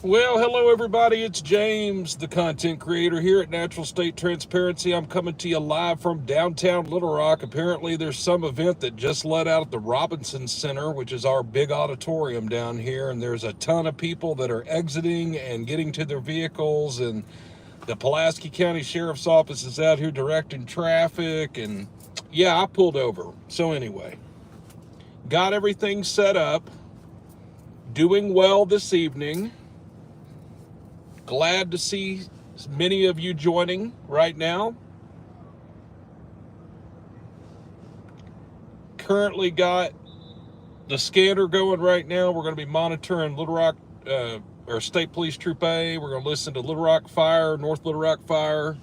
Well, hello everybody, it's James, the content creator here at Natural State Transparency. I'm coming to you live from downtown Little Rock. Apparently there's some event that just let out at the Robinson Center, which is our big auditorium down here, and there's a ton of people that are exiting and getting to their vehicles, and the Pulaski County Sheriff's Office is out here directing traffic, and yeah, I pulled over. So anyway, got everything set up, doing well this evening. Glad to see many of you joining right now. Currently got the scanner going right now. We're going to be monitoring Little Rock, or State Police Troop A. We're going to listen to Little Rock Fire, North Little Rock Fire.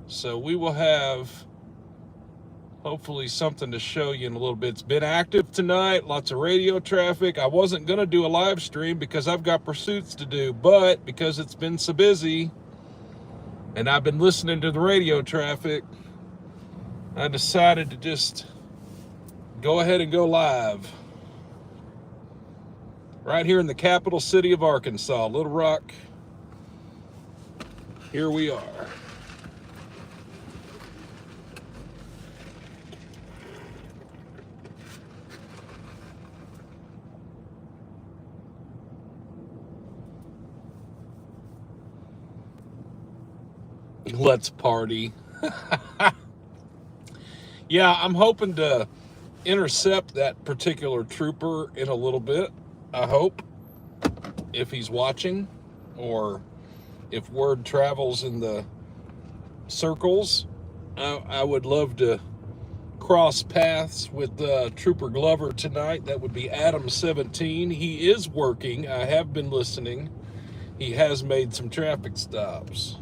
So we will have hopefully something to show you in a little bit. It's been active tonight, lots of radio traffic. I wasn't going to do a live stream because I've got pursuits to do, but because it's been so busy and I've been listening to the radio traffic, I decided to just go ahead and go live. Right here in the capital city of Arkansas, Little Rock. Here we are. Let's party. Yeah, I'm hoping to intercept that particular trooper in a little bit. I hope, if he's watching, or if word travels in the circles. I would love to cross paths with Trooper Glover tonight. That would be Adam 17. He is working. I have been listening. He has made some traffic stops.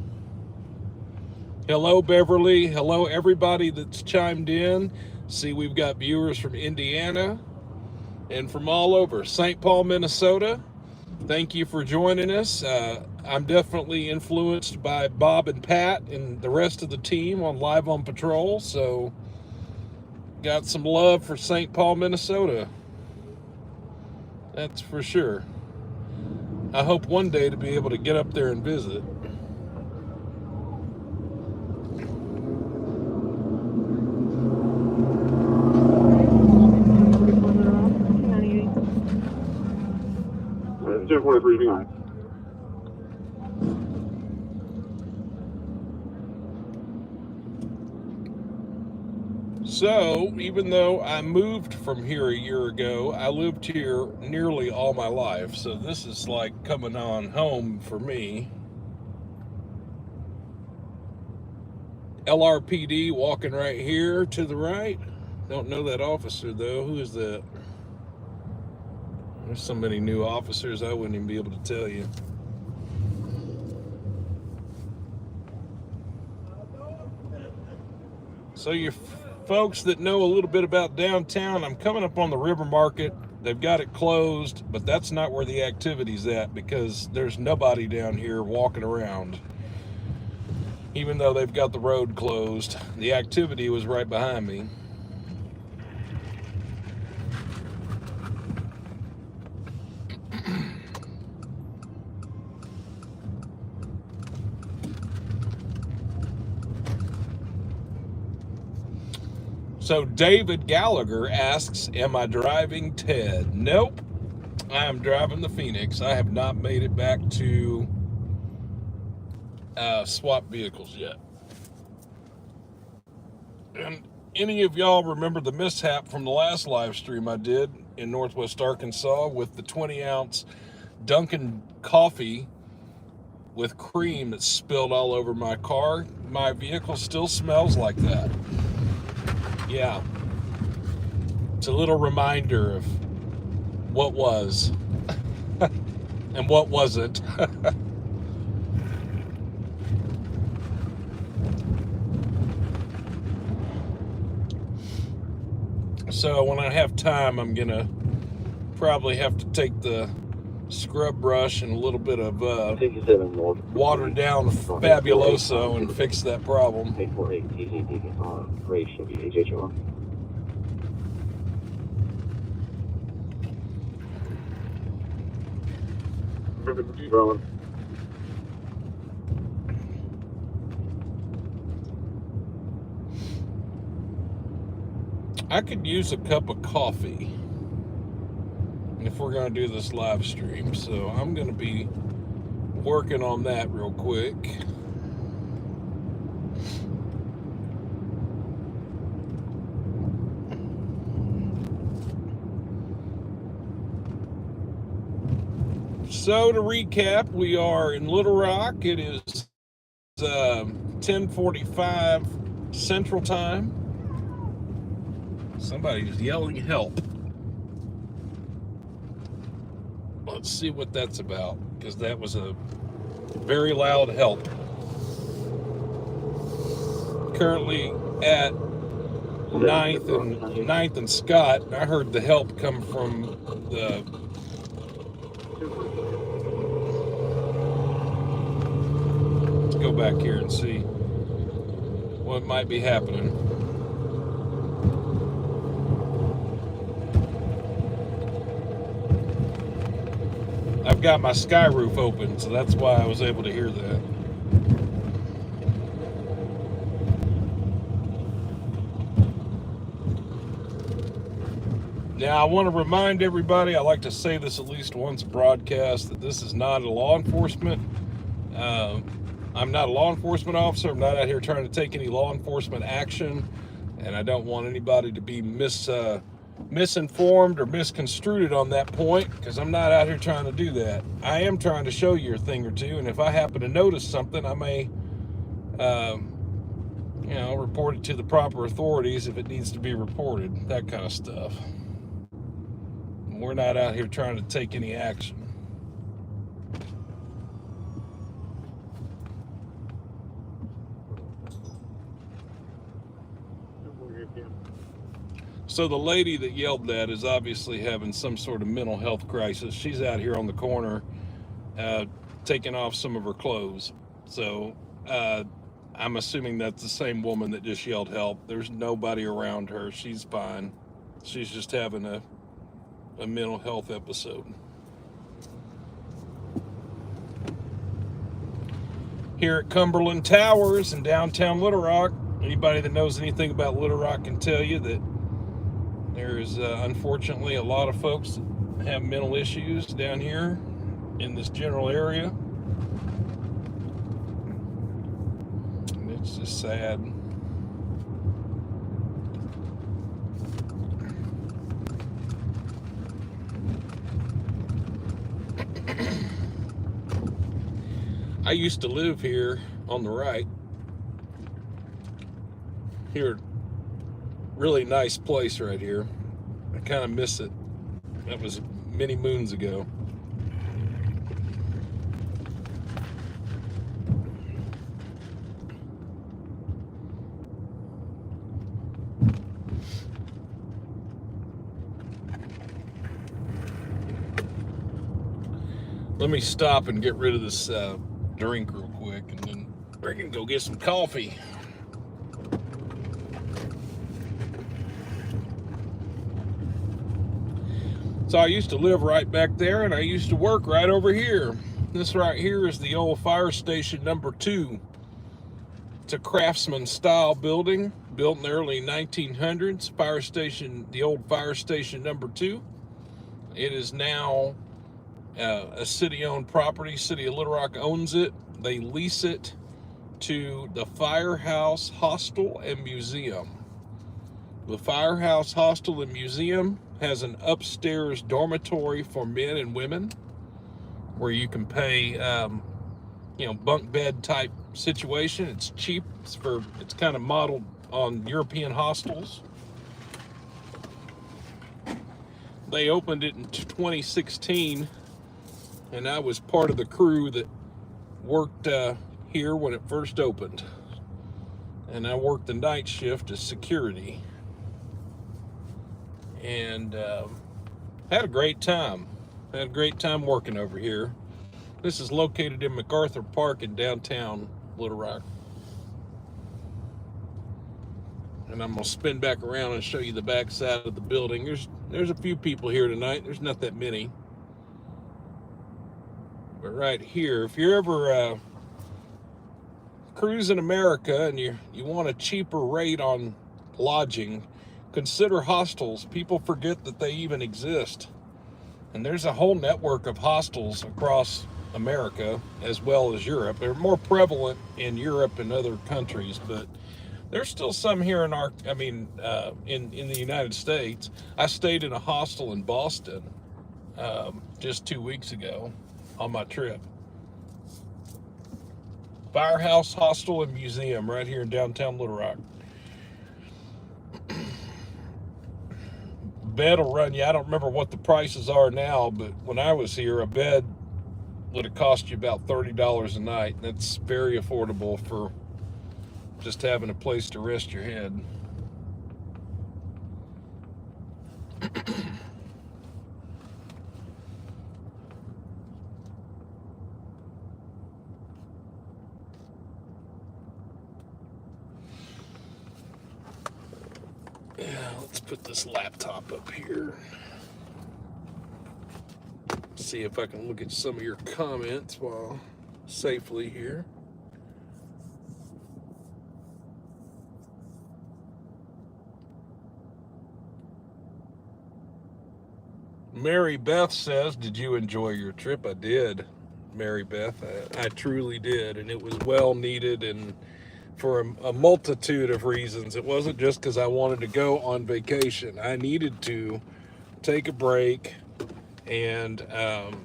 Hello, Beverly. Hello, everybody that's chimed in. See, we've got viewers from Indiana and from all over. St. Paul, Minnesota. Thank you for joining us. I'm definitely influenced by Bob and Pat and the rest of the team on Live on Patrol, so got some love for St. Paul, Minnesota. That's for sure. I hope one day to be able to get up there and visit. So, even though I moved from here a year ago, I lived here nearly all my life. So this is like coming on home for me. LRPD walking right here to the right. Don't know that officer though. Who is that? There's so many new officers, I wouldn't even be able to tell you. So you folks that know a little bit about downtown, I'm coming up on the River Market. They've got it closed, but that's not where the activity's at because there's nobody down here walking around. Even though they've got the road closed, the activity was right behind me. So David Gallagher asks, am I driving Ted? Nope, I am driving the Phoenix. I have not made it back to swap vehicles yet. And any of y'all remember the mishap from the last live stream I did in Northwest Arkansas with the 20-ounce Dunkin' coffee with cream that spilled all over my car? My vehicle still smells like that. Yeah, it's a little reminder of what was and what wasn't. So when I have time, I'm gonna probably have to take the scrub brush and a little bit of watered down Fabuloso and fix that problem. I could use a cup of coffee if we're going to do this live stream, so I'm going to be working on that real quick. So to recap, we are in Little Rock. It is 10:45 Central Time. Somebody's yelling help. Let's see what that's about, because that was a very loud help. Currently at 9th and Scott. I heard the help come from the go back here and see what might be happening. I've got my sky roof open, so that's why I was able to hear that. Now, I want to remind everybody, I like to say this at least once broadcast, that this is not a law enforcement. I'm not a law enforcement officer. I'm not out here trying to take any law enforcement action, and I don't want anybody to be misinformed or misconstrued on that point, because I'm not out here trying to do that. I am trying to show you a thing or two, and if I happen to notice something, I may, report it to the proper authorities if it needs to be reported, that kind of stuff. We're not out here trying to take any action. So the lady that yelled that is obviously having some sort of mental health crisis. She's out here on the corner taking off some of her clothes. So I'm assuming that's the same woman that just yelled help. There's nobody around her. She's fine. She's just having a mental health episode. Here at Cumberland Towers in downtown Little Rock, anybody that knows anything about Little Rock can tell you that there's unfortunately a lot of folks that have mental issues down here in this general area. And it's just sad. I used to live here on the right. Here, really nice place right here. I kind of miss it. That was many moons ago. Let me stop and get rid of this drink real quick, and then we're gonna go get some coffee. So I used to live right back there, and I used to work right over here. This right here is the old fire station number 2. It's a craftsman style building built in the early 1900s. Fire station, the old fire station number 2. It is now a city-owned property. City of Little Rock owns it. They lease it to the Firehouse Hostel and Museum. The Firehouse Hostel and Museum has an upstairs dormitory for men and women where you can pay, bunk bed type situation. It's cheap. It's kind of modeled on European hostels. They opened it in 2016. And I was part of the crew that worked here when it first opened. And I worked the night shift as security. And had a great time. Had a great time working over here. This is located in MacArthur Park in downtown Little Rock. And I'm going to spin back around and show you the back side of the building. There's a few people here tonight. There's not that many. But right here, if you're ever cruising America and you want a cheaper rate on lodging, consider hostels. People forget that they even exist. And there's a whole network of hostels across America as well as Europe. They're more prevalent in Europe and other countries, but there's still some here in in the United States. I stayed in a hostel in Boston just 2 weeks ago on my trip. Firehouse Hostel and Museum right here in downtown Little Rock. Bed will run you, I don't remember what the prices are now, but when I was here, a bed would have cost you about $30 a night. And that's very affordable for just having a place to rest your head. Let's put this laptop up here. See if I can look at some of your comments while safely here. Mary Beth says, did you enjoy your trip? I did, Mary Beth. I truly did, and it was well needed, and for a multitude of reasons. It wasn't just because I wanted to go on vacation. I needed to take a break, and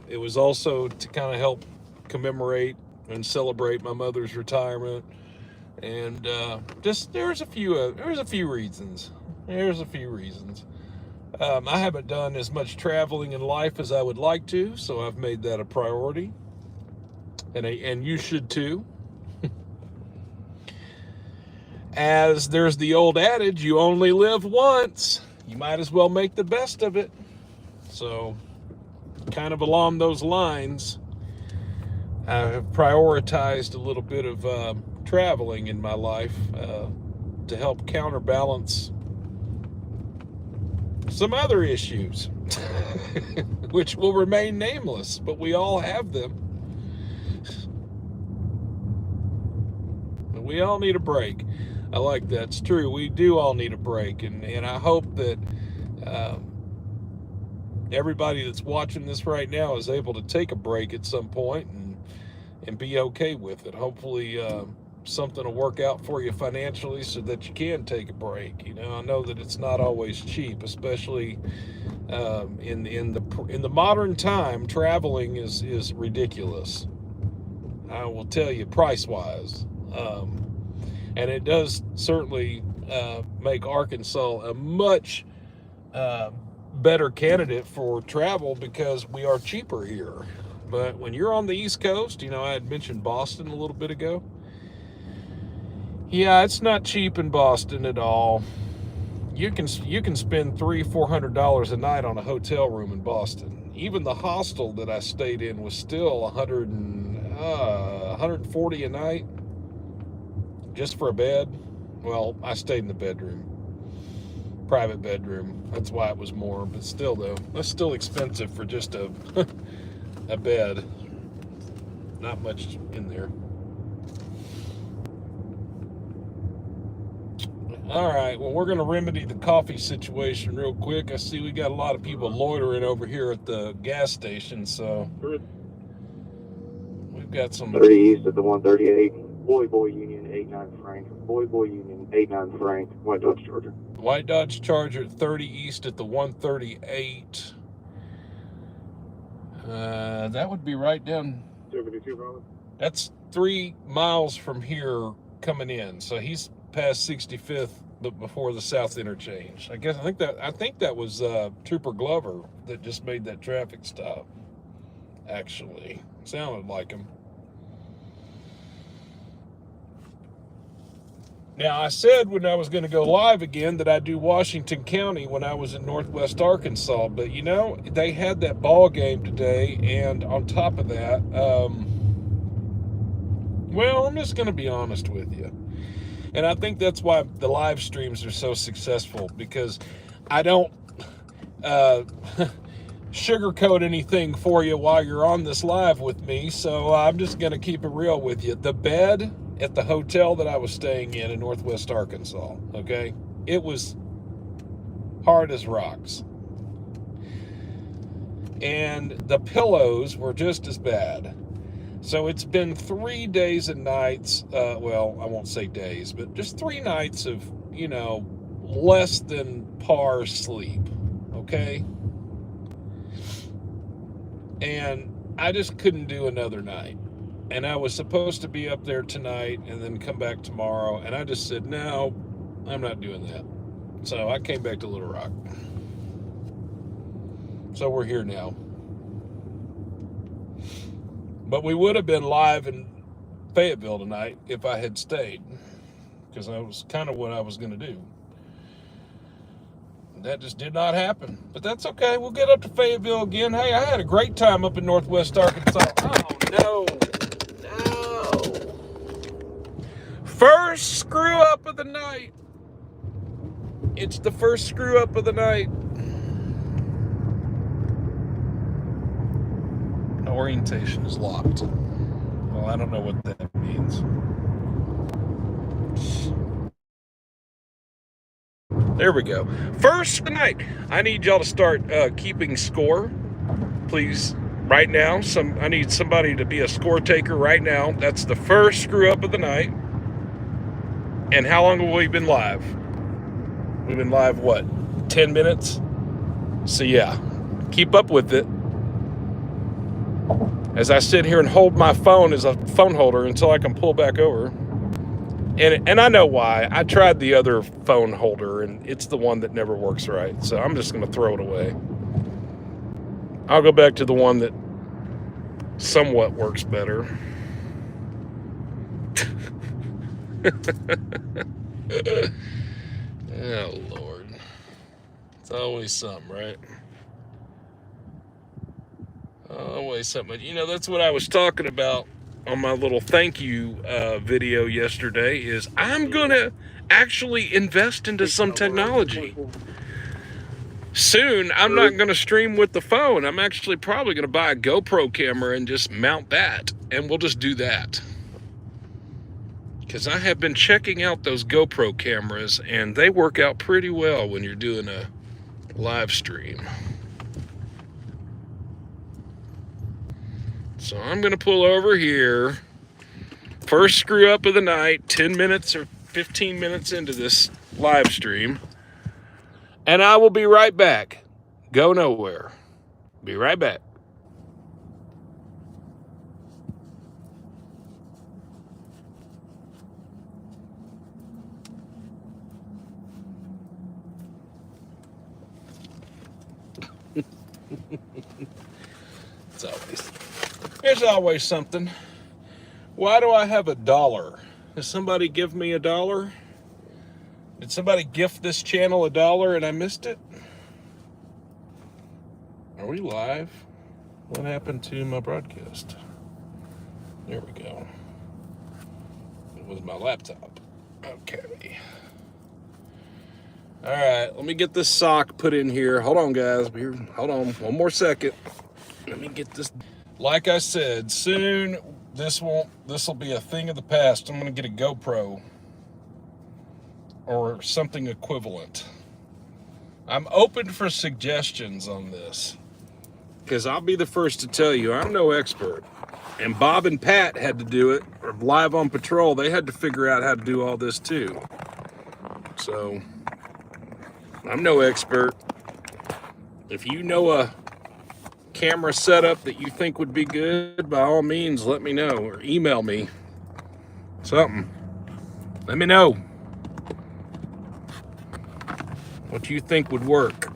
it was also to kind of help commemorate and celebrate my mother's retirement. And just there's a few reasons. I haven't done as much traveling in life as I would like to, so I've made that a priority, and you should too. As there's the old adage, you only live once. You might as well make the best of it. So, kind of along those lines, I have prioritized a little bit of traveling in my life to help counterbalance some other issues, which will remain nameless, but we all have them. We all need a break. I like that. It's true. We do all need a break, and I hope that everybody that's watching this right now is able to take a break at some point and be okay with it. Hopefully something will work out for you financially so that you can take a break. You know, I know that it's not always cheap, especially in the modern time. Traveling is ridiculous. I will tell you, price-wise. And it does certainly make Arkansas a much better candidate for travel because we are cheaper here. But when you're on the East Coast, you know, I had mentioned Boston a little bit ago. Yeah, it's not cheap in Boston at all. You can spend $300-400 a night on a hotel room in Boston. Even the hostel that I stayed in was still $140 a night. Just for a bed. Well, I stayed in the bedroom, private bedroom. That's why it was more, but still though, that's still expensive for just a bed. Not much in there. All right, well, we're going to remedy the coffee situation real quick. I see we got a lot of people loitering over here at the gas station, so we've got some 30 East at the 138. Boy Union 89 Frank. Boy Union 89 Frank. White Dodge Charger. White Dodge Charger at 30 East at the 138. That would be right down. 72 probably. That's 3 miles from here coming in. So he's past 65th, but before the South Interchange. I think that was Trooper Glover that just made that traffic stop. Actually, sounded like him. Now, I said when I was going to go live again that I'd do Washington County when I was in Northwest Arkansas, but you know, they had that ball game today, and on top of that, well, I'm just going to be honest with you. And I think that's why the live streams are so successful, because I don't sugarcoat anything for you while you're on this live with me, so I'm just going to keep it real with you. The bed at the hotel that I was staying in Northwest Arkansas, okay, it was hard as rocks. And the pillows were just as bad. So it's been 3 days and nights, well, I won't say days, but just 3 nights of, less than par sleep, okay? And I just couldn't do another night. And I was supposed to be up there tonight and then come back tomorrow, and I just said, no, I'm not doing that. So I came back to Little Rock. So we're here now. But we would have been live in Fayetteville tonight if I had stayed, because that was kind of what I was going to do. That just did not happen. But that's okay. We'll get up to Fayetteville again. Hey, I had a great time up in Northwest Arkansas. Oh, no. First screw up of the night. It's the first screw up of the night. Orientation is locked. Well, I don't know what that means. There we go. First night. I need y'all to start keeping score, please. Right now, I need somebody to be a score taker right now. That's the first screw up of the night. And how long have we been live? We've been live, what, 10 minutes? So yeah, keep up with it. As I sit here and hold my phone as a phone holder until I can pull back over. And I know why. I tried the other phone holder, and it's the one that never works right. So I'm just going to throw it away. I'll go back to the one that somewhat works better. Oh, Lord. It's always something, right? Always something. That's what I was talking about on my little thank you video yesterday, is I'm going to actually invest into some technology. Soon, I'm not going to stream with the phone. I'm actually probably going to buy a GoPro camera and just mount that, and we'll just do that. Because I have been checking out those GoPro cameras, and they work out pretty well when you're doing a live stream. So I'm going to pull over here. First screw up of the night, 10 minutes or 15 minutes into this live stream. And I will be right back. Go nowhere. Be right back. There's always something. Why do I have $1? Does somebody give me $1? Did somebody gift this channel $1 and I missed it? Are we live? What happened to my broadcast? There we go. It was my laptop. Okay. All right, let me get this sock put in here. Hold on, guys. Hold on, one more second. Let me get this. Like I said, soon this will be a thing of the past. I'm gonna get a GoPro or something equivalent. I'm open for suggestions on this, because I'll be the first to tell you I'm no expert. And Bob and Pat had to do it, or Live on Patrol. They had to figure out how to do all this too. So I'm no expert. If you know a camera setup that you think would be good, by all means, let me know, or email me something. Let me know what you think would work.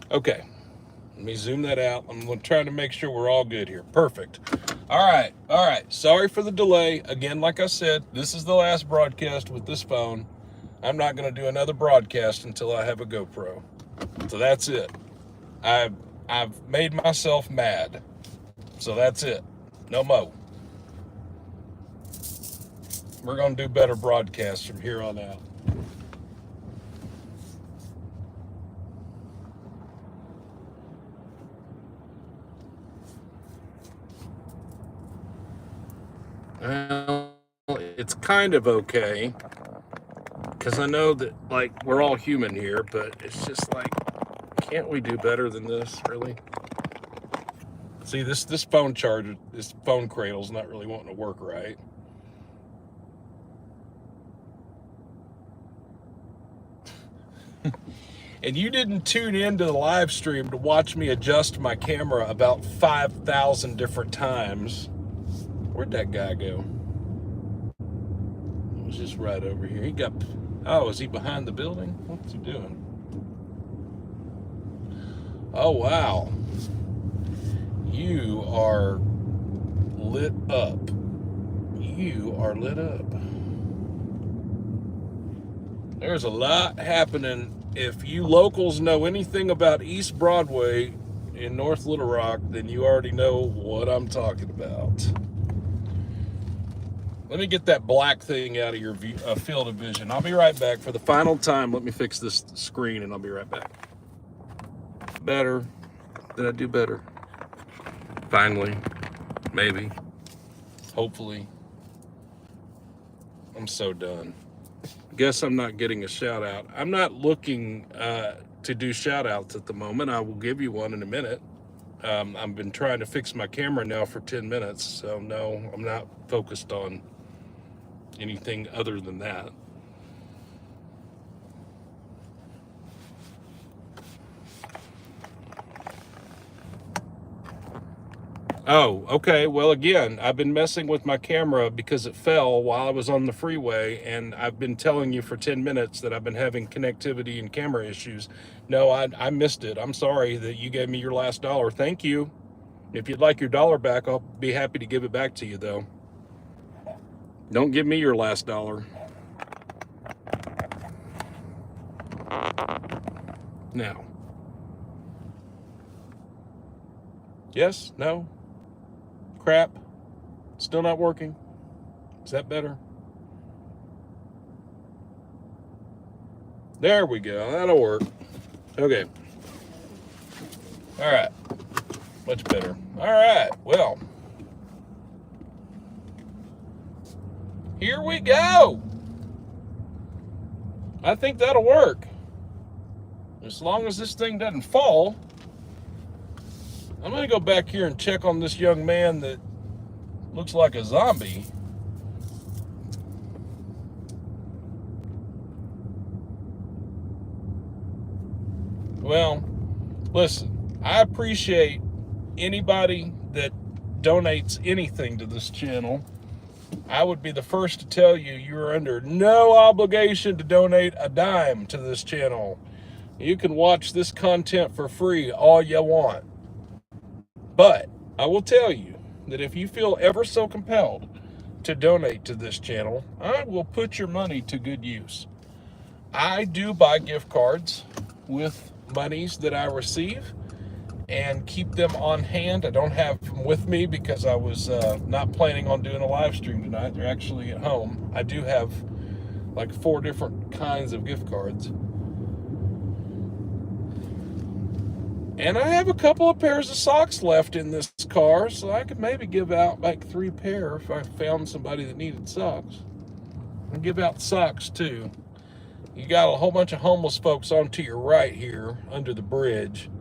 Okay, let me zoom that out. I'm trying to make sure we're all good here. Perfect. All right. Sorry for the delay. Again, like I said, this is the last broadcast with this phone. I'm not going to do another broadcast until I have a GoPro. So that's it. I've made myself mad. So that's it. No mo. We're going to do better broadcasts from here on out. Well, it's kind of okay. Because I know that, like, we're all human here, but it's just like, can't we do better than this, really? See, this phone charger, this phone cradle's not really wanting to work right. And you didn't tune into the live stream to watch me adjust my camera about 5,000 different times. Where'd that guy go? It was just right over here. He got, oh, is he behind the building? What's he doing? Oh, wow. You are lit up. You are lit up. There's a lot happening. If you locals know anything about East Broadway in North Little Rock, then you already know what I'm talking about. Let me get that black thing out of your field of vision. I'll be right back. For the final time, let me fix this screen and I'll be right back. Better. Did I do better? Finally. Maybe. Hopefully. I'm so done. Guess I'm not getting a shout out. I'm not looking to do shout outs at the moment. I will give you one in a minute. I've been trying to fix my camera now for 10 minutes, so no, I'm not focused on anything other than that. Oh, okay. Well, again, I've been messing with my camera because it fell while I was on the freeway, and I've been telling you for 10 minutes that I've been having connectivity and camera issues. No, I missed it. I'm sorry that you gave me your last dollar. Thank you. If you'd like your dollar back, I'll be happy to give it back to you, though. Don't give me your last dollar. Now. Yes? No? Crap? Still not working? Is that better? There we go. That'll work. Okay. All right. Much better. All right. Well, here we go. I think that'll work. As long as this thing doesn't fall. I'm going to go back here and check on this young man that looks like a zombie. Well, listen, I appreciate anybody that donates anything to this channel. I would be the first to tell you you're under no obligation to donate a dime to this channel. You can watch this content for free all you want. But I will tell you that if you feel ever so compelled to donate to this channel, I will put your money to good use. I do buy gift cards with monies that I receive and keep them on hand. I don't have them with me because I was not planning on doing a live stream tonight. They're actually at home. I do have like 4 different kinds of gift cards. And I have a couple of pairs of socks left in this car, so I could maybe give out like 3 pair if I found somebody that needed socks. I'll give out socks too. You got a whole bunch of homeless folks on to your right here under the bridge.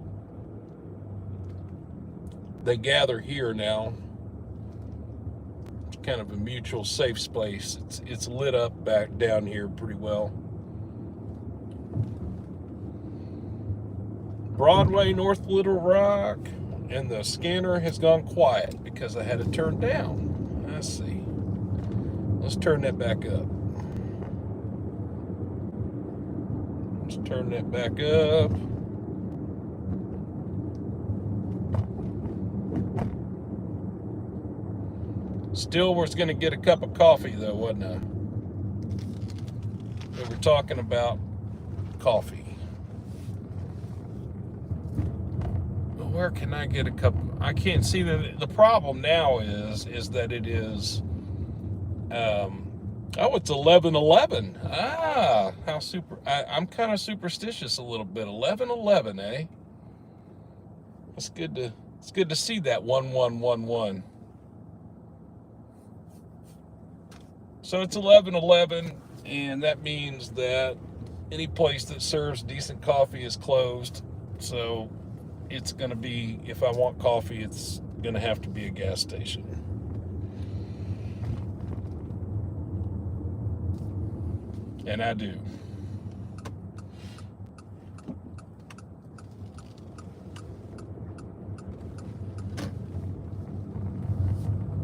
They gather here now. It's kind of a mutual safe space. It's lit up back down here pretty well. Broadway, North Little Rock, and the scanner has gone quiet because I had it turned down. I see. Let's turn that back up. Let's turn that back up. Still was going to get a cup of coffee, though, wasn't I? We were talking about coffee. Well, where can I get a cup? I can't see that. The problem now is that it is, oh, it's 11:11. Ah, how super, I'm kind of superstitious a little bit. 11:11, eh? It's good to see that 1111. So it's 11:11, and that means that any place that serves decent coffee is closed. So it's going to be, if I want coffee, it's going to have to be a gas station. And I do.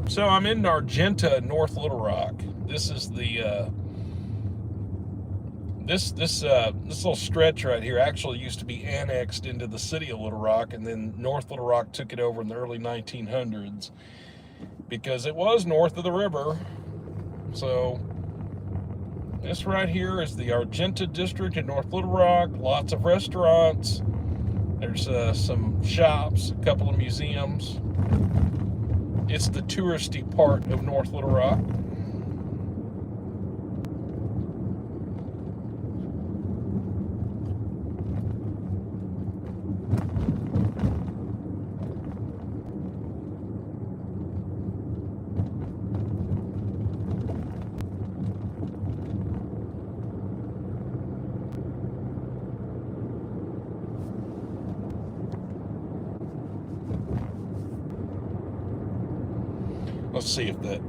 So I'm in Argenta, North Little Rock. This is the this little stretch right here actually used to be annexed into the city of Little Rock, and then North Little Rock took it over in the early 1900s because it was north of the river. So this right here is the Argenta district in North Little Rock. Lots of restaurants. There's some shops, a couple of museums. It's the touristy part of North Little Rock. Let's see if that.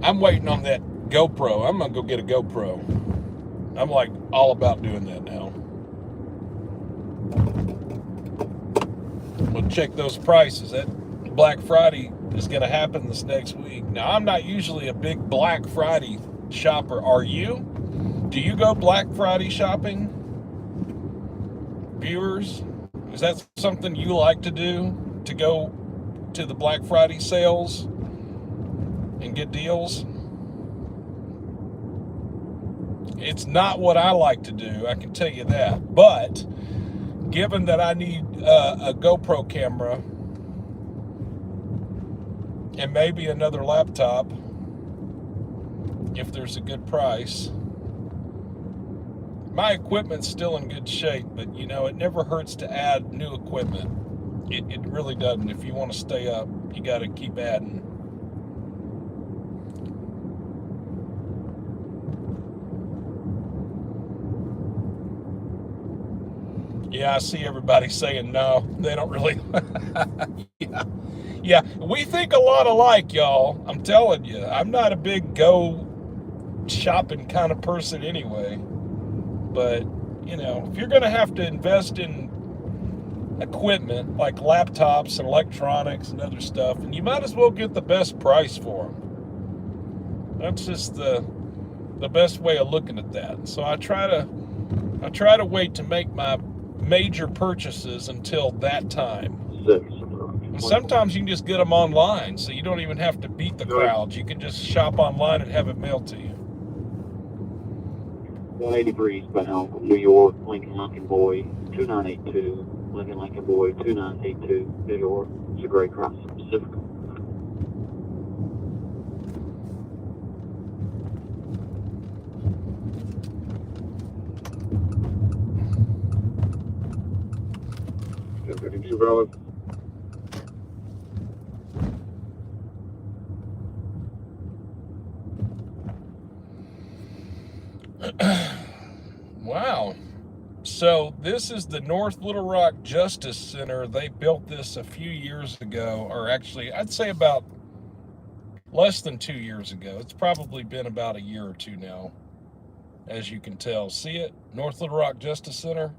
I'm waiting on that GoPro. I'm gonna go get a GoPro. I'm like all about doing that now. We'll check those prices. That Black Friday is gonna happen this next week. Now, I'm not usually a big Black Friday shopper. Are you? Do you go Black Friday shopping? Viewers, is that something you like to do? To go to the Black Friday sales and get deals? It's not what I like to do, I can tell you that. But given that I need a GoPro camera and maybe another laptop, if there's a good price, my equipment's still in good shape, but you know, it never hurts to add new equipment. It really doesn't. If you want to stay up, you got to keep adding. Yeah, I see everybody saying no. They don't really. Yeah. We think a lot alike, y'all. I'm telling you. I'm not a big go shopping kind of person anyway. But, you know, if you're going to have to invest in equipment like laptops and electronics and other stuff, and you might as well get the best price for them. That's just the best way of looking at that. So I try to wait to make my major purchases until that time. And sometimes you can just get them online, so you don't even have to beat the crowd. You can just shop online and have it mailed to you. 180 degrees bound, New York, Lincoln Boy, 2982. Lincoln Boy, 2982, New York. It's a great cross Pacific. Wow. So this is the North Little Rock Justice Center. They built this a few years ago, or actually I'd say about less than 2 years ago. It's probably been about a year or two now, as you can tell. See it? North Little Rock Justice Center.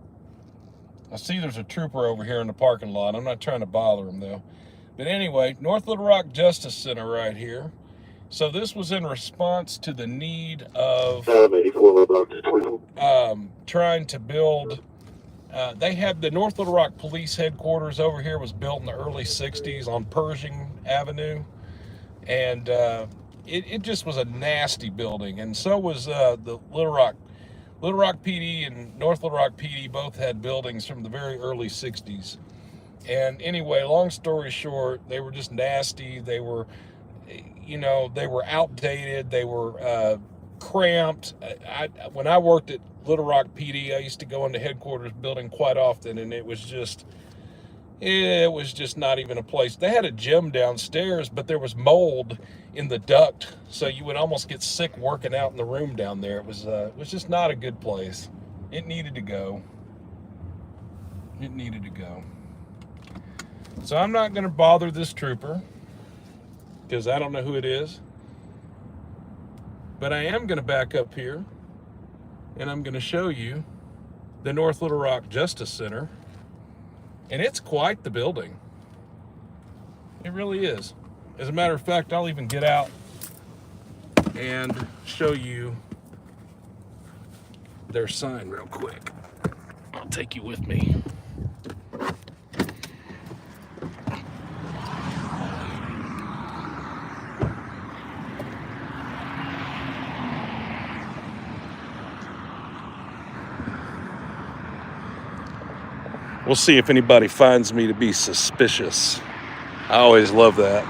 I see there's a trooper over here in the parking lot. I'm not trying to bother him though. But anyway, North Little Rock Justice Center right here. So this was in response to the need of trying to build They had the North Little Rock Police Headquarters over here was built in the early 60s on Pershing Avenue. And it just was a nasty building. And so was the Little Rock PD and North Little Rock PD both had buildings from the very early 60s. And anyway, long story short, they were just nasty. They were, they were outdated. They were cramped. When I worked at Little Rock PD, I used to go into headquarters building quite often, and it was just not even a place. They had a gym downstairs, but there was mold in the duct, so you would almost get sick working out in the room down there. It was just not a good place. It needed to go. So I'm not going to bother this trooper because I don't know who it is. But I am going to back up here and I'm going to show you the North Little Rock Justice Center. And it's quite the building. It really is. As a matter of fact, I'll even get out and show you their sign real quick. I'll take you with me. We'll see if anybody finds me to be suspicious. I always love that.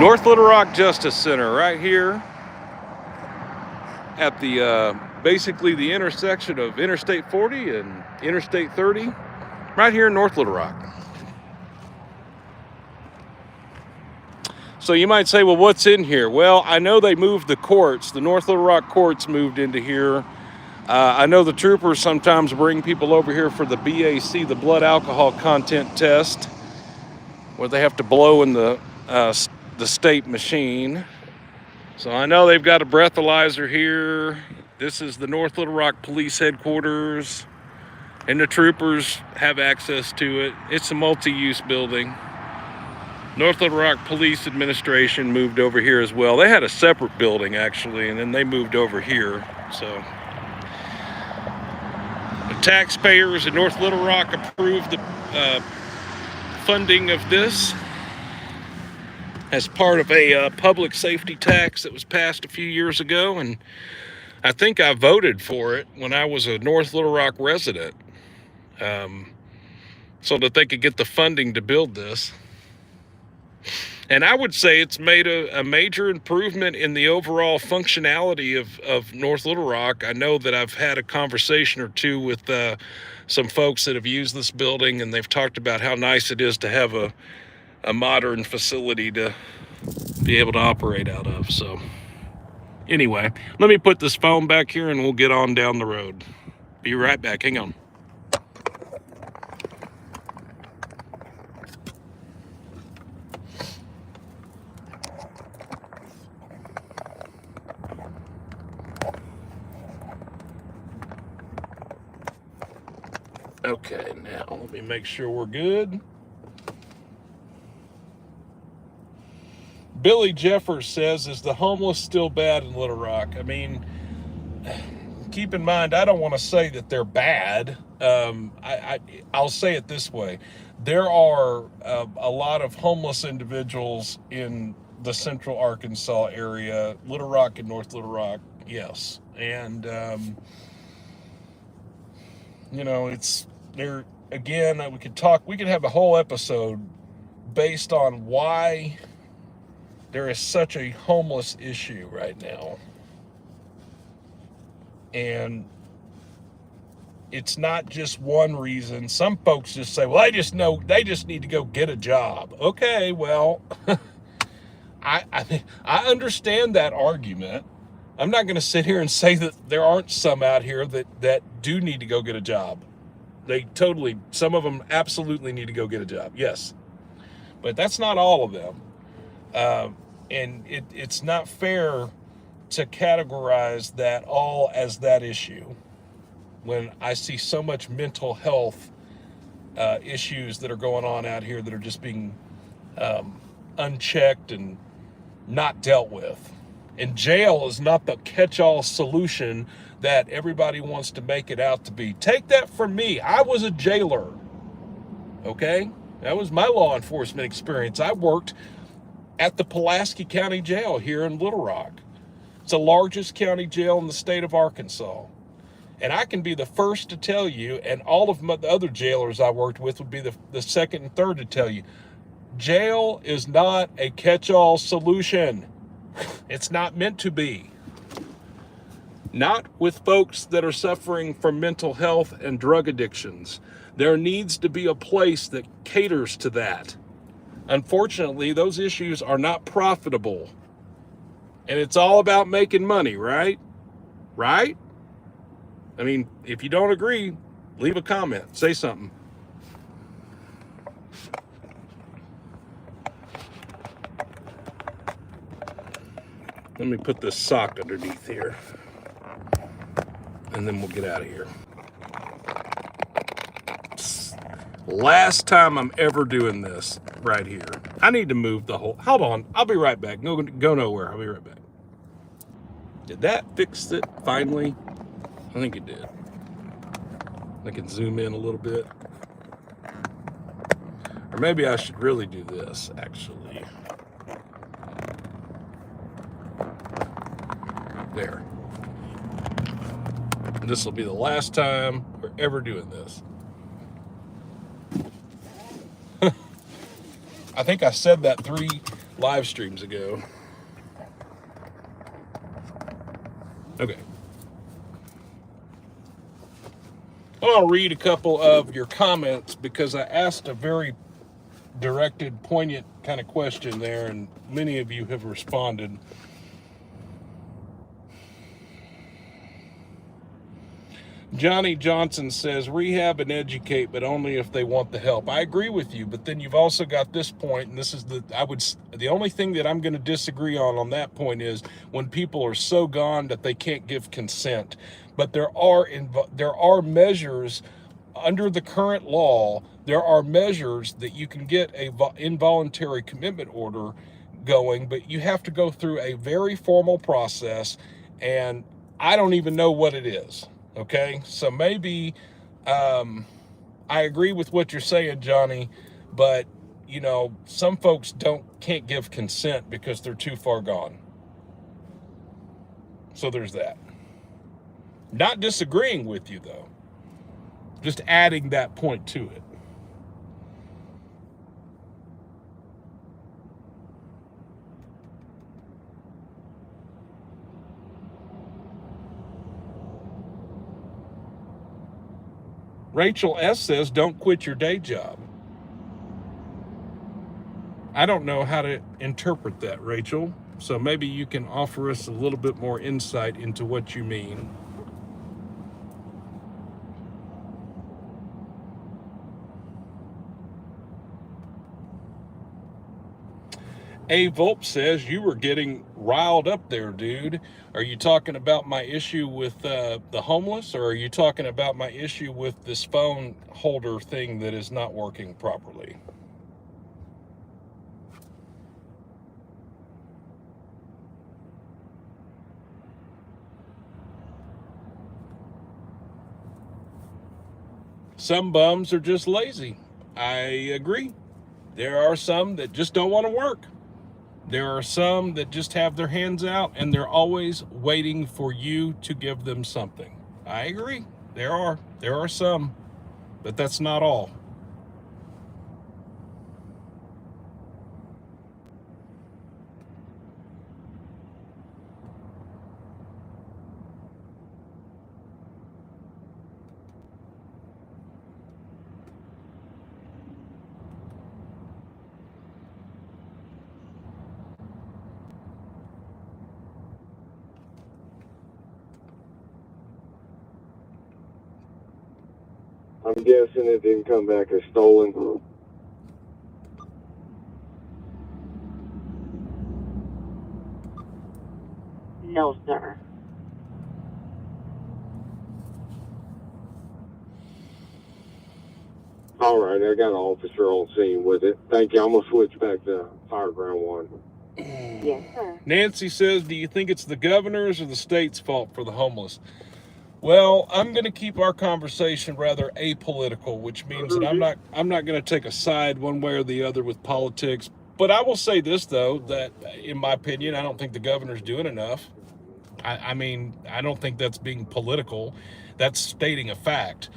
North Little Rock Justice Center right here at the basically the intersection of Interstate 40 and Interstate 30, right here in North Little Rock. So you might say, well, what's in here? Well, I know they moved the courts. The North Little Rock courts moved into here. I know the troopers sometimes bring people over here for the BAC, the blood alcohol content test, where they have to blow in the state machine. So I know they've got a breathalyzer here. This is the North Little Rock Police Headquarters, and the troopers have access to it. It's a multi-use building. North Little Rock Police Administration moved over here as well. They had a separate building, actually, and then they moved over here. So the taxpayers in North Little Rock approved the funding of this as part of a public safety tax that was passed a few years ago, and I think I voted for it when I was a North Little Rock resident, so that they could get the funding to build this. And I would say it's made a major improvement in the overall functionality of North Little Rock. I know that I've had a conversation or two with some folks that have used this building, and they've talked about how nice it is to have a modern facility to be able to operate out of. So anyway, let me put this phone back here and we'll get on down the road. Be right back. Hang on. Okay, now let me make sure we're good. Billy Jeffers says, is the homeless still bad in Little Rock? I mean, keep in mind, I don't want to say that they're bad. I'll say it this way. There are a lot of homeless individuals in the central Arkansas area, Little Rock and North Little Rock, yes. And, it's there again. We could have a whole episode based on why there is such a homeless issue right now. And it's not just one reason. Some folks just say, well, they just need to go get a job. Okay, well, I understand that argument. I'm not going to sit here and say that there aren't some out here that do need to go get a job. Some of them absolutely need to go get a job, yes. But that's not all of them. And it's not fair to categorize that all as that issue when I see so much mental health issues that are going on out here that are just being unchecked and not dealt with. And jail is not the catch-all solution that everybody wants to make it out to be. Take that from me. I was a jailer, okay? That was my law enforcement experience. I worked at the Pulaski County Jail here in Little Rock. It's the largest county jail in the state of Arkansas. And I can be the first to tell you, and all of the other jailers I worked with would be the second and third to tell you, jail is not a catch-all solution. It's not meant to be. Not with folks that are suffering from mental health and drug addictions. There needs to be a place that caters to that. Unfortunately, those issues are not profitable. And it's all about making money, right? Right? I mean, if you don't agree, leave a comment. Say something. Let me put this sock underneath here. And then we'll get out of here. Last time I'm ever doing this right here. I need to move the whole... Hold on. I'll be right back. Go nowhere. I'll be right back. Did that fix it finally? I think it did. I can zoom in a little bit. Or maybe I should really do this, actually. There. This will be the last time we're ever doing this. I think I said that 3 live streams ago. Okay. I want to read a couple of your comments because I asked a very directed, poignant kind of question there, and many of you have responded. Johnny Johnson says, rehab and educate, but only if they want the help. I agree with you, but then you've also got this point, and this is the only thing that I'm going to disagree on that point is when people are so gone that they can't give consent. But there are measures under the current law. There are measures that you can get a involuntary commitment order going, but you have to go through a very formal process, and I don't even know what it is. Okay, so maybe I agree with what you're saying, Johnny, but you know, some folks can't give consent because they're too far gone. So there's that. Not disagreeing with you though, just adding that point to it. Rachel S. says, don't quit your day job. I don't know how to interpret that, Rachel. So maybe you can offer us a little bit more insight into what you mean. A. Volp says, you were getting riled up there, dude. Are you talking about my issue with the homeless, or are you talking about my issue with this phone holder thing that is not working properly? Some bums are just lazy. I agree. There are some that just don't want to work. There are some that just have their hands out and they're always waiting for you to give them something. I agree. There are some, but that's not all. I'm guessing it didn't come back as stolen. No, sir. All right, I got an officer on scene with it. Thank you. I'm going to switch back to Fireground 1. Yes, sir. Nancy says, do you think it's the governor's or the state's fault for the homeless? Well, I'm going to keep our conversation rather apolitical, which means that I'm not going to take a side one way or the other with politics. But I will say this, though, that in my opinion, I don't think the governor's doing enough. I mean, I don't think that's being political. That's stating a fact.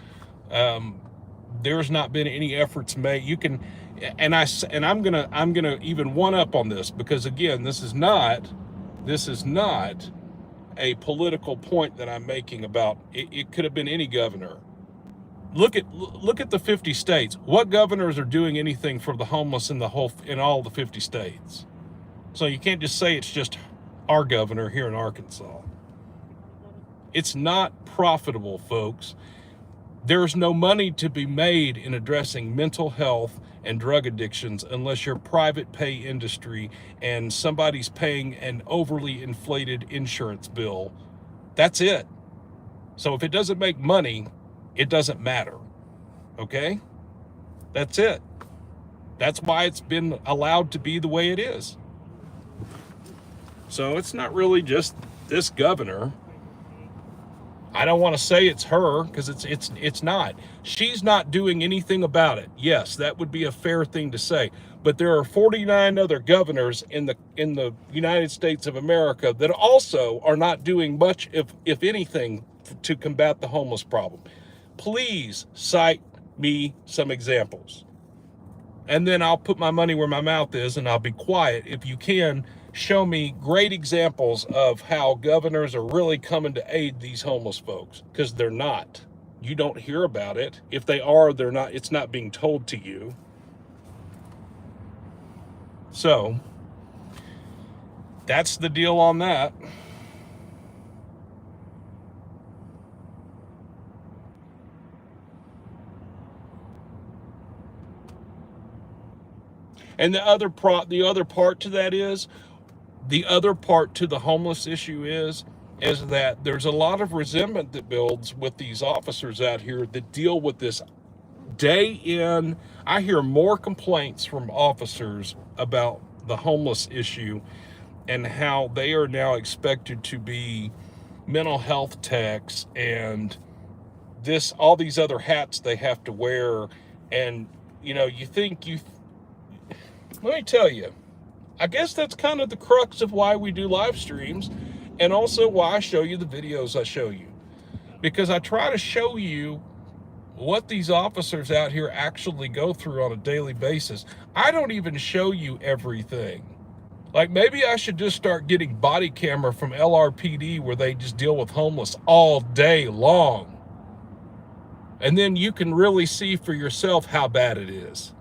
There's not been any efforts made. You can, and I'm gonna even one up on this, because again, this is not a political point that I'm making about it. It could have been any governor. Look at the 50 states. What governors are doing anything for the homeless in all the 50 states? So you can't just say it's just our governor here in Arkansas. It's not profitable, folks. There's no money to be made in addressing mental health and drug addictions unless you're private pay industry and somebody's paying an overly inflated insurance bill. That's it. So if it doesn't make money, it doesn't matter. Okay? That's it. That's why it's been allowed to be the way it is. So it's not really just this governor. I don't want to say it's her, because it's not. She's not doing anything about it. Yes, that would be a fair thing to say. But there are 49 other governors in the United States of America that also are not doing much, if anything, to combat the homeless problem. Please cite me some examples. And then I'll put my money where my mouth is and I'll be quiet. If you can, show me great examples of how governors are really coming to aid these homeless folks, because they're not. You don't hear about it. If they are, they're not. It's not being told to you. So that's the deal on that. And the other part to that is, the other part to the homeless issue is that there's a lot of resentment that builds with these officers out here that deal with this day in. I hear more complaints from officers about the homeless issue and how they are now expected to be mental health techs and all these other hats they have to wear. And let me tell you, I guess that's kind of the crux of why we do live streams, and also why I show you the videos I show you, because I try to show you what these officers out here actually go through on a daily basis. I don't even show you everything. Like, maybe I should just start getting body camera from LRPD where they just deal with homeless all day long. And then you can really see for yourself how bad it is.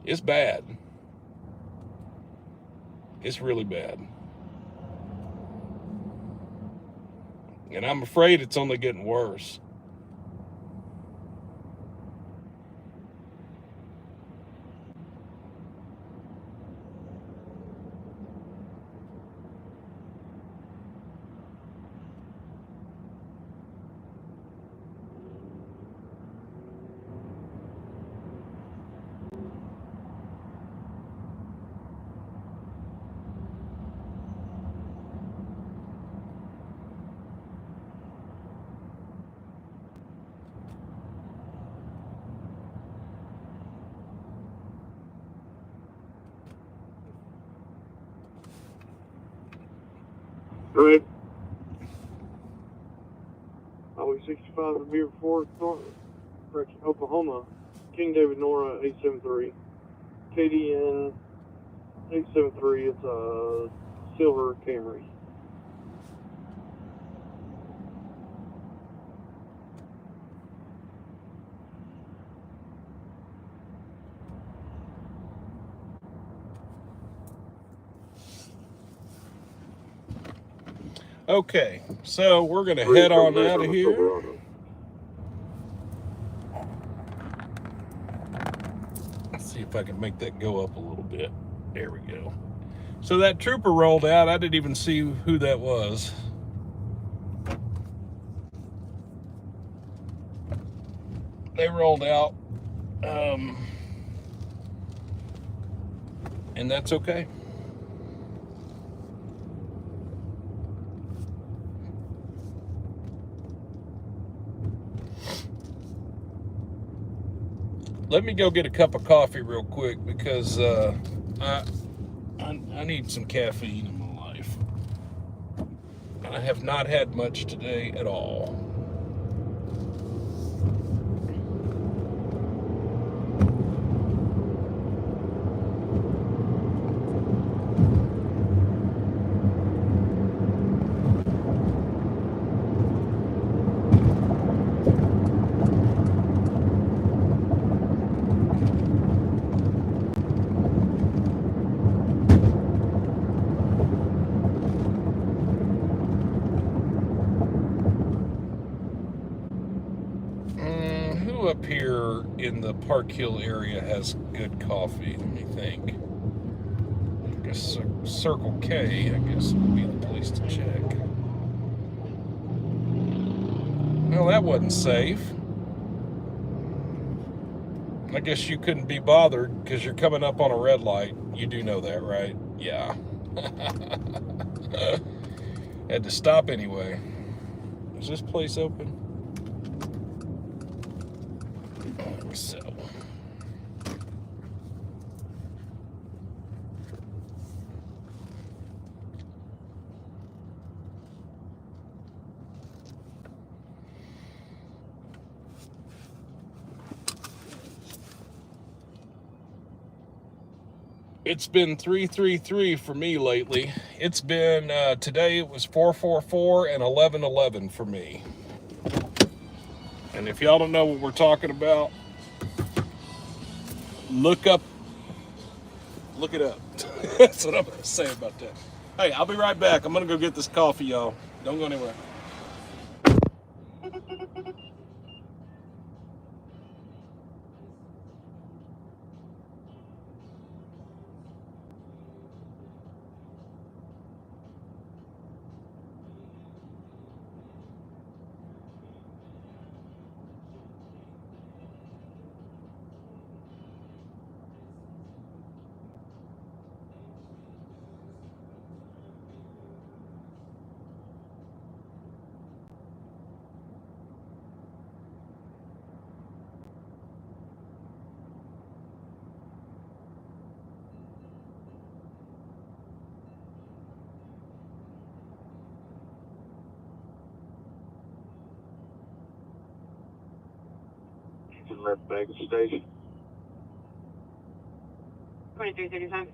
It's bad. It's really bad. And I'm afraid it's only getting worse. Go ahead. Highway 65 in Beaver Forest, Oklahoma. King David Nora 873. KDN 873. It's a silver Camry. Okay, so we're going to head on out of here. See if I can make that go up a little bit. There we go. So that trooper rolled out. I didn't even see who that was. They rolled out. And that's okay. Let me go get a cup of coffee real quick because I need some caffeine in my life. I have not had much today at all. Who up here in the Park Hill area has good coffee? Let me think. I guess Circle K, I guess, would be the place to check. Well, that wasn't safe. I guess you couldn't be bothered because you're coming up on a red light. You do know that, right? Yeah. Had to stop anyway. Is this place open? I think so. It's been 333 for me lately. It's been, today it was 444 and 1111 for me. And if y'all don't know what we're talking about, look it up. That's what I'm going to say about that. Hey, I'll be right back. I'm going to go get this coffee, y'all. Don't go anywhere. To left baggage station. 2335.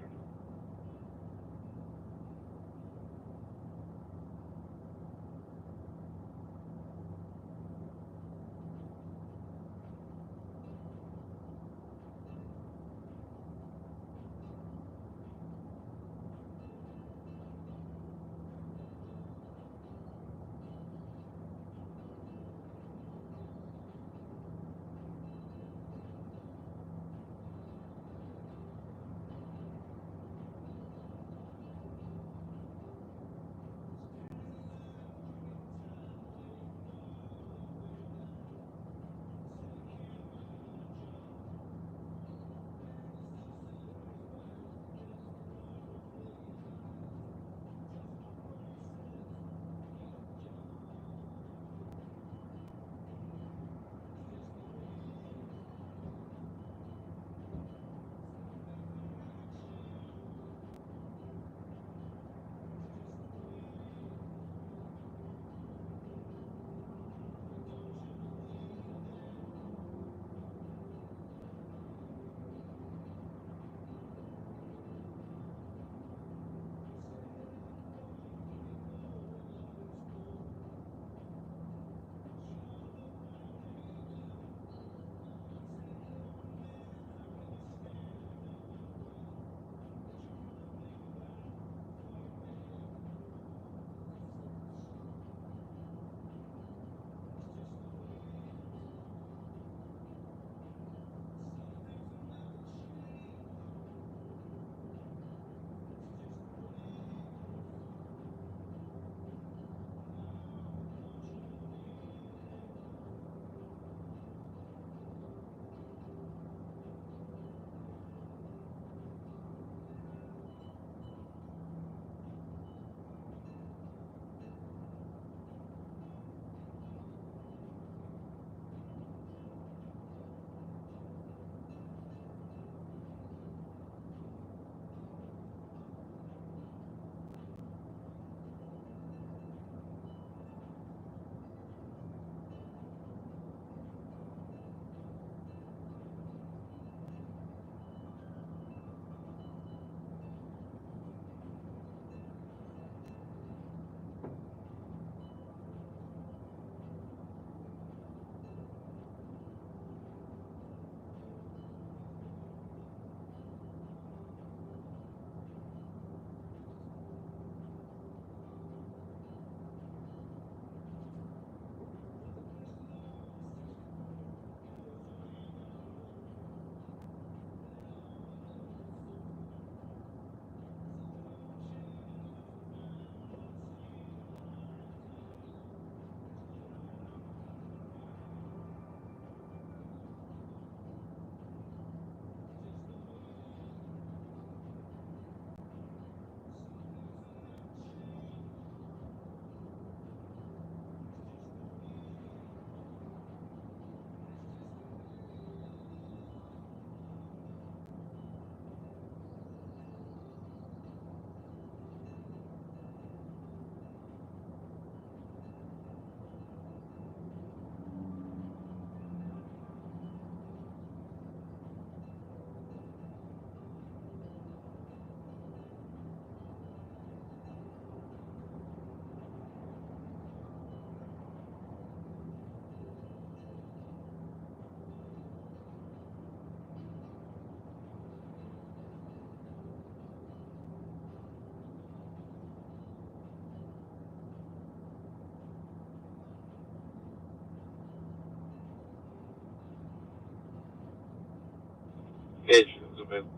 Edge's available.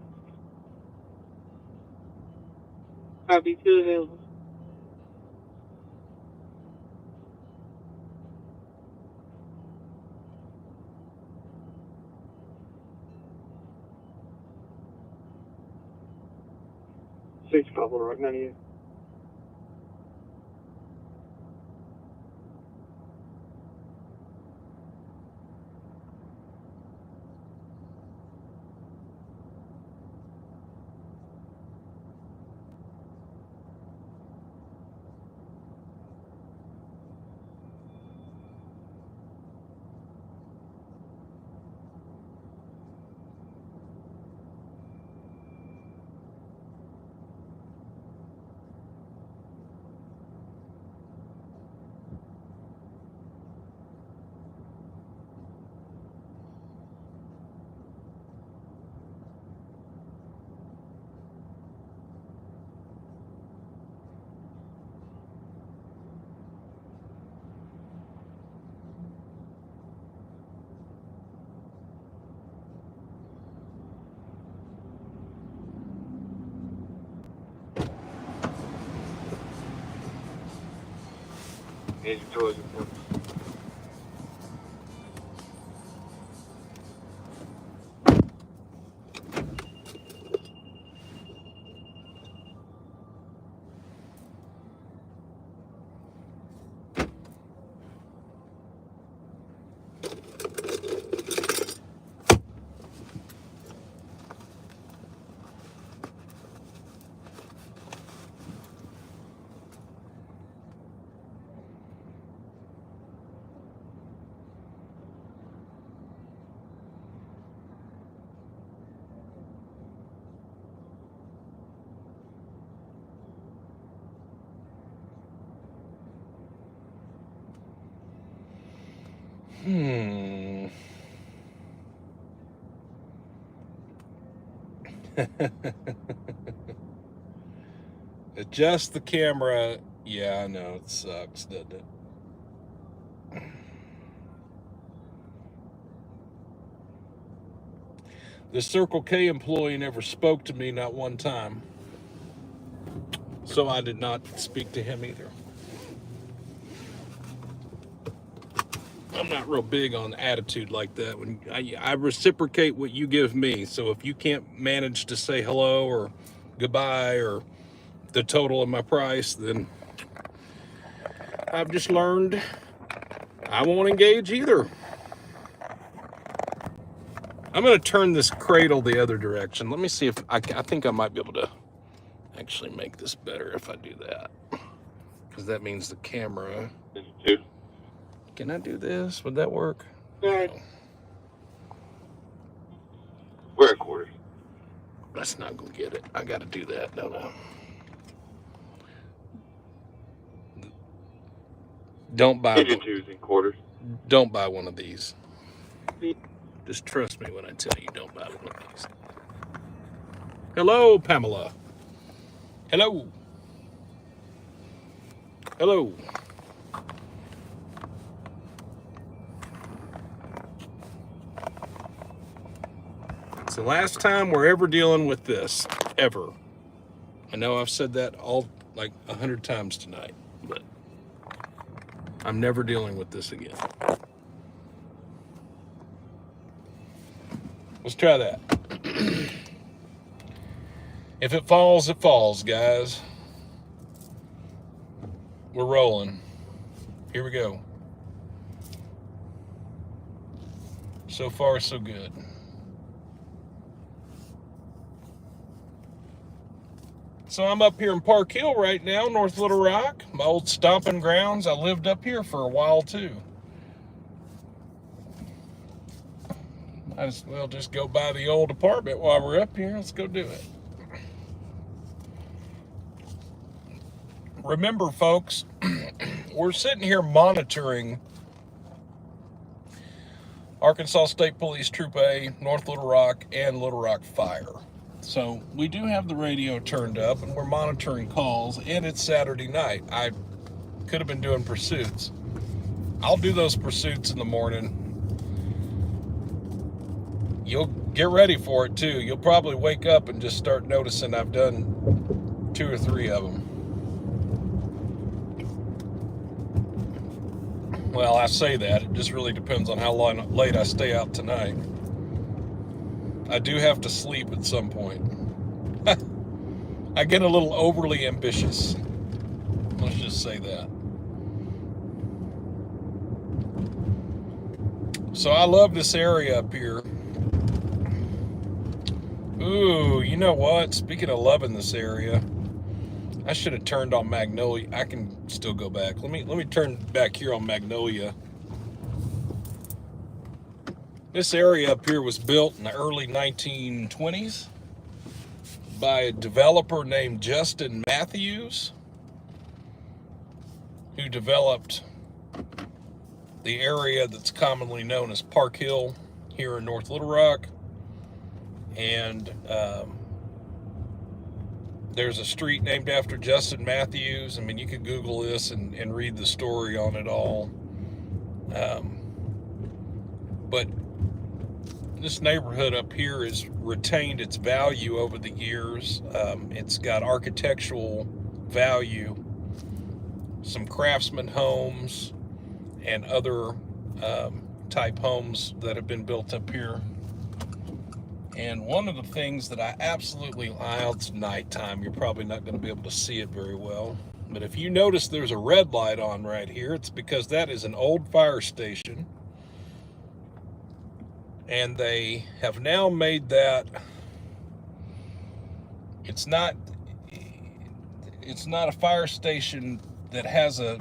Copy 2 available. Six Pablo Rock 98. Edge towards the Adjust the camera. Yeah, I know it sucks, doesn't it? The Circle K employee never spoke to me, not one time. So I did not speak to him either. I'm not real big on attitude like that. When I reciprocate what you give me. So if you can't manage to say hello or goodbye or the total of my price, then I've just learned I won't engage either. I'm going to turn this cradle the other direction. Let me see if I think I might be able to actually make this better if I do that. Because that means the camera. two. Can I do this? Would that work? Right. No, We're at quarters. that's not going to get it. I got to do that, don't I? Don't buy Pigeon twos in quarters. Don't buy one of these. Just trust me when I tell you don't buy one of these. Hello, Pamela. Hello. Hello. It's the last time we're ever dealing with this, ever. I know I've said that all like 100 times tonight, but I'm never dealing with this again. Let's try that. If it falls, guys. We're rolling. Here we go. So far, so good. So I'm up here in Park Hill right now, North Little Rock, my old stomping grounds. I lived up here for a while too. Might as well just go by the old apartment while we're up here. Let's go do it. Remember, folks, we're sitting here monitoring Arkansas State Police Troop A, North Little Rock, and Little Rock Fire. So we do have the radio turned up and we're monitoring calls, and it's Saturday night. I could have been doing pursuits. I'll do those pursuits in the morning. you'll get ready for it too. You'll probably wake up and just start noticing I've done 2 or 3 of them. Well, I say that. It just really depends on how late I stay out tonight. I do have to sleep at some point. I get a little overly ambitious. Let's just say that. So I love this area up here. Ooh, you know what? Speaking of loving this area, I should have turned on Magnolia. I can still go back. Let me turn back here on Magnolia. This area up here was built in the early 1920s by a developer named Justin Matthews, who developed the area that's commonly known as Park Hill here in North Little Rock. And there's a street named after Justin Matthews. I mean, you could Google this and read the story on it all. But this neighborhood up here has retained its value over the years. It's got architectural value, some craftsman homes, and other type homes that have been built up here. And one of the things that I absolutely, well, it's nighttime, you're probably not going to be able to see it very well, but if you notice there's a red light on right here, it's because that is an old fire station, and they have now made that, it's not a fire station that has a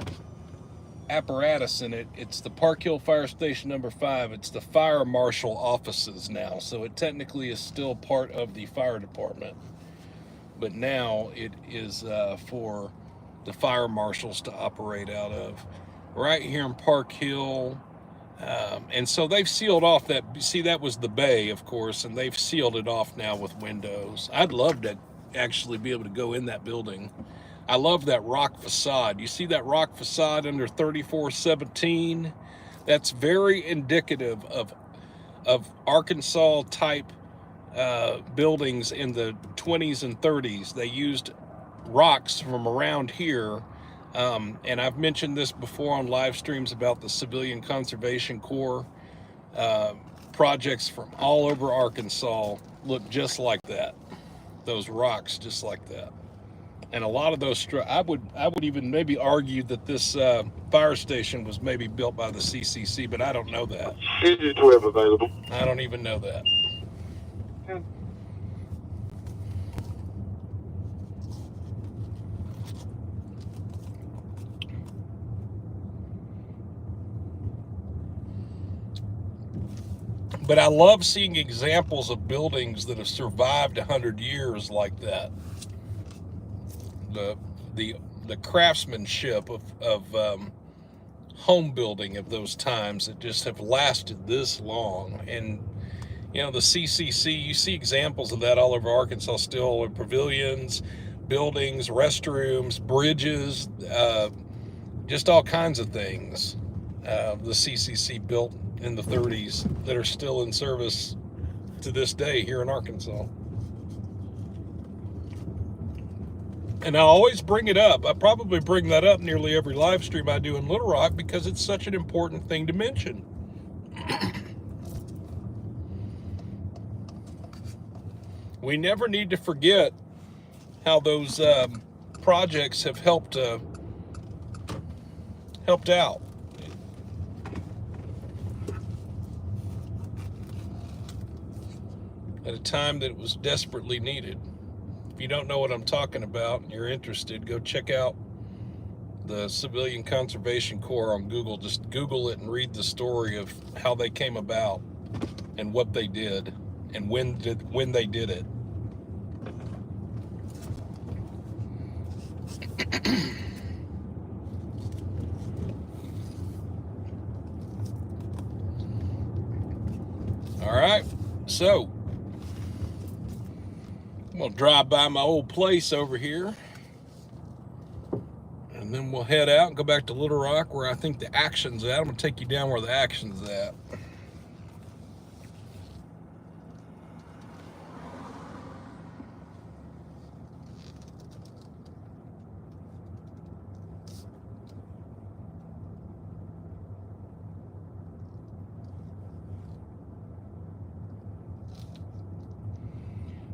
apparatus in it. It's the Park Hill Fire Station number 5. It's the fire marshal offices now, so it technically is still part of the fire department, but now it is for the fire marshals to operate out of right here in Park Hill. And so they've sealed off that, see, that was the bay, of course, and they've sealed it off now with windows. I'd love to actually be able to go in that building. I love that rock facade. You see that rock facade under 3417? That's very indicative of Arkansas type buildings in the 20s and 30s. They used rocks from around here. And I've mentioned this before on live streams about the Civilian Conservation Corps. Projects from all over Arkansas look just like that. Those rocks just like that. And a lot of those, I would even maybe argue that this fire station was maybe built by the CCC, but I don't know that. CG12 available. I don't even know that. But I love seeing examples of buildings that have survived 100 years like that. The craftsmanship of home building of those times that just have lasted this long. And you know, the CCC, you see examples of that all over Arkansas still, pavilions, buildings, restrooms, bridges, just all kinds of things the CCC built in the 30s that are still in service to this day here in Arkansas. And I always bring it up. I probably bring that up nearly every live stream I do in Little Rock because it's such an important thing to mention. We never need to forget how those projects have helped out. At a time that it was desperately needed. If you don't know what I'm talking about and you're interested, go check out the Civilian Conservation Corps on Google. Just Google it and read the story of how they came about and what they did and when they did it. All right, so I'm gonna drive by my old place over here, and then we'll head out and go back to Little Rock where I think the action's at. I'm gonna take you down where the action's at.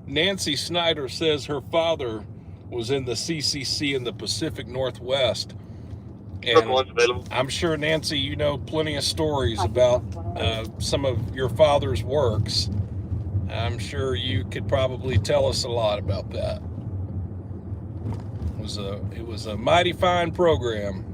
Nancy Snyder says her father was in the CCC in the Pacific Northwest. And I'm sure, Nancy, you know plenty of stories about some of your father's works. I'm sure you could probably tell us a lot about that. It was a mighty fine program.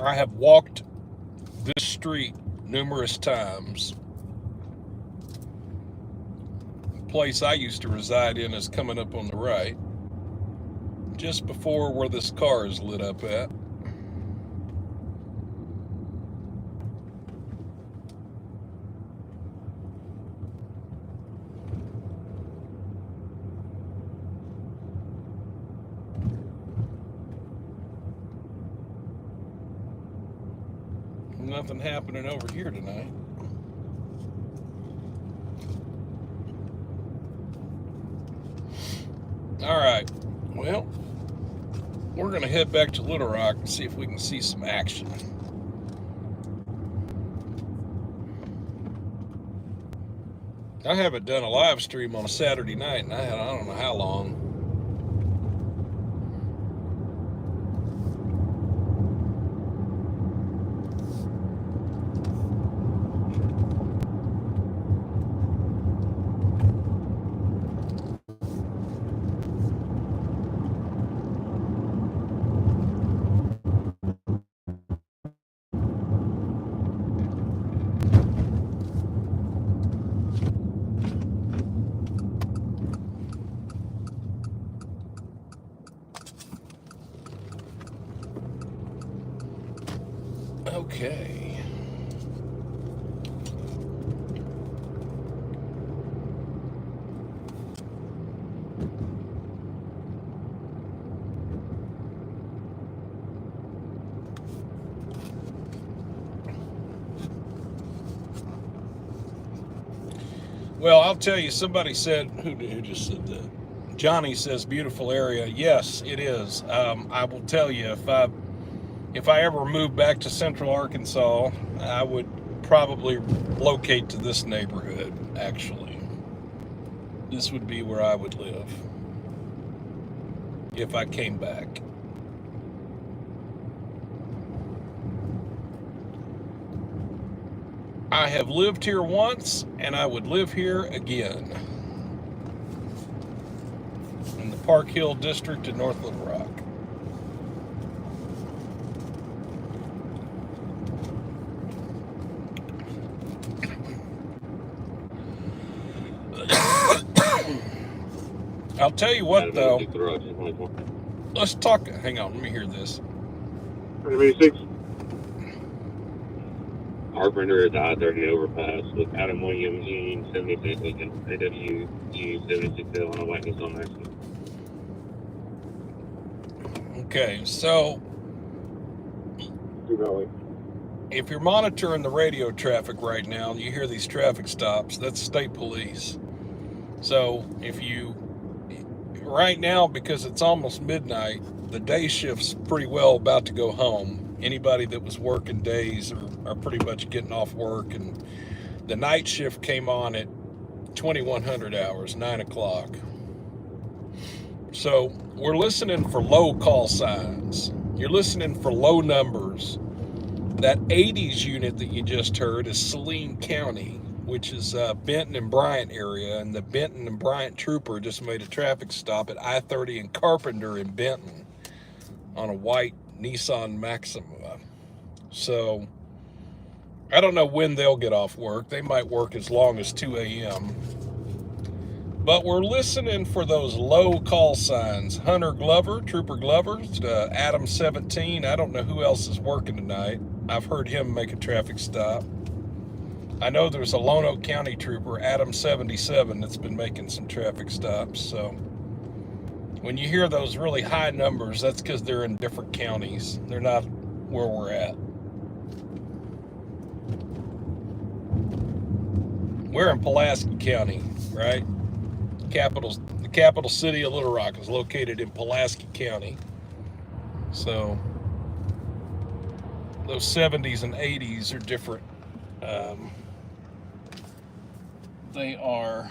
I have walked this street numerous times. The place I used to reside in is coming up on the right, just before where this car is lit up at. Nothing happening over here tonight. All right, well, we're going to head back to Little Rock and see if we can see some action. I haven't done a live stream on a Saturday night, and I don't know how long. Okay. Well, I'll tell you, somebody said, who just said that? Johnny says, beautiful area. Yes, it is. I will tell you, if I ever moved back to Central Arkansas, I would probably locate to this neighborhood, actually. This would be where I would live if I came back. I have lived here once, and I would live here again. In the Park Hill District in North Little Rock. I'll tell you what, though. Let's talk. Hang on, let me hear this. 26. Carpenter at the I-30 overpass with Adam Williams, Union 76 Lincoln, AW Union 76L on a white on accident. Okay, so if you're monitoring the radio traffic right now and you hear these traffic stops, that's state police. So right now, because it's almost midnight, the day shift's pretty well about to go home. Anybody that was working days are pretty much getting off work, and the night shift came on at 2100 hours, 9 o'clock. So we're listening for low call signs. You're listening for low numbers. That 80s unit that you just heard is Saline County, which is Benton and Bryant area, and the Benton and Bryant trooper just made a traffic stop at I-30 and Carpenter in Benton on a white Nissan Maxima. So I don't know when they'll get off work. They might work as long as 2 a.m. But we're listening for those low call signs. Hunter Glover, Trooper Glover, Adam 17. I don't know who else is working tonight. I've heard him make a traffic stop. I know there's a Lonoke County trooper, Adam 77, that's been making some traffic stops. So when you hear those really high numbers, that's because they're in different counties. They're not where we're at. we're in Pulaski County, right? The capital city of Little Rock is located in Pulaski County. So those 70s and 80s are different. They are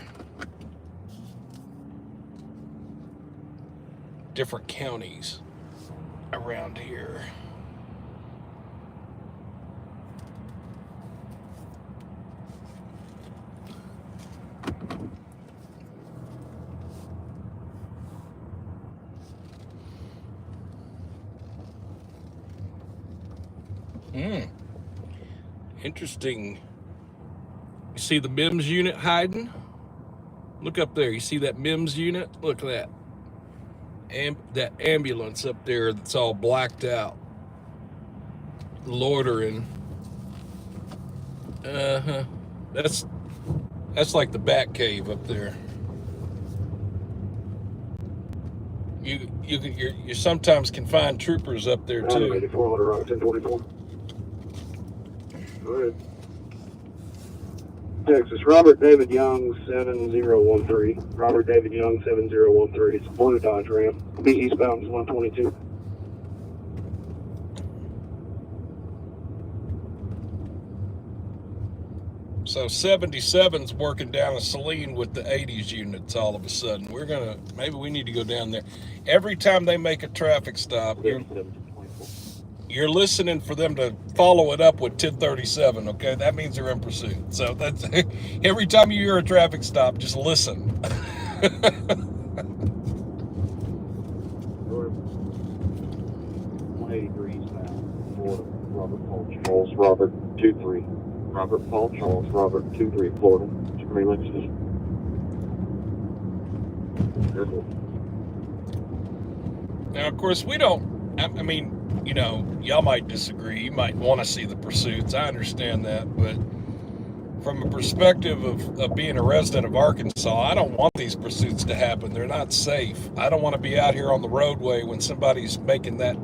different counties around here. Interesting. You see the MIMS unit hiding? Look up there. You see that MIMS unit? Look at that. That ambulance up there that's all blacked out. Loitering. That's like the Bat Cave up there. You sometimes can find troopers up there too. 84 Little Rock 1044. Go ahead. Texas, Robert David Young 7013. Robert David Young 7013. It's a Florida Dodge Ram. Be eastbound is 122. So 77's working down a Saline with the 80s units all of a sudden. Maybe we need to go down there. Every time they make a traffic stop, you're listening for them to follow it up with 1037, okay? That means they're in pursuit. So that's every time you hear a traffic stop, just listen. 183 eastbound, Florida. Robert Paul Charles, Robert 23. Robert Paul Charles, Robert 23, Florida. Green Lexus. Now, of course, we don't, I mean, you know, y'all might disagree. You might want to see the pursuits. I understand that. But from a perspective of being a resident of Arkansas, I don't want these pursuits to happen. They're not safe. I don't want to be out here on the roadway when somebody's making that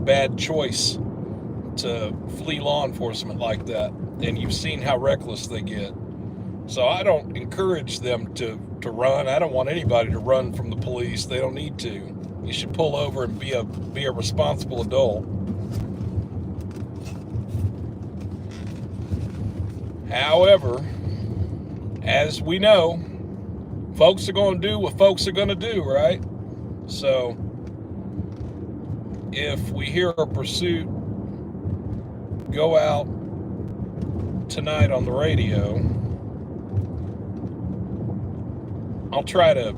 bad choice to flee law enforcement like that. And you've seen how reckless they get. So I don't encourage them to run. I don't want anybody to run from the police. They don't need to. You should pull over and be a responsible adult. However, as we know, folks are going to do what folks are going to do, right? So if we hear a pursuit go out tonight on the radio, I'll try to,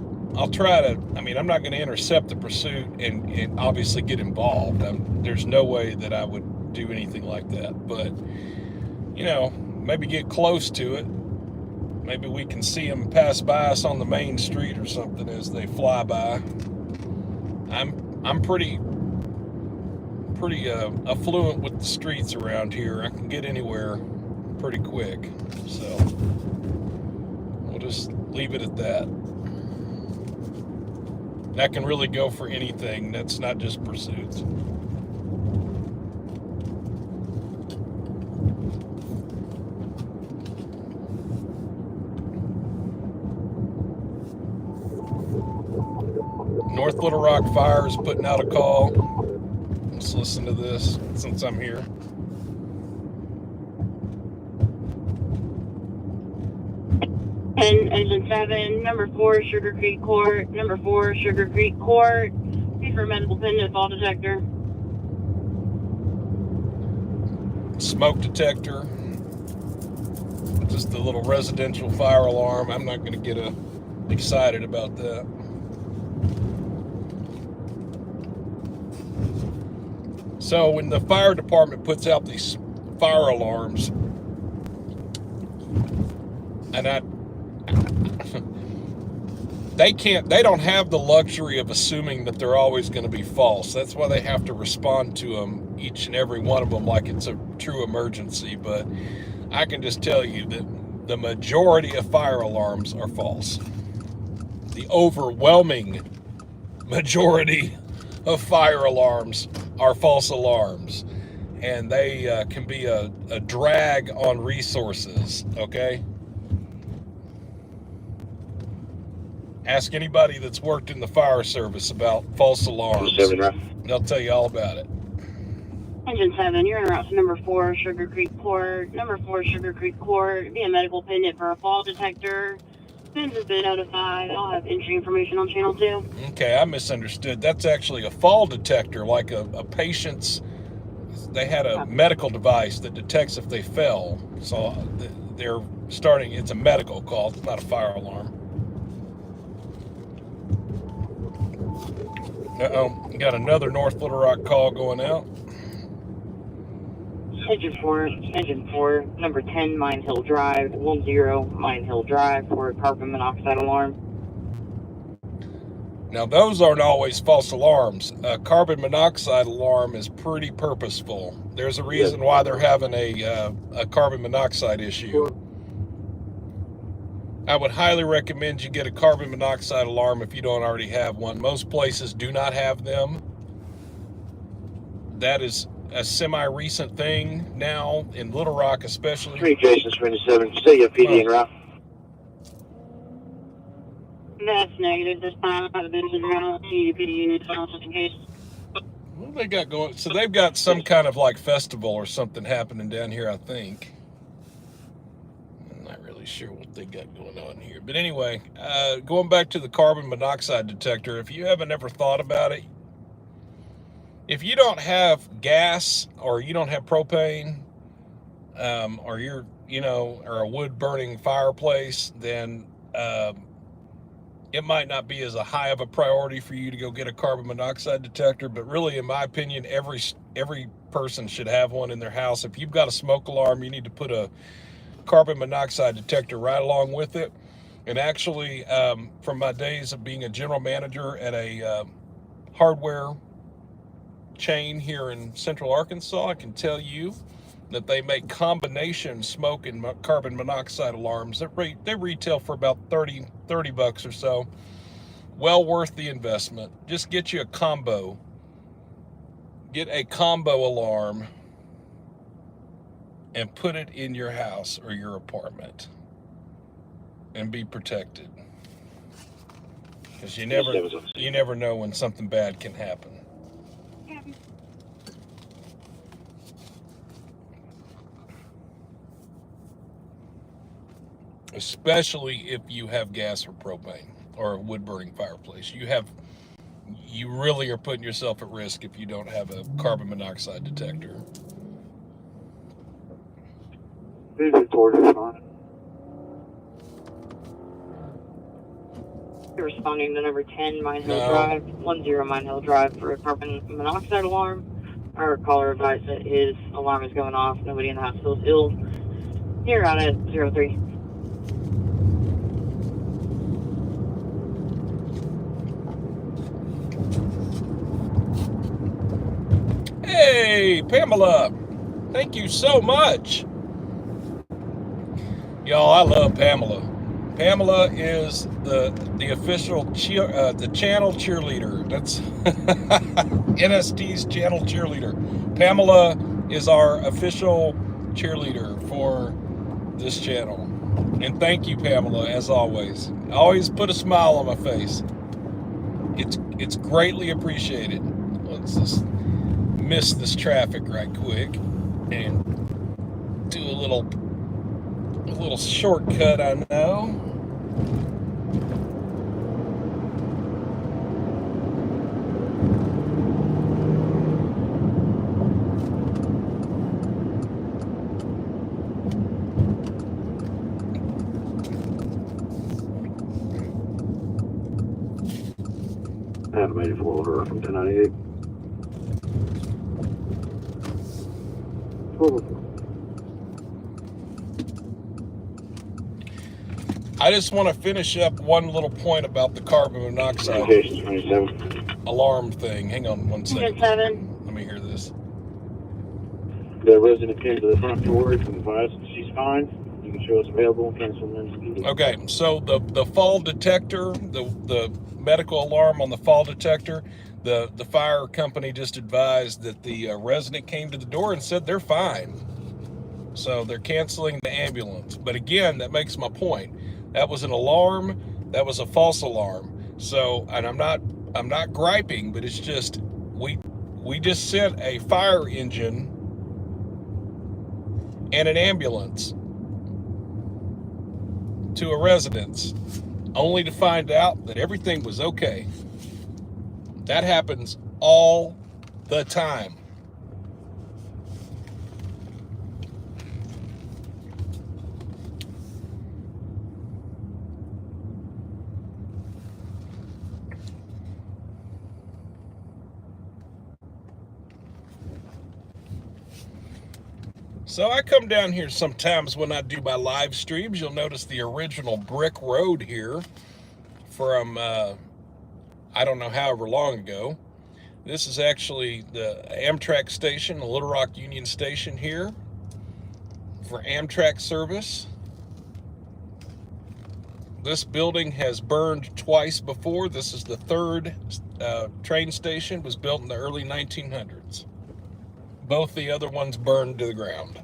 I mean, I'm not going to intercept the pursuit and obviously get involved. There's no way that I would do anything like that. But, you know, maybe get close to it. Maybe we can see them pass by us on the main street or something as they fly by. I'm pretty affluent with the streets around here. I can get anywhere pretty quick. So we'll just leave it at that. That can really go for anything. That's not just pursuits. North Little Rock Fire is putting out a call. Let's listen to this since I'm here. Engine 7, number 4, Sugar Creek Court. Number 4, Sugar Creek Court. Please for medical pendant fall detector. Smoke detector. Just a little residential fire alarm. I'm not going to get excited about that. So when the fire department puts out these fire alarms, and they don't have the luxury of assuming that they're always going to be false. That's why they have to respond to them, each and every one of them, like it's a true emergency. But I can just tell you that the majority of fire alarms are false. The overwhelming majority of fire alarms are false alarms, and they can be a drag on resources, okay? Ask anybody that's worked in the fire service about false alarms. 7 rough. They'll tell you all about it. Engine 7, you're en route to number 4 Sugar Creek Court. Number 4 Sugar Creek Court. Be a medical pendant for a fall detector. PINS has been notified. I'll have entry information on channel 2. Okay, I misunderstood. That's actually a fall detector, like a patient's. They had a medical device that detects if they fell. So they're starting, it's a medical call, it's not a fire alarm. Uh-oh, got another North Little Rock call going out. Engine 4, number 10 Mine Hill Drive, 10 Mine Hill Drive for a carbon monoxide alarm. Now, those aren't always false alarms. A carbon monoxide alarm is pretty purposeful. There's a reason why they're having a carbon monoxide issue. I would highly recommend you get a carbon monoxide alarm if you don't already have one. Most places do not have them. That is a semi-recent thing now in Little Rock, especially. 3 Jason 27. See ya, PD en route. That's negative. This time I've been around PD unit just in case. What they got going? So they've got some kind of like festival or something happening down here, I think. I'm not really sure what they got going on here. But anyway, going back to the carbon monoxide detector, if you haven't ever thought about it, if you don't have gas or you don't have propane, or you're, or a wood burning fireplace, then it might not be as a high of a priority for you to go get a carbon monoxide detector. But really, in my opinion, every person should have one in their house. If you've got a smoke alarm, you need to put a carbon monoxide detector right along with it. And actually, from my days of being a general manager at a hardware chain here in Central Arkansas, I can tell you that they make combination smoke and carbon monoxide alarms that they retail for about 30 bucks or so. Well worth the investment. Just get you a combo. Get a combo alarm and put it in your house or your apartment and be protected, because you never know when something bad can happen. Especially if you have gas or propane or a wood burning fireplace. You really are putting yourself at risk if you don't have a carbon monoxide detector. Responding to number 10 Mine Hill Drive, 10 Mine Hill Drive for a carbon monoxide alarm. Our caller advised that his alarm is going off. Nobody in the hospital is ill. Here out at 03. Hey, Pamela, thank you so much. Y'all, I love Pamela. Pamela is the official the channel cheerleader. That's NST's channel cheerleader. Pamela is our official cheerleader for this channel. And thank you, Pamela, as always. Always put a smile on my face. It's greatly appreciated. Let's just miss this traffic right quick and do a little shortcut, I know. Animated forwarder from 1098. I just want to finish up one little point about the carbon monoxide alarm thing. Hang on one second. Let me hear this. The resident came to the front door and advised she's fine. You can show us available and cancel them. Okay, so the fall detector, the medical alarm on the fall detector, the fire company just advised that the resident came to the door and said they're fine. So they're canceling the ambulance. But again, that makes my point. That was an alarm That was a false alarm. So, and I'm not griping, but it's just we just sent a fire engine and an ambulance to a residence, only to find out that everything was okay. That happens all the time. So I come down here sometimes when I do my live streams. You'll notice the original brick road here from, I don't know, however long ago. This is actually the Amtrak station, the Little Rock Union Station here for Amtrak service. This building has burned twice before. This is the third train station. It was built in the early 1900s. Both the other ones burned to the ground.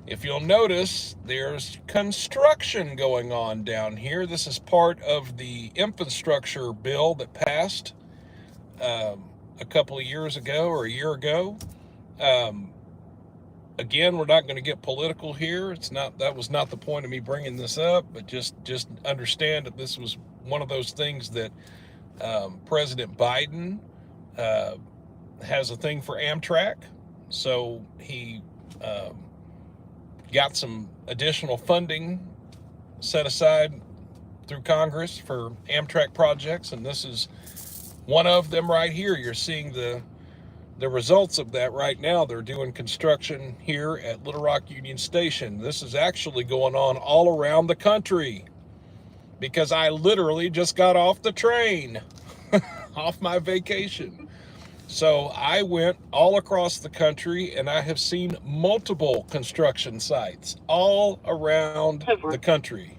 If you'll notice, there's construction going on down here. This is part of the infrastructure bill that passed a couple of years ago or a year ago. Again, we're not going to get political here. That was not the point of me bringing this up, but just understand that this was one of those things that President Biden has a thing for Amtrak, so he got some additional funding set aside through Congress for Amtrak projects, and this is one of them right here. You're seeing the results of that right now. They're doing construction here at Little Rock Union Station. This is actually going on all around the country because I literally just got off the train, off my vacation. So I went all across the country and I have seen multiple construction sites all around the country.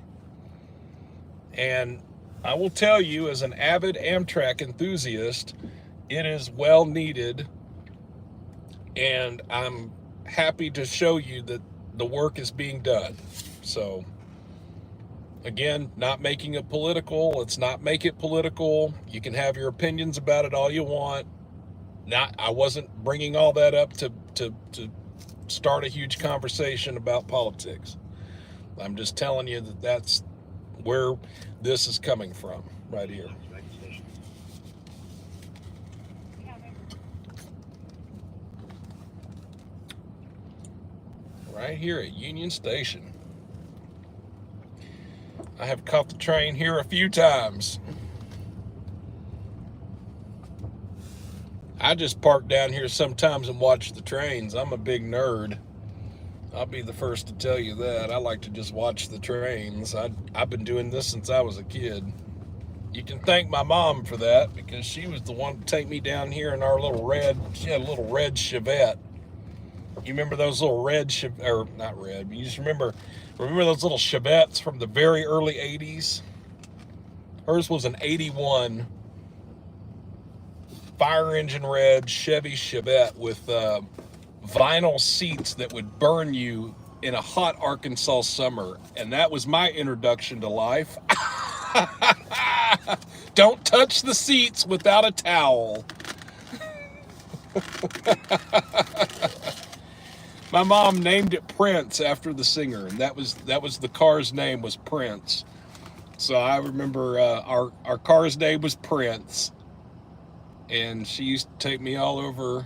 And I will tell you, as an avid Amtrak enthusiast, it is well needed. And I'm happy to show you that the work is being done. So again, not making it political. Let's not make it political. You can have your opinions about it all you want. I wasn't bringing all that up to start a huge conversation about politics. I'm just telling you that that's where this is coming from, right here. Right here at Union Station. I have caught the train here a few times. I just park down here sometimes and watch the trains. I'm a big nerd. I'll be the first to tell you that. I like to just watch the trains. I've been doing this since I was a kid. You can thank my mom for that because she was the one to take me down here in our little red, she had a little red Chevette. You remember those little red, or not red, but you just remember those little Chevettes from the very early 80s? Hers was an 81 fire engine red Chevy Chevette with vinyl seats that would burn you in a hot Arkansas summer. And that was my introduction to life. Don't touch the seats without a towel. My mom named it Prince after the singer, and that was the car's name was Prince. So I remember our car's name was Prince. And she used to take me all over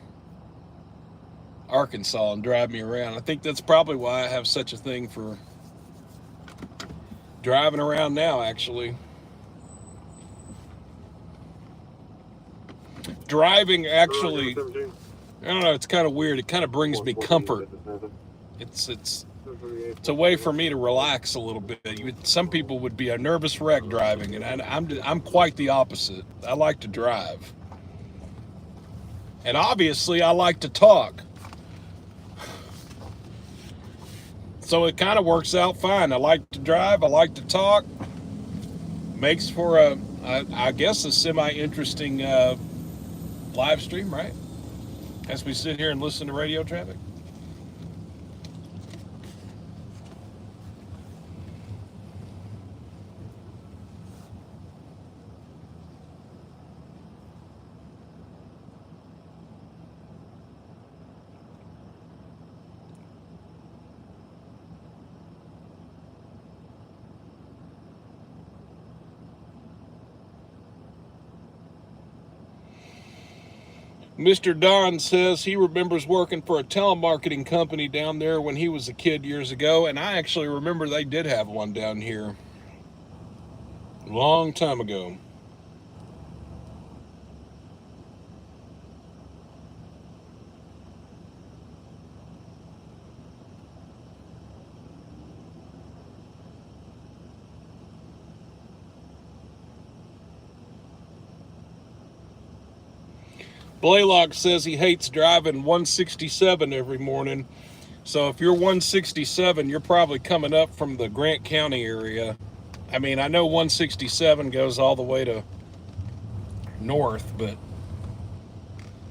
Arkansas and drive me around. I think that's probably why I have such a thing for driving around now, actually. Driving, actually, I don't know, it's kind of weird. It kind of brings me comfort. It's a way for me to relax a little bit. Some people would be a nervous wreck driving, and I'm quite the opposite. I like to drive. And obviously, I like to talk. So it kind of works out fine. I like to drive. I like to talk. Makes for I guess, a semi-interesting live stream, right? As we sit here and listen to radio traffic. Mr. Don says he remembers working for a telemarketing company down there when he was a kid years ago, and I actually remember they did have one down here a long time ago. Blaylock says he hates driving 167 every morning. So if you're 167, you're probably coming up from the Grant County area. I mean, I know 167 goes all the way to north, but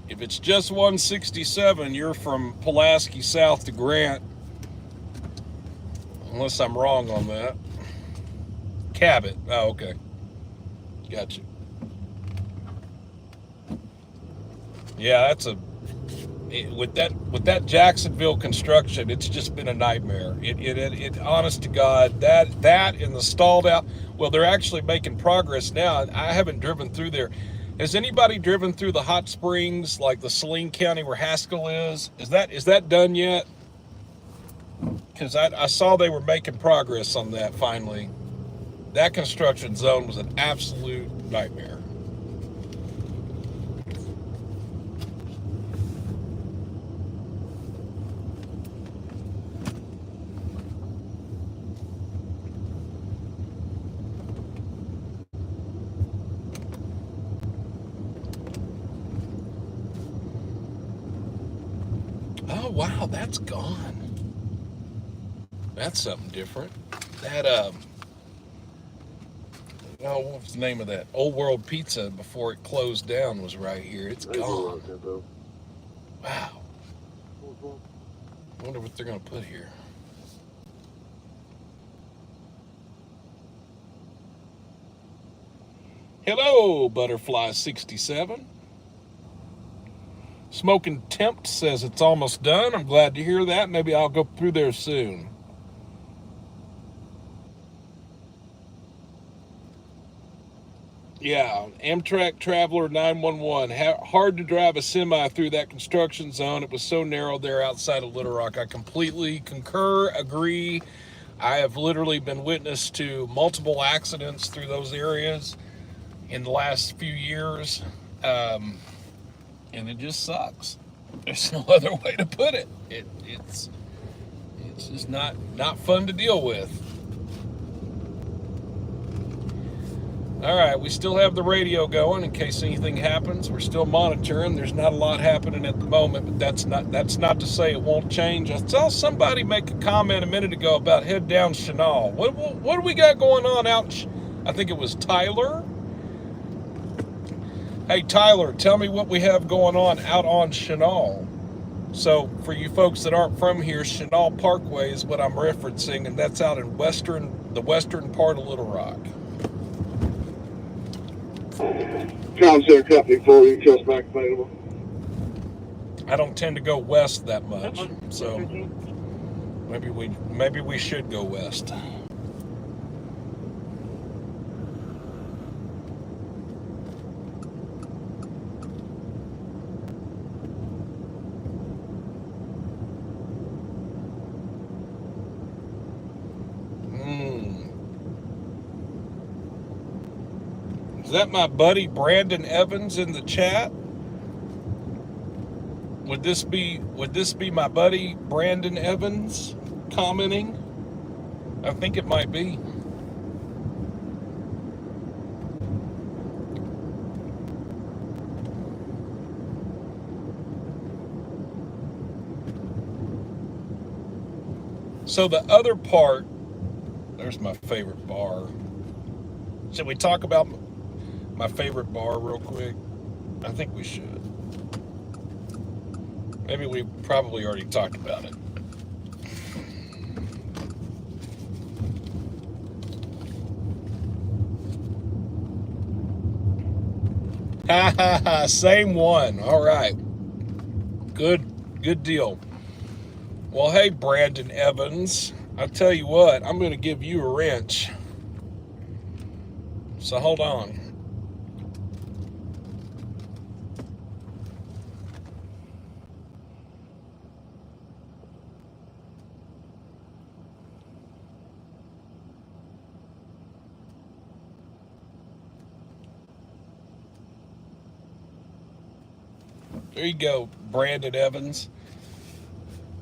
if it's just 167, you're from Pulaski south to Grant. Unless I'm wrong on that. Cabot. Oh, okay. Gotcha. Yeah, that's with that Jacksonville construction, it's just been a nightmare. It honest to God, that and the stalled out. Well, they're actually making progress now. I haven't driven through there. Has anybody driven through the hot springs, like the Saline County where Haskell is? Is that done yet? Because I saw they were making progress on that finally. That construction zone was an absolute nightmare. Oh wow, that's gone. That's something different. That oh, what was the name of that? Old World Pizza before it closed down was right here. It's gone. Wow. I wonder what they're gonna put here. Hello, Butterfly 67. Smoking Tempt says it's almost done. I'm glad to hear that. Maybe I'll go through there soon. Yeah, Amtrak Traveler 911. Hard to drive a semi through that construction zone. It was so narrow there outside of Little Rock. I completely concur, agree. I have literally been witness to multiple accidents through those areas in the last few years. And it just sucks. There's no other way to put it. It's just not fun to deal with. All right, we still have the radio going in case anything happens. We're still monitoring. There's not a lot happening at the moment, but that's not to say it won't change. I saw somebody make a comment a minute ago about head down Chenal. What do we got going on out? I think it was Tyler. Hey, Tyler, tell me what we have going on out on Chenal. So, for you folks that aren't from here, Chenal Parkway is what I'm referencing, and that's out in the western part of Little Rock. Comcenter Company 4, you trust back available. I don't tend to go west that much, so maybe we should go west. Is that my buddy Brandon Evans in the chat? Would this be my buddy Brandon Evans commenting? I think it might be. So the other part, there's my favorite bar. Should we talk about my favorite bar real quick? I think we should. Maybe we probably already talked about it. Ha ha ha, same one. All right. Good deal. Well, hey, Brandon Evans, I'll tell you what, I'm going to give you a wrench. So hold on. There you go, Brandon Evans.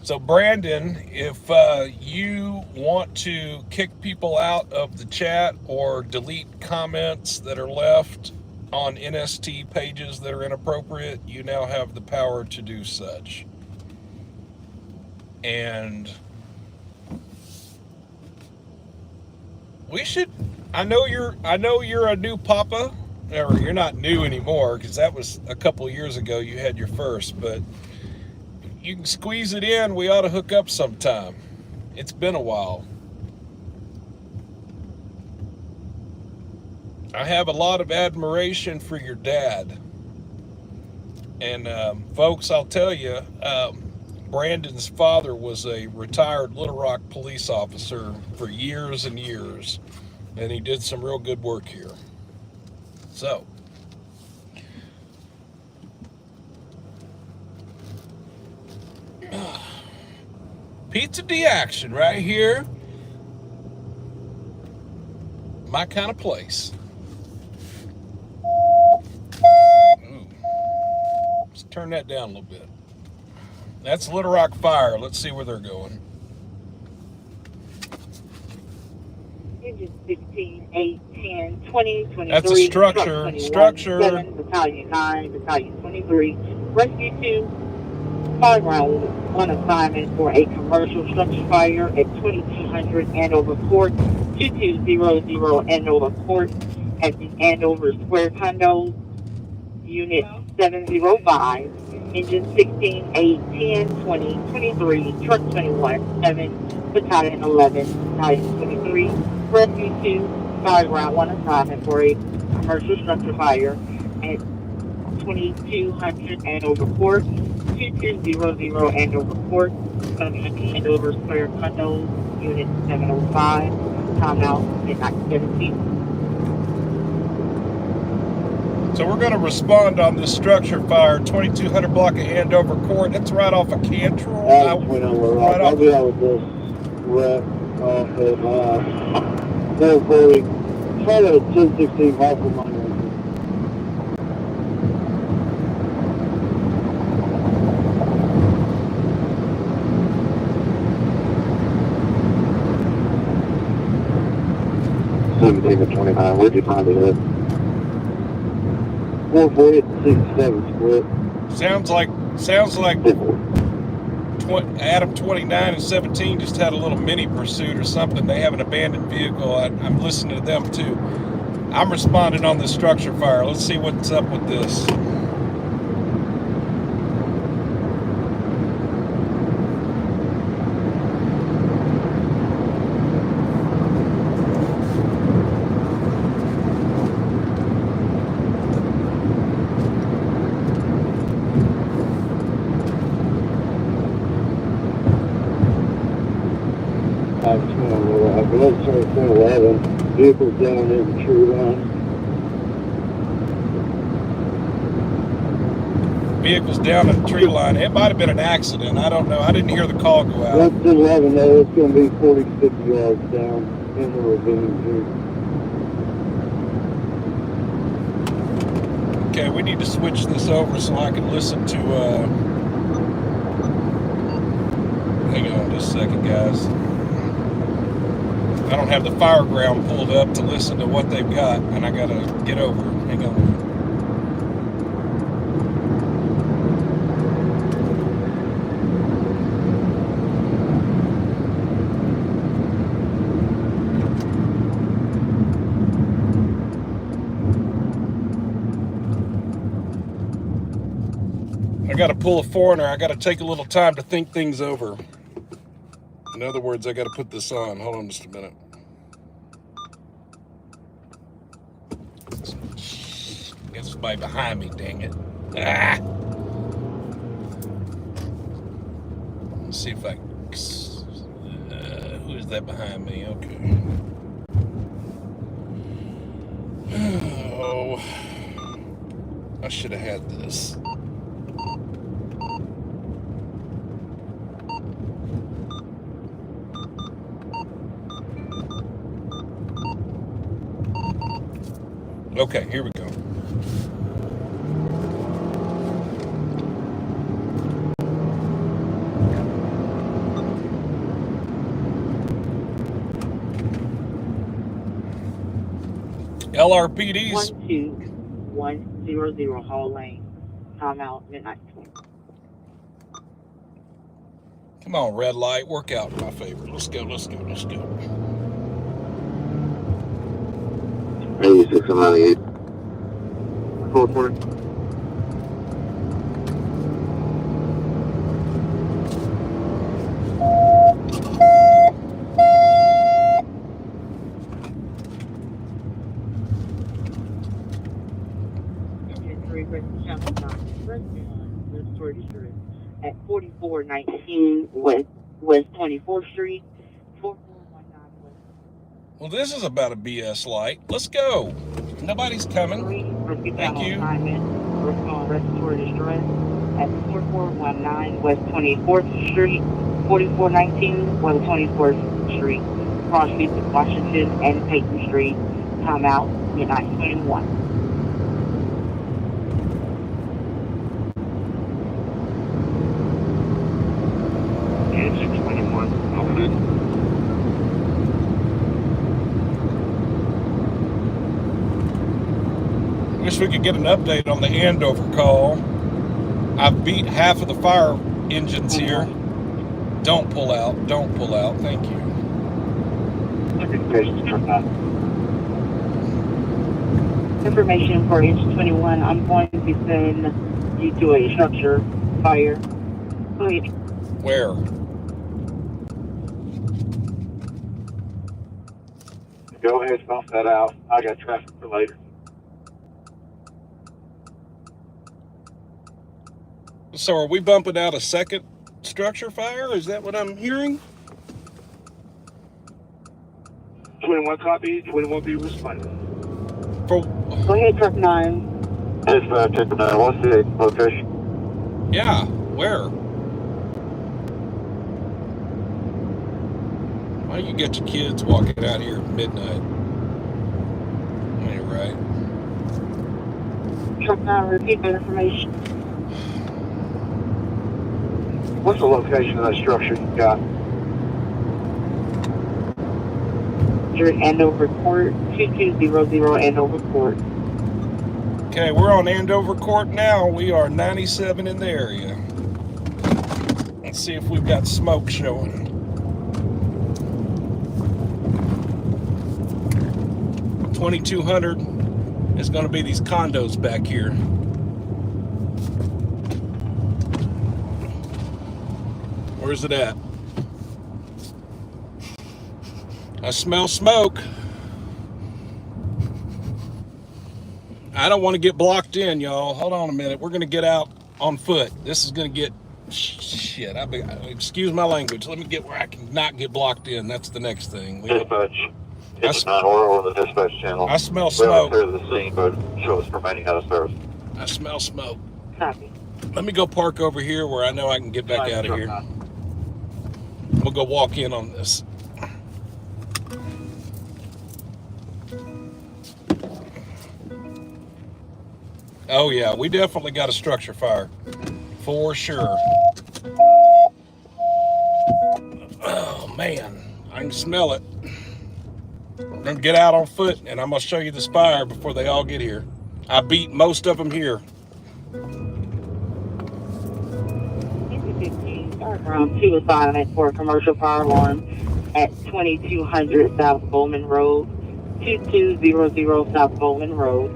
So Brandon, if you want to kick people out of the chat or delete comments that are left on NST pages that are inappropriate, you now have the power to do such. And we should, I know you're a new papa, or you're not new anymore, because that was a couple of years ago you had your first, but you can squeeze it in. We ought to hook up sometime. It's been a while. I have a lot of admiration for your dad. And folks, I'll tell you, Brandon's father was a retired Little Rock police officer for years and years, and he did some real good work here. So, Pizza D action right here. My kind of place. Ooh. Let's turn that down a little bit. That's Little Rock Fire. Let's see where they're going. Engine 16, 8, 10, 20, 23. That's a structure. 21, Structure. 7, Battalion 9, Battalion 23. Rescue 2. Fire ground on assignment for a commercial structure fire at 2200 Andover Court, 2200 Andover Court at the Andover Square Condo, Unit 705, Engine 16, 8, 10, 20, 23, Truck 21, 7, Battalion 11, Battalion 23, Rescue 2, fire ground on assignment for a commercial structure fire at 2200 Andover Court, 2200 Andover Court, Andover Square Condo, Unit 705, timeout midnight 17. So we're going to respond on this structure fire, 2200 block of Andover Court. That's right off of Cantrell. Right off. I'll be out with this wreck off at 440. Try to 1016 off of my name. To 29. Where'd you find it at? 440 to 67 split. Sounds like Adam 29 and 17 just had a little mini pursuit or something. They have an abandoned vehicle. I'm listening to them too. I'm responding on this structure fire. Let's see what's up with this. Vehicles down in the tree line. Vehicles down in the tree line. It might have been an accident. I don't know. I didn't hear the call go out. That's 11 though. It's going to be 40 to 50 yards down in the ravine here. Okay, we need to switch this over so I can listen to, hang on just a second, guys. I don't have the fire ground pulled up to listen to what they've got, and I gotta get over. Hang on. I gotta pull a foreigner. I gotta take a little time to think things over. In other words, I gotta put this on. Hold on just a minute. Guess somebody behind me, dang it. Ah. Let's see if I who is that behind me? Okay. Oh, I should have had this. Okay, here we go. LRPD's. 12100 Hall Lane. Timeout midnight 20. Come on, red light, work out in my favor. Let's go, let's go, let's go. 86 and 98. 420. At 4419 West 24th Street, 4419 West. Well, this is about a BS light. Let's go. Nobody's coming. Thank you. Respiratory distress at 4419 West 24th Street, 4419 West 24th Street, cross streets of Washington and Peyton Street. Timeout midnight 21. Wish we could get an update on the Andover call. I've beat half of the fire engines here. Don't pull out. Don't pull out. Thank you. Information for inch 21. I'm going to send you to a structure fire. Go ahead. Where? Go ahead, stomp that out. I got traffic for later. So are we bumping out a second structure fire? Is that what I'm hearing? 21 copies, 21 be responding. For Go ahead, truck 9. Dispatch, what's the location? yeah, where? Why you get your kids walking out here at midnight? Ain't right. Truck 9, repeat the information. What's the location of that structure you got? You're at Andover Court, 2200 Andover Court. Okay, we're on Andover Court now. We are 97 in the area. Let's see if we've got smoke showing. 2200 is going to be these condos back here. Where's it at? I smell smoke. I don't want to get blocked in, y'all. Hold on a minute. We're going to get out on foot. This is going to get... Shit. Excuse my language. Let me get where I can not get blocked in. That's the next thing. Dispatch. It's not or the dispatch channel. I smell We haven't smoke. cleared the scene, but show us remaining out of service. I smell smoke. Copy. Let me go park over here where I know I can get back out of here. We'll go walk in on this. Oh yeah, we definitely got a structure fire. For sure. Oh man, I can smell it. We're gonna get out on foot and I'm gonna show you this fire before they all get here. I beat most of them here. Around 2 assignment for a commercial fire alarm at 2200 South Bowman Road, 2200 South Bowman Road.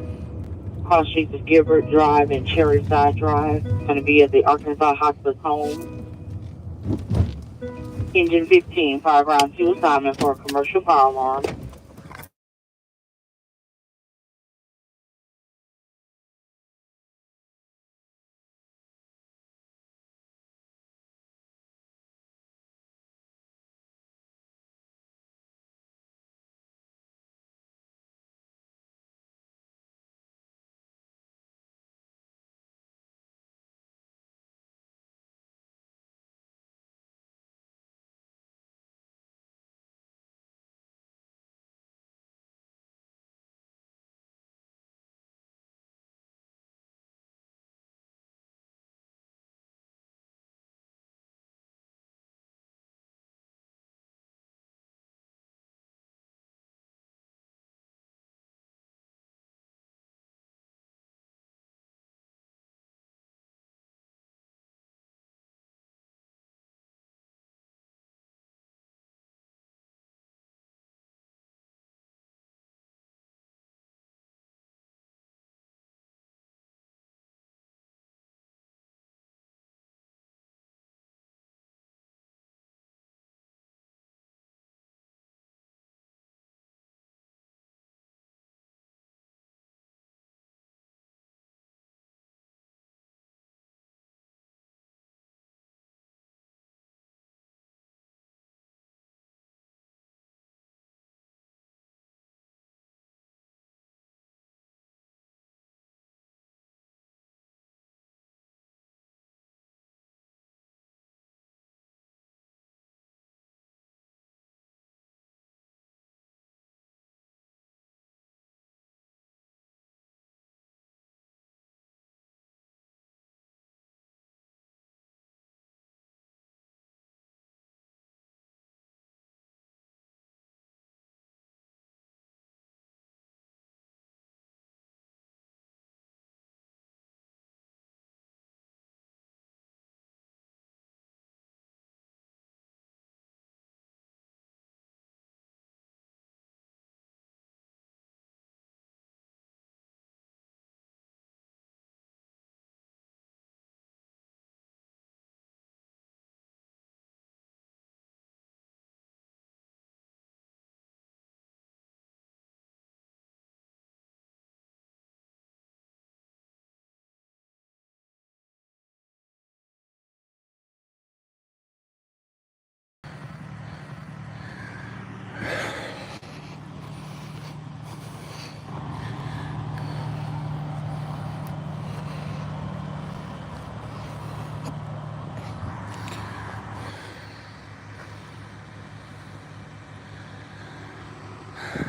Cross streets of Gilbert Drive and Cherry Side Drive. It's going to be at the Arkansas Hospice Home. Engine 15, fire ground 2 assignment for a commercial fire alarm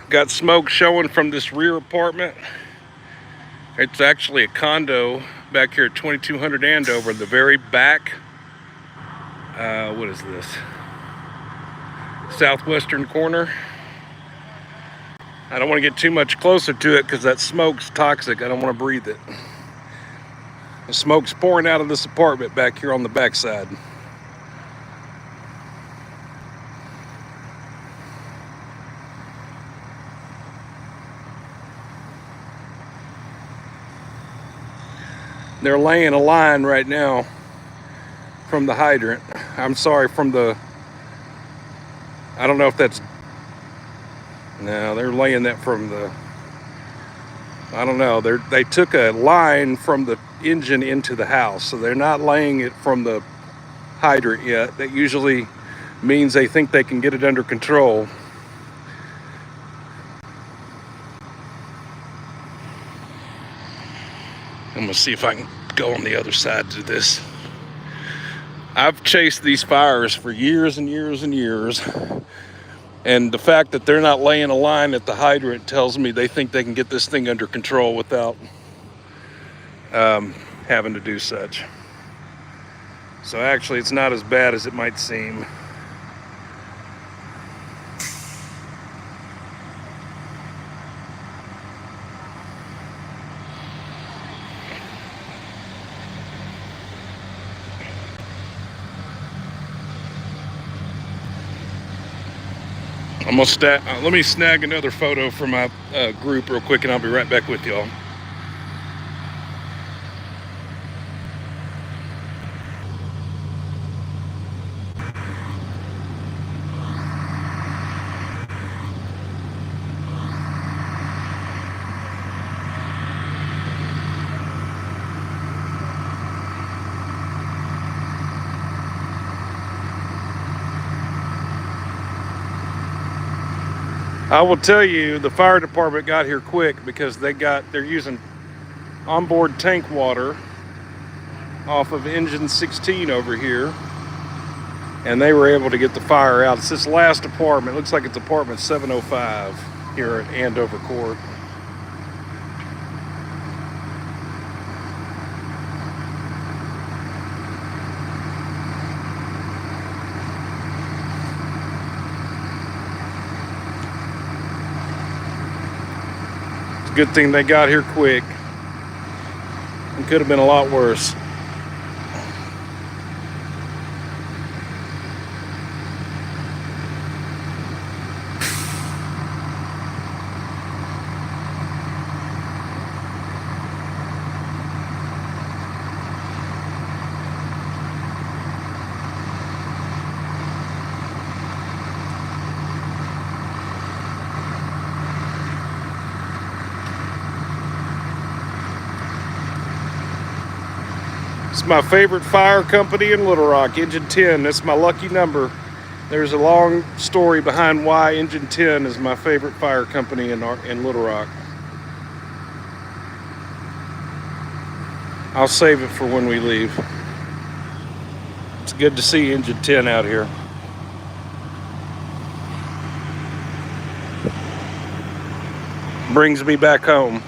Got smoke showing from this rear apartment. It's actually a condo back here at 2200 Andover, the very back. What is this? Southwestern corner. I don't want to get too much closer to it because that smoke's toxic. I don't want to breathe it. The smoke's pouring out of this apartment back here on the backside. They're laying a line right now from the hydrant. I'm sorry, from the, I don't know if that's, no, they're laying that from the, I don't know. They took a line from the engine into the house, so they're not laying it from the hydrant yet. That usually means they think they can get it under control. I'm gonna see if I can go on the other side to this. I've chased these fires for years and years and years, and the fact that they're not laying a line at the hydrant tells me they think they can get this thing under control without having to do such. So actually, it's not as bad as it might seem. I'm gonna let me snag another photo for my group real quick, and I'll be right back with y'all. I will tell you, the fire department got here quick because they're using onboard tank water off of engine 16 over here, and they were able to get the fire out. It's this last apartment. It looks like it's apartment 705 here at Andover Court. Good thing they got here quick. It could have been a lot worse. It's my favorite fire company in Little Rock, Engine 10. That's my lucky number. There's a long story behind why Engine 10 is my favorite fire company in Little Rock. I'll save it for when we leave. It's good to see Engine 10 out here. Brings me back home.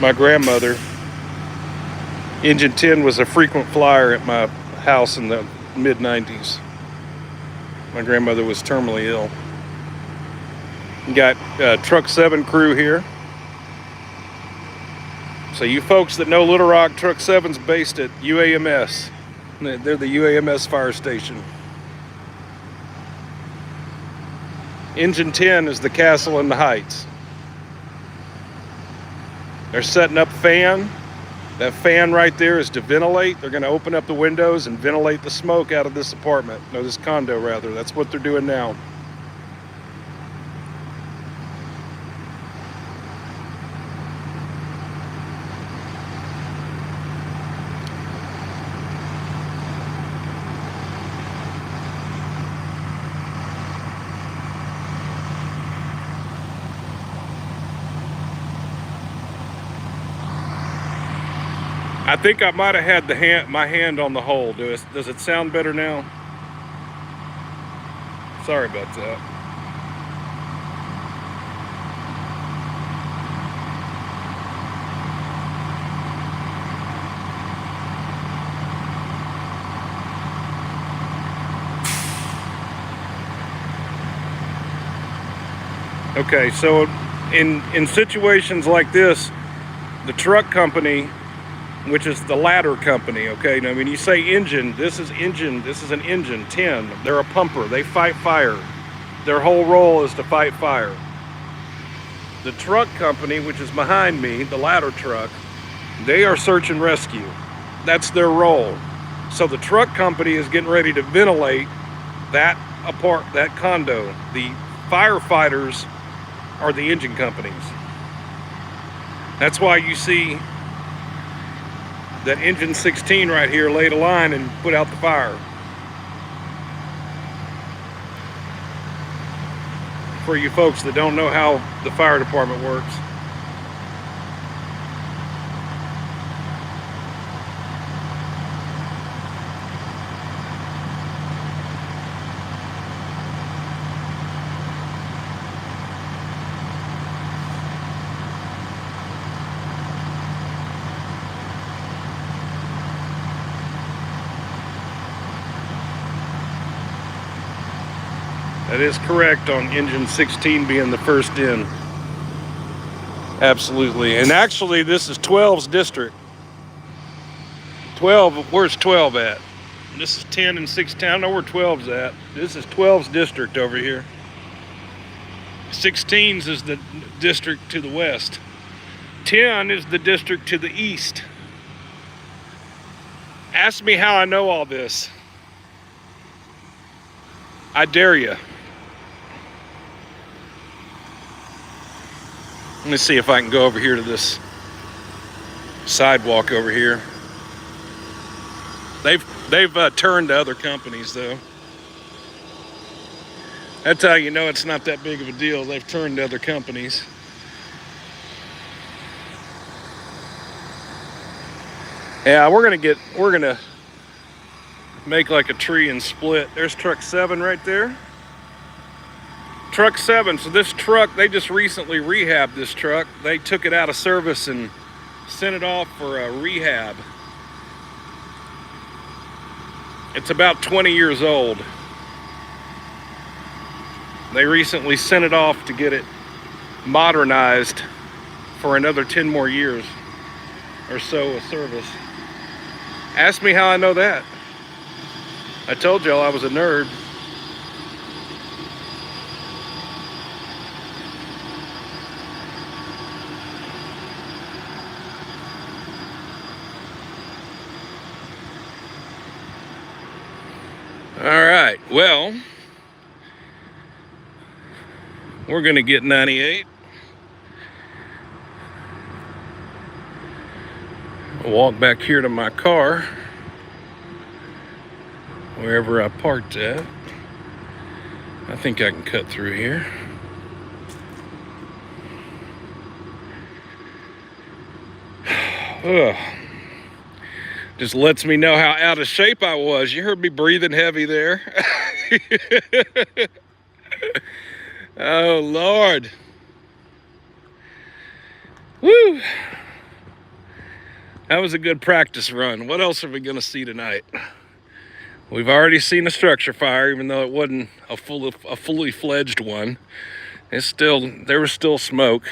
My grandmother, Engine 10 was a frequent flyer at my house in the mid-90s. My grandmother was terminally ill. We got Truck 7 crew here. So you folks that know Little Rock, Truck 7's based at UAMS. They're the UAMS fire station. Engine 10 is the castle in the heights. They're setting up fan. That fan right there is to ventilate. They're going to open up the windows and ventilate the smoke out of this apartment. No, this condo rather. That's what they're doing now. I think I might have had my hand on the hole. Does it sound better now? Sorry about that. Okay, so in situations like this, the truck company, which is the ladder company, okay? Now, when you say engine, this is an engine, 10. They're a pumper, they fight fire. Their whole role is to fight fire. The truck company, which is behind me, the ladder truck, they are search and rescue. That's their role. So the truck company is getting ready to ventilate that condo. The firefighters are the engine companies. That's why you see that engine 16 right here laid a line and put out the fire. For you folks that don't know how the fire department works. That is correct on engine 16 being the first in. Absolutely. And actually, this is 12's district. 12, where's 12 at? This is 10 and 16. I don't know where 12's at. This is 12's district over here. 16's is the district to the west. 10 is the district to the east. Ask me how I know all this. I dare you. Let me see if I can go over here to this sidewalk over here. They've turned to other companies though. That's how you know it's not that big of a deal. They've turned to other companies. Yeah, we're gonna make like a tree and split. There's truck 7 right there. Truck 7, so this truck, they just recently rehabbed this truck. They took it out of service and sent it off for a rehab. It's about 20 years old. They recently sent it off to get it modernized for another 10 more years or so of service. Ask me how I know that. I told y'all I was a nerd. All right, well, we're gonna get 98. I'll walk back here to my car, wherever I parked at. I think I can cut through here. Ugh. Just lets me know how out of shape I was. You heard me breathing heavy there. Oh, Lord. Woo. That was a good practice run. What else are we going to see tonight? We've already seen a structure fire, even though it wasn't a fully fledged one. There was still smoke.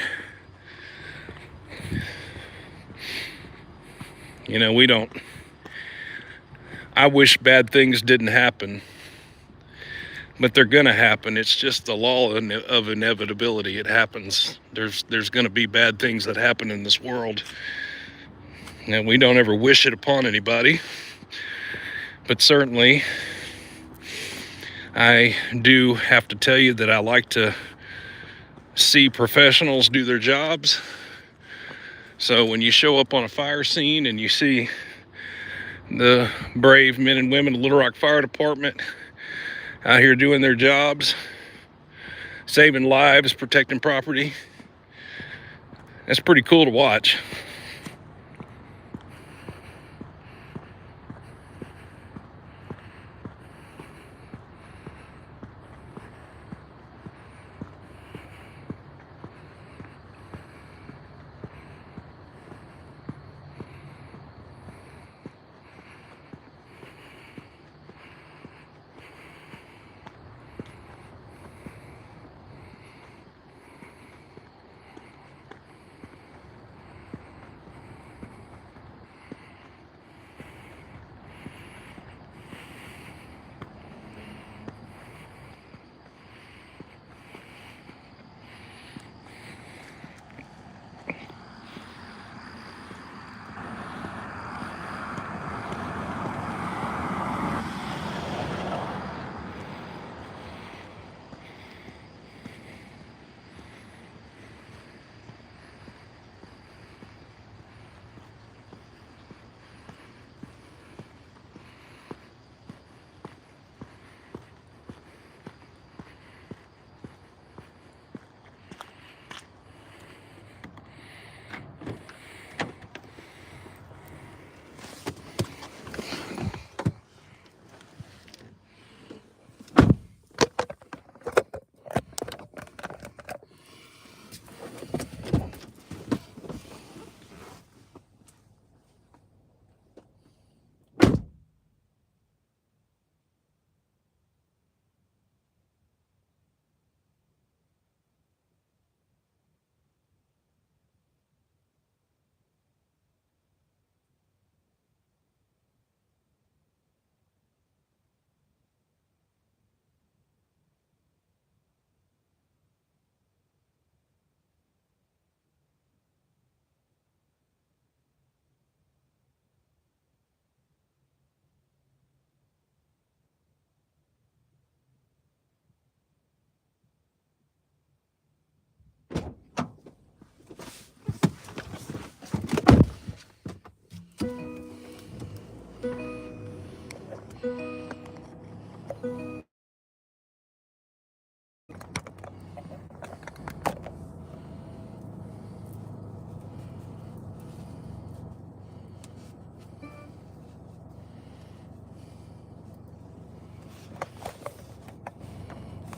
You know, I wish bad things didn't happen, but they're gonna happen. It's just the law of inevitability. It happens. There's gonna be bad things that happen in this world, and we don't ever wish it upon anybody. But certainly, I do have to tell you that I like to see professionals do their jobs. So when you show up on a fire scene and you see the brave men and women of Little Rock Fire Department out here doing their jobs, saving lives, protecting property, that's pretty cool to watch.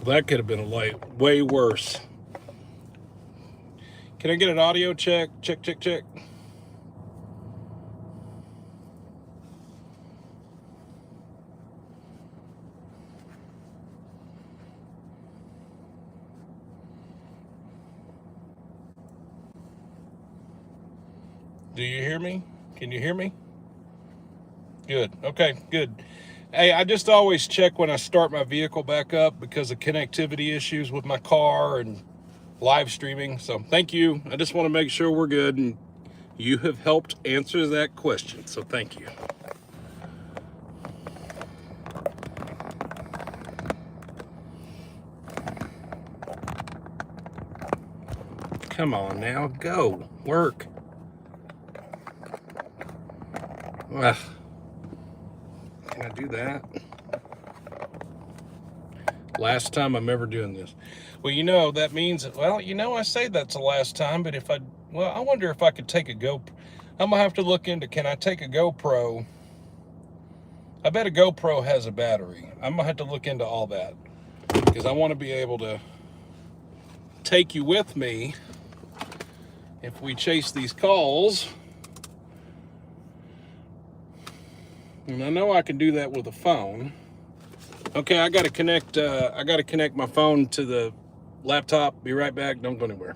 That could have been way worse. Can I get an audio check? Check, check, check. Do you hear me? Can you hear me? Good. Okay, good. Hey, I just always check when I start my vehicle back up because of connectivity issues with my car and live streaming. So thank you. I just want to make sure we're good, and you have helped answer that question. So thank you. Come on now, go. Work. Ugh. Can I do that? Last time I'm ever doing this. Well, you know, that means, well, you know, I say that's the last time, but if I wonder if I could take a GoPro. I'm going to have to look into, can I take a GoPro? I bet a GoPro has a battery. I'm going to have to look into all that because I want to be able to take you with me if we chase these calls. And I know I can do that with a phone. Okay, I gotta connect my phone to the laptop. Be right back. Don't go anywhere.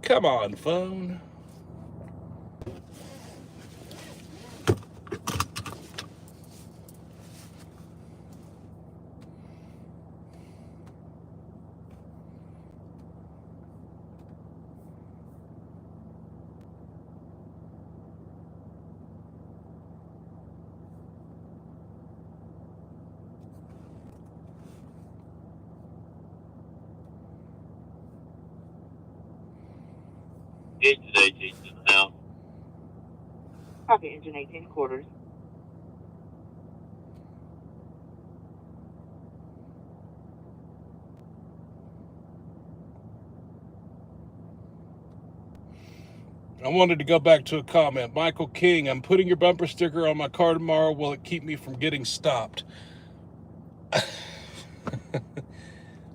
Come on, phone. Engine 18 in the house. Copy, engine 18 quarters. I wanted to go back to a comment. Michael King, I'm putting your bumper sticker on my car tomorrow. Will it keep me from getting stopped?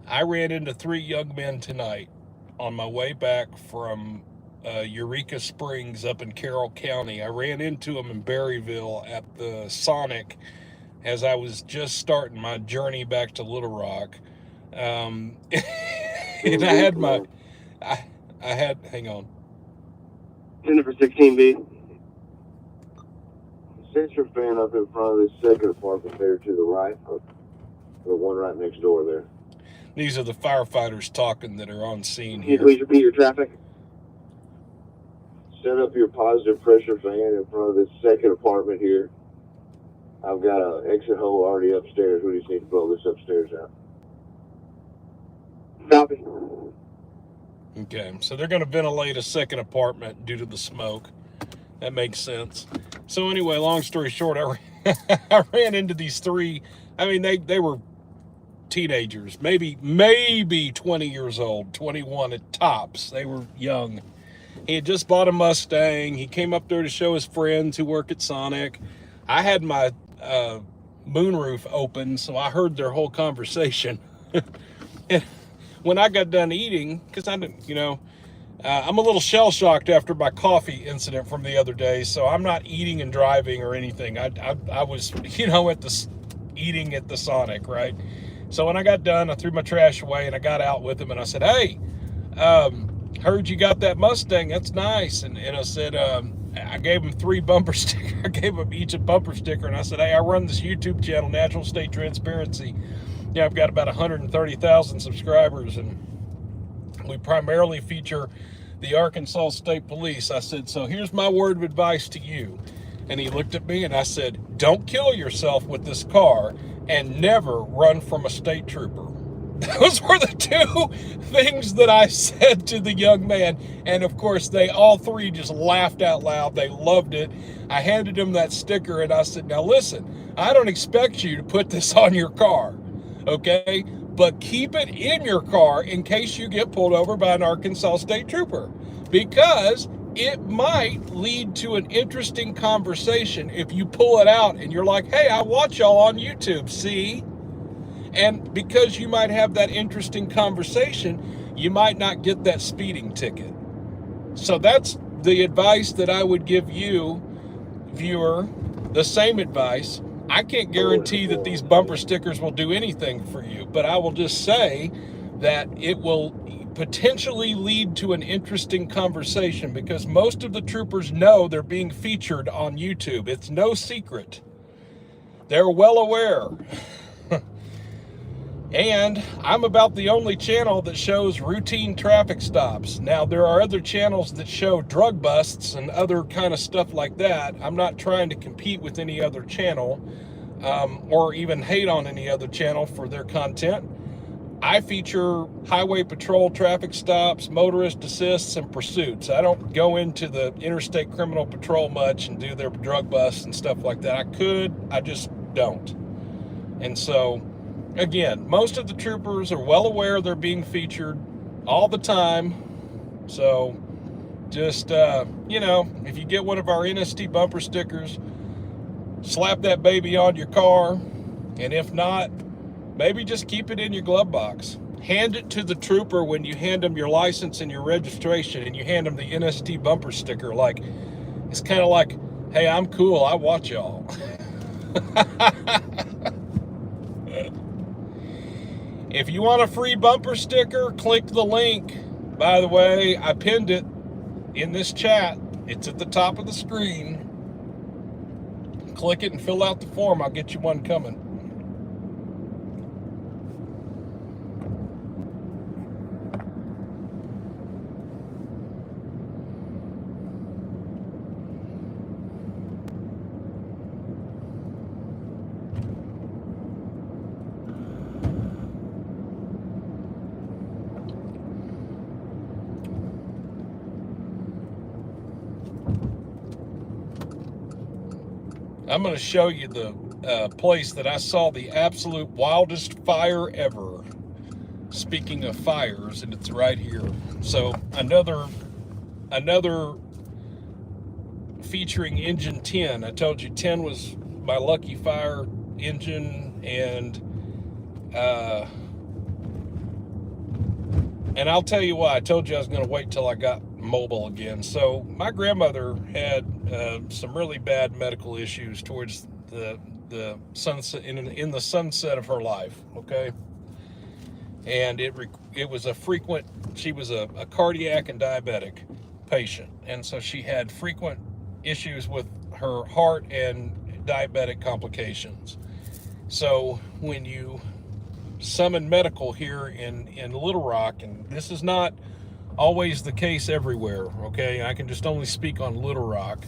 I ran into 3 young men tonight on my way back from Eureka Springs up in Carroll County. I ran into them in Berryville at the Sonic as I was just starting my journey back to Little Rock. And I had my, hang on. Jennifer 16B. Sensor fan up in front of this second apartment there to the right, or the one right next door there. These are the firefighters talking that are on scene Can you here. please repeat your traffic? Set up your positive pressure fan in front of this second apartment here. I've got an exit hole already upstairs. We just need to blow this upstairs out. Copy. Okay, so they're going to ventilate a second apartment due to the smoke. That makes sense. So anyway, long story short, I ran into these 3. I mean, they were teenagers, maybe 20 years old, 21 at tops. They were young. He had just bought a Mustang. He came up there to show his friends who work at Sonic. I had my moonroof open, so I heard their whole conversation. And when I got done eating, because I didn't, I'm a little shell-shocked after my coffee incident from the other day, so I'm not eating and driving or anything. I was, eating at the Sonic, right? So when I got done, I threw my trash away, and I got out with him, and I said, hey, heard you got that Mustang. That's nice. And I said, I gave him 3 bumper stickers. I gave them each a bumper sticker, and I said, hey, I run this YouTube channel, Natural State Transparency. Yeah, I've got about 130,000 subscribers, and we primarily feature the Arkansas State Police. I said, so here's my word of advice to you. And he looked at me, and I said, don't kill yourself with this car and never run from a state trooper. Those were the two things that I said to the young man. And of course, they all three just laughed out loud. They loved it. I handed him that sticker and I said, now listen, I don't expect you to put this on your car, okay? But keep it in your car in case you get pulled over by an Arkansas State Trooper, because it might lead to an interesting conversation if you pull it out and you're like, hey, I watch y'all on YouTube, see? And because you might have that interesting conversation, you might not get that speeding ticket. So that's the advice that I would give you, viewer, the same advice. I can't guarantee that these bumper stickers will do anything for you, but I will just say that it will potentially lead to an interesting conversation, because most of the troopers know they're being featured on YouTube. It's no secret. They're well aware. And I'm about the only channel that shows routine traffic stops. Now, there are other channels that show drug busts and other kind of stuff like that. I'm not trying to compete with any other channel or even hate on any other channel for their content. I feature highway patrol traffic stops, motorist assists, and pursuits. I don't go into the interstate criminal patrol much and do their drug busts and stuff like that. I could, I just don't. And so, again, most of the troopers are well aware they're being featured all the time. So just, you know, if you get one of our NST bumper stickers, slap that baby on your car. And if not, maybe just keep it in your glove box. Hand it to the trooper when you hand them your license and your registration, and you hand them the NST bumper sticker. Like, it's kind of like, hey, I'm cool, I watch y'all. If you want a free bumper sticker, click the link. By the way, I pinned it in this chat. It's at the top of the screen. Click it and fill out the form. I'll get you one coming. I'm going to show you the place that I saw the absolute wildest fire ever. Speaking of fires, and it's right here. So another featuring engine 10. I told you 10 was my lucky fire engine, and I'll tell you why. I told you I was going to wait till I got mobile again. So my grandmother had some really bad medical issues towards the sunset, in the sunset of her life, okay? And it was a frequent, she was a cardiac and diabetic patient, and so she had frequent issues with her heart and diabetic complications. So when you summon medical here in Little Rock, and this is not always the case everywhere, okay? I can just only speak on Little Rock.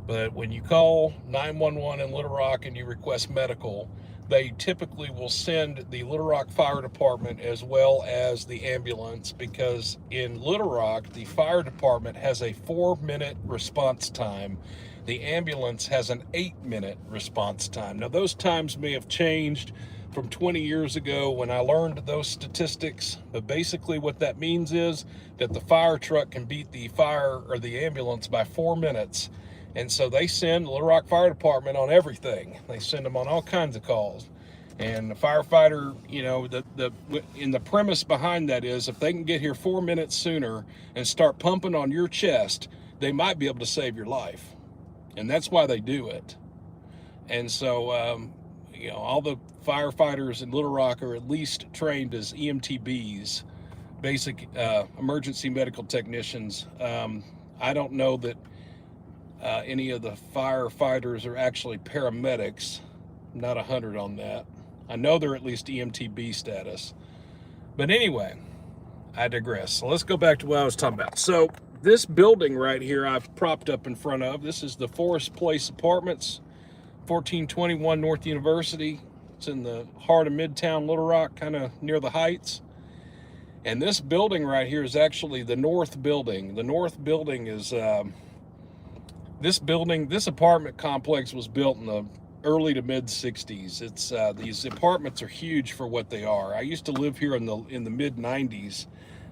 But when you call 911 in Little Rock and you request medical, they typically will send the Little Rock Fire Department as well as the ambulance, because in Little Rock, the fire department has a 4-minute response time. The ambulance has an 8-minute response time. Now, those times may have changed from 20 years ago when I learned those statistics, but basically what that means is that the fire truck can beat the fire or the ambulance by 4 minutes. And so they send the Little Rock Fire Department on everything. They send them on all kinds of calls. And the firefighter, you know, in the premise behind that is, if they can get here 4 minutes sooner and start pumping on your chest, they might be able to save your life. And that's why they do it. And so, you know, all the firefighters in Little Rock are at least trained as EMTBs, basic emergency medical technicians. I don't know that any of the firefighters are actually paramedics. I'm not 100 on that. I know they're at least EMTB status. But anyway, I digress. So let's go back to what I was talking about. So this building right here I've propped up in front of, this is the Forest Place Apartments, 1421 North University, It's in the heart of Midtown Little Rock, kind of near the Heights. And this building right here is actually the North Building. The North Building is, this apartment complex was built in the early to mid 60s. It's these apartments are huge for what they are. I used to live here in the mid 90s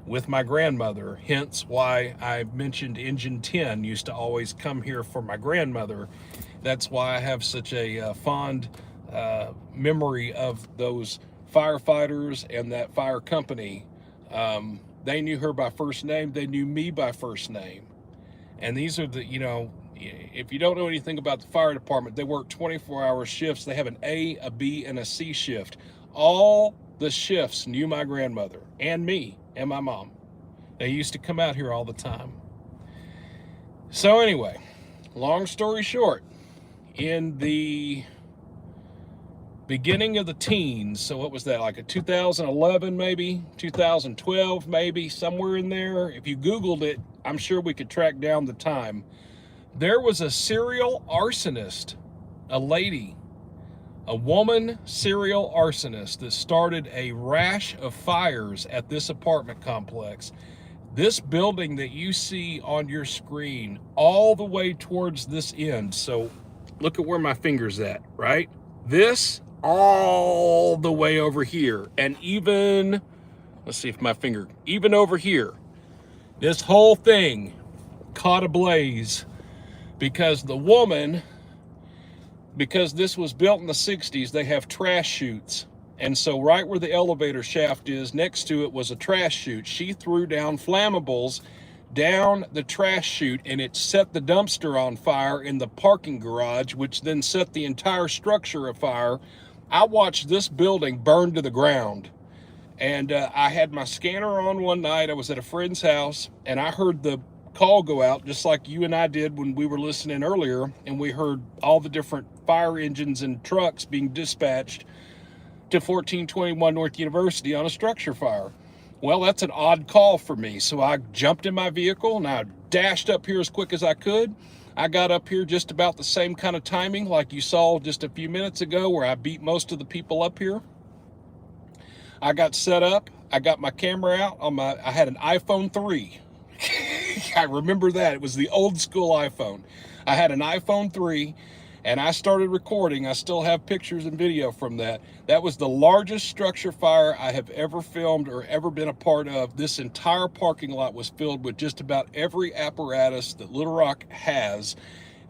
with my grandmother, hence why I mentioned Engine 10 used to always come here for my grandmother. That's why I have such a fond memory of those firefighters and that fire company. They knew her by first name. They knew me by first name. And these are the, you know, if you don't know anything about the fire department, they work 24-hour shifts. They have an A, a B, and a C shift. All the shifts knew my grandmother and me and my mom. They used to come out here all the time. So anyway, long story short, in the beginning of the teens, so what was that, like a 2011 maybe, 2012 maybe, somewhere in there. If you Googled it, I'm sure we could track down the time. There was a serial arsonist, a lady, a woman serial arsonist that started a rash of fires at this apartment complex. This building that you see on your screen all the way towards this end. So look at where my finger's at, right? This all the way over here. And even, let's see if my finger, even over here, this whole thing caught ablaze because the woman, because this was built in the 60s, they have trash chutes. And so right where the elevator shaft is, next to it was a trash chute. She threw down flammables down the trash chute, and it set the dumpster on fire in the parking garage, which then set the entire structure afire. I watched this building burn to the ground. And I had my scanner on one night. I was at a friend's house, and I heard the call go out just like you and I did when we were listening earlier, and we heard all the different fire engines and trucks being dispatched to 1421 North University on a structure fire. Well, that's an odd call for me, so I jumped in my vehicle and I dashed up here as quick as I could. I got up here just about the same kind of timing like you saw just a few minutes ago where I beat most of the people up here. I got set up, I got my camera out on I had an iPhone 3. I remember that. It was the old school iPhone. I had an iPhone 3 and I started recording. I still have pictures and video from that. That was the largest structure fire I have ever filmed or ever been a part of. This entire parking lot was filled with just about every apparatus that Little Rock has.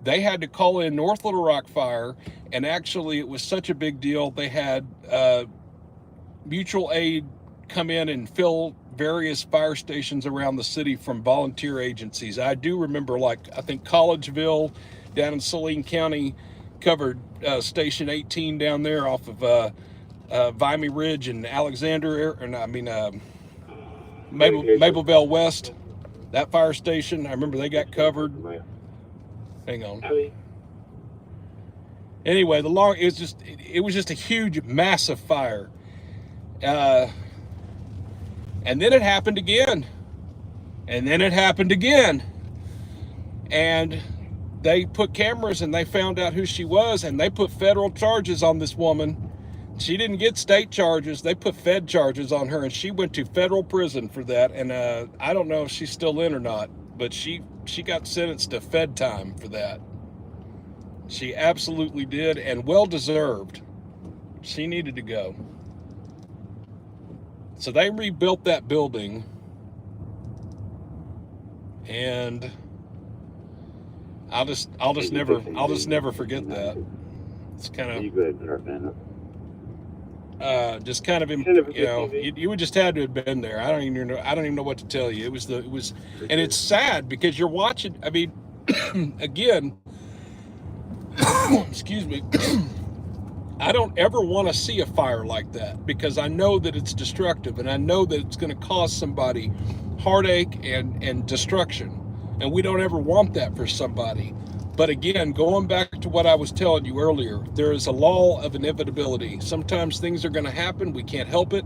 They had to call in North Little Rock Fire, and actually it was such a big deal. They had mutual aid come in and fill various fire stations around the city from volunteer agencies. I do remember, like, I think Collegeville down in Saline County covered Station 18 down there off of Vimy Ridge and Alexander, Mableville West. That fire station, I remember they got covered. Hang on. Anyway, it was just a huge, massive fire. And then it happened again. And then it happened again. And they put cameras and they found out who she was, and they put federal charges on this woman. She didn't get state charges. They put fed charges on her, and she went to federal prison for that. And I don't know if she's still in or not, but she got sentenced to fed time for that. She absolutely did, and well deserved. She needed to go. So they rebuilt that building, and I'll just never forget that. It's kind of just kind of, you know, you would just had to have been there. I don't even know what to tell you. It was, and it's sad because you're watching. I mean, again, excuse me. I don't ever want to see a fire like that because I know that it's destructive, and I know that it's going to cause somebody heartache and destruction. And we don't ever want that for somebody. But again, going back to what I was telling you earlier, there is a law of inevitability. Sometimes things are going to happen. We can't help it,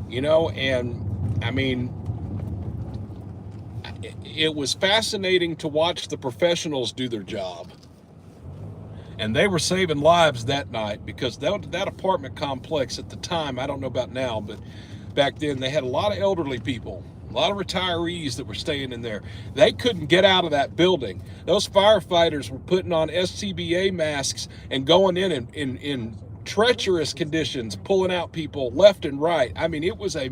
you know, and I mean, it was fascinating to watch the professionals do their job. And they were saving lives that night because that apartment complex at the time, I don't know about now, but back then they had a lot of elderly people, a lot of retirees that were staying in there. They couldn't get out of that building. Those firefighters were putting on SCBA masks and going in treacherous conditions, pulling out people left and right. I mean, it was a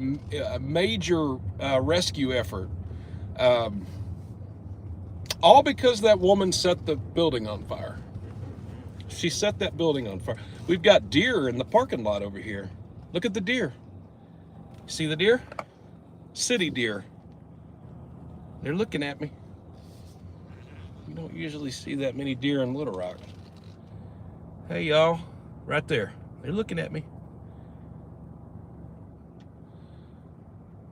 major rescue effort. All because that woman set the building on fire. She set that building on fire. We've got deer in the parking lot over here. Look at the deer. See the deer? City deer. They're looking at me. You don't usually see that many deer in Little Rock. Hey, y'all. Right there. They're looking at me.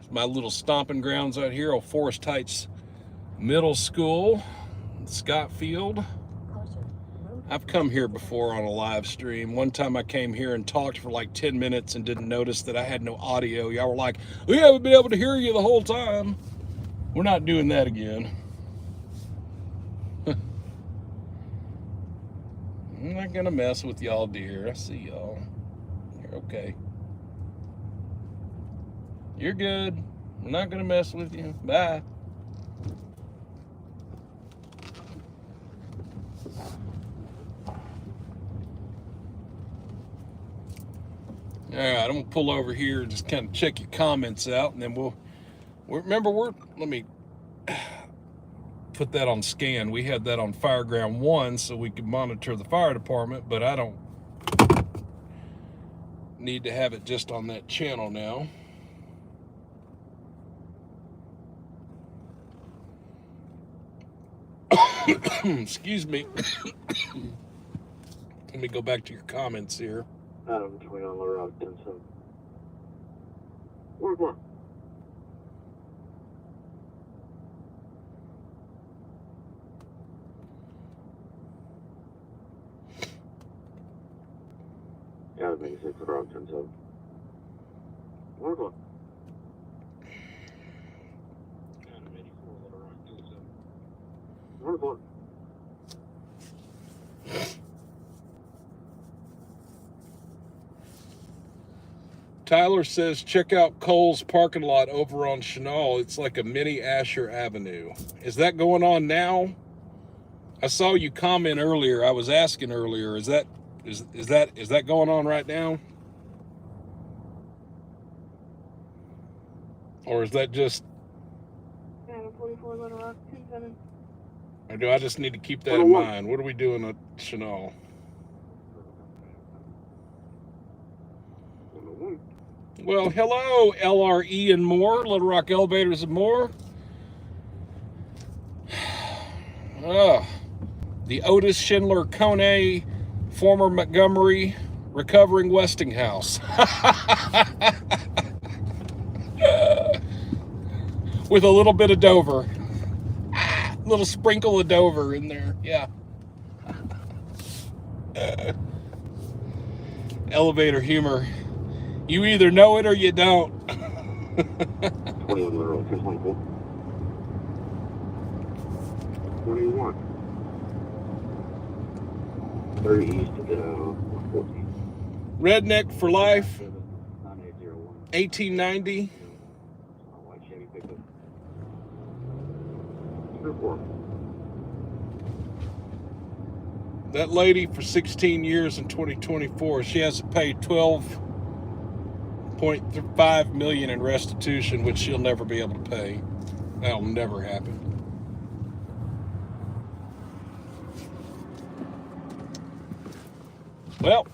It's my little stomping grounds out here, old Forest Heights Middle School, Scott Field. I've come here before on a live stream. One time I came here and talked for like 10 minutes and didn't notice that I had no audio. Y'all were like, we haven't been able to hear you the whole time. We're not doing that again. I'm not gonna mess with y'all, dear. I see y'all. You're okay. You're good. I'm not gonna mess with you. Bye. All right, I'm gonna pull over here and just kind of check your comments out, and then let me put that on scan. We had that on Fireground 1 so we could monitor the fire department, but I don't need to have it just on that channel now. Excuse me. Let me go back to your comments here. Adam 20 on Little Rock 10-7. Work. Adam 86 Little Rock 10-7. Work. Adam 84 Little Rock 10-7. Work. Tyler says, check out Cole's parking lot over on Chenal. It's like a mini Asher Avenue. Is that going on now? I saw you comment earlier. I was asking earlier, is that going on right now? Or is that just... 44 Little Rock 27. Or do I just need to keep that in mind? What are we doing at Chenal? Well, hello, LRE and more, Little Rock Elevators and more. The Otis Schindler Kone, former Montgomery, recovering Westinghouse. With a little bit of Dover. Little sprinkle of Dover in there, yeah. Elevator humor. You either know it or you don't. 21 Little Rock 24. 21. 30 east of the 114. Redneck for life. 1890. White Chevy pickup. 4. That lady for 16 years in 2024, she has to pay $12.5 million in restitution, which she'll never be able to pay. That'll never happen. Well,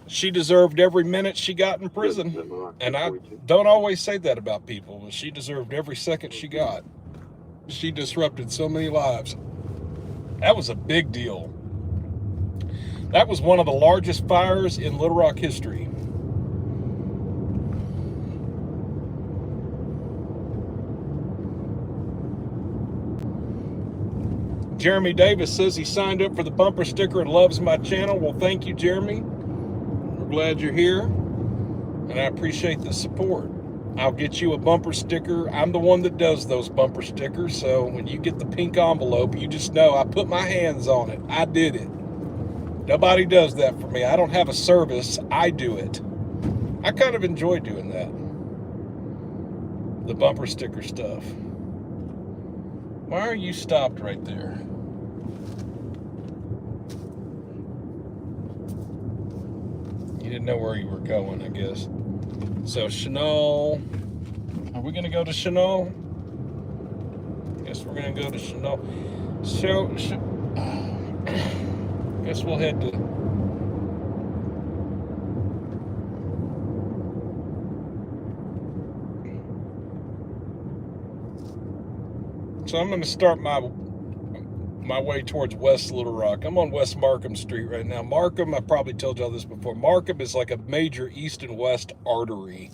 she deserved every minute she got in prison. And I don't always say that about people, but she deserved every second she got. She disrupted so many lives. That was a big deal. That was one of the largest fires in Little Rock history. Jeremy Davis says he signed up for the bumper sticker and loves my channel. Well, thank you, Jeremy. We're glad you're here, and I appreciate the support. I'll get you a bumper sticker. I'm the one that does those bumper stickers, so when you get the pink envelope, you just know I put my hands on it. I did it. Nobody does that for me. I don't have a service. I do it. I kind of enjoy doing that. The bumper sticker stuff. Why are you stopped right there? You didn't know where you were going, I guess. So Chenal, are we gonna go to Chenal? Guess we're gonna go to Chenal. So, guess we'll head to. So I'm gonna start my way towards West Little Rock. I'm on West Markham Street right now. Markham, I probably told y'all this before. Markham is like a major east and west artery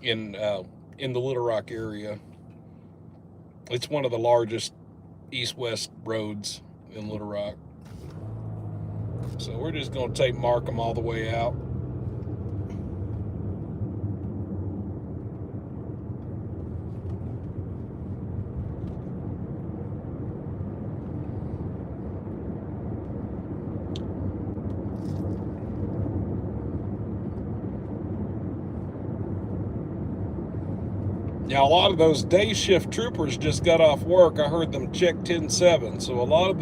in the Little Rock area. It's one of the largest east-west roads in Little Rock. So we're just gonna take Markham all the way out. Now, a lot of those day shift troopers just got off work. I heard them check 10-7. So a lot of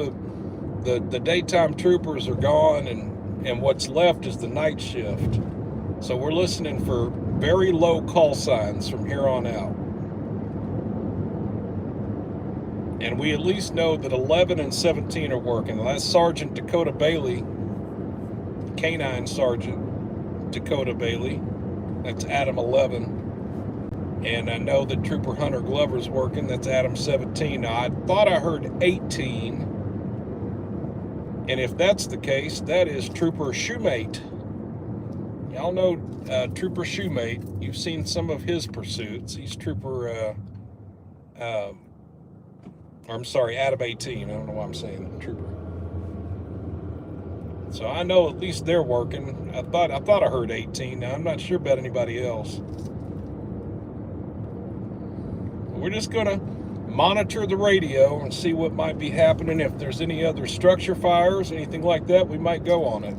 the daytime troopers are gone, and what's left is the night shift. So we're listening for very low call signs from here on out. And we at least know that 11 and 17 are working. That's Sergeant Dakota Bailey, Canine Sergeant Dakota Bailey. That's Adam 11. And I know that Trooper Hunter Glover's working. That's Adam 17. Now, I thought I heard 18. And if that's the case, that is Trooper Shoemate. Y'all know Trooper Shoemate. You've seen some of his pursuits. He's Trooper, I'm sorry, Adam 18. I don't know why I'm saying Trooper. So I know at least they're working. I thought I heard 18. Now, I'm not sure about anybody else. We're just going to monitor the radio and see what might be happening. If there's any other structure fires, anything like that, we might go on it.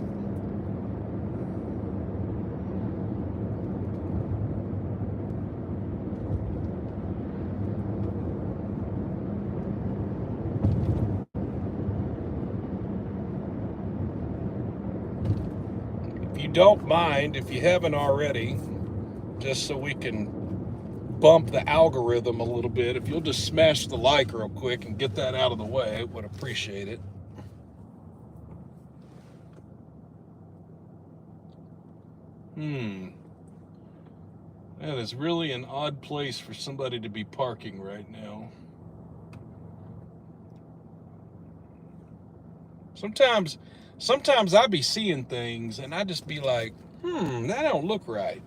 If you don't mind, if you haven't already, just so we can bump the algorithm a little bit, if you'll just smash the like real quick and get that out of the way, I would appreciate it. That is really an odd place for somebody to be parking right now. Sometimes I be seeing things and I just be like, that don't look right.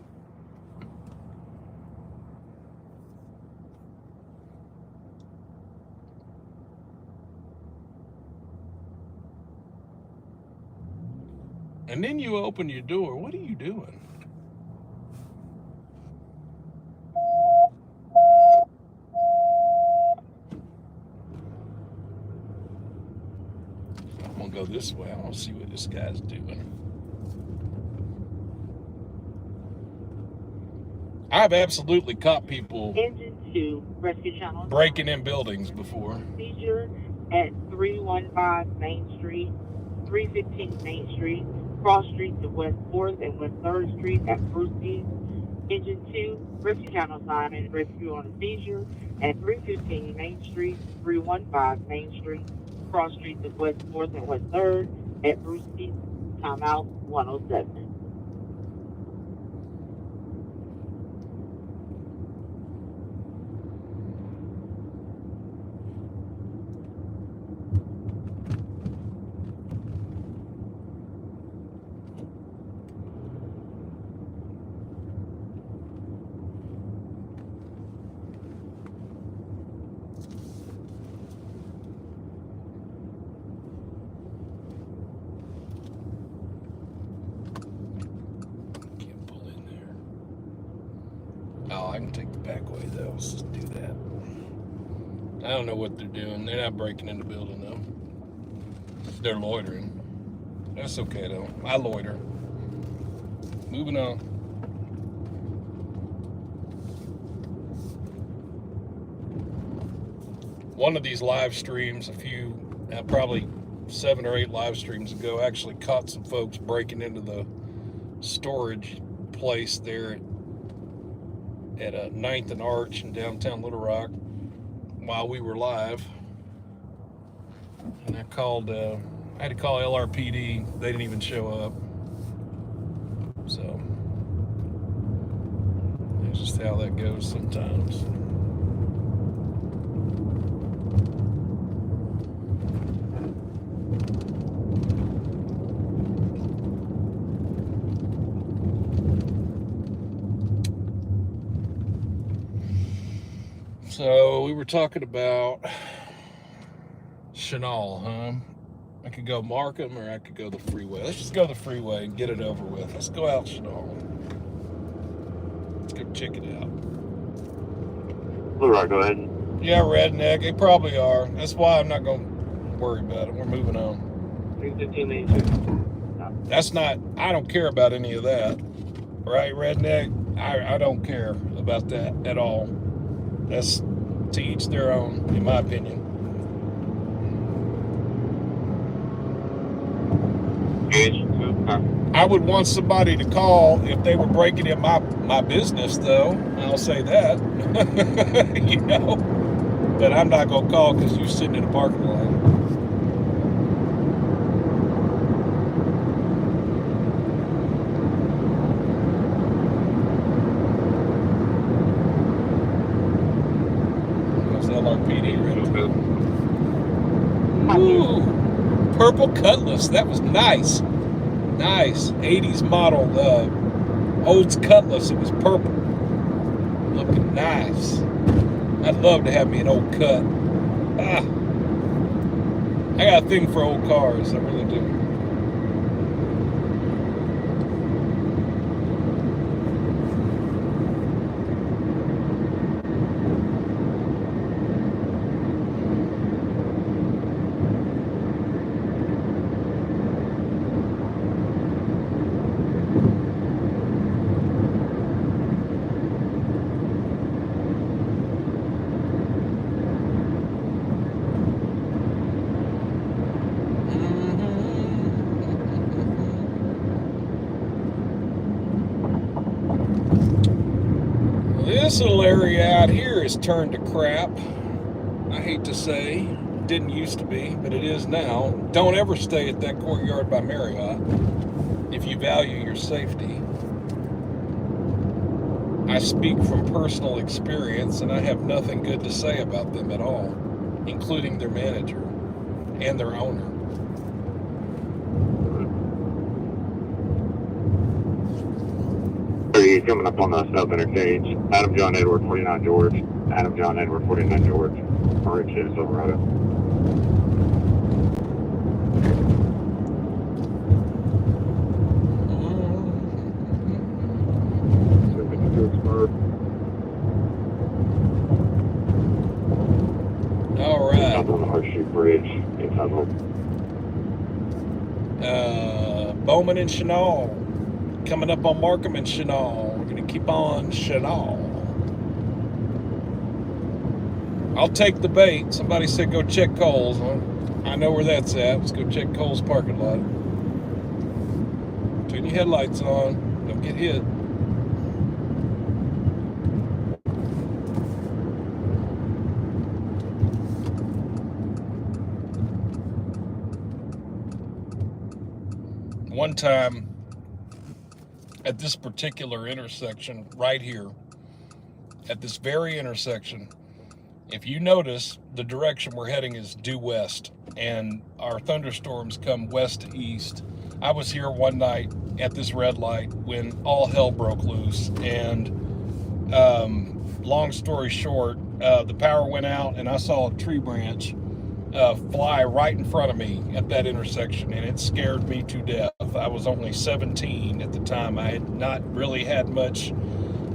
And then you open your door. What are you doing? I'm gonna go this way. I want to see what this guy's doing. I've absolutely caught people Engine 2, Rescue Channel. Breaking in buildings before. Seizure at 315 Main Street, 315 Main Street, cross streets of West 4th and West 3rd Street at Brewski. Engine 2, Rescue Channel sign and rescue on a seizure at 315 Main Street, 315 Main Street, cross streets of West 4th and West 3rd at Brewski. Timeout 107. Oh, I can take the back way though. Let's just do that. I don't know what they're doing. They're not breaking in the building though. They're loitering. That's okay, though. I loiter. Moving on. One of these live streams, probably 7 or 8 live streams ago, actually caught some folks breaking into the storage place there at 9th and Arch in downtown Little Rock while we were live. And I had to call LRPD. They didn't even show up. So that's just how that goes sometimes. So we were talking about Chenal, huh? I could go Markham or I could go the freeway. Let's just go the freeway and get it over with. Let's go out Chenal. Let's go check it out. All right, go ahead. Yeah, redneck. They probably are. That's why I'm not going to worry about it. We're moving on. 315. That's not, I don't care about any of that. Right, redneck? I don't care about that at all. That's to each their own, in my opinion. I would want somebody to call if they were breaking in my business, though. I'll say that. You know? But I'm not going to call because you're sitting in a parking lot. LRPD ready. Ooh, purple Cutlass. That was nice. Nice. 80s model Olds Cutlass. It was purple. Looking nice. I'd love to have me an old cut. I got a thing for old cars. I really do. This little area out here is turned to crap. I hate to say, didn't used to be, but it is now. Don't ever stay at that Courtyard by Marriott if you value your safety. I speak from personal experience, and I have nothing good to say about them at all, including their manager and their owner. Coming up on the South Interchange. Adam John Edward, 49 George. Adam John Edward, 49 George. RH is Silverado. All right. On the Horseshoe Bridge in Tugwell. Bowman and Chenal. Coming up on Markham and Chenal. We're going to keep on Chenal. I'll take the bait. Somebody said go check Cole's. Well, I know where that's at. Let's go check Cole's parking lot. Turn your headlights on. Don't get hit. One time, at this particular intersection right here, at this very intersection, if you notice, the direction we're heading is due west, and our thunderstorms come west to east. I was here one night at this red light when all hell broke loose, and long story short, the power went out, and I saw a tree branch fly right in front of me at that intersection, and it scared me to death. I was only 17 at the time. I had not really had much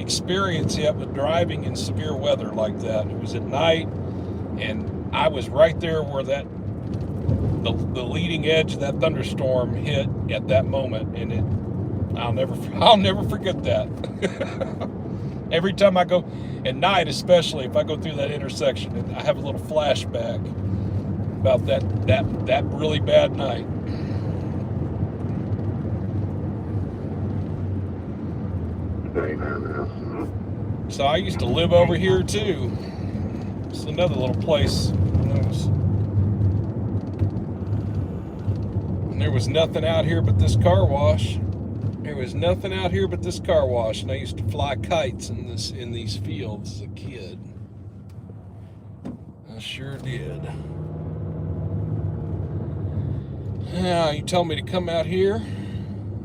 experience yet with driving in severe weather like that. It was at night, and I was right there where that the leading edge of that thunderstorm hit at that moment, and I'll never forget that. Every time I go at night, especially if I go through that intersection, and I have a little flashback about that really bad night. So I used to live over here too. It's another little place. There was nothing out here but this car wash. There was nothing out here but this car wash, and I used to fly kites in these fields as a kid. I sure did. Yeah, you told me to come out here.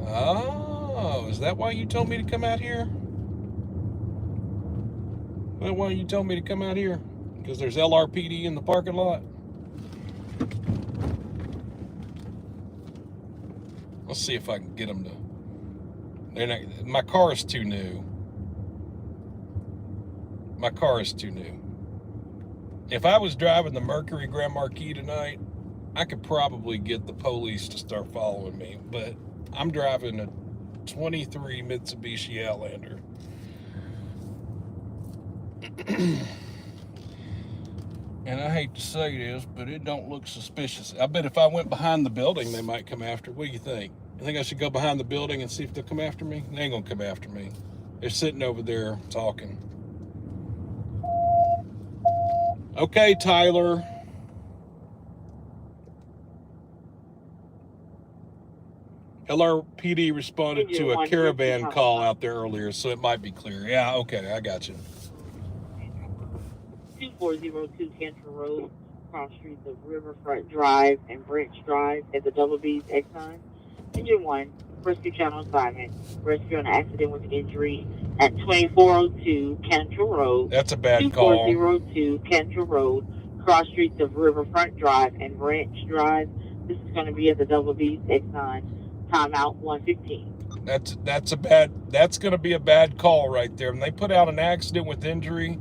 Oh, is that why you told me to come out here? Well, why you told me to come out here? Because there's LRPD in the parking lot. Let's see if I can get them to. My car is too new. My car is too new. If I was driving the Mercury Grand Marquis tonight, I could probably get the police to start following me. But I'm driving a 23 Mitsubishi Outlander. And I hate to say this, but it don't look suspicious. I bet if I went behind the building, they might come after. What do you think? You think I should go behind the building and see if they'll come after me? They ain't gonna come after me. They're sitting over there talking. Okay, Tyler. LRPD responded to a caravan call out there earlier, so it might be clear. Yeah, okay, I got you. 2402 Cantor Road, cross streets of Riverfront Drive and Branch Drive at the Double B's Exxon. Engine 1, rescue channel assignment. Rescue on an accident with injury at 2402 Cantor Road. That's a bad call. 2402 Cantor Road, cross streets of Riverfront Drive and Branch Drive. This is going to be at the Double B's Exxon. Timeout 115. That's going to be a bad call right there. When they put out an accident with injury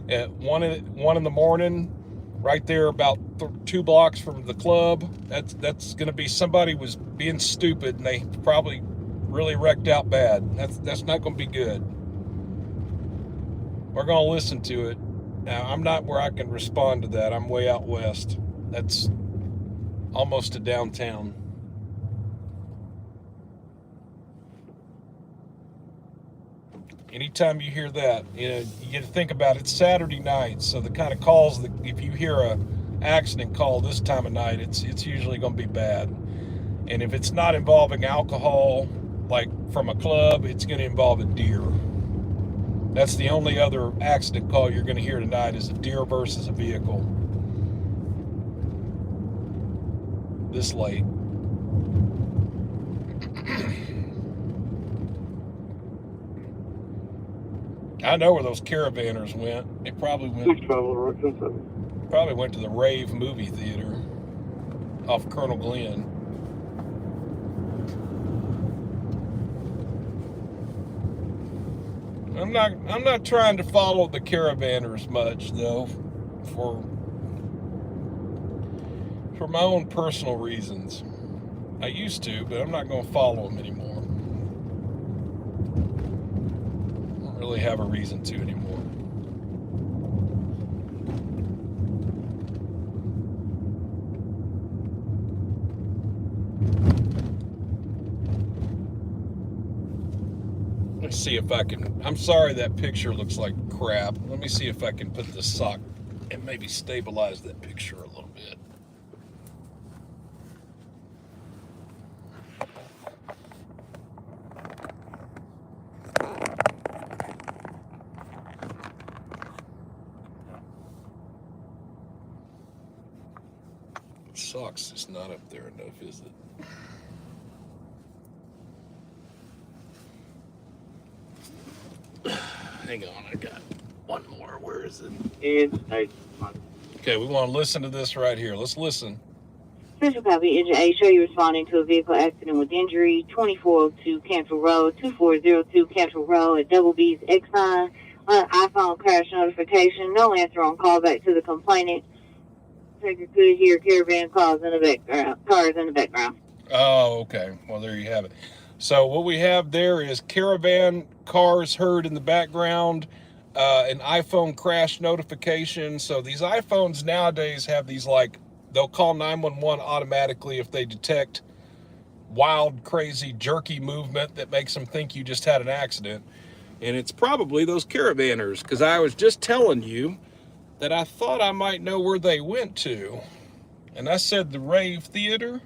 at 1 in the morning, right there about 2 blocks from the club, that's going to be somebody was being stupid and they probably really wrecked out bad. That's not going to be good. We're going to listen to it. Now, I'm not where I can respond to that. I'm way out west. That's almost to downtown. Anytime you hear that, you get to think about it. Saturday night, so the kind of calls that if you hear a accident call this time of night, it's usually going to be bad. And if it's not involving alcohol, like from a club, it's going to involve a deer. That's the only other accident call you're going to hear tonight is a deer versus a vehicle. This late. I know where those caravanners went. They probably went to the Rave movie theater off Colonel Glenn. I'm not trying to follow the caravanners much though, for my own personal reasons. I used to, but I'm not going to follow them anymore. Really have a reason to anymore. Let's see if I can. I'm sorry that picture looks like crap. Let me see if I can put the sock and maybe stabilize that picture a little bit. Socks is not up there enough, is it? Hang on, I got one more. Where is it? Okay, we want to listen to this right here. Let's listen. Official copy, Engine A, show you responding to a vehicle accident with injury, 2402 Cantrell Road, 2402 Cantrell Road at Double B's Exxon. On iPhone crash notification, no answer on callback to the complainant. Technically, hear caravan cars in the background. Oh, okay. Well, there you have it. So what we have there is caravan cars heard in the background, an iPhone crash notification. So these iPhones nowadays have these, like, they'll call 911 automatically if they detect wild, crazy, jerky movement that makes them think you just had an accident. And it's probably those caravanners, because I was just telling you that I thought I might know where they went to. And I said the Rave Theater,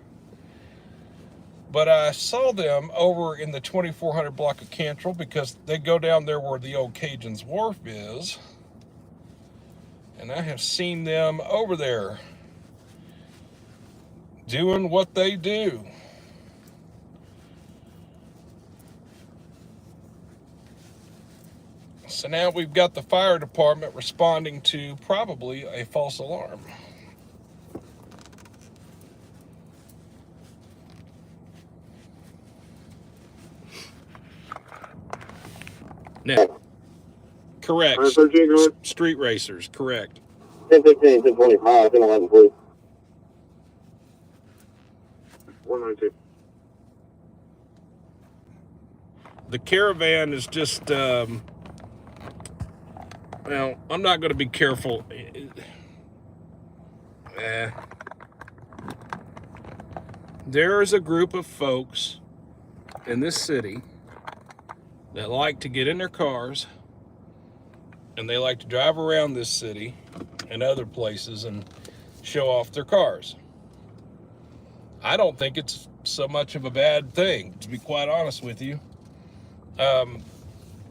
but I saw them over in the 2400 block of Cantrell, because they go down there where the old Cajun's Wharf is. And I have seen them over there doing what they do. So now we've got the fire department responding to probably a false alarm. Now, correct. Street racers, correct. 1015, 1025, 1011, please. 192. The caravan is just, well, I'm not going to be careful. There is a group of folks in this city that like to get in their cars and they like to drive around this city and other places and show off their cars. I don't think it's so much of a bad thing, to be quite honest with you.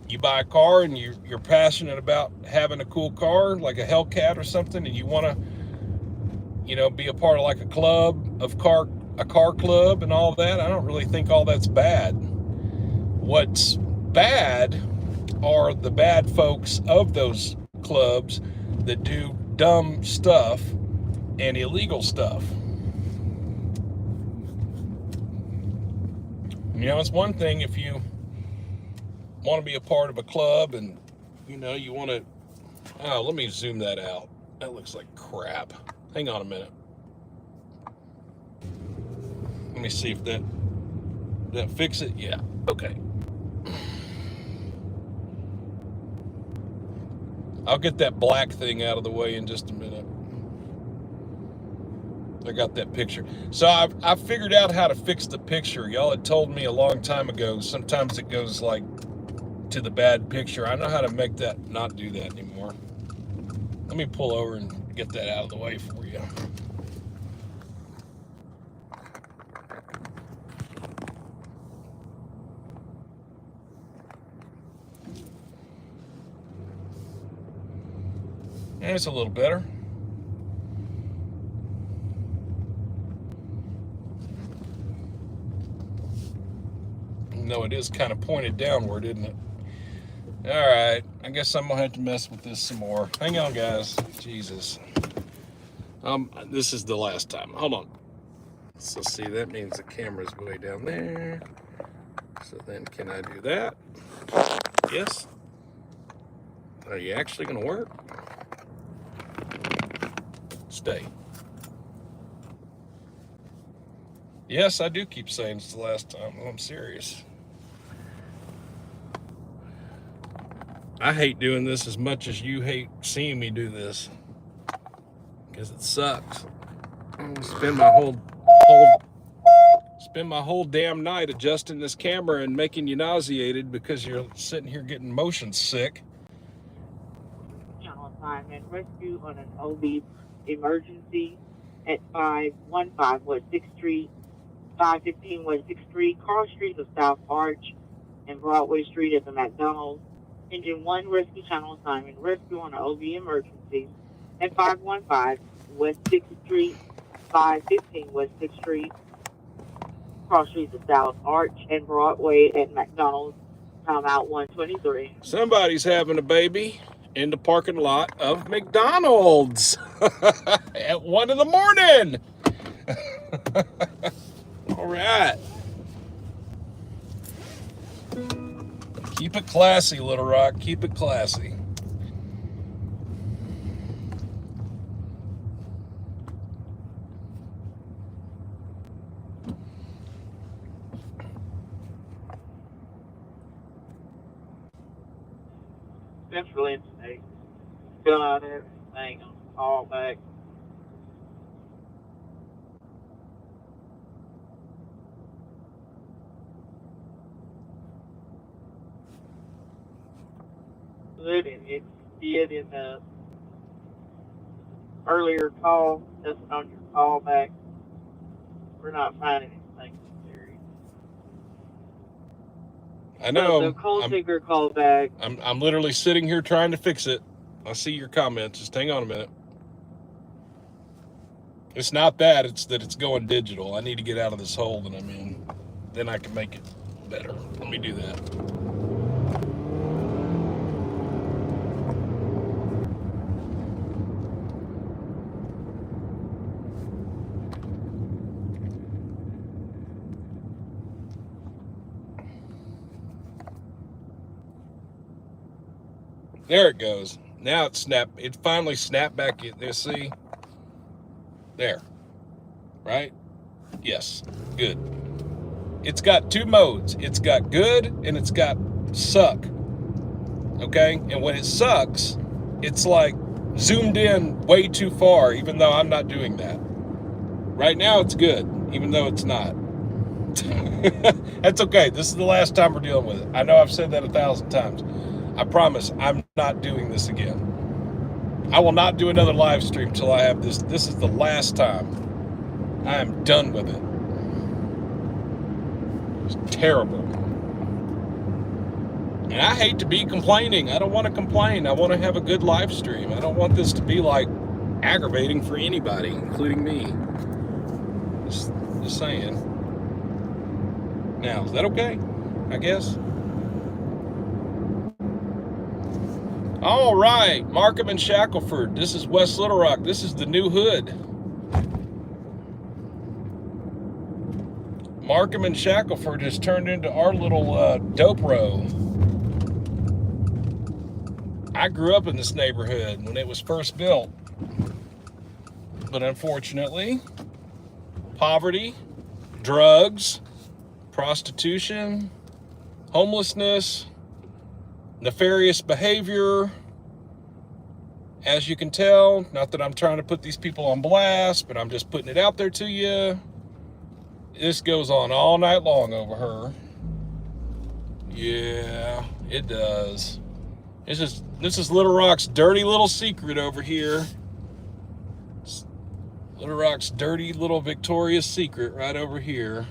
You buy a car and you're passionate about having a cool car, like a Hellcat or something, and you want to, be a part of like a club of a car club and all that. I don't really think all that's bad. What's bad are the bad folks of those clubs that do dumb stuff and illegal stuff. It's one thing if you want to be a part of a club and, you want to... Oh, let me zoom that out. That looks like crap. Hang on a minute. Let me see if that fix it. Yeah, okay. I'll get that black thing out of the way in just a minute. I got that picture. So I figured out how to fix the picture. Y'all had told me a long time ago, sometimes it goes like to the bad picture. I know how to make that not do that anymore. Let me pull over and get that out of the way for you. And it's a little better. No, it is kind of pointed downward, isn't it? All right, I guess I'm gonna have to mess with this some more. Hang on, guys. Jesus. This is the last time. Hold on. So see, that means the camera's way down there. So then can I do that? Yes. Are you actually gonna work? Stay. Yes, I do keep saying it's the last time. I'm serious. I hate doing this as much as you hate seeing me do this, because it sucks. I'm gonna spend my whole damn night adjusting this camera and making you nauseated because you're sitting here getting motion sick. Channel assignment rescue on an OB emergency at 515 West 6th Street, 515 West 6th Street, Carl Street of South Arch, and Broadway Street at the McDonald's. Engine 1 rescue channel assignment rescue on an OB emergency at 515 West 6th Street, 515 West 6th Street, Cross Street of South Arch, and Broadway at McDonald's. Timeout 123. Somebody's having a baby in the parking lot of McDonald's at 1 in the morning. All right. Keep it classy, Little Rock. Keep it classy. Hey, got everything all back. It did in the earlier call. That's on your call back. We're not finding anything serious. I know. The call taker called back. I'm literally sitting here trying to fix it. I see your comments. Just hang on a minute. It's not that. It's that it's going digital. I need to get out of this hole that I'm in. Then I can make it better. Let me do that. There it goes. Now it finally snapped back in there. See? There. Right? Yes. Good. It's got two modes. It's got good and it's got suck. Okay? And when it sucks, it's like zoomed in way too far, even though I'm not doing that. Right now it's good, even though it's not. That's okay. This is the last time we're dealing with it. I know I've said that 1,000 times. I promise I'm not doing this again. I will not do another live stream till I have this. This is the last time. I am done with it. It's terrible. And I hate to be complaining. I don't want to complain. I want to have a good live stream. I don't want this to be like aggravating for anybody, including me. Just saying. Now, is that okay? I guess. All right, Markham and Shackelford. This is West Little Rock. This is the new hood. Markham and Shackelford has turned into our little dope row. I grew up in this neighborhood when it was first built. But unfortunately, poverty, drugs, prostitution, homelessness, nefarious behavior, as you can tell, not that I'm trying to put these people on blast, but I'm just putting it out there to you. This goes on all night long over her. Yeah, it does. This is Little Rock's dirty little secret over here. Little Rock's dirty little Victoria's Secret right over here.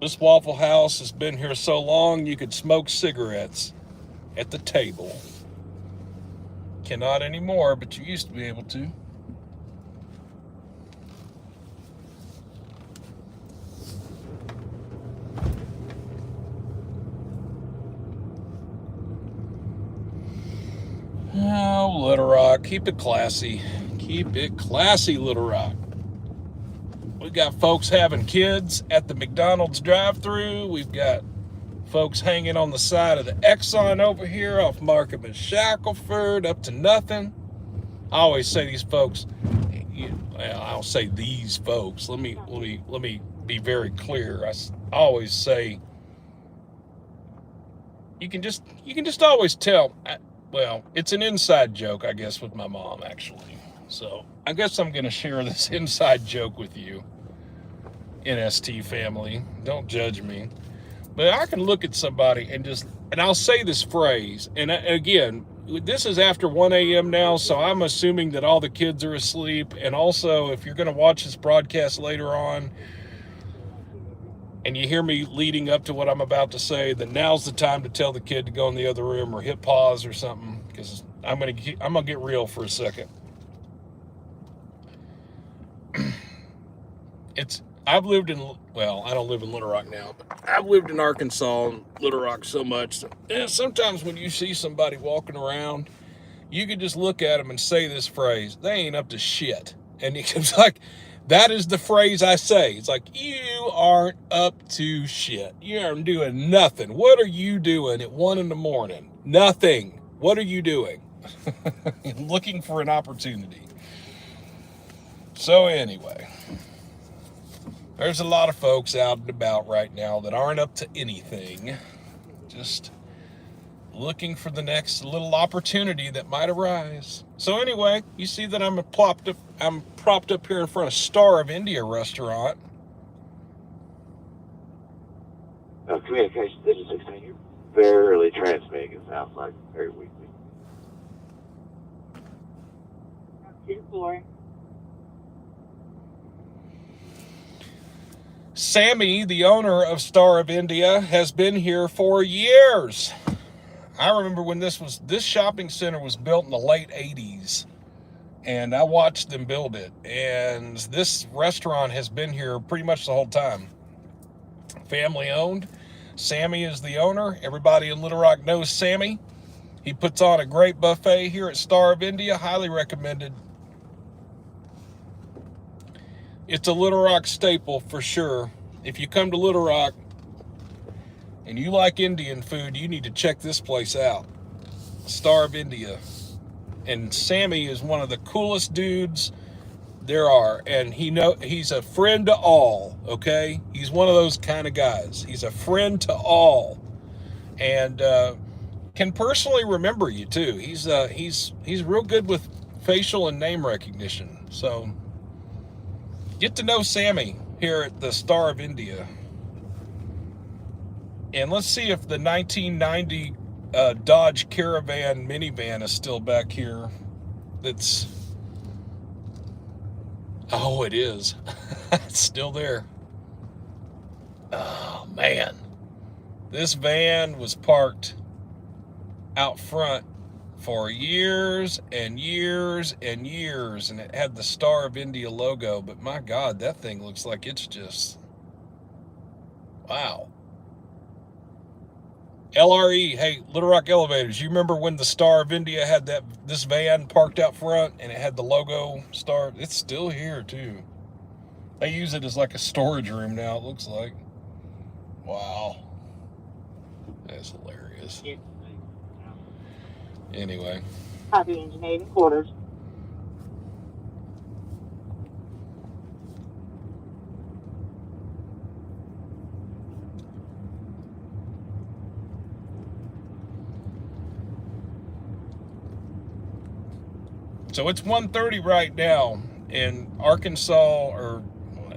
This Waffle House has been here so long you could smoke cigarettes at the table. Cannot anymore, but you used to be able to. Oh, Little Rock, keep it classy. Keep it classy, Little Rock. We got folks having kids at the McDonald's drive-thru. We've got folks hanging on the side of the Exxon over here off Markham and Shackelford, up to nothing. I always say these folks. I'll say these folks. Let me be very clear. I always say you can just always tell. Well, it's an inside joke, I guess, with my mom actually. So I guess I'm gonna share this inside joke with you, NST family. Don't judge me. But I can look at somebody and I'll say this phrase, and again, this is after 1 a.m. now, so I'm assuming that all the kids are asleep. And also, if you're going to watch this broadcast later on, and you hear me leading up to what I'm about to say, then now's the time to tell the kid to go in the other room or hit pause or something, because I'm gonna get real for a second. I don't live in Little Rock now, but I've lived in Arkansas and Little Rock so much. And sometimes when you see somebody walking around, you can just look at them and say this phrase: "They ain't up to shit." And it's like, that is the phrase I say. It's like, you aren't up to shit. You aren't doing nothing. What are you doing at 1 a.m? Nothing. What are you doing? Looking for an opportunity. So anyway, There's a lot of folks out and about right now that aren't up to anything. Just looking for the next little opportunity that might arise. So anyway, you see that I'm propped up here in front of Star of India restaurant. Communication, this is 16. You're barely transmitting. It sounds like very weakly. 2-4. Sammy, the owner of Star of India, has been here for years. I remember when this shopping center was built in the late 80s, and I watched them build it. And this restaurant has been here pretty much the whole time. Family owned. Sammy is the owner. Everybody in Little Rock knows Sammy. He puts on a great buffet here at Star of India. Highly recommended. It's a Little Rock staple for sure. If you come to Little Rock and you like Indian food, you need to check this place out. Star of India. And Sammy is one of the coolest dudes there are. And he's a friend to all, okay? He's one of those kind of guys. He's a friend to all. And can personally remember you too. He's real good with facial and name recognition. So get to know Sammy here at the Star of India. And let's see if the 1990 Dodge Caravan minivan is still back here. Oh, it is. It's still there. Oh, man. This van was parked out front for years and years and years, and it had the Star of India logo, but my God, that thing looks like it's just, wow. LRE, hey, Little Rock Elevators, you remember when the Star of India had this van parked out front and it had the logo Star? It's still here too. They use it as like a storage room now, it looks like. Wow. That's hilarious. Yeah. Anyway. Copy, engineering quarters. So it's 1:30 right now in Arkansas, or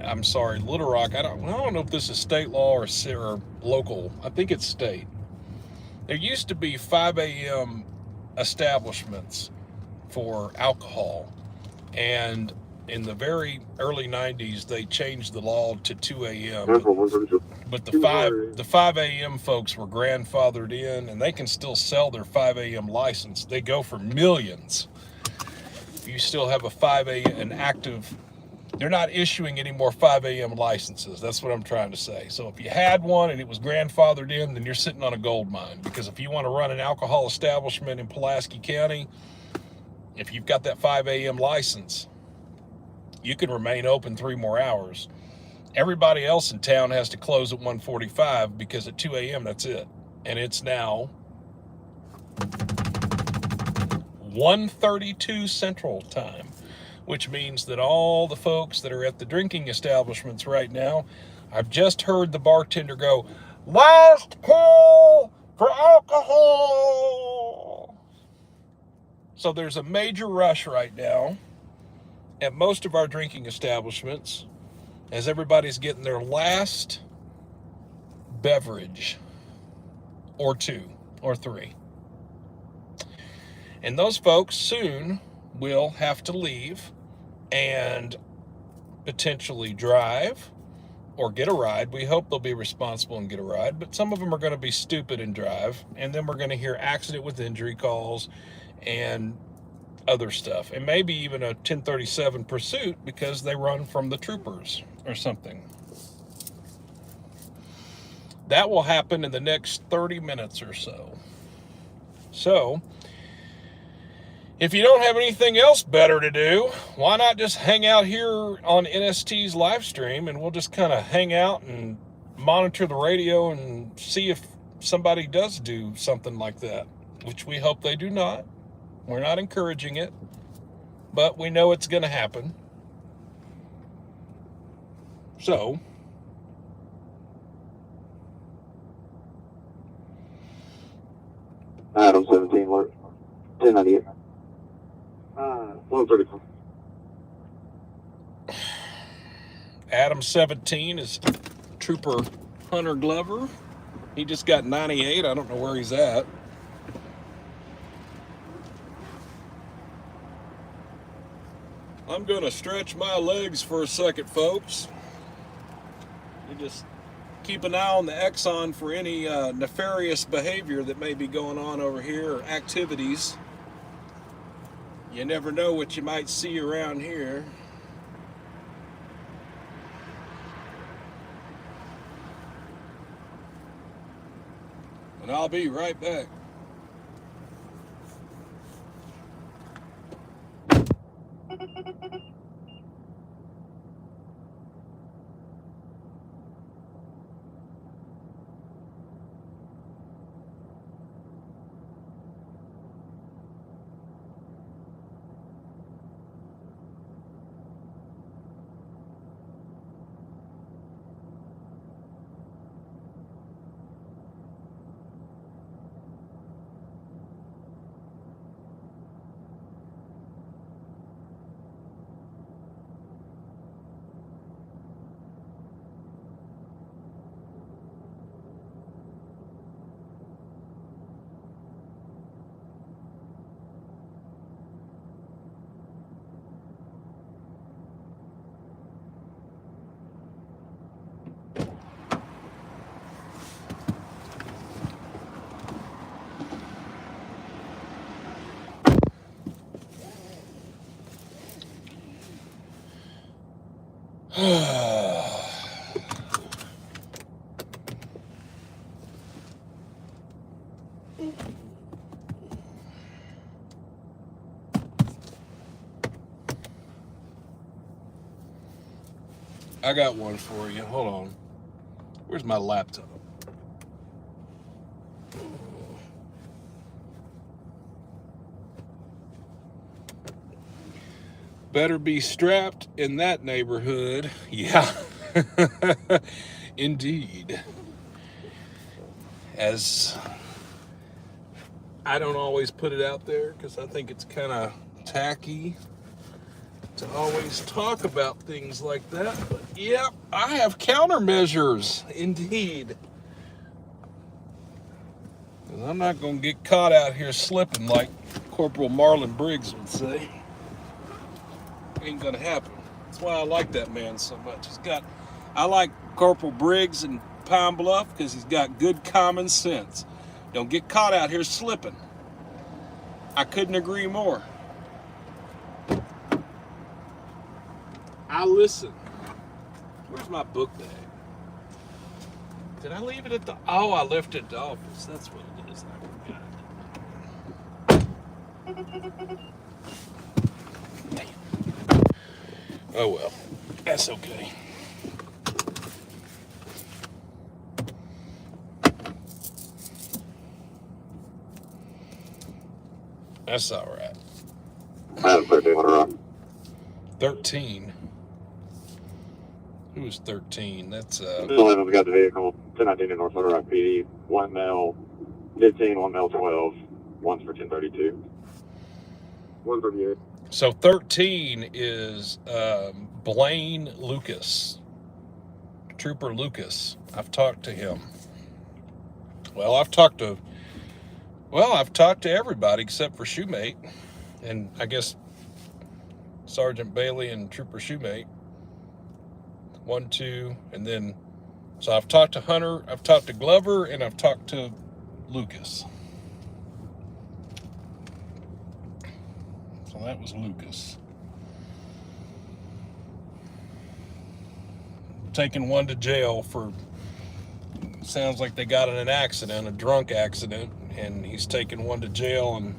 I'm sorry, Little Rock. I don't know if this is state law or local. I think it's state. There used to be 5 a.m. establishments for alcohol, and in the very early 90s they changed the law to 2 a.m. But the 5 a.m. folks were grandfathered in, and they can still sell their 5 a.m. license. They go for millions. If you still have a 5 a.m. an active, they're not issuing any more 5 a.m. licenses. That's what I'm trying to say. So if you had one and it was grandfathered in, then you're sitting on a gold mine. Because if you want to run an alcohol establishment in Pulaski County, if you've got that 5 a.m. license, you can remain open 3 more hours. Everybody else in town has to close at 1:45 because at 2 a.m. that's it. And it's now 1:32 Central Time, which means that all the folks that are at the drinking establishments right now, I've just heard the bartender go, "Last call for alcohol." So there's a major rush right now at most of our drinking establishments as everybody's getting their last beverage, or 2 or 3. And those folks soon will have to leave and potentially drive or get a ride. We hope they'll be responsible and get a ride, but some of them are going to be stupid and drive, and then we're going to hear accident with injury calls and other stuff, and maybe even a 1037 pursuit because they run from the troopers or something. That will happen in the next 30 minutes or so. So if you don't have anything else better to do, why not just hang out here on NST's live stream, and we'll just kind of hang out and monitor the radio and see if somebody does do something like that, which we hope they do not. We're not encouraging it, but we know it's going to happen. So 1098. 134. Adam 17 is Trooper Hunter Glover. He just got 98. I don't know where he's at. I'm going to stretch my legs for a second, folks. You just keep an eye on the Exxon for any nefarious behavior that may be going on over here, or activities. You never know what you might see around here. And I'll be right back. I got one for you. Hold on. Where's my laptop? Better be strapped in that neighborhood. Yeah. Indeed. As I don't always put it out there because I think it's kind of tacky to always talk about things like that. But yeah, I have countermeasures. Indeed. And I'm not going to get caught out here slipping like Corporal Marlon Briggs would say. Ain't gonna happen. That's why I like that man so much. I like Corporal Briggs in Pine Bluff because he's got good common sense. Don't get caught out here slipping. I couldn't agree more. I listen. Where's my book bag? Did I leave it at the... Oh, I left it at the office. That's what it is. I forgot. Oh well, that's okay. That's all right. I have 13 on the rock. 13. Who's 13? That's 11, we got the vehicle. 1019 in North Little Rock PD. 1 male 15, 1 male 12. One's for 1032. 138. so 13 is Blaine Lucas, Trooper Lucas. I've talked to him. Well, I've talked to everybody except for Shoemate, and I guess Sergeant Bailey and Trooper Shoemate. 1, 2, and then, so I've talked to Hunter, I've talked to Glover, and I've talked to Lucas. So that was Lucas. Taking one to jail for, sounds like they got in an accident, a drunk accident, and he's taking one to jail, and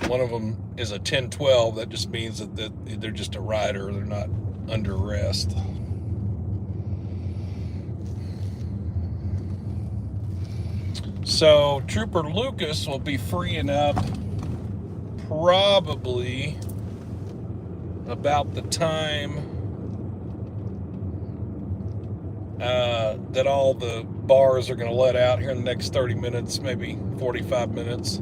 one of them is a 1012. That just means that they're just a rider, they're not under arrest. So Trooper Lucas will be freeing up probably about the time that all the bars are going to let out here in the next 30 minutes, maybe 45 minutes.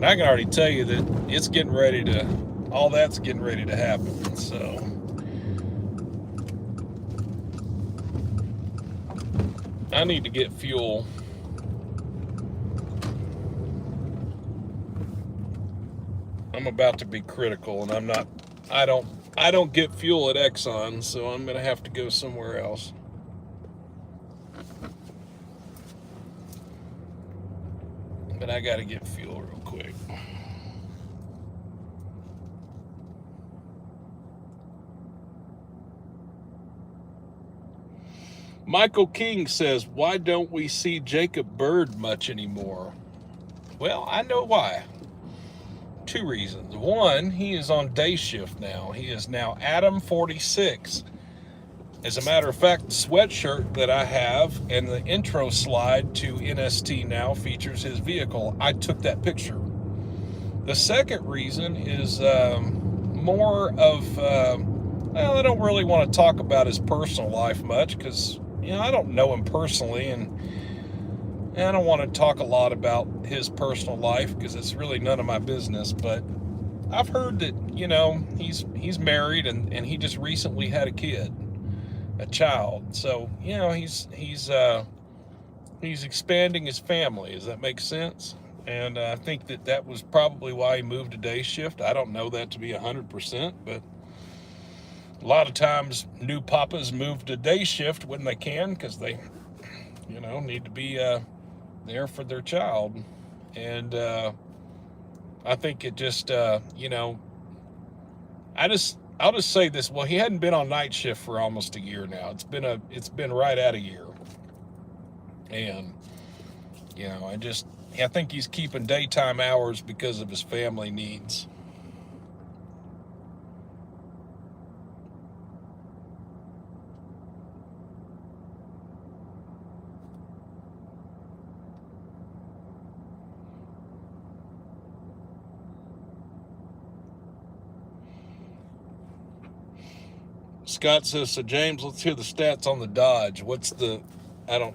But I can already tell you that it's getting ready to, all that's getting ready to happen. So I need to get fuel. I'm about to be critical, and I don't get fuel at Exxon, so I'm gonna have to go somewhere else. But I gotta get fuel real quick. Michael King says, why don't we see Jacob Bird much anymore? Well, I know why. 2 reasons. One, he is on day shift now. He is now Adam 46. As a matter of fact, the sweatshirt that I have and the intro slide to NST now features his vehicle. I took that picture. The second reason is more of, well, I don't really want to talk about his personal life much because, I don't know him personally, and I don't want to talk a lot about his personal life because it's really none of my business. But I've heard that, he's married and he just recently had a child. So, he's expanding his family. Does that make sense? And I think that was probably why he moved to day shift. I don't know that to be 100%, but a lot of times new papas move to day shift when they can because they, need to be there for their child. And I think it just, I'll just say this. Well, he hadn't been on night shift for almost a year now. It's been right at a year. And, I think he's keeping daytime hours because of his family needs. Scott says, so James, let's hear the stats on the Dodge. I don't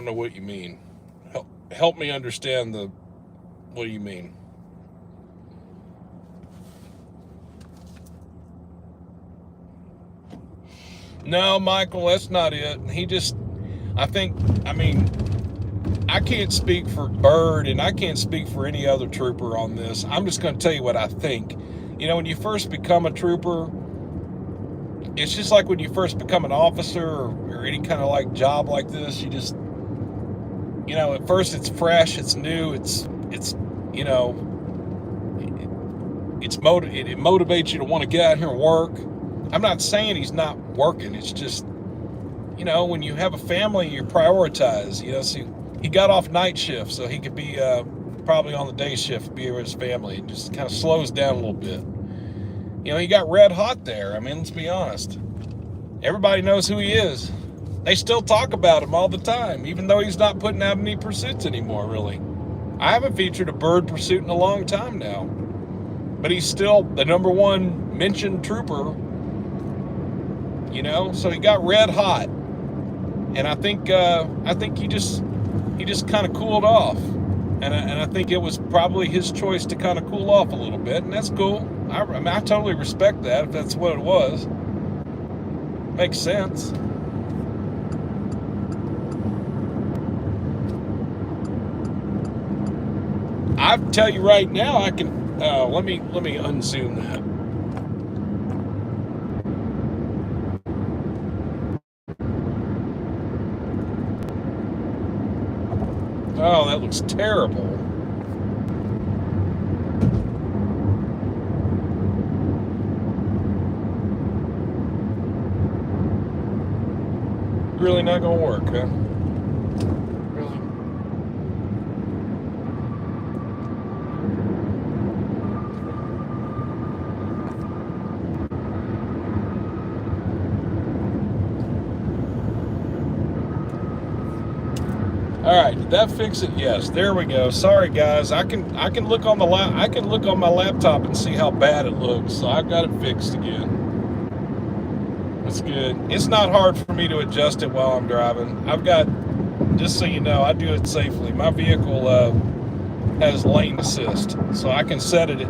know what you mean. Help me understand what do you mean? No, Michael, that's not it. I can't speak for Bird and I can't speak for any other trooper on this. I'm just going to tell you what I think. When you first become a trooper, it's just like when you first become an officer or any kind of like job like this, you just, at first it's fresh, it's new, it motivates you to want to get out here and work. I'm not saying he's not working. It's just, when you have a family, you prioritize, so he got off night shift so he could be probably on the day shift, be with his family. It just kind of slows down a little bit. He got red hot there. Let's be honest. Everybody knows who he is. They still talk about him all the time, even though he's not putting out any pursuits anymore, really. I haven't featured a Bird pursuit in a long time now. But he's still the number 1 mentioned trooper. So he got red hot. And I think he just kind of cooled off. And I think it was probably his choice to kind of cool off a little bit, and that's cool. I totally respect that if that's what it was. Makes sense. I tell you right now, I can. Let me unzoom that. Oh, that looks terrible. Really not gonna work, huh? Really? All right, did that fix it? Yes, there we go. Sorry guys, I can look on my laptop and see how bad it looks. So I've got it fixed again. That's good. It's not hard for me to adjust it while I'm driving. I've got, just so you know, I do it safely. My vehicle has lane assist, so I can set it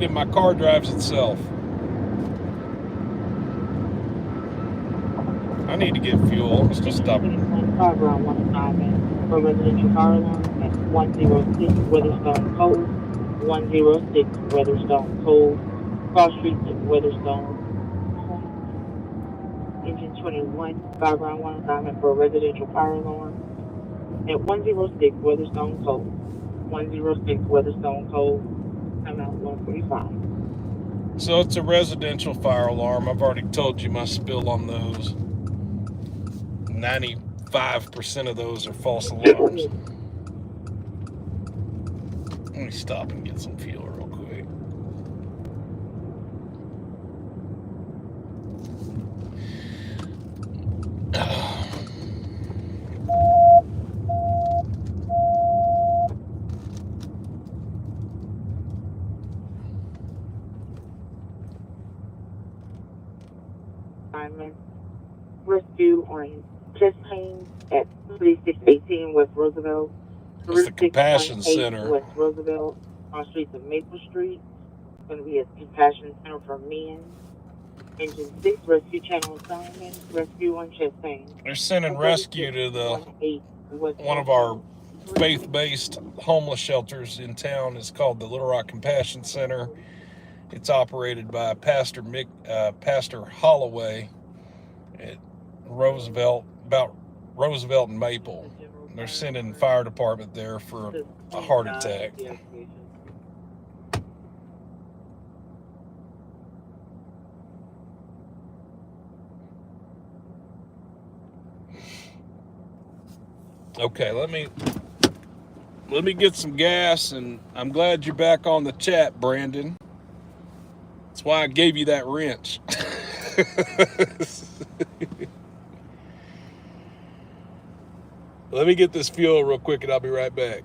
in my car drives itself. I need to get fuel. Let's just stop. 5 round 1 for residential fire alarm at 106 Weatherstone Cove, 106 Weatherstone Cove, cross streets of Weatherstone. Engine 21, 5 round 1 assignment for residential fire alarm at 106 Weatherstone Cove, 106 Weatherstone Cove. I'm out 145. So it's a residential fire alarm. I've already told you my spill on those. 95% of those are false alarms. Let me stop and get some fuel real quick. Assignment rescue on chest pain at 3618 West Roosevelt. It's the Compassion 3618 Center. West Roosevelt on streets of Maple Street. It's going to be a Compassion Center for men. Engine 6 rescue channel assignment. Rescue on chest pain. They're sending rescue to one of our faith-based homeless shelters in town. It's called the Little Rock Compassion Center. It's operated by Pastor Holloway at Roosevelt, about Roosevelt and Maple. They're sending fire department there for a heart attack. Okay, let me get some gas, and I'm glad you're back on the chat, Brandon. That's why I gave you that wrench. Let me get this fuel real quick, and I'll be right back.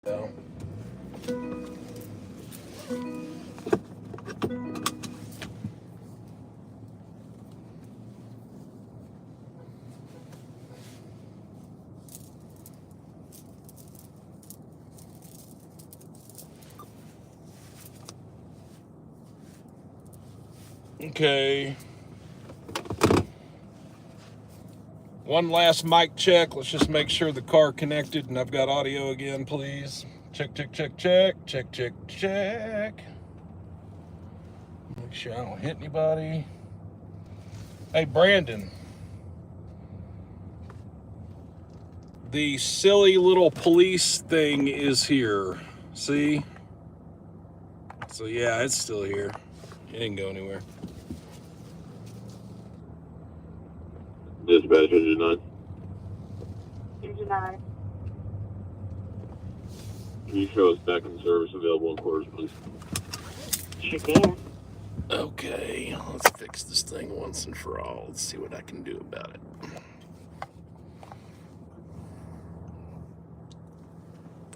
So. Okay. One last mic check. Let's just make sure the car connected and I've got audio again, please. Check, check, check, check. Check, check, check. Make sure I don't hit anybody. Hey, Brandon. The silly little police thing is here. See? So yeah, it's still here. It didn't go anywhere. Dispatch engine 9. Engine 9. Can you show us back in service available in quarters, please? Sure can. Okay, let's fix this thing once and for all. Let's see what I can do about it.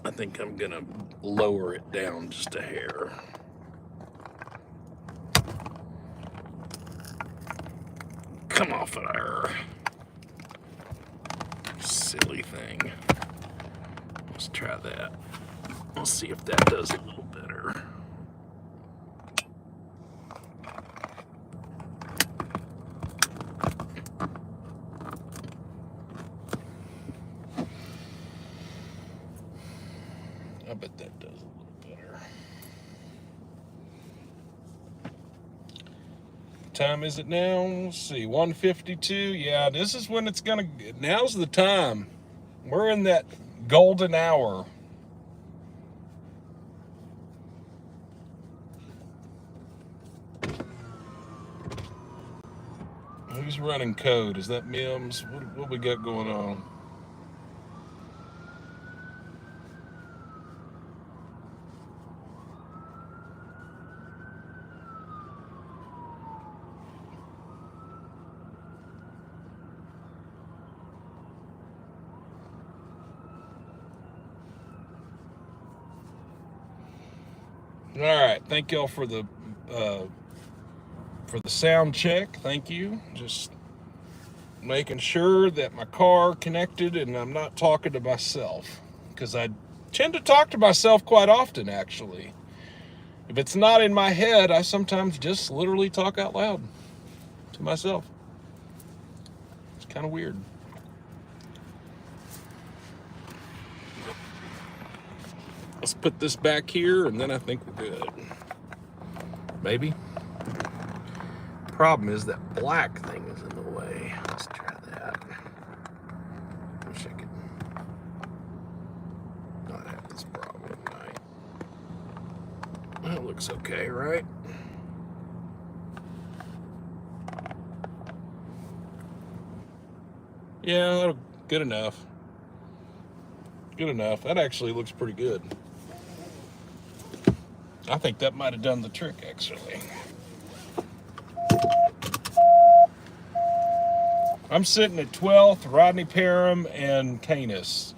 I think I'm gonna lower it down just a hair. Come off of there. Silly thing. Let's try that. Let's see if that does a little better. I bet that does a little better. What time is it now? Let's see, 1:52. Yeah, this is when it's gonna, now's the time. We're in that golden hour. Who's running code? Is that Mims? What we got going on? All right, thank y'all for the sound check. Thank you. Just making sure that my car connected and I'm not talking to myself, because I tend to talk to myself quite often, actually. If it's not in my head, I sometimes just literally talk out loud to myself. It's kind of weird. Let's put this back here, and then I think we're good. Maybe. Problem is that black thing is in the way. Let's try that. Wish I could not have this problem at night. That looks okay, right? Yeah, that'll, good enough. Good enough. That actually looks pretty good. I think that might have done the trick, actually. I'm sitting at 12th, Rodney Parham, and Canis.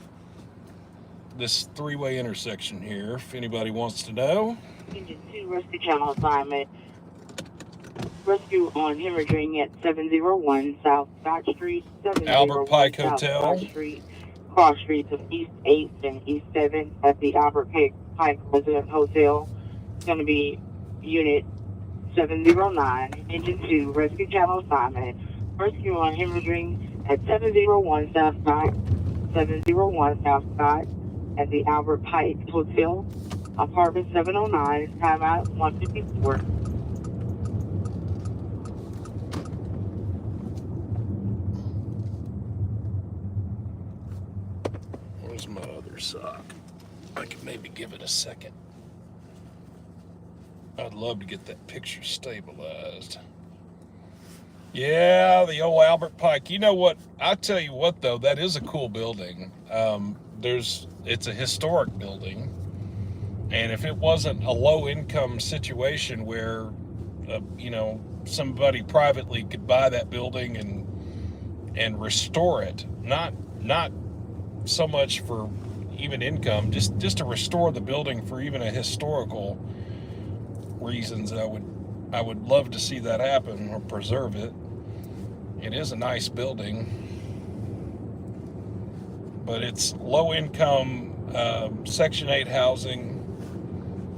This three-way intersection here, if anybody wants to know. Engine 2, rescue channel assignment. Rescue on hemorrhaging at 701 South Scott Street, 701 Albert Pike South Hotel. Scott Street, cross streets of East 8th and East 7th at the Albert Pike Resident Hotel. It's going to be Unit 709, Engine 2, rescue channel assignment. Rescue on hemorrhaging at 701 South Scott, 701 South Scott at the Albert Pike Hotel, apartment 709, timeout 154. Where's my other sock? I could maybe give it a second. I'd love to get that picture stabilized. Yeah, the old Albert Pike. You know what? I'll tell you what, though, that is a cool building. It's a historic building. And if it wasn't a low-income situation where, somebody privately could buy that building and restore it, not so much for even income, just to restore the building for even a historical reasons. I would love to see that happen or preserve it. It is a nice building, but it's low income Section 8 housing,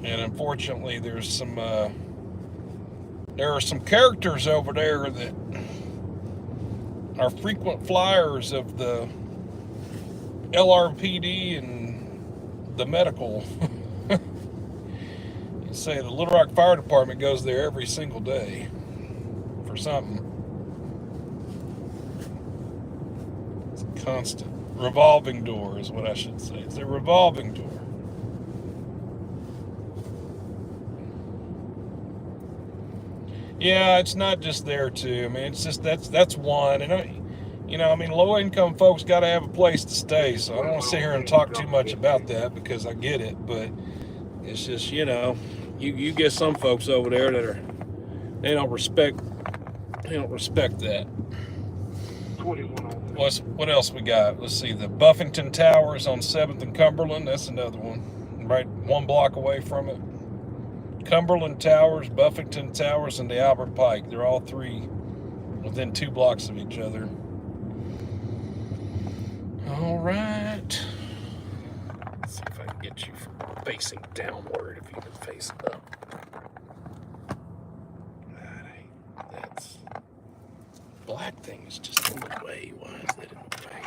and unfortunately there are some characters over there that are frequent flyers of the LRPD and the medical. You say the Little Rock Fire Department goes there every single day for something. It's a constant revolving door is what I should say. It's a revolving door. Yeah, it's not just there too. I mean, it's just that's one, and low income folks got to have a place to stay. So I don't want to sit here and talk too much about that because I get it, but it's just you get some folks over there that they don't respect that. What else we got? Let's see, the Buffington Towers on 7th and Cumberland. That's another one, right 1 block away from it. Cumberland Towers, Buffington Towers, and the Albert Pike. They're all three within 2 blocks of each other. All right. Let's see if I can get you facing downward if you can face up. That's black thing is just in the way. Why is that in the way?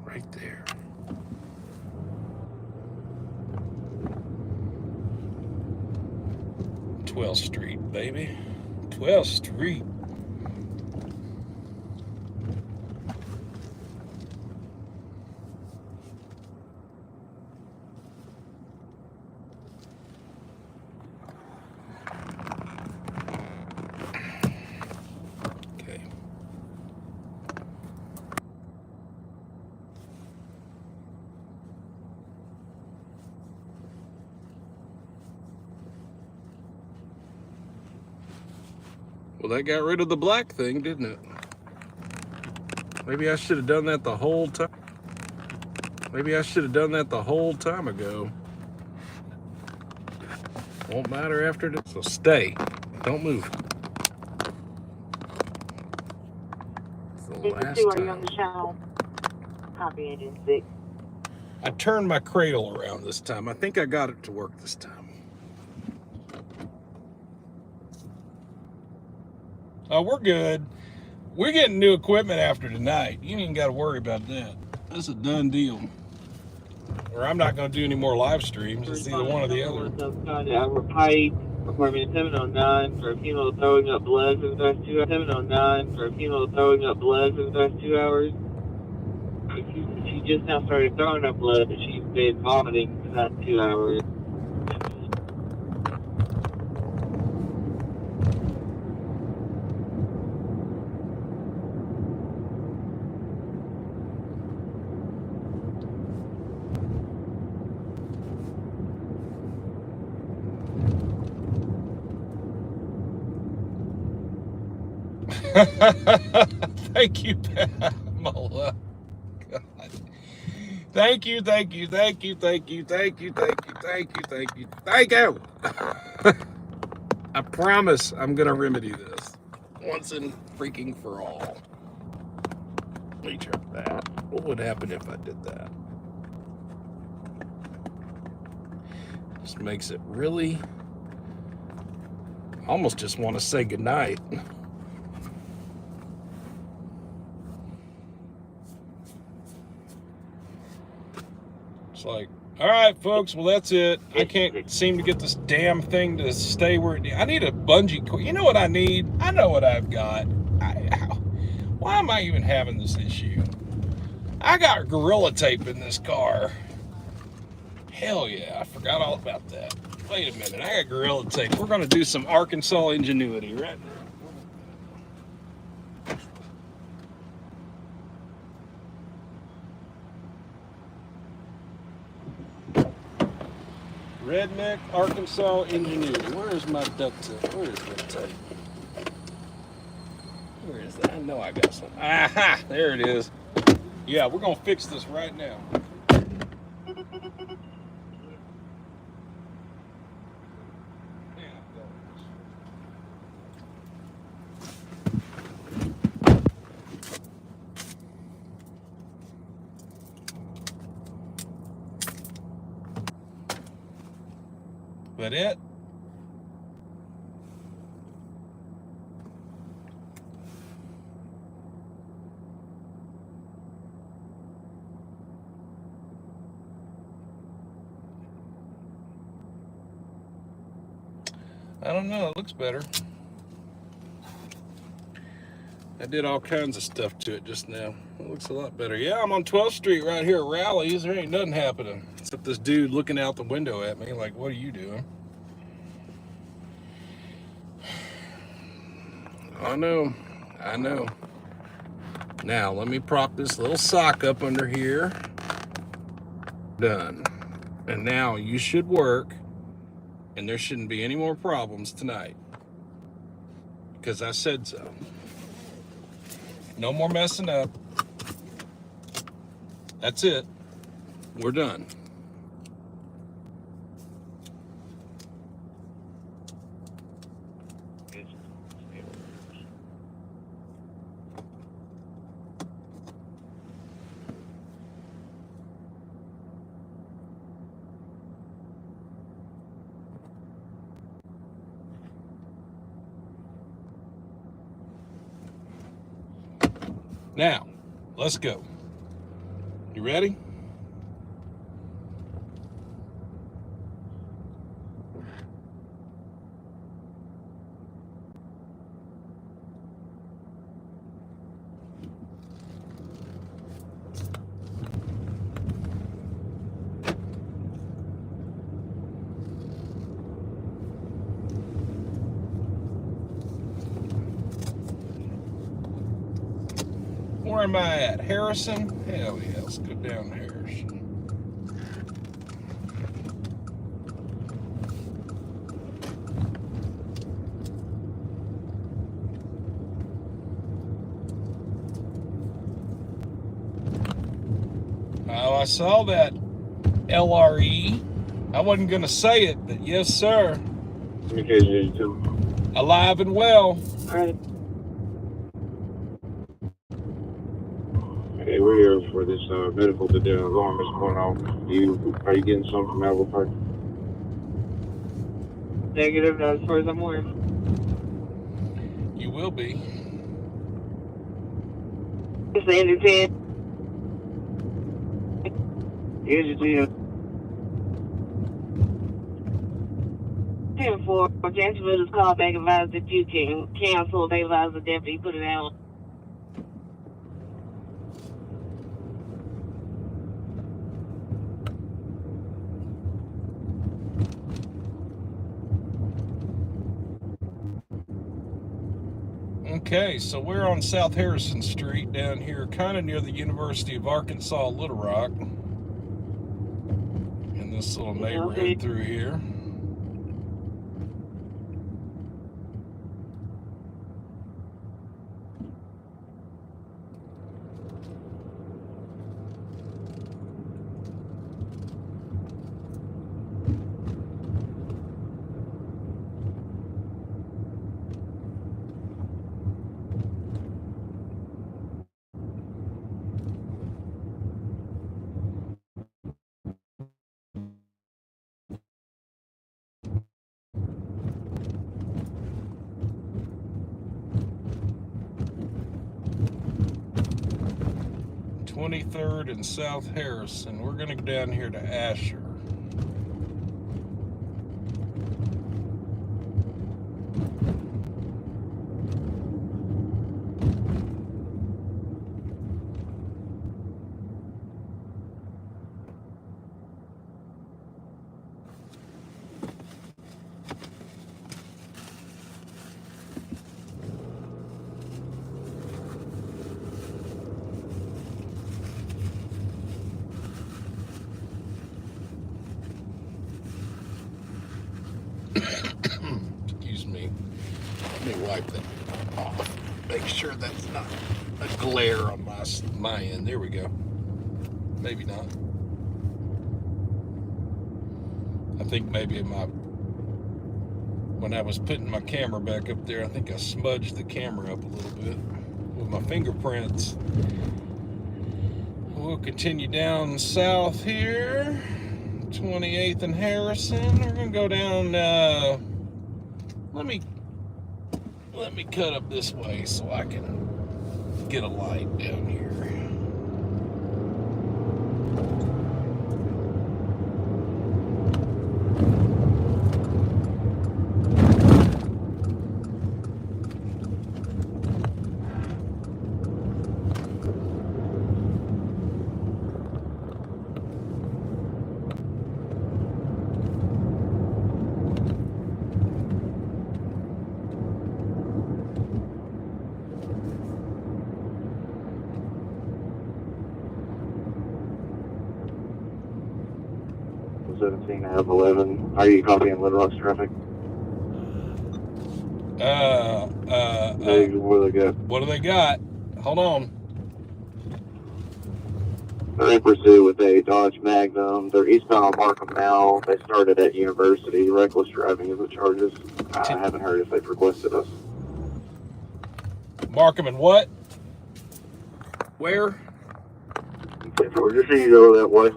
Right there. '12th Street, baby. 12th Street. Okay. Well, that got rid of the black thing, didn't it? Maybe I should have done that the whole time. Maybe I should have done that the whole time ago. Won't matter after this. So stay. Don't move. It's the last Are you time. on the channel? Copy engine 6. I turned my cradle around this time. I think I got it to work this time. Oh, we're good. We're getting new equipment after tonight. You ain't even got to worry about that. That's a done deal. Or I'm not going to do any more live streams. It's either one or the other. Albert Pike, apartment 709 for a female throwing up blood for the past 2 hours. 709 for a female throwing up blood for the past 2 hours. She just now started throwing up blood, but she's been vomiting for the past 2 hours. Thank you, Pamela. God. Thank you. I promise I'm gonna remedy this once and freaking for all. Let me try that. What would happen if I did that? Just makes it really. I almost just want to say goodnight. It's like, all right, folks, well, that's it. I can't seem to get this damn thing to stay where it... I need a bungee cord. You know what I need? I know what I've got. Why am I even having this issue? I got Gorilla Tape in this car. Hell yeah, I forgot all about that. Wait a minute, I got Gorilla Tape. We're going to do some Arkansas ingenuity right now. Redneck Arkansas ingenuity. Where is my duct tape? Where is that tape? Where is that? I know I got some. Aha! There it is. Yeah, we're gonna fix this right now. But it. I don't know, it looks better. I did all kinds of stuff to it just now. It looks a lot better. Yeah, I'm on 12th Street right here at Rallies. There ain't nothing happening. Except this dude looking out the window at me like, what are you doing? I know. Now, let me prop this little sock up under here. Done. And now you should work, and there shouldn't be any more problems tonight. Because I said so. No more messing up. That's it. We're done. Now, let's go. You ready? Where am I at? Harrison? Hell yeah, let's go down Harrison. Oh, I saw that LRE. I wasn't going to say it, but yes, sir. Communication 82. Alive and well. All right. Hey, we're here for this medical that the alarm is going off. Are you getting something from Alva Park? Negative, as far as I'm aware. You will be. It's the end of 10. Here's your 10-4. Jacksonville is called back, advised that you can cancel. They advised the deputy put it out. Okay, so we're on South Harrison Street down here, kind of near the University of Arkansas, Little Rock. In this little neighborhood through here. (23rd and South Harrison). We're going to go down here to Asher. Excuse me. Let me wipe that off. Make sure that's not a glare on my end. There we go. Maybe not. I think maybe when I was putting my camera back up there, I think I smudged the camera up a little bit with my fingerprints. We'll continue down south here 28th and Harrison. We're gonna go down. Let me cut up this way so I can get a light down here. I have 11. Are you copying Little Rock's traffic? What do they got? What do they got? Hold on. They're in pursuit with a Dodge Magnum. They're eastbound on Markham now. They started at University. Reckless driving is the charges. I haven't heard if they've requested us. Markham and what? Where? Okay, so we're just saying you go that way.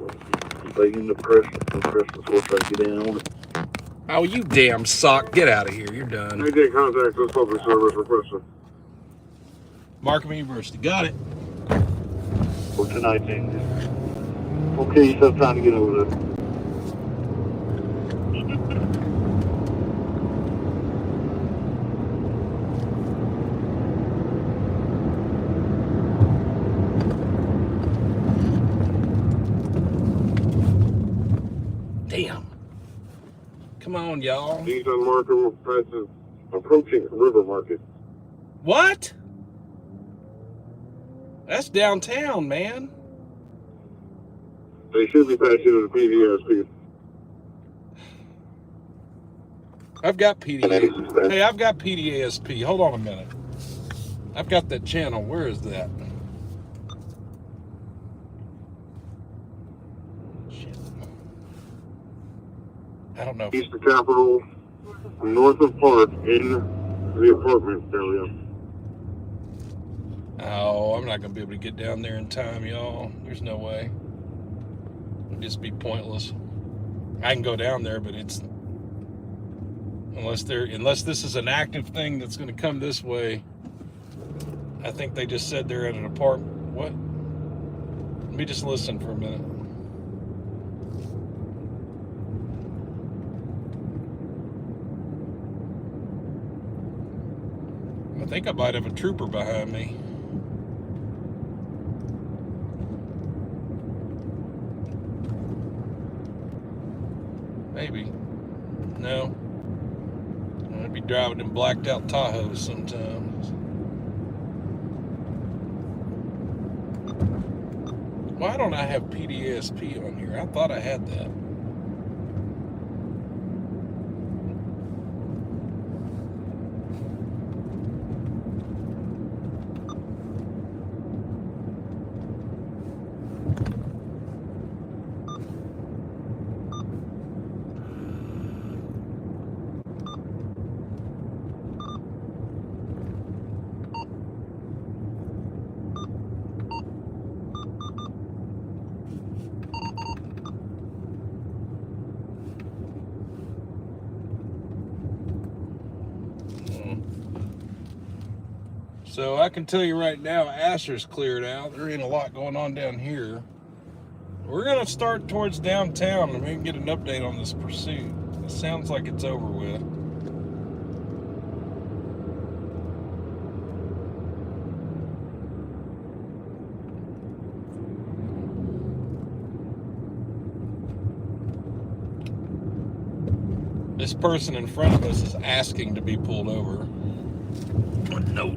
They in the press. The press is we'll try to get in on it. Oh, you damn sock. Get out of here. You're done. They did contact us public service requester. Markham University. Got it. For tonight, okay, you stop trying to get over there. Damn. Come on, y'all. He's on Markham, approaching River Market. What? That's downtown, man. They should be passing to the PDSP. I've got PDA. Hey, I've got PDASP. Hold on a minute. I've got that channel. Where is that? Shit. I don't know. East of Capitol, north of Park, in the apartment area. Oh, I'm not going to be able to get down there in time, y'all. There's no way. It'd just be pointless. I can go down there, but it's... Unless this is an active thing that's going to come this way. I think they just said they're at an apartment. What? Let me just listen for a minute. I think I might have a trooper behind me. Maybe. No. I'd be driving in blacked out Tahoes sometimes. Why don't I have PDSP on here? I thought I had that. So I can tell you right now, Asher's cleared out. There ain't a lot going on down here. We're going to start towards downtown and we can get an update on this pursuit. It sounds like it's over with. This person in front of us is asking to be pulled over. No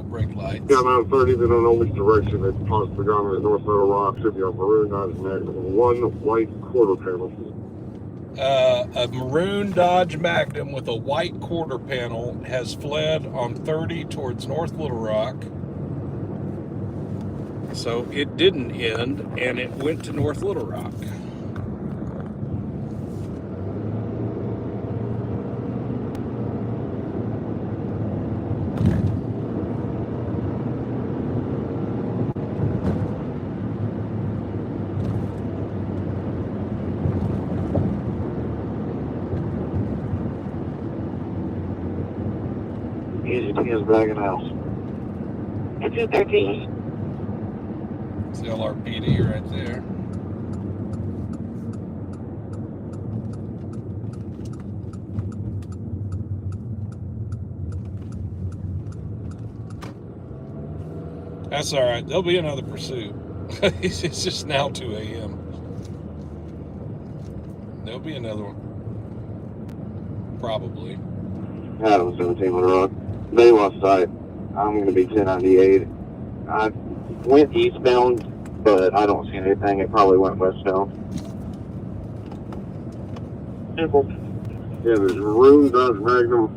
brake lights. Yeah, I'm 30, they don't know which direction. It's possibly gone at North Little Rock, should be on Maroon, Dodge Magnum. One white quarter panel. A maroon Dodge Magnum with a white quarter panel has fled on 30 towards North Little Rock. So it didn't end, and it went to North Little Rock. NST is bagging house. It's 213. It's the LRPD right there. That's all right. There'll be another pursuit. It's just now 2 a.m. There'll be another one. Probably. Adam 17 Little Rock. They lost sight. I'm going to be 1098. I went eastbound, but I don't see anything. It probably went westbound. Simple. Yeah, there's a Rune Dodge Magnum.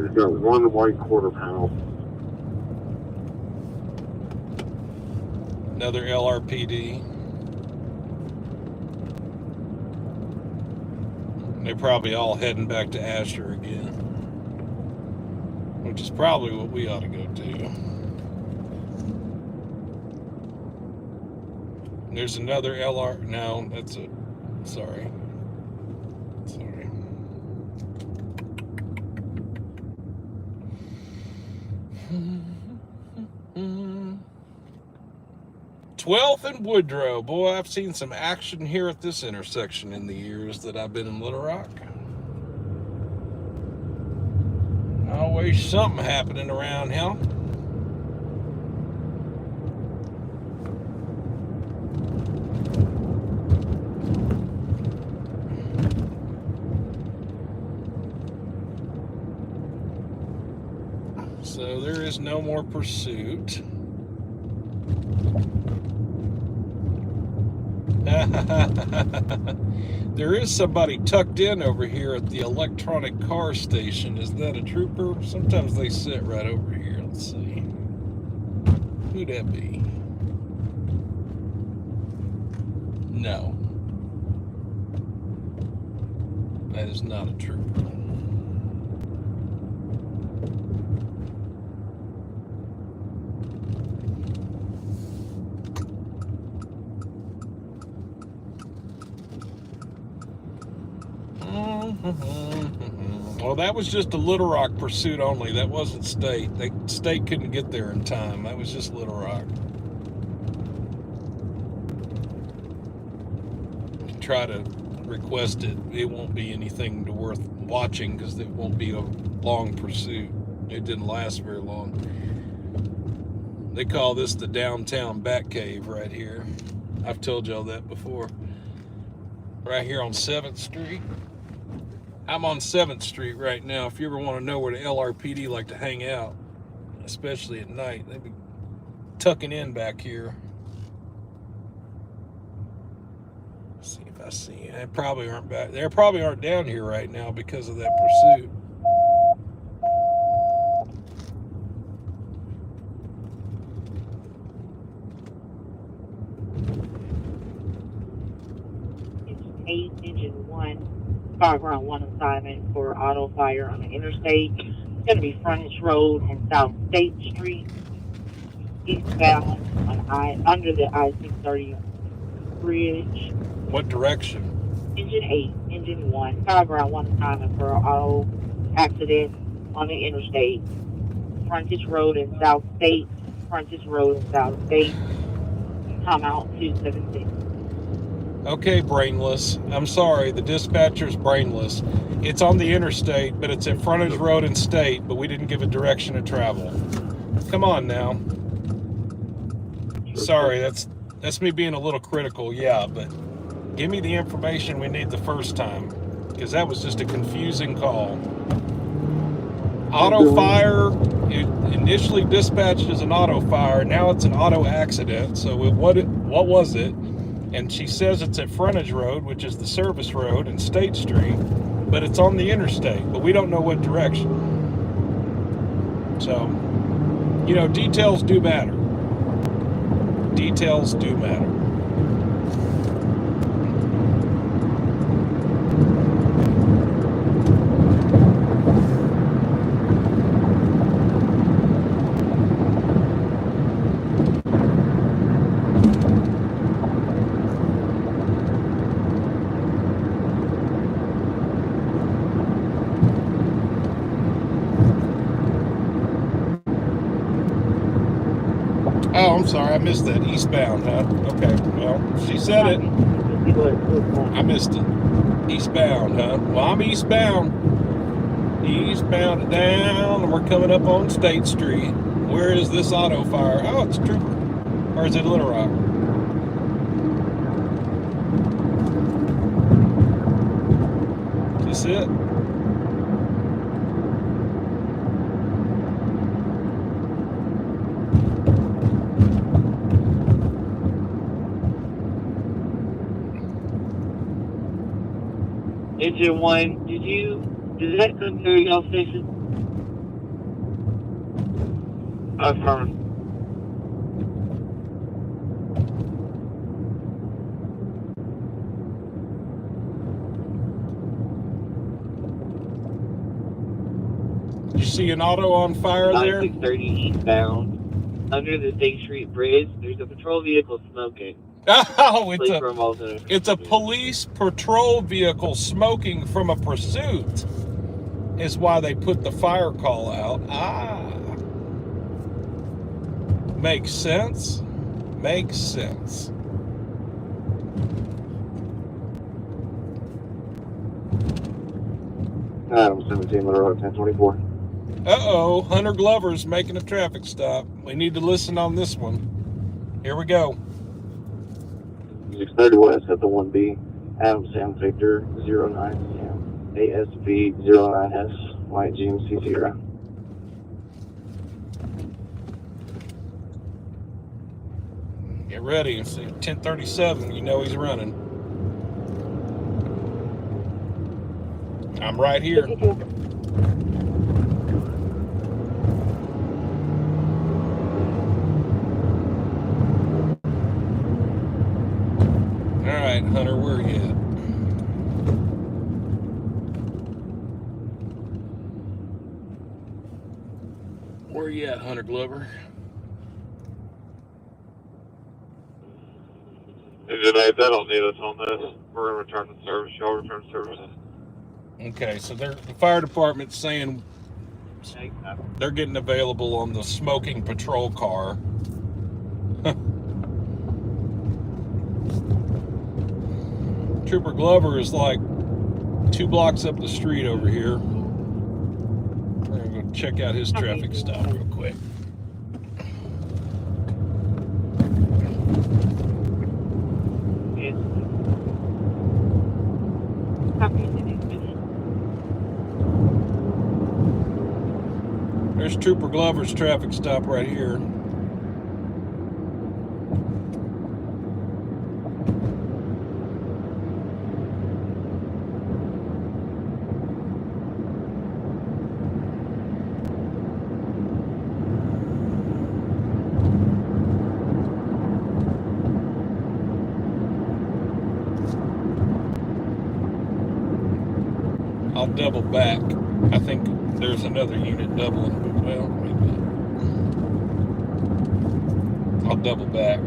It's got one white quarter panel. Another LRPD. They're probably all heading back to Asher again, which is probably what we ought to go do. There's another LR. No, that's a. Sorry. 12th and Woodrow. Boy, I've seen some action here at this intersection in the years that I've been in Little Rock. Always something happening around here. So there is no more pursuit. There is somebody tucked in over here at the electronic car station. Is that a trooper? Sometimes they sit right over here. Let's see. Who'd that be? No. That is not a trooper. Well, that was just a Little Rock pursuit only. That wasn't state. State couldn't get there in time. That was just Little Rock. Try to request it. It won't be anything worth watching because it won't be a long pursuit. It didn't last very long. They call this the downtown Bat Cave right here. I've told y'all that before. Right here on 7th Street. I'm on 7th Street right now. If you ever want to know where the LRPD like to hang out, especially at night, they'd be tucking in back here. Let's see if I see. They probably aren't back. They probably aren't down here right now because of that pursuit. Engine 1, background 1 assignment for auto fire on the interstate. It's going to be Frontage Road and South State Street, eastbound on under the I-630 bridge. What direction? Engine 8, Engine 1, background 1 assignment for auto accident on the interstate. Frontage Road and South State, Frontage Road and South State, come out 276. Okay, brainless. I'm sorry, the dispatcher's brainless. It's on the interstate, but it's at Frontage Road and State, but we didn't give a direction of travel. Come on now. Sorry, that's me being a little critical, yeah, but give me the information we need the first time, because that was just a confusing call. Auto fire, it initially dispatched as an auto fire, now it's an auto accident, so what was it? And she says it's at Frontage Road, which is the service road, and State Street, but it's on the interstate, but we don't know what direction. So, you know, details do matter. Details do matter. Oh, I'm sorry. I missed that. Eastbound, huh? Okay. Well, she said it. I missed it. Eastbound, huh? Well, I'm eastbound. Eastbound down, and we're coming up on State Street. Where is this auto fire? Oh, it's Trooper. Or is it Little Rock? Is this it? Engine 1, did that come through y'all station? Affirm. You see an auto on fire there? 9630 eastbound. Under the State Street Bridge, there's a patrol vehicle smoking. Oh, it's a police patrol vehicle smoking from a pursuit is why they put the fire call out. Makes sense. Makes sense. Adam 17, Little Rock 1024. Uh-oh, Hunter Glover's making a traffic stop. We need to listen on this one. Here we go. 630 West at the 1B. Adam Sam Victor 09 Sam. ASV 09S. White GMC Sierra. Get ready. See 1037. You know he's running. I'm right here. All right, Hunter, where are you at? Where are you at, Hunter Glover? Engine 8, they don't need us on this. We're going to return to service. Y'all return to service. Okay, so the fire department's saying they're getting available on the smoking patrol car. Trooper Glover is like 2 blocks up the street over here. We're going to go check out his traffic stop real quick. There's Trooper Glover's traffic stop right here. I'll double back. I think there's another unit doubling. Well, maybe not. I'll double back.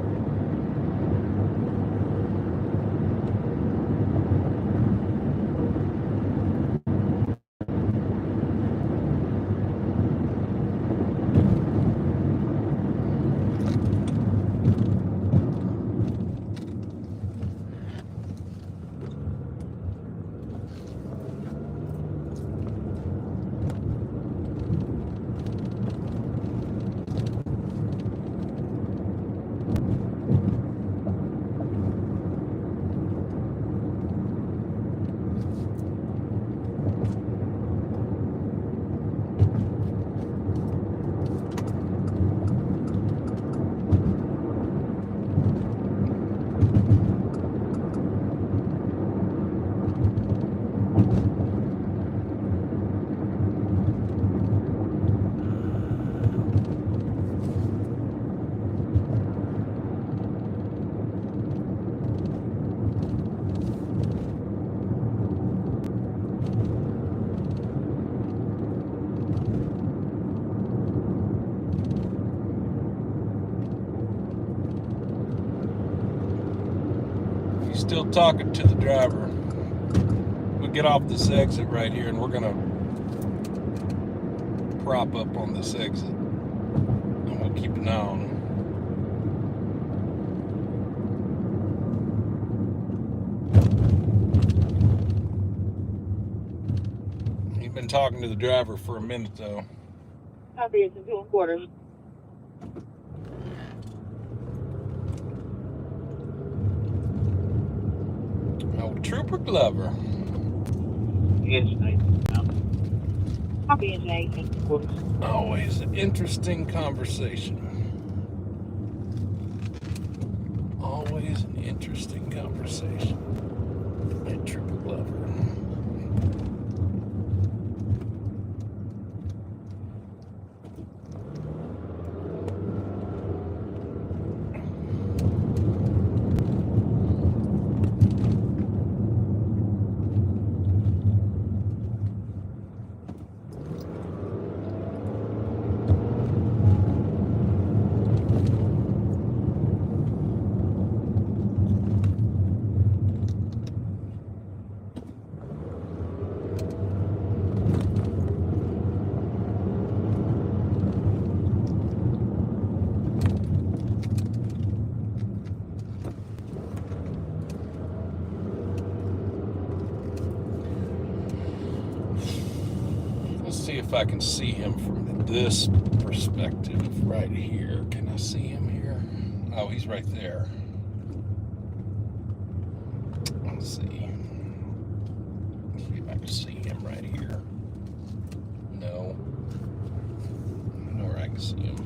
Still talking to the driver. We'll get off this exit right here and we're gonna prop up on this exit and we'll keep an eye on him. talking to the driver for a minute, though. Copy, it's in 2 1/4. Oh, Trooper Glover. Yes, copy, it's 18 1/4. Always an interesting conversation. Always an interesting conversation. Hey, Trooper Glover. See if I can see him from this perspective right here. Can I see him here? Oh, he's right there. Let's see. See if I can see him right here. No. Nor I can see him.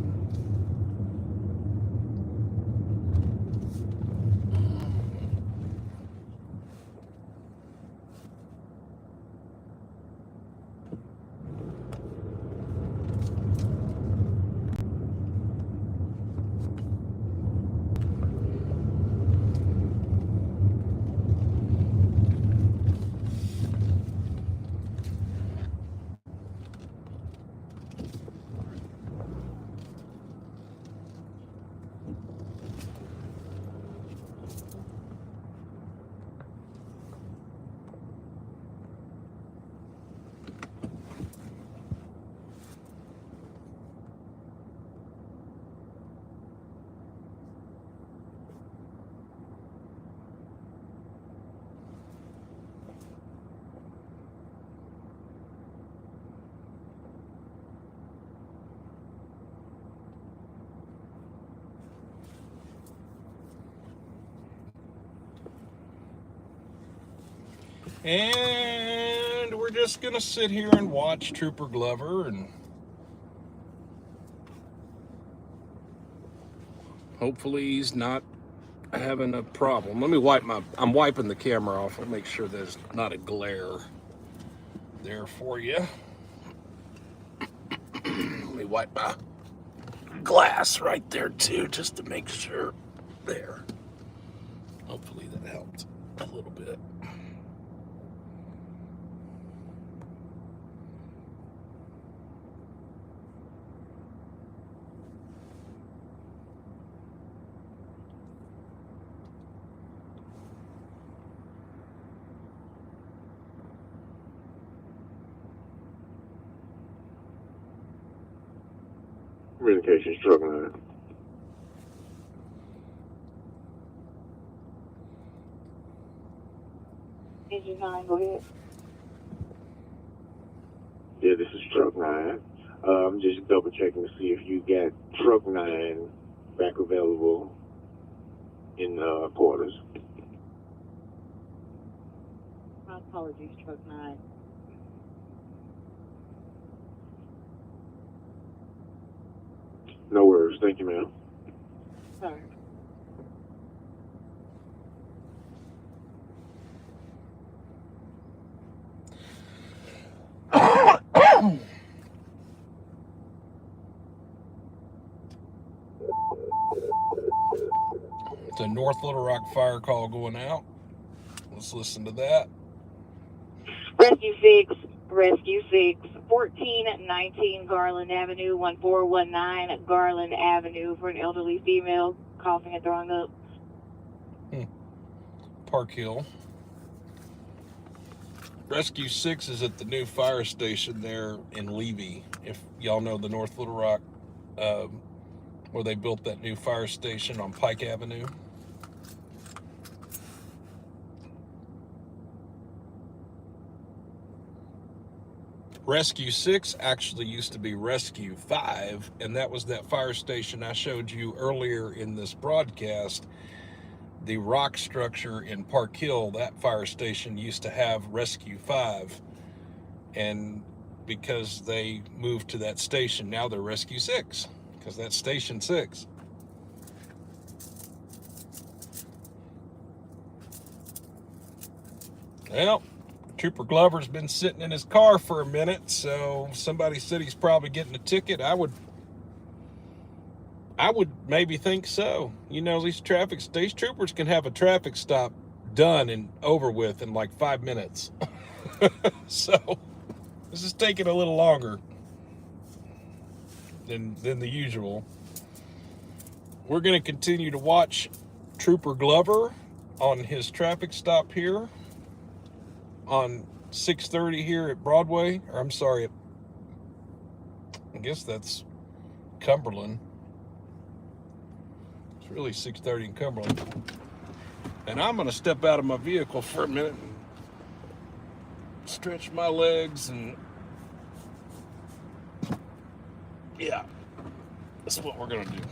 And we're just gonna sit here and watch Trooper Glover, and hopefully he's not having a problem. Let me I'm wiping the camera off. I'll make sure there's not a glare there for you. Let me wipe my glass right there too, just to make sure. There. Hopefully that helped a little bit. Communications truck 9. Engine 9, go ahead. Yeah, this is truck 9. I'm just double checking to see if you got truck 9 back available in quarters. My apologies, truck 9. No worries. Thank you, ma'am. Sorry. It's a North Little Rock fire call going out. Let's listen to that. Rescue 6, 1419 Garland Avenue, 1419 Garland Avenue for an elderly female coughing and throwing up. Park Hill. Rescue 6 is at the new fire station there in Levy. If y'all know the North Little Rock, where they built that new fire station on Pike Avenue. Rescue 6 actually used to be Rescue 5, and that was that fire station I showed you earlier in this broadcast. The rock structure in Park Hill, that fire station used to have Rescue 5, and because they moved to that station, now they're Rescue 6, because that's Station 6. Well, Trooper Glover's been sitting in his car for a minute, so somebody said he's probably getting a ticket. I would maybe think so. You know, these troopers can have a traffic stop done and over with in like 5 minutes. So this is taking a little longer than the usual. We're going to continue to watch Trooper Glover on his traffic stop here on 630 here at Broadway, or I'm sorry, I guess that's Cumberland. It's really 630 in Cumberland. And I'm going to step out of my vehicle for a minute and stretch my legs, and yeah, that's what we're going to do.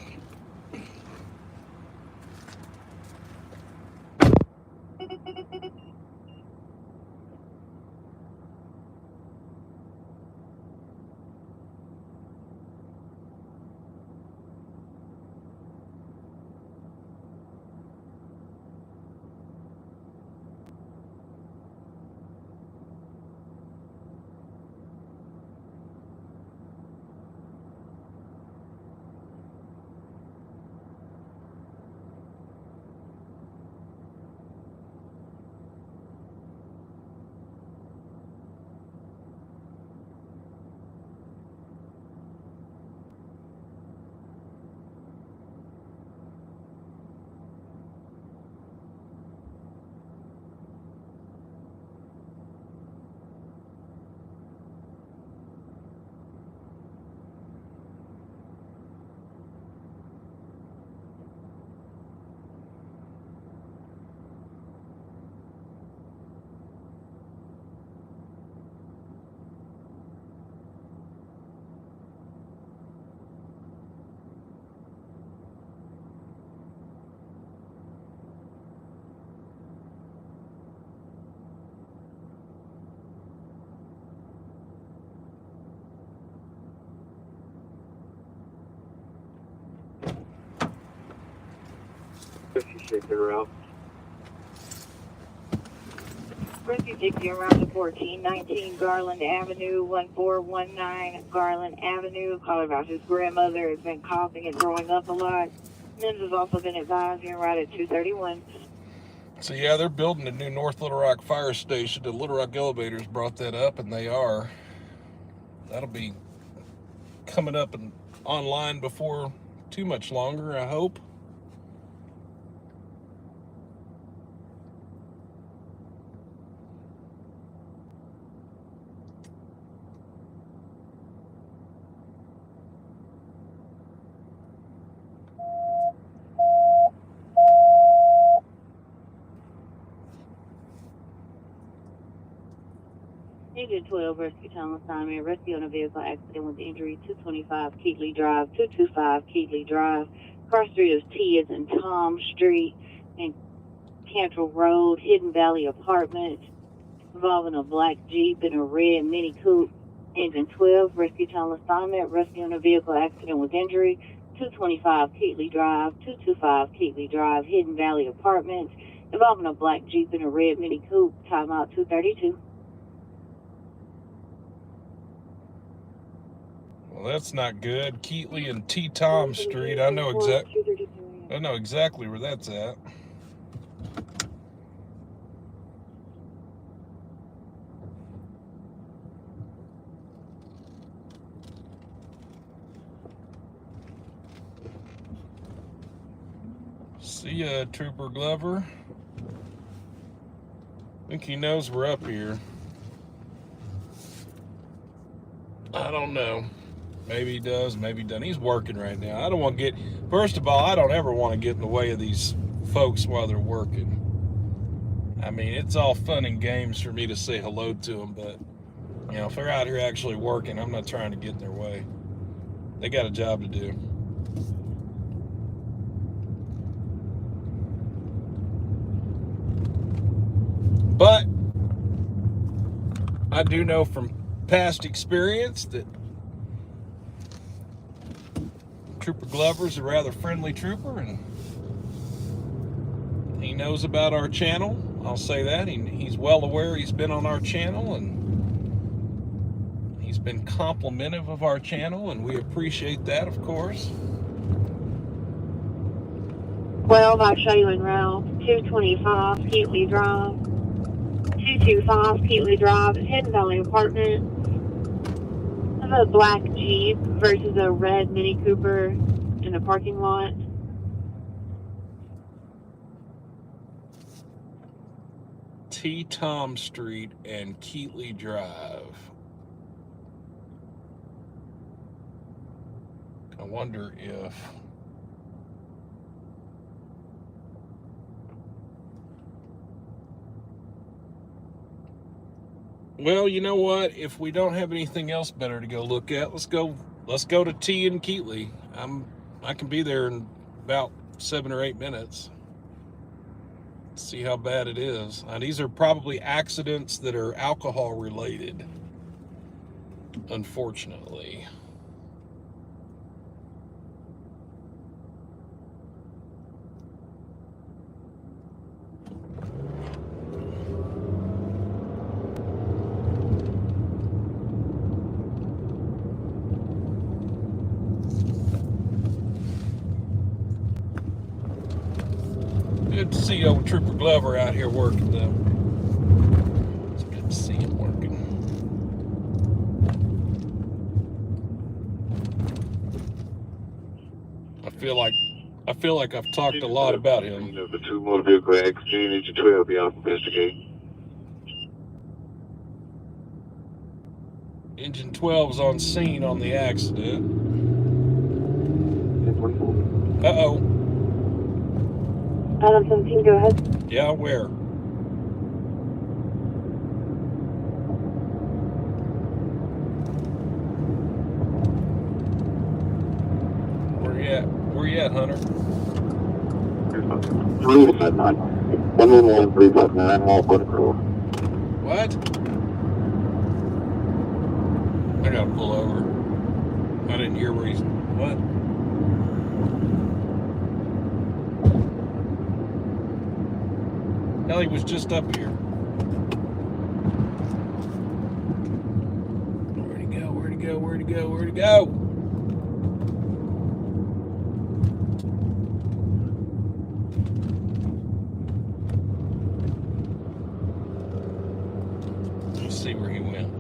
Rescue takes you around to 1419 Garland Avenue, 1419 Garland Avenue. Caller about his grandmother has been coughing and throwing up a lot. NIMS has also been advised you're right at 231. So yeah, they're building a new North Little Rock fire station. The Little Rock Elevators brought that up, and they are. That'll be coming up and online before too much longer, I hope. Agent 12, Rescue Town assignment, rescue on a vehicle accident with injury, 225 Keatley Drive, 225 Keatley Drive. Car street is T as in Tom Street and Cantrell Road, Hidden Valley Apartments, involving a black Jeep and a red Mini Coupe. Agent 12, Rescue Town assignment, rescue on a vehicle accident with injury, 225 Keatley Drive, 225 Keatley Drive, Hidden Valley Apartments, involving a black Jeep and a red Mini Coupe. Timeout 232. Well, that's not good. Keatley and T. Tom Street. I know exactly where that's at. See ya, Trooper Glover. I think he knows we're up here. I don't know. Maybe he does, maybe he doesn't. He's working right now. I don't want to get, first of all, I don't ever want to get in the way of these folks while they're working. I mean, it's all fun and games for me to say hello to them, but You know, if they're out here actually working, I'm not trying to get in their way. They got a job to do. But I do know from past experience that Trooper Glover's a rather friendly trooper, and he knows about our channel. I'll say that. He's well aware he's been on our channel, and he's been complimentive of our channel, and we appreciate that, of course. 12, I'll show you in route 225 Keatley Drive. 225 Keatley Drive, Hidden Valley Apartment. I have a black Jeep versus a red Mini Cooper in the parking lot. T. Tom Street and Keatley Drive. I wonder if well, you know what? If we don't have anything else better to go look at, let's go to T and Keatley. I can be there in about 7 or 8 minutes. See how bad it is. These are probably accidents that are alcohol related, unfortunately. Good to see old Trooper Glover out here working, though. It's good to see him working. I feel like I've talked a lot about him. The 2 motor vehicle accident, Engine 12, be out investigate. Engine 12's on scene on the accident. Uh-oh. Adam 17, go ahead. Yeah, where? Where you at, Hunter? 359. 111 359, all for the crew. What? I gotta pull over. I didn't hear where he's... What? Hell, he was just up here. Where'd he go? Where'd he go? Where'd he go? Where'd he go? Let's see where he went.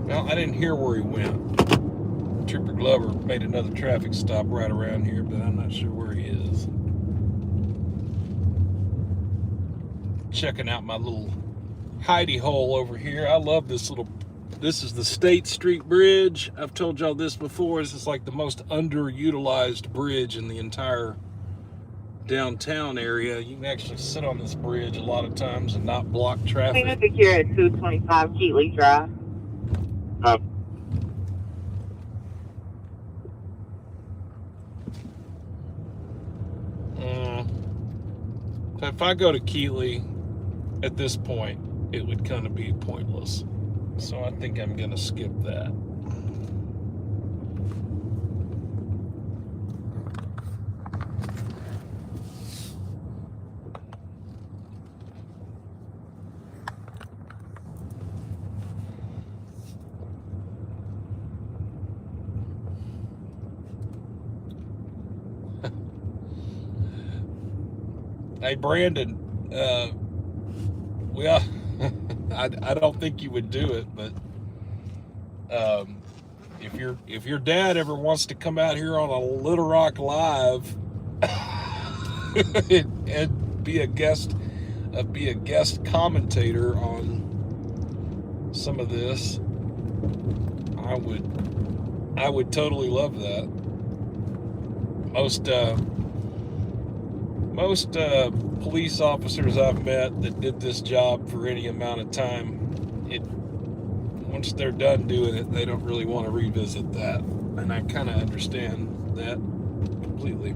Well, I didn't hear where he went. Trooper Glover made another traffic stop right around here, but I'm not sure where he is. Checking out my little hidey hole over here. I love this is the State Street Bridge. I've told y'all this before. This is like the most underutilized bridge in the entire downtown area. You can actually sit on this bridge a lot of times and not block traffic. Clean up secure at 225 Keatley Drive. If I go to Keatley at this point, it would kind of be pointless. So I think I'm going to skip that. Hey, Brandon, I don't think you would do it, but if your dad ever wants to come out here on a Little Rock Live and be a guest commentator on some of this, I would totally love that. Most police officers I've met that did this job for any amount of time, once they're done doing it, they don't really want to revisit that. And I kind of understand that completely.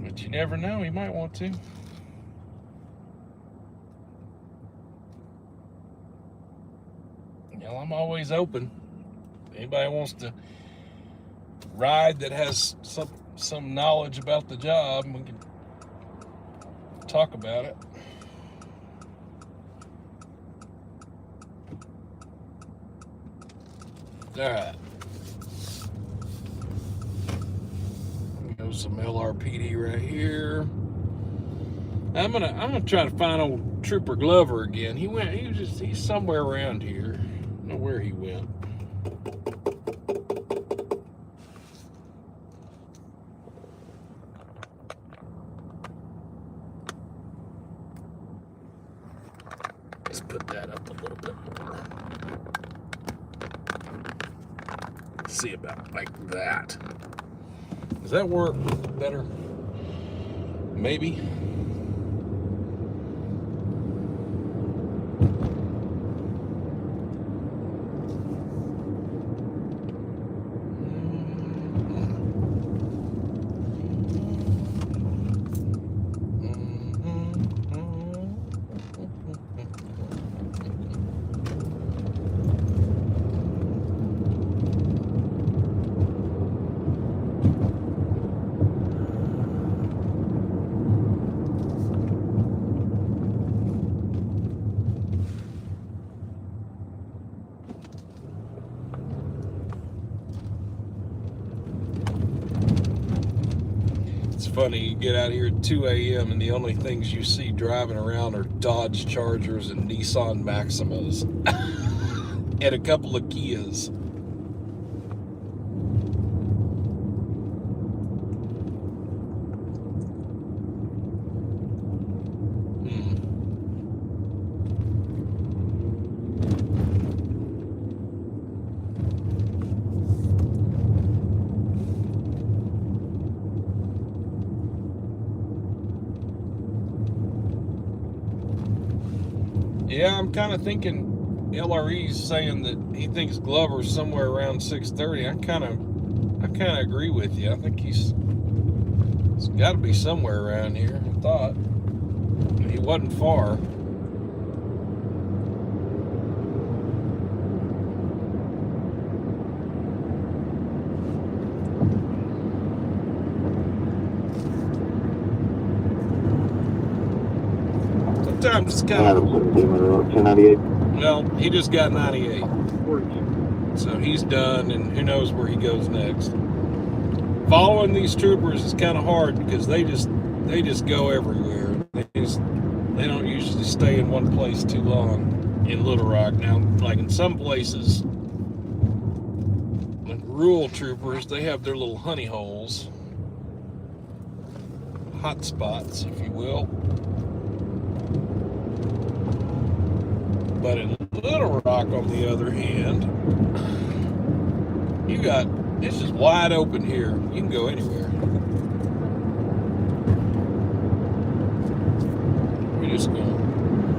But you never know, he might want to. Well, I'm always open. If anybody wants to ride that has some knowledge about the job, we can talk about it. All right. There's some LRPD right here. I'm gonna try to find old Trooper Glover again. He's somewhere around here. I don't know where he went. Let's put that up a little bit more. See about like that. Does that work better? Maybe. Funny, you get out here at 2 a.m. and the only things you see driving around are Dodge Chargers and Nissan Maximas and a couple of Kias. Yeah, I'm kind of thinking LRE's saying that he thinks Glover's somewhere around 6:30. I kind of agree with you. I think he's got to be somewhere around here. I thought he wasn't far. Sometimes it's kind of... 1098. Well, he just got 98. So he's done, and who knows where he goes next. Following these troopers is kind of hard because they just go everywhere. They don't usually stay in one place too long in Little Rock. Now, like in some places, like rural troopers, they have their little honey holes, hot spots, if you will. But in Little Rock, on the other hand, it's just wide open here. You can go anywhere.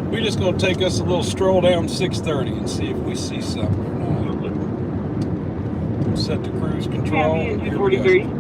We're just gonna take us a little stroll down 630 and see if we see something or not. Set the cruise control. Here we go.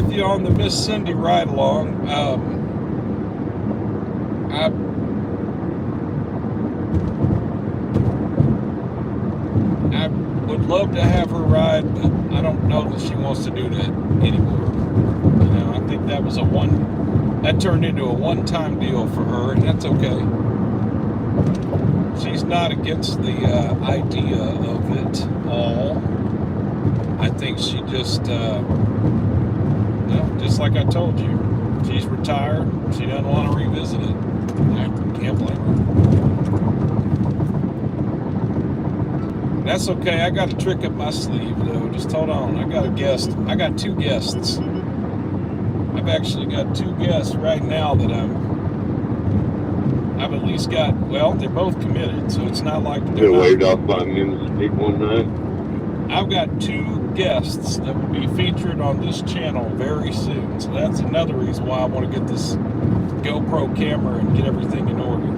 with you on the Miss Cindy ride along. I would love to have her ride, but I don't know that she wants to do that anymore. You know, I think that was that turned into a one-time deal for her, and that's okay. She's not against the idea of it all. I think she just, just like I told you, she's retired. She doesn't want to revisit it. I can't blame her. That's okay. I got a trick up my sleeve, though. Just hold on. I got a guest. I got 2 guests. I've actually got 2 guests right now that I've at least got. Well, they're both committed, so it's not like they're Been waved off by NST one night. I've got 2 guests that will be featured on this channel very soon. So that's another reason why I want to get this GoPro camera and get everything in order.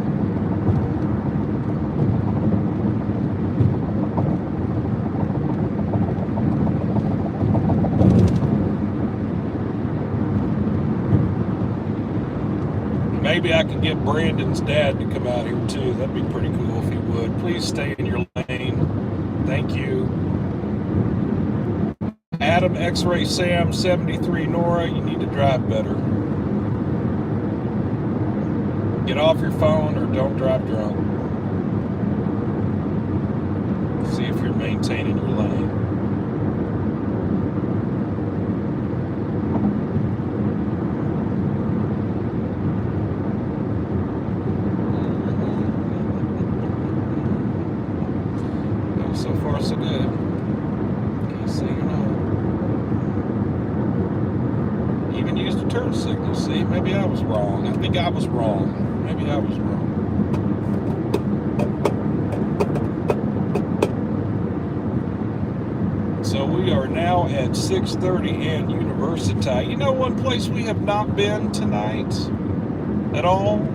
Maybe I could get Brandon's dad to come out here too. That'd be pretty cool if he would. Please stay in your lane. Thank you. Adam X-Ray Sam 73 Nora, you need to drive better. Get off your phone or don't drive drunk. See if you're maintaining your lane. So far, so good. Can't say no. Even used a turn signal. See, maybe I was wrong. I think I was wrong. Maybe I was wrong. So we are now at 6:30 and University. You know one place we have not been tonight at all?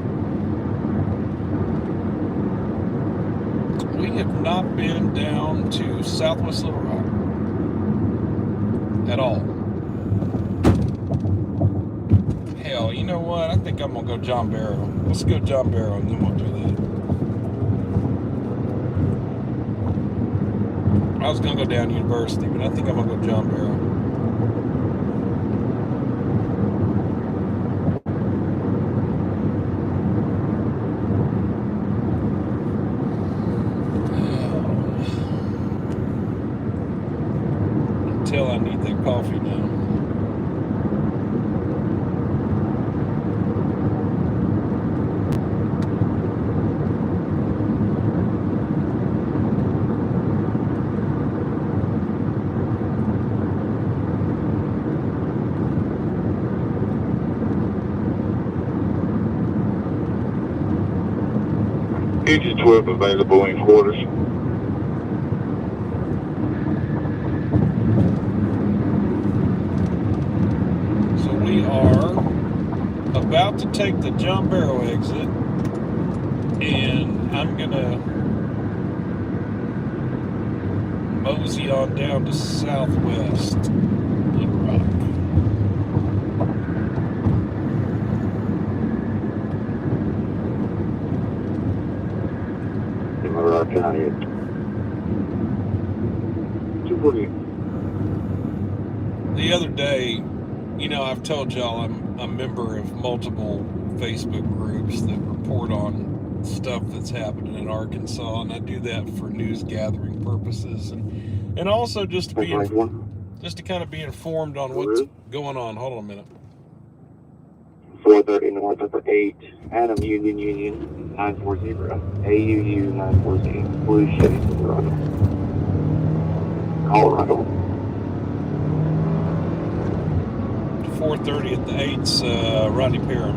We have not been down to Southwest Little Rock at all. Hell, you know what? I think I'm going to go John Barrow. Let's go John Barrow and then we'll do that. I was going to go down University, but I think I'm going to go John Barrow. I need that coffee now. Engine 12 available in quarters. We are about to take the John Barrow exit, and I'm gonna mosey on down to Southwest Little Rock. In Little Rock County. 240. The other day, you know, I've told y'all I'm a member of multiple Facebook groups that report on stuff that's happening in Arkansas, and I do that for news gathering purposes, and also just to kind of be informed on what's going on. Hold on a minute. 430 North Upper 8, Adam Union 940, AUU 940, Blue Chevy Silverado, Colorado. 4:30 at the 8's Rodney Perrin.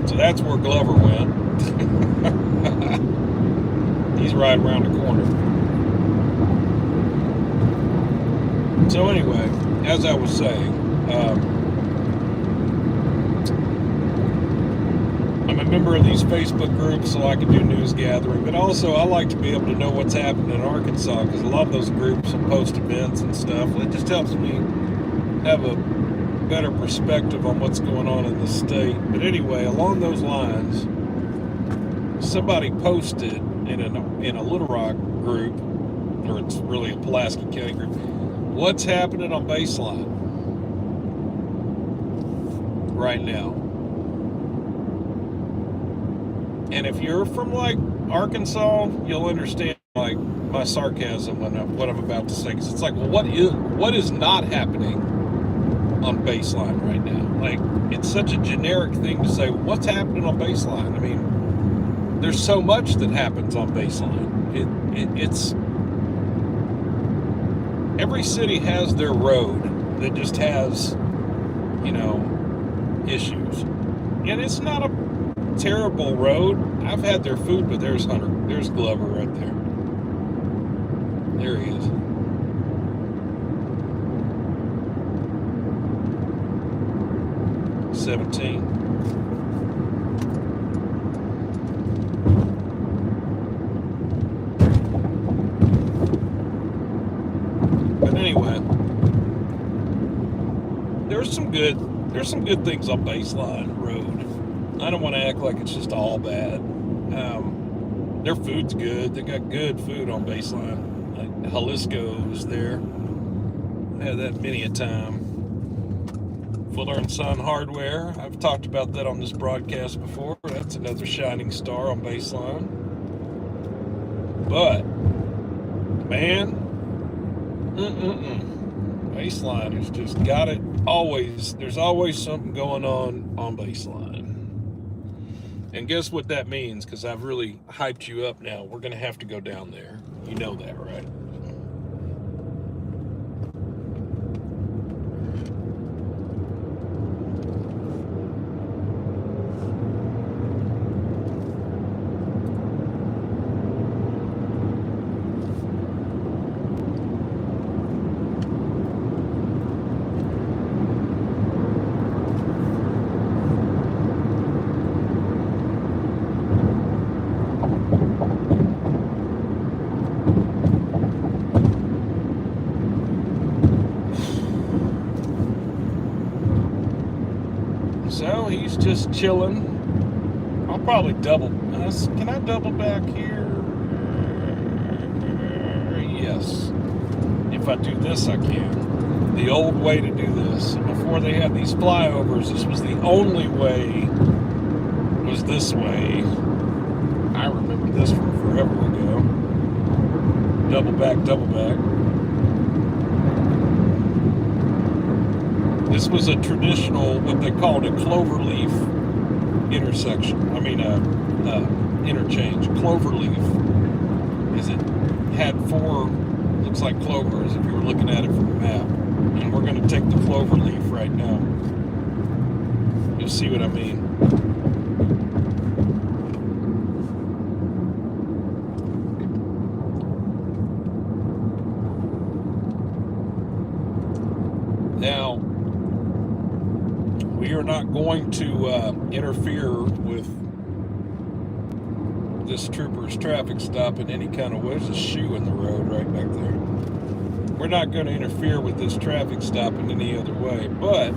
So that's where Glover went. He's right around the corner. So anyway, as I was saying, I'm a member of these Facebook groups so I can do news gathering, but also I like to be able to know what's happening in Arkansas, because a lot of those groups will post events and stuff. It just helps me have a better perspective on what's going on in the state. But anyway, along those lines, somebody posted in a Little Rock group, or it's really a Pulaski County group, what's happening on Baseline right now. And if you're from like Arkansas, you'll understand like my sarcasm when what I'm about to say, because it's like, well, what is not happening on Baseline right now? Like, it's such a generic thing to say, what's happening on Baseline? I mean, there's so much that happens on Baseline. It's every city has their road that just has, you know, issues, and it's not a terrible road. I've had their food, but there's Hunter. There's Glover right there. There he is. $17. But anyway, there's some good things on Baseline Road. I don't want to act like it's just all bad. Their food's good. They got good food on Baseline. Like Jalisco's there. I had that many a time. Fuller & Son Hardware. I've talked about that on this broadcast before. That's another shining star on Baseline. But, man, Baseline has just got it always. There's always something going on Baseline. And guess what that means? Because I've really hyped you up now. We're going to have to go down there. You know that, right? So he's just chilling. I'll probably double. Can I double back here? Yes. If I do this, I can. The old way to do this. Before they had these flyovers, this was the only way. Was this way. I remember this from forever ago. Double back, double back. This was a traditional, what they called a cloverleaf intersection. I mean, interchange. Cloverleaf, as it had four, looks like clovers if you were looking at it from a map. And we're going to take the cloverleaf right now. You'll see what I mean. Now, we are not going to interfere with this trooper's traffic stop in any kind of way. There's a shoe in the road right back there. We're not going to interfere with this traffic stop in any other way, but,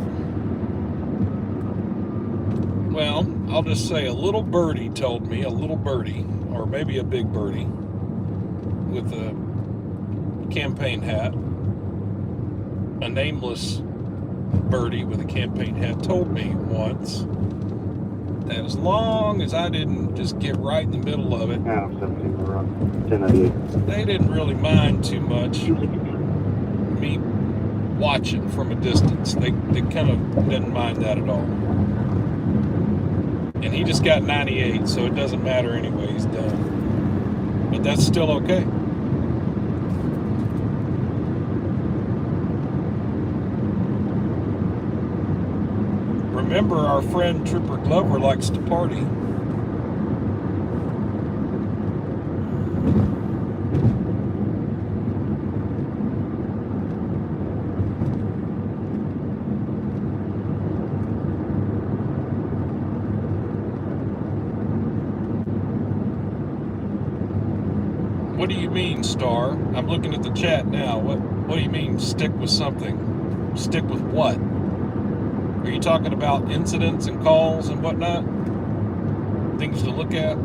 well, I'll just say a little birdie told me, a little birdie, or maybe a big birdie, with a campaign hat, a nameless birdie with a campaign hat, told me once that as long as I didn't just get right in the middle of it, Adam 17, we're on 1098. they didn't really mind too much me watching from a distance. They kind of didn't mind that at all. And he just got 98, so it doesn't matter anyway, he's done. But that's still okay. Remember, our friend Trooper Glover likes to party. What do you mean, Star? I'm looking at the chat now. What do you mean, stick with something? Stick with what? Are you talking about incidents and calls and whatnot? Things to look at?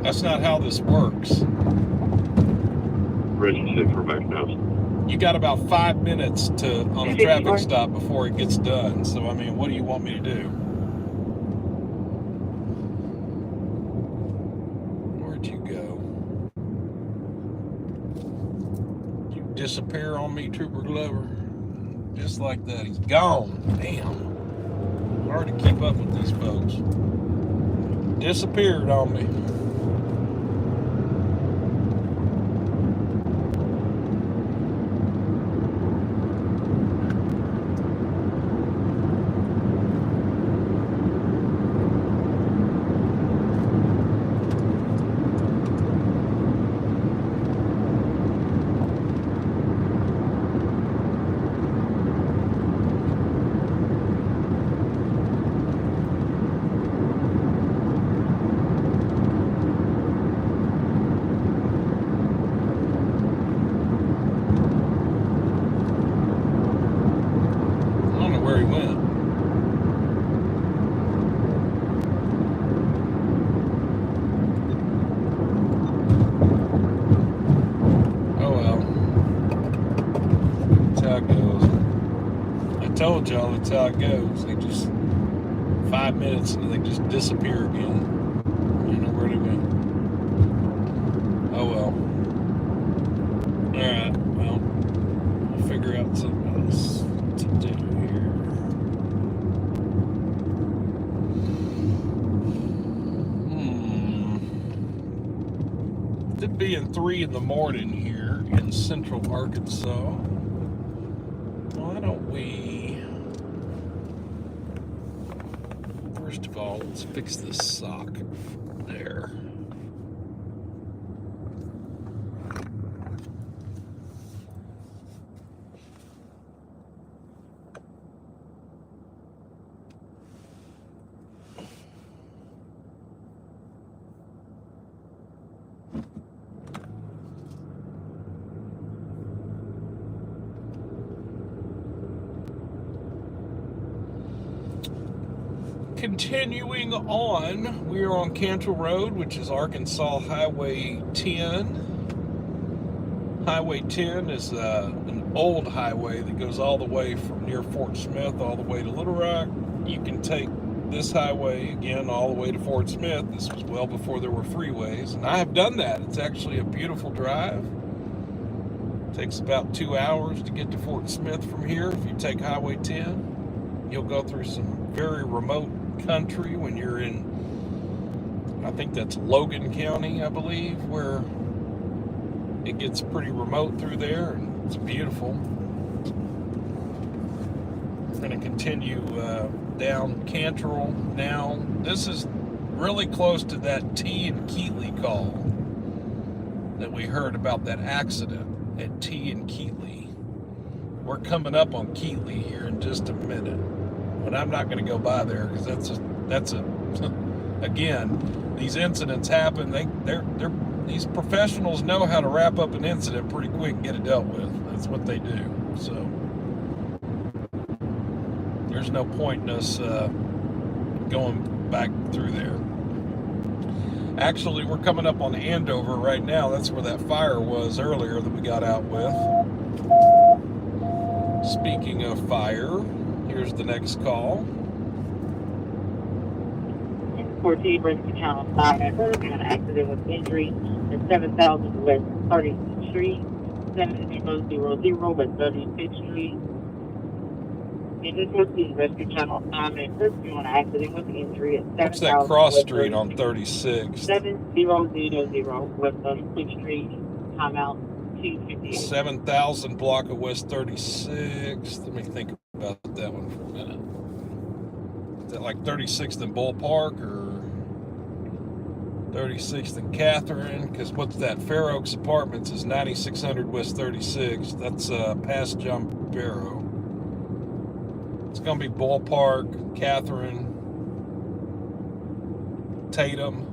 That's not how this works. Register for McDonald's. You got about 5 minutes on a traffic stop before it gets done. So, I mean, what do you want me to do? Where'd you go? Did you disappear on me, Trooper Glover? Just like that. He's gone. Damn. Hard to keep up with these folks. Disappeared on me. Told y'all that's how it goes. They just 5 minutes and they just disappear again. You know where they went. Oh well. Alright, well, we'll figure out something else to do here. It being 3 in the morning here in central Arkansas. Why don't we... First of all, let's fix this sock there. Continuing on, we are on Cantrell Road, which is Arkansas Highway 10. Highway 10 is an old highway that goes all the way from near Fort Smith all the way to Little Rock. You can take this highway again all the way to Fort Smith. This was well before there were freeways, and I have done that. It's actually a beautiful drive. It takes about 2 hours to get to Fort Smith from here. If you take Highway 10, you'll go through some very remote country when you're in, I think that's Logan County, I believe, where it gets pretty remote through there, and it's beautiful. We're going to continue down Cantrell now. This is really close to that T and Keatley call that we heard about, that accident at T and Keatley. We're coming up on Keatley here in just a minute. But I'm not going to go by there because that's a again, these incidents happen. These professionals know how to wrap up an incident pretty quick and get it dealt with. That's what they do. So there's no point in us going back through there. Actually, we're coming up on Andover right now. That's where that fire was earlier that we got out with. Speaking of fire, here's the next call. 14 Pulaski County, an accident with injury at 7000 West 30th Street, 7000 West 35th Street. In this Rescue Channel 5 an accident with injury at 7000 What's that cross street on 36? 7000 West 35th Street, timeout 258. 7000 block of West 36. Let me think about that one for a minute. Is that like 36th and Bull Park or 36th and Catherine? Because what's that? Fair Oaks Apartments is 9600 West 36. That's past John Barrow. It's going to be Bull Park, Catherine. Tatum.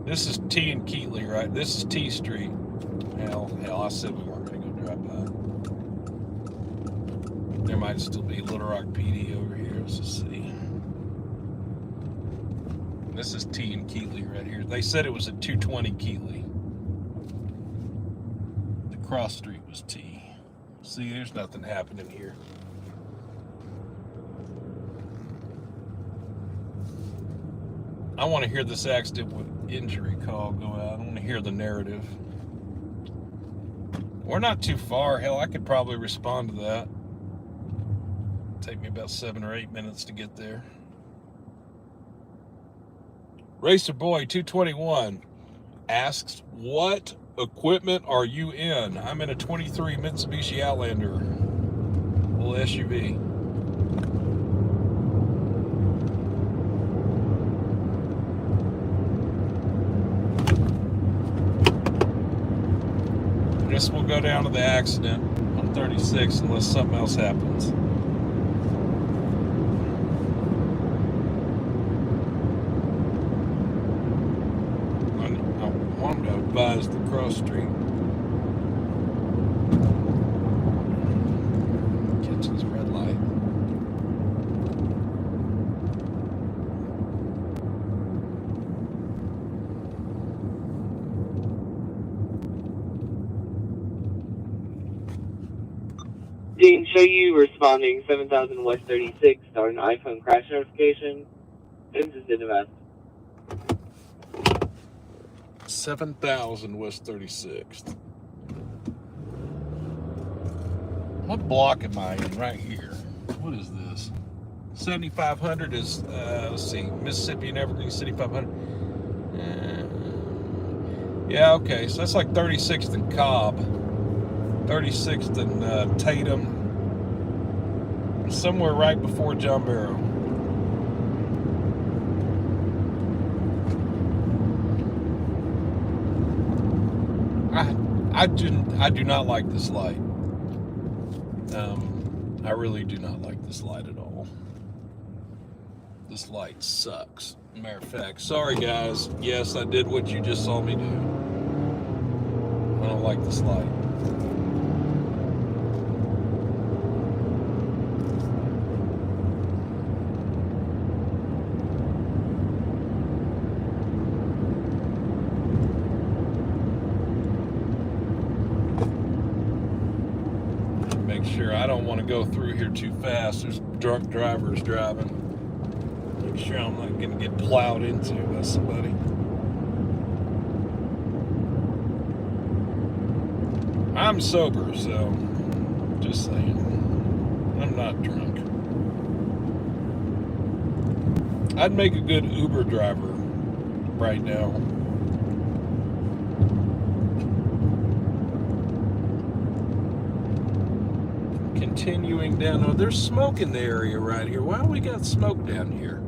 This is T and Keatley, right? This is T Street. Hell, I said we weren't going to go drive by. There might still be Little Rock PD over here. Let's just see. This is T and Keatley right here. They said it was at 220 Keatley. The cross street was T. See, there's nothing happening here. I want to hear this accident with injury call go out. I want to hear the narrative. We're not too far. Hell, I could probably respond to that. Take me about 7 or 8 minutes to get there. Racer Boy 221 asks, what equipment are you in? I'm in a 23 Mitsubishi Outlander, little SUV. I guess we'll go down to the accident on 36 unless something else happens. Advise the cross street. Catch this red light. Dean, show you responding 7000 West 36, starting iPhone crash notification. This is Invest. 7,000 West 36th. What block am I in right here? What is this? 7500 is, let's see, Mississippi and Evergreen City 500. Yeah, okay, so that's like 36th and Cobb. 36th and Tatum. Somewhere right before John Barrow. I do not like this light. I really do not like this light at all. This light sucks. Matter of fact, sorry guys. Yes, I did what you just saw me do. I don't like this light. Sure, I don't want to go through here too fast. There's drunk drivers driving. Make sure I'm not going to get plowed into by somebody. I'm sober, so just saying. I'm not drunk. I'd make a good Uber driver right now. Continuing down. Oh, there's smoke in the area right here. Why do we got smoke down here?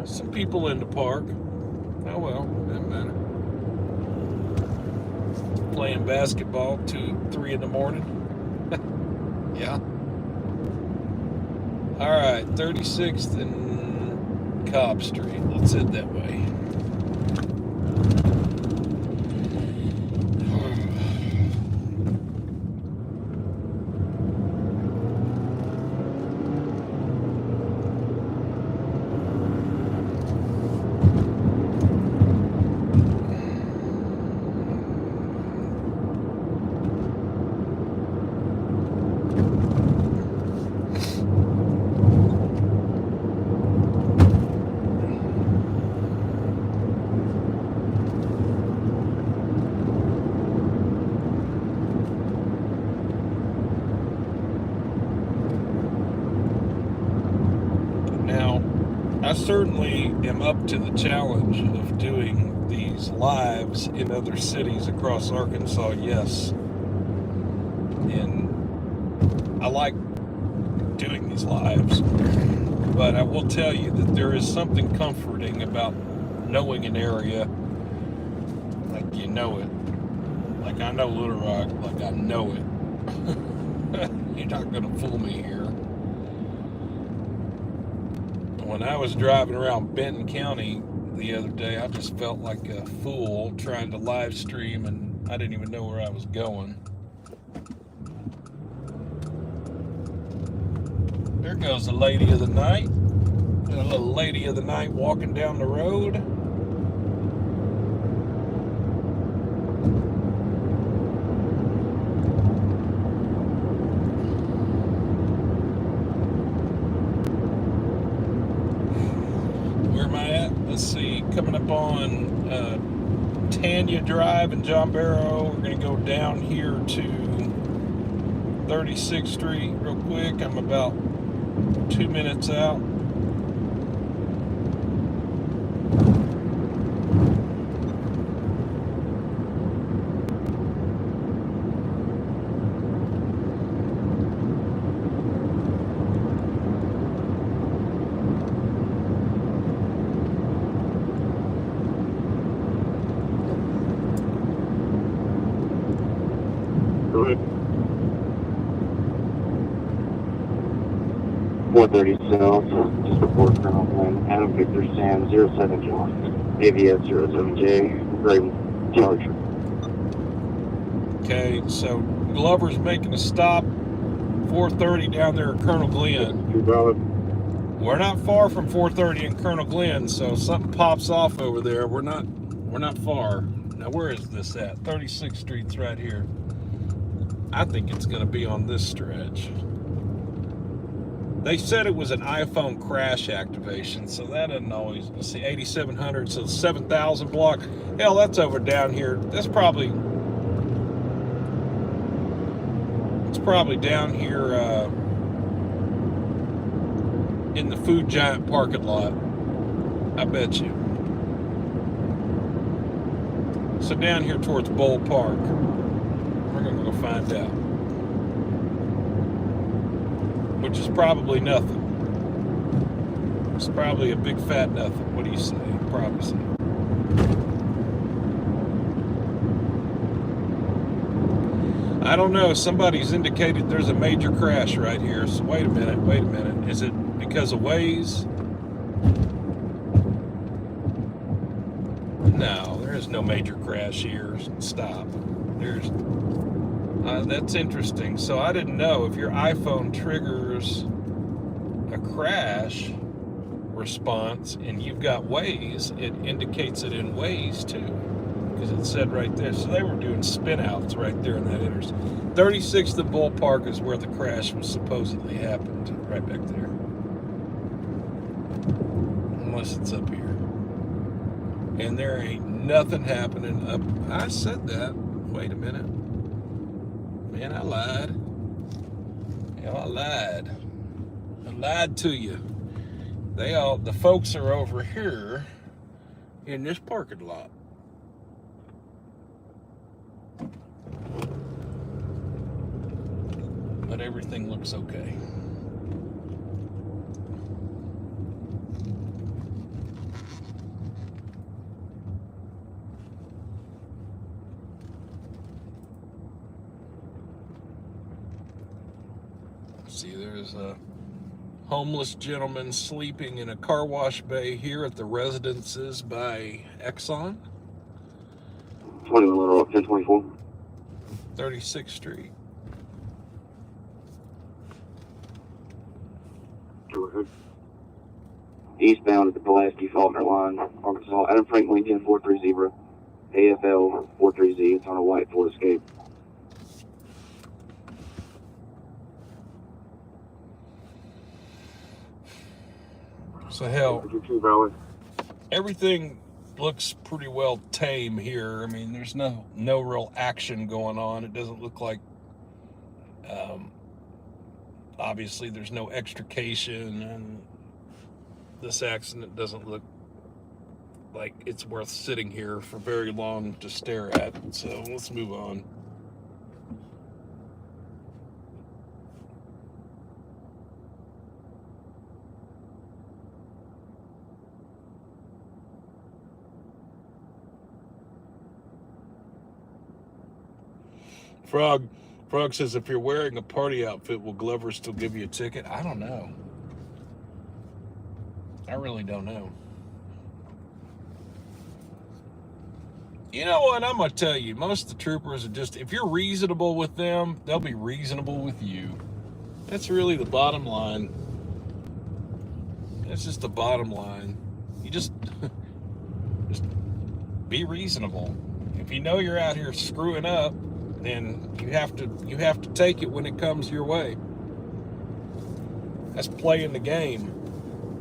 Some people in the park. Oh well, doesn't matter. Playing basketball 2, 3 in the morning. Yeah. All right, 36th and Cobb Street. Let's head that way. I certainly am up to the challenge of doing these lives in other cities across Arkansas, yes. And I like doing these lives. But I will tell you that there is something comforting about knowing an area like you know it. Like I know Little Rock, like I know it. You're not going to fool me here. When I was driving around Benton County the other day, I just felt like a fool trying to live stream, and I didn't even know where I was going. There goes the lady of the night. Got a little lady of the night walking down the road. Where am I at? Let's see. Coming up on Tanya Drive in John Barrow. We're going to go down here to 36th Street real quick. I'm about 2 minutes out. Go ahead. 430 South, just report Colonel Glenn, Adam Victor Sam 07 John, AVS 07J, Grade Charger. Okay, so Glover's making a stop. 430 down there at Colonel Glenn. 2 valid. We're not far from 430 and Colonel Glenn, so something pops off over there. We're not far. Now where is this at? 36th Street's right here. I think it's going to be on this stretch. They said it was an iPhone crash activation, so that doesn't always, let's see, 8700, so 7000 block. Hell, that's over down here. That's probably, it's probably down here in the Food Giant parking lot. I bet you. So down here towards Bowl Park. We're going to go find out. Which is probably nothing. It's probably a big fat nothing. What do you say? Probably so. I don't know. Somebody's indicated there's a major crash right here. So wait a minute. Is it because of Waze? No, there is no major crash here. Stop. There's... that's interesting. So I didn't know if your iPhone triggers a crash response and you've got Waze, it indicates it in Waze too, because it said right there. So they were doing spin outs right there in that intersection. 36th at Bull Park is where the crash was supposedly happened, right back there. Unless it's up here. And there ain't nothing happening up. I said that. Wait a minute. Man, I lied. Hell, I lied. I lied to you. The folks are over here in this parking lot. But everything looks okay. See, there's a homeless gentleman sleeping in a car wash bay here at the residences by Exxon. 21 Little Rock, 1024. 36th Street. Go ahead. Eastbound at the Pulaski Faulkner line, Arkansas. Adam Franklin 10430. AFL 43Z. It's on a white Ford Escape. So hell, 2 valid. everything looks pretty well tame here. I mean, there's no real action going on. It doesn't look like, obviously there's no extrication, and this accident doesn't look like it's worth sitting here for very long to stare at. So let's move on. Frog says, if you're wearing a party outfit, will Glover still give you a ticket? I don't know. I really don't know. You know what? I'm going to tell you, most of the troopers are just, if you're reasonable with them, they'll be reasonable with you. That's really the bottom line. That's just the bottom line. You just be reasonable. If you know you're out here screwing up, then you have to take it when it comes your way. That's playing the game.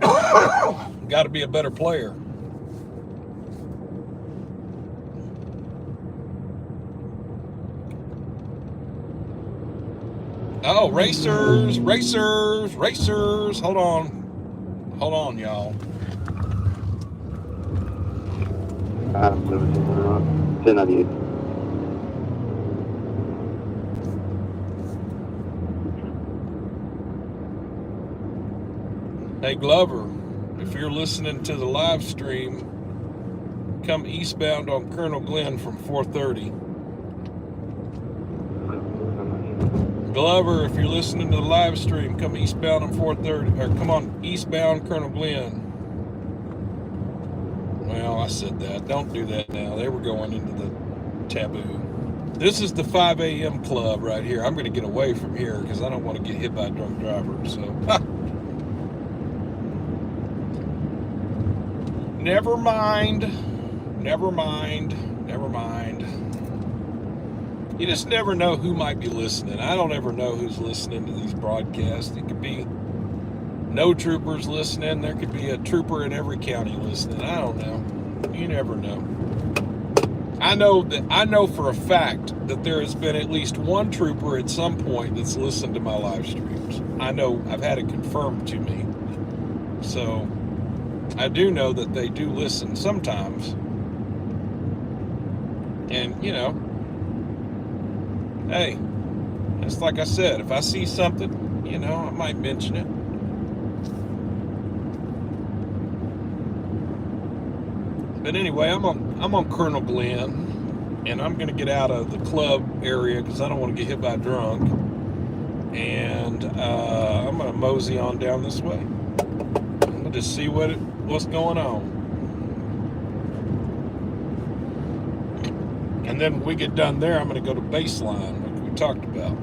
You got to be a better player. Oh, racers. Hold on, y'all. 1098. Hey, Glover, if you're listening to the live stream, come eastbound on Colonel Glenn from 430. Glover, if you're listening to the live stream, come eastbound on 430, or come on eastbound Colonel Glenn. Well, I said that. Don't do that now. They were going into the taboo. This is the 5 a.m. club right here. I'm going to get away from here because I don't want to get hit by a drunk driver. So, never mind. You just never know who might be listening. I don't ever know who's listening to these broadcasts. It could be no troopers listening. There could be a trooper in every county listening. I don't know. You never know. I know for a fact that there has been at least one trooper at some point that's listened to my live streams. I know, I've had it confirmed to me. So I do know that they do listen sometimes. And, you know, hey, it's like I said, if I see something, you know, I might mention it. But anyway, I'm on Colonel Glenn, and I'm going to get out of the club area because I don't want to get hit by a drunk. And I'm going to mosey on down this way. I'm going to just see what's going on. And then when we get done there, I'm going to go to baseline, like we talked about.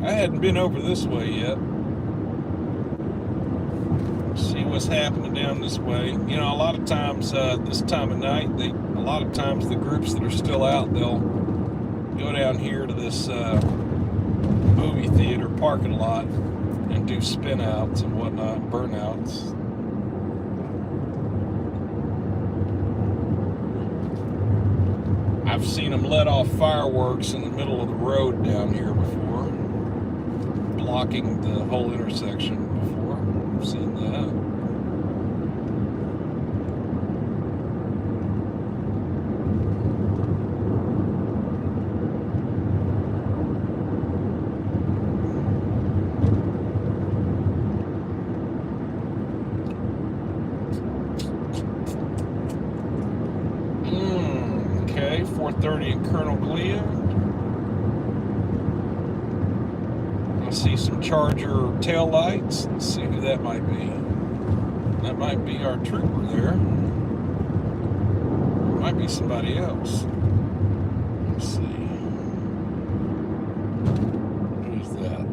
I hadn't been over this way yet. See what's happening down this way. You know, a lot of times this time of night, a lot of times the groups that are still out, they'll go down here to this movie theater parking lot and do spin outs and whatnot, burnouts. I've seen them let off fireworks in the middle of the road down here before, blocking the whole intersection before. I've seen that. Okay, 430 in Colonel Glenn. I see some Charger tail lights. Let's see who that might be. That might be our trooper there. Might be somebody else. Let's see. Who's that?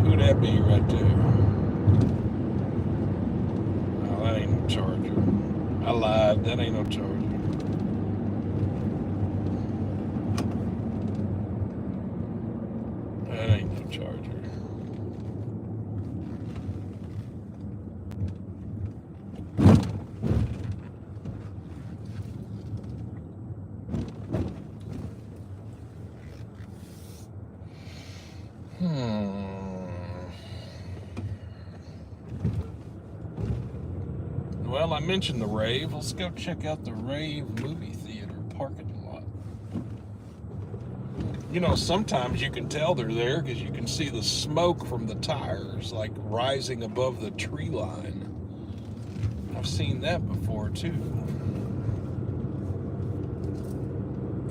Who'd that be right there? Charger. I lied. That ain't no Charger. That ain't no Charger. Well, I mentioned the rave. Let's go check out the Rave movie theater parking lot. You know, sometimes you can tell they're there because you can see the smoke from the tires like rising above the tree line. I've seen that before too.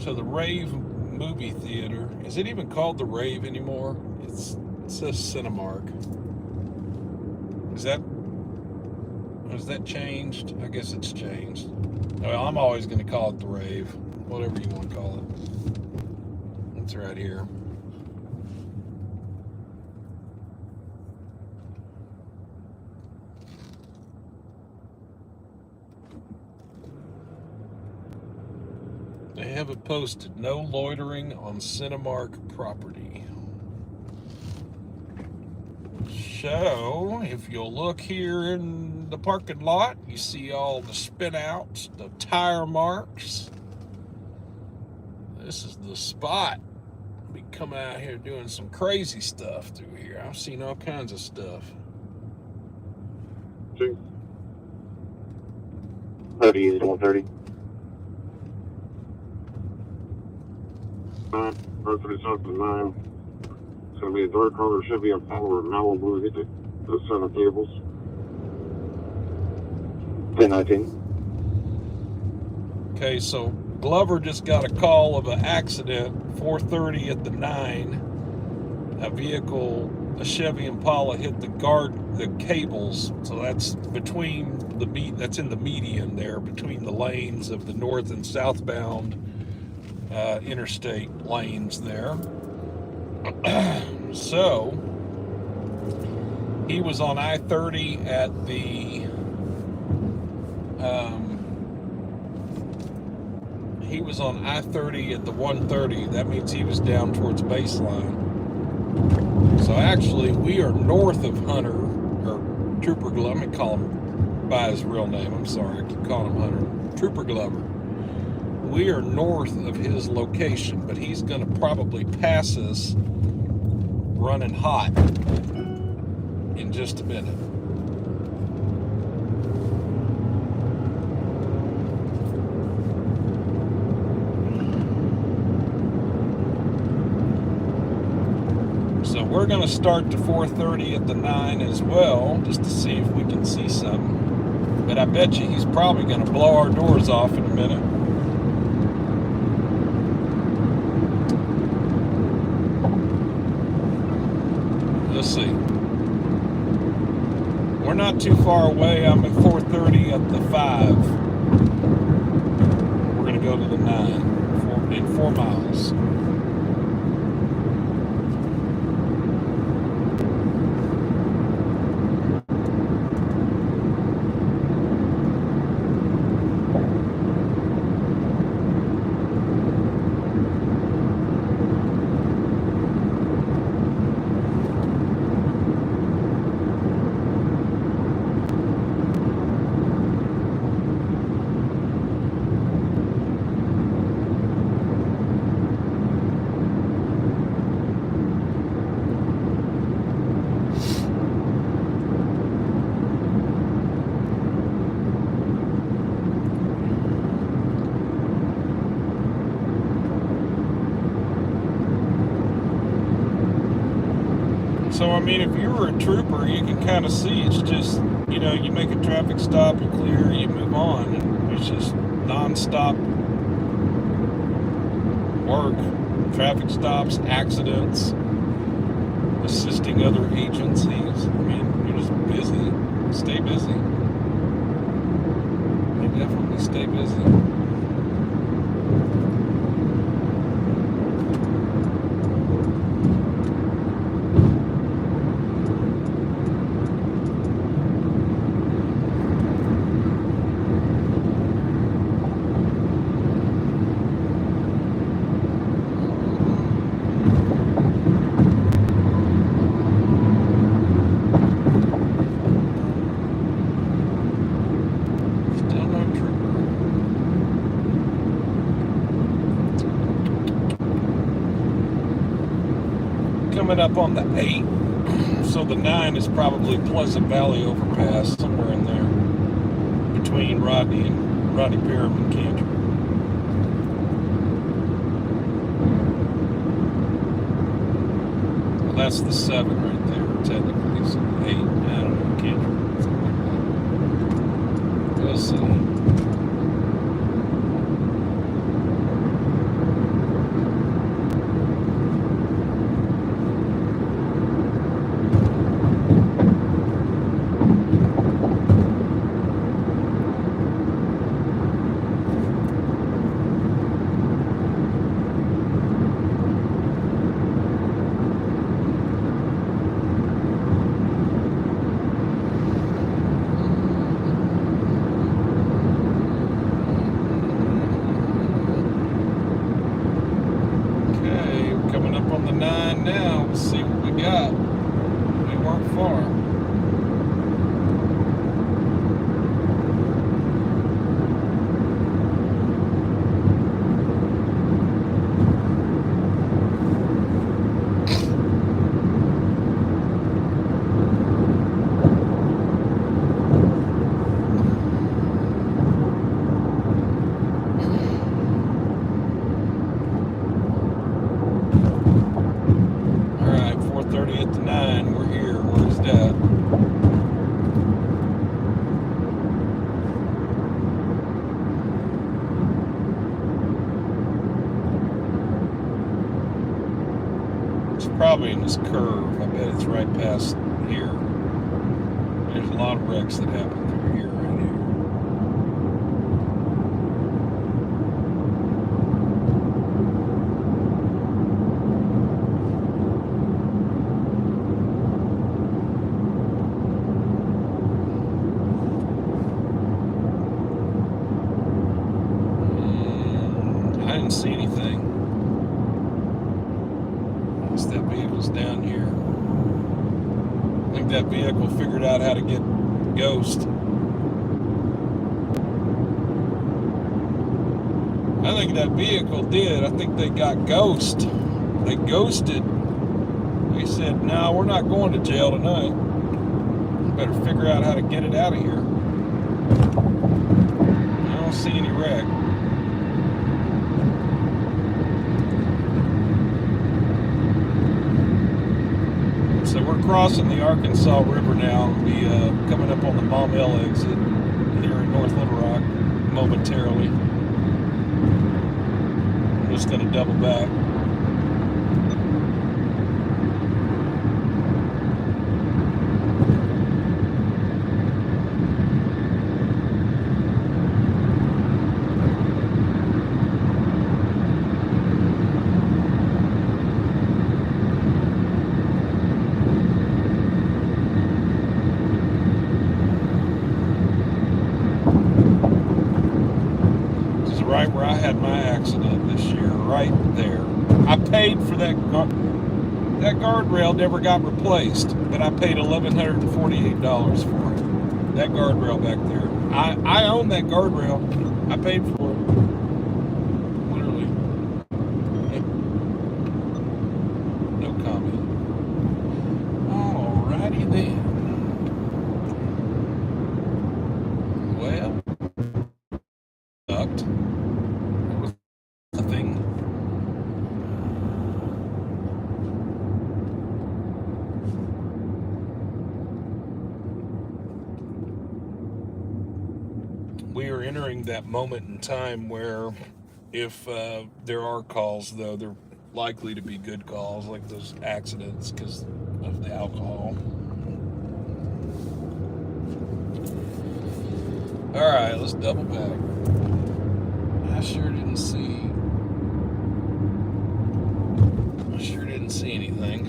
So the Rave movie theater, is it even called the Rave anymore? It says Cinemark. Has that changed? I guess it's changed. Well, I'm always going to call it the Rave, whatever you want to call it. It's right here. They have it posted, no loitering on Cinemark property. So, if you'll look here in the parking lot, you see all the spin outs, the tire marks. This is the spot. Be coming out here doing some crazy stuff through here. I've seen all kinds of stuff. 30 is 130. 130 something 9. It's going to be a dark color Chevy Impala Malibu. Hit the center cables. 1019. Okay, so Glover just got a call of an accident, 4:30 at the 9. A vehicle, a Chevy Impala, hit the cables. So that's between that's in the median there, between the lanes of the north and southbound interstate lanes there. So he was on I-30 at the he was on I-30 at the 130. That means he was down towards baseline. So actually, we are north of Hunter, or Trooper Glover. Let me call him by his real name. I'm sorry, I keep calling him Hunter. Trooper Glover. We are north of his location, but he's going to probably pass us running hot in just a minute. So we're going to start to 4:30 at the 9 as well, just to see if we can see something. But I bet you he's probably going to blow our doors off in a minute. Let's see. We're not too far away. I'm at 4:30 at the 5. We're going to go to the 9 in 4 miles. So, I mean, if you were a trooper, you can kind of see it's just, you know, you make a traffic stop, you clear, you move on. And it's just non-stop work, traffic stops, accidents, assisting other agencies. I mean, you're just busy. Stay busy. You definitely stay busy. Still no trooper. coming up on the 8. So the 9 is probably Pleasant Valley Overpass, somewhere in there, between Rodney Parham and Cantor. Well, that's the 7 right there, technically. So 8, I don't know, Cantor. We'll see. On the 9 now, we'll see what we got. We weren't far. At the 9, we're here. Where's that? It's probably in this curve. I bet it's right past here. There's a lot of wrecks that happen through here, right here. I didn't see anything. I guess that vehicle's down here. I think that vehicle figured out how to get ghost. I think that vehicle did. I think they got ghost. They ghosted. They said, no, we're not going to jail tonight. Better figure out how to get it out of here. I don't see any wreck. So we're crossing the Arkansas River now. We'll be coming up on the Maumelle exit here in North Little Rock momentarily. I'm just going to double back. Right where I had my accident this year, right there. I paid for that guardrail never got replaced, but I paid $1,148 for it. That guardrail back there. I own that guardrail. I paid for it. Literally. No comment. Alrighty then. Well, sucked. We are entering that moment in time where if there are calls, though, they're likely to be good calls, like those accidents because of the alcohol. All right, let's double back. I sure didn't see anything.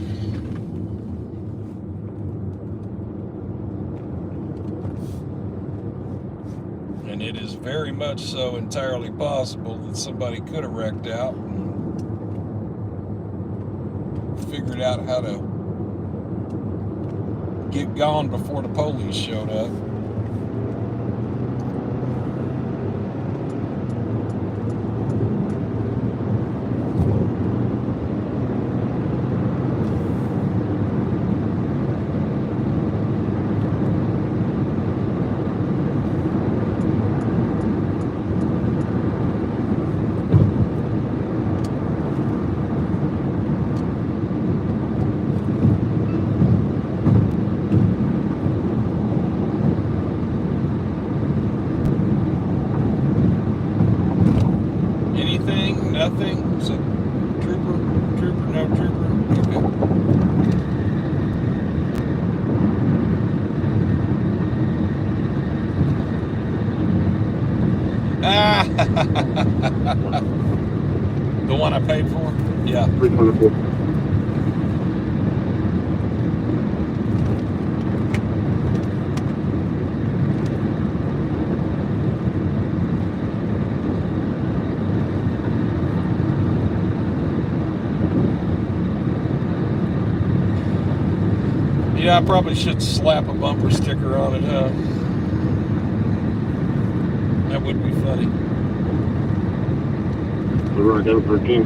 And it is very much so entirely possible that somebody could have wrecked out and figured out how to get gone before the police showed up. The one I paid for? Yeah. 324. Yeah, I probably should slap a bumper sticker on it, huh? That would be funny. We're going to go 13.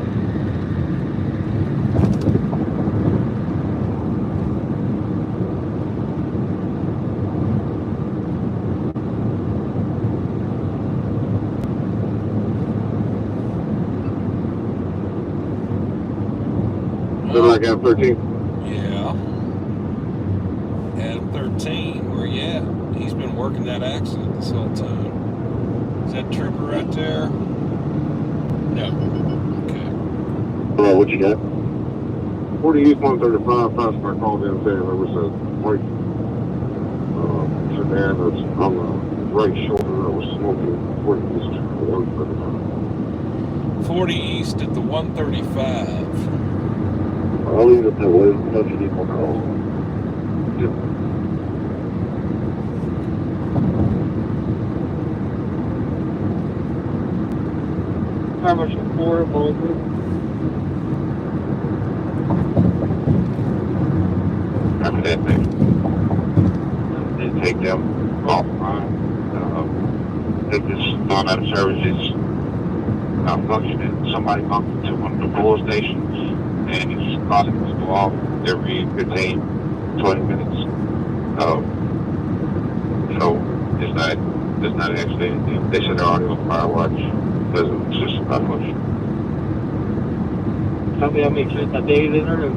We're going to go 13. Yeah. Adam 13, where you at? He's been working that accident this whole time. Is that trooper right there? No. Okay. Hello, what you got? 40 East 135, passenger called in saying there was a white sedan that's on the right shoulder that was smoking 40 East 135. 40 East at the 135. I'll leave it that way. No, you need more calls. Yeah. How much for Boulder? After that, they take them offline. If it's not out of service, it's not functioning. Somebody bumped into one of the pull stations, and it's causing us to go off every 15, 20 minutes. So it's not actually anything. They said they're already on fire watch because it's just not functioning. Tell me how many trips that day in or no?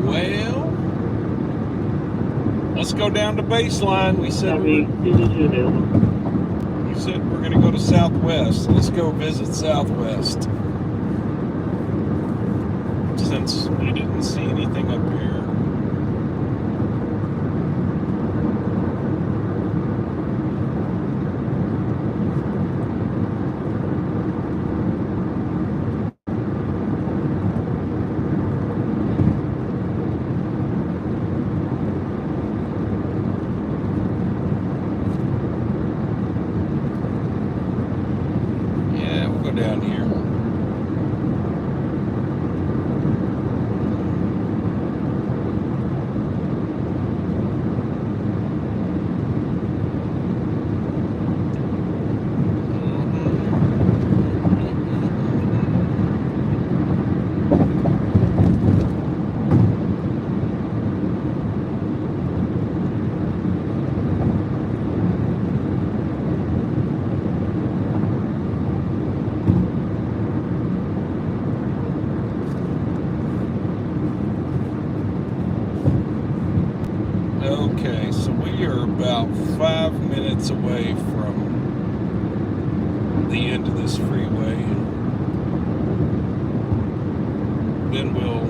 Well, let's go down to baseline. We said we said we're going to go to Southwest. Let's go visit Southwest. Since we didn't see anything up here. Down here. Okay, so we are about 5 minutes away from the end of this freeway. Then we'll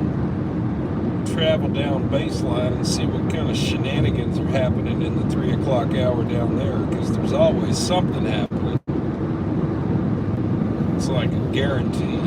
travel down baseline and see what kind of shenanigans are happening in the 3 o'clock hour down there, because there's always something happening. It's like a guarantee.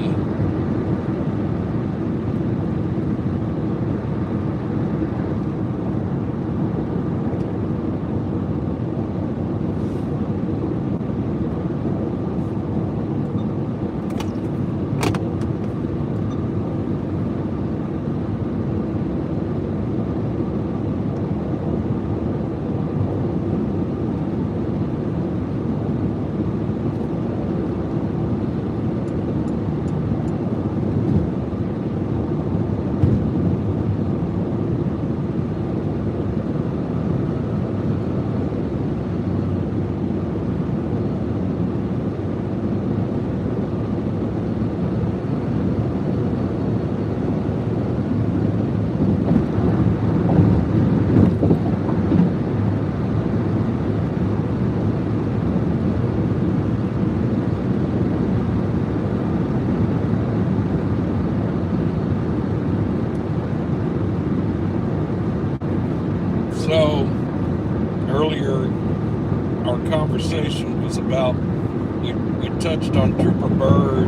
conversation was about, we touched on Trooper Bird,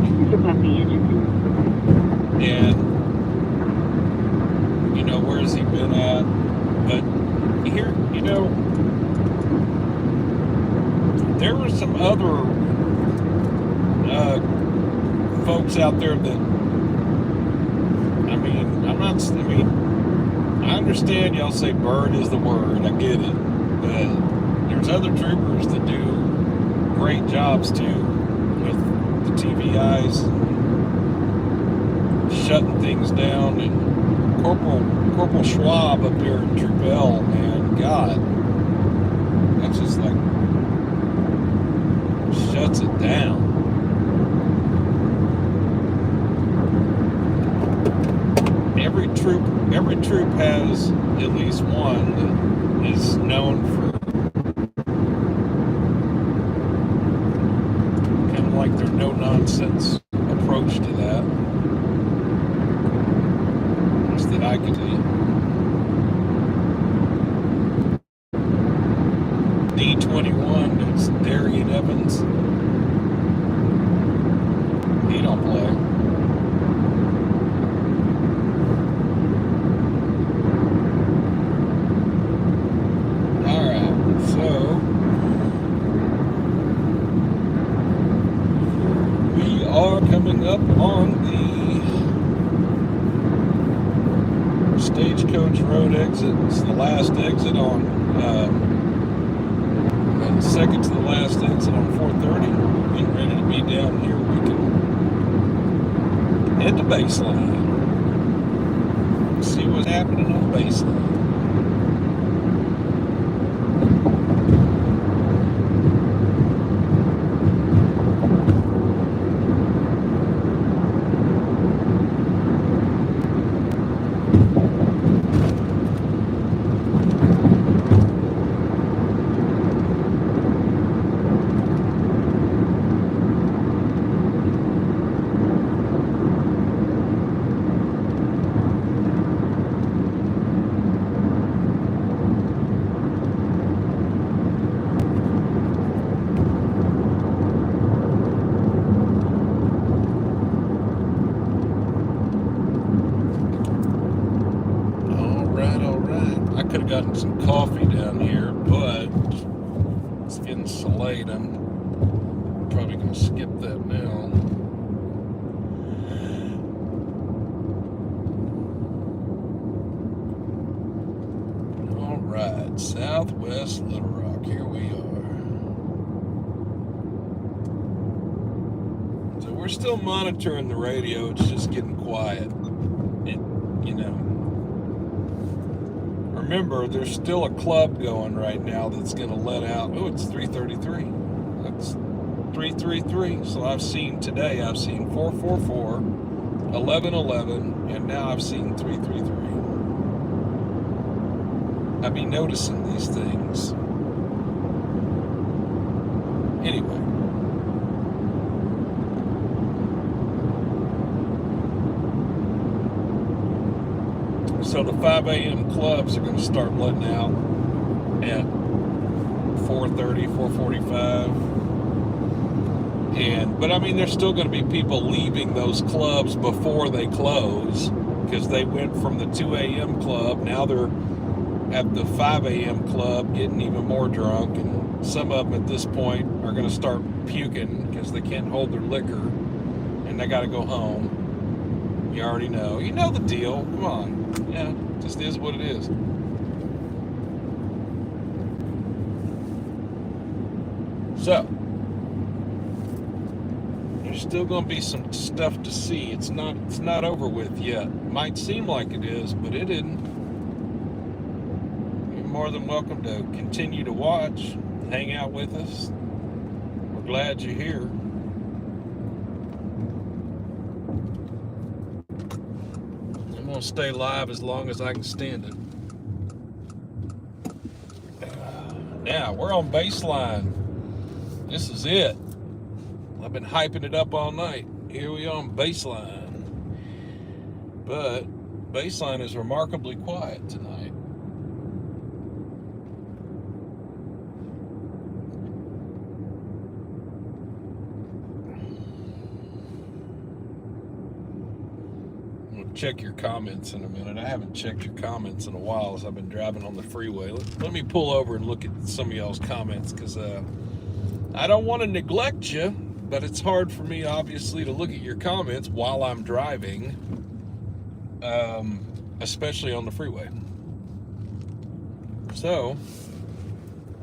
and, you know, where's he been at? But here, you know, there were some other folks out there that, I understand y'all say bird is the word, I get it, but there's other troopers that do great jobs too with the TVIs, shutting things down, and Corporal Schwab up there in Troop L, man, God, that's just like, shuts it down. Every troop has at least one that is known for kind of like their no-nonsense approach to that. Just that I could do. D21, it's Darian Evans. He don't play. Coming up on the Stagecoach Road exit. It's the last exit on, second to the last exit on 430. Getting ready to be down here. We can head to Baseline. See what's happening on Baseline. Could have gotten some coffee down here, but it's getting so late, I'm probably going to skip that now. All right, Southwest Little Rock, here we are. So we're still monitoring the radio, it's just getting quiet. You know. Remember, there's still a club going right now that's going to let out, oh, it's 333. That's 333. So I've seen 444, 1111, and now I've seen 333. I've been noticing these things. Anyway. So the 5 a.m. clubs are going to start letting out at 4:30, 4:45. But I mean, there's still going to be people leaving those clubs before they close because they went from the 2 a.m. club. Now they're at the 5 a.m. club getting even more drunk. And some of them at this point are going to start puking because they can't hold their liquor and they got to go home. You already know. You know the deal. Come on. Yeah, just is what it is. So, there's still going to be some stuff to see. It's not over with yet. Might seem like it is, but it isn't. You're more than welcome to continue to watch, hang out with us. We're glad you're here. I'm going to stay live as long as I can stand it. Now, we're on Baseline. This is it. I've been hyping it up all night. Here we are on Baseline. But Baseline is remarkably quiet tonight. check your comments in a minute. I haven't checked your comments in a while as I've been driving on the freeway. Let me pull over and look at some of y'all's comments, because I don't want to neglect you, but it's hard for me, obviously, to look at your comments while I'm driving, especially on the freeway. So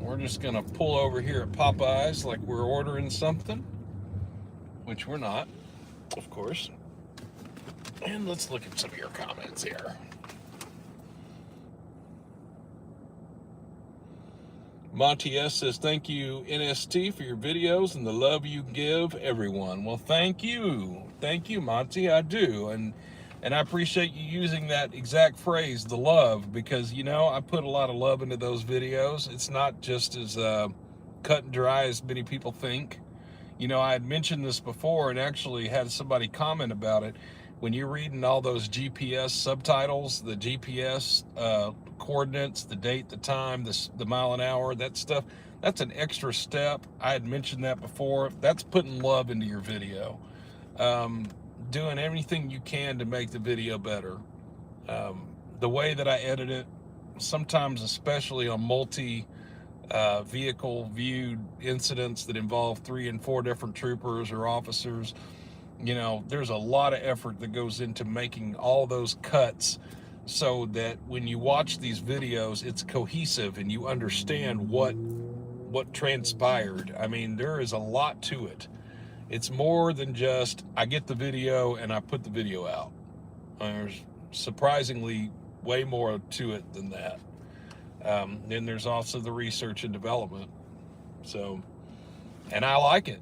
we're just going to pull over here at Popeyes like we're ordering something, which we're not, of course. And let's look at some of your comments here. Monty S says, thank you, NST, for your videos and the love you give everyone. Well, thank you. Thank you, Monty. I do. And I appreciate you using that exact phrase, the love, because, you know, I put a lot of love into those videos. It's not just as cut and dry as many people think. You know, I had mentioned this before and actually had somebody comment about it. When you're reading all those GPS subtitles, the GPS coordinates, the date, the time, the mile an hour, that stuff, that's an extra step. I had mentioned that before. That's putting love into your video. Doing everything you can to make the video better. The way that I edit it, sometimes especially on multi-vehicle viewed incidents that involve 3 and 4 different troopers or officers, you know, there's a lot of effort that goes into making all those cuts so that when you watch these videos, it's cohesive and you understand what transpired. I mean, there is a lot to it. It's more than just, I get the video and I put the video out. There's surprisingly way more to it than that. Then there's also the research and development. So, and I like it.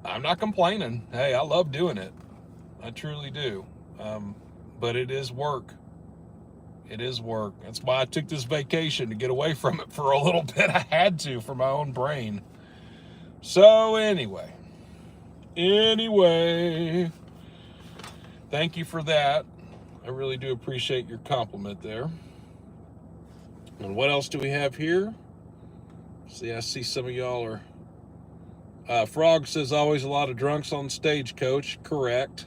I'm not complaining. Hey, I love doing it. I truly do. But it is work. It is work. That's why I took this vacation, to get away from it for a little bit. I had to, for my own brain. So anyway, thank you for that. I really do appreciate your compliment there. And what else do we have here? See, I see some of y'all are... Frog says, always a lot of drunks on Stagecoach. Correct.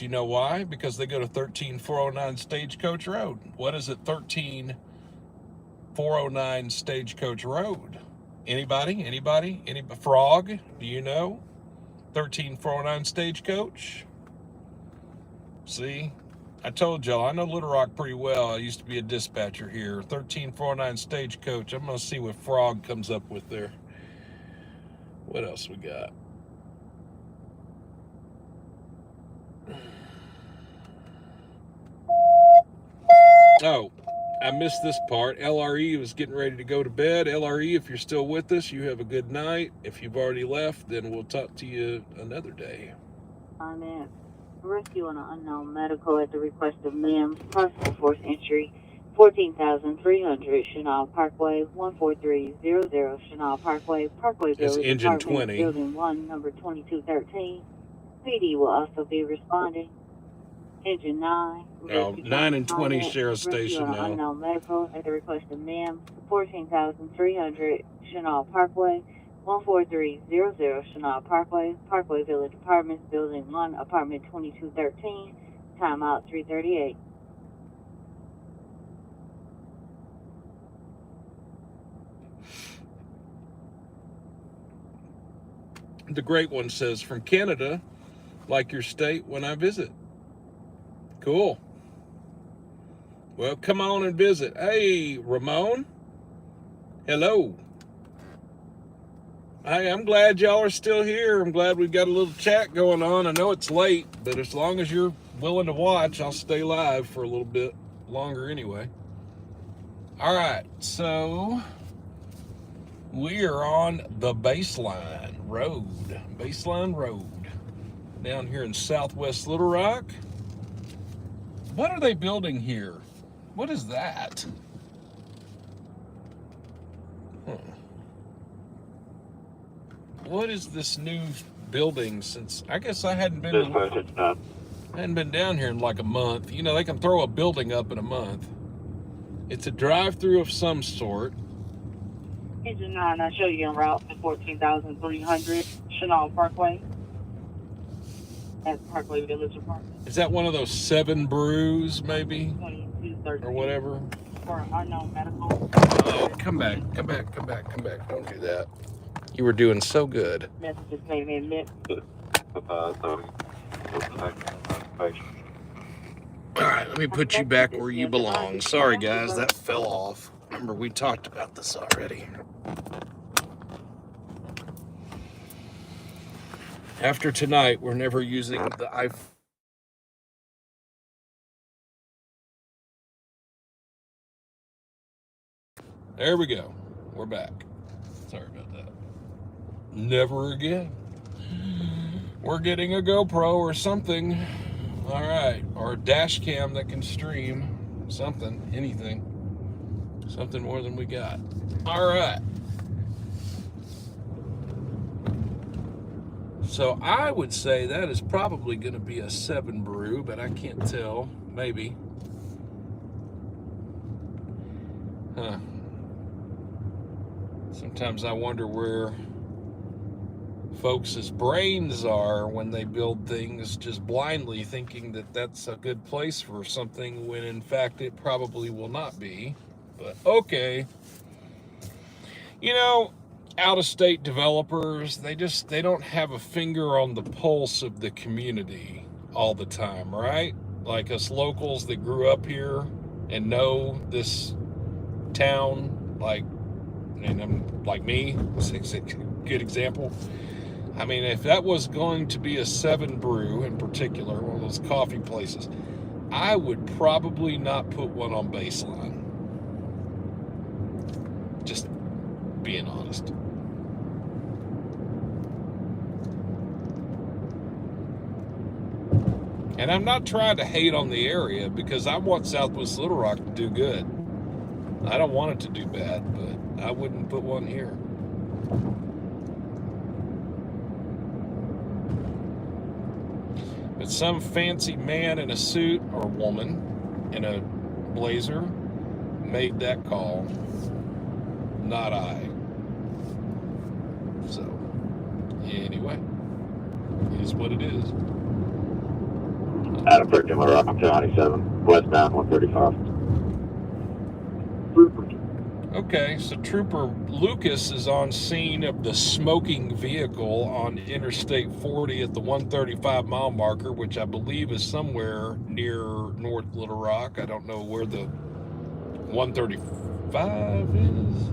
You know why? Because they go to 13409 Stagecoach Road. What is it, 13409 Stagecoach Road? Anybody? Frog, do you know? 13409 Stagecoach? See? I told y'all, I know Little Rock pretty well. I used to be a dispatcher here. 13409 Stagecoach. I'm going to see what Frog comes up with there. What else we got? Oh, I missed this part. LRE was getting ready to go to bed. LRE, if you're still with us, you have a good night. If you've already left, then we'll talk to you another day. Amen. Rescue on an unknown medical at the request of MIMS, possible force entry, 14,300 Chenal Parkway, 14300 Chenal Parkway, Parkway It's Village, engine Apartment 20. Building 1, number 2213. PD will also be responding. Engine 9. Oh, 9 and 20 share a station on now. unknown medical at the request of MIMS, 14,300 Chenal Parkway, 14300 Chenal Parkway, Parkway Village Apartments, Building 1, Apartment 2213, timeout 3:38. The great one says, from Canada, like your state when I visit. Cool. Well, come on and visit. Hey, Ramon. Hello. Hey, I'm glad y'all are still here. I'm glad we've got a little chat going on. I know it's late, but as long as you're willing to watch, I'll stay live for a little bit longer anyway. All right, so we are on the Baseline Road. Baseline Road. Down here in southwest Little Rock. What are they building here? What is that? What is this new building? Since I guess I hadn't been down here in like a month. You know, they can throw a building up in a month. It's a drive-through of some sort. Engine 9, I show you en route to 14,300 Chenal Parkway. at Parkway Village Apartments. Is that one of those 7 brews, maybe? 2213. Or whatever? For unknown medical. Oh, come back. Don't do that. You were doing so good. Messages made me admit. Alright, let me put you back where you belong. Sorry, guys, that fell off. Remember, we talked about this already. After tonight, we're never using the iPhone. There we go. We're back. Sorry about that. Never again. We're getting a GoPro or something. All right. Or a dash cam that can stream something, anything. Something more than we got. All right. So I would say that is probably going to be a 7 brew, but I can't tell. Maybe. Huh. Sometimes I wonder where folks' brains are when they build things just blindly, thinking that that's a good place for something when in fact it probably will not be. But okay. You know, out-of-state developers, they don't have a finger on the pulse of the community all the time, right? Like us locals that grew up here and know this town, like me, it's a good example. I mean, if that was going to be a 7 brew in particular, one of those coffee places, I would probably not put one on Baseline. Just being honest. And I'm not trying to hate on the area because I want Southwest Little Rock to do good. I don't want it to do bad, but I wouldn't put one here. But some fancy man in a suit or woman in a blazer made that call, not I. So, anyway, it is what it is. Out of Perkin, Rock, 297, westbound 135. Okay, so Trooper Lucas is on scene of the smoking vehicle on Interstate 40 at the 135 mile marker, which I believe is somewhere near North Little Rock. I don't know where the 135 is.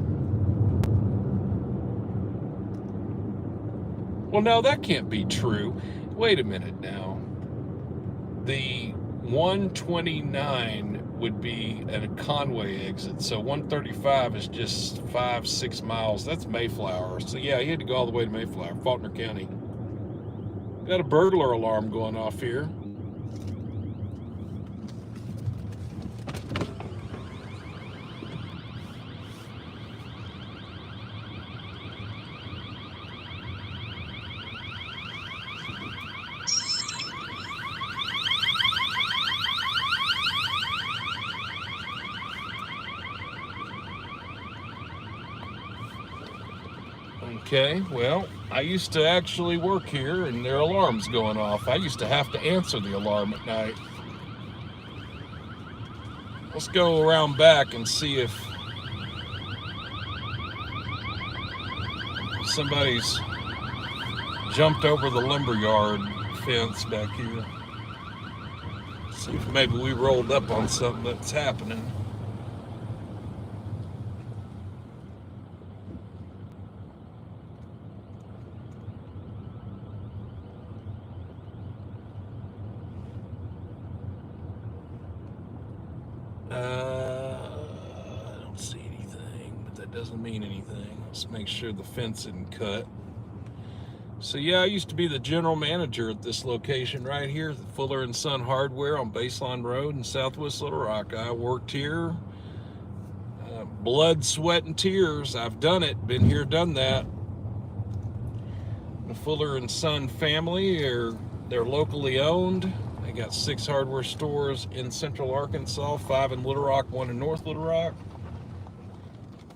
Well, no, that can't be true. Wait a minute now. The 129 would be at a Conway exit, so 135 is just 5-6 miles. That's Mayflower. So yeah, he had to go all the way to Mayflower, Faulkner County. Got a burglar alarm going off here. Okay, well, I used to actually work here and their alarm's going off. I used to have to answer the alarm at night. Let's go around back and see if somebody's jumped over the lumberyard fence back here. See if maybe we rolled up on something that's happening. I don't see anything, but that doesn't mean anything. Let's make sure the fence isn't cut. So yeah, I used to be the general manager at this location right here, Fuller and Son Hardware on Baseline Road in Southwest Little Rock. I worked here, blood, sweat, and tears. I've done it, been here, done that. The Fuller and Son family, they're locally owned. They got 6 hardware stores in Central Arkansas, 5 in Little Rock, 1 in North Little Rock.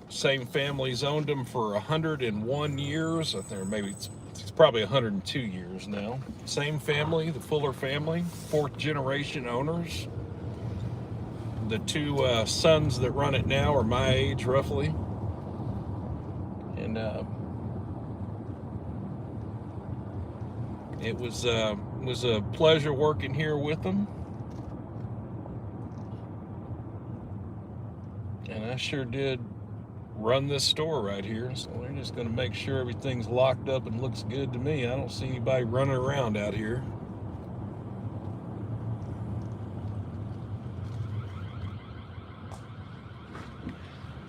Same family's owned them for 101 years. I think maybe it's probably 102 years now. Same family, the Fuller family, 4th generation owners. The 2 sons that run it now are my age, roughly. And it was a pleasure working here with them. And I sure did run this store right here, so we're just going to make sure everything's locked up and looks good to me. I don't see anybody running around out here.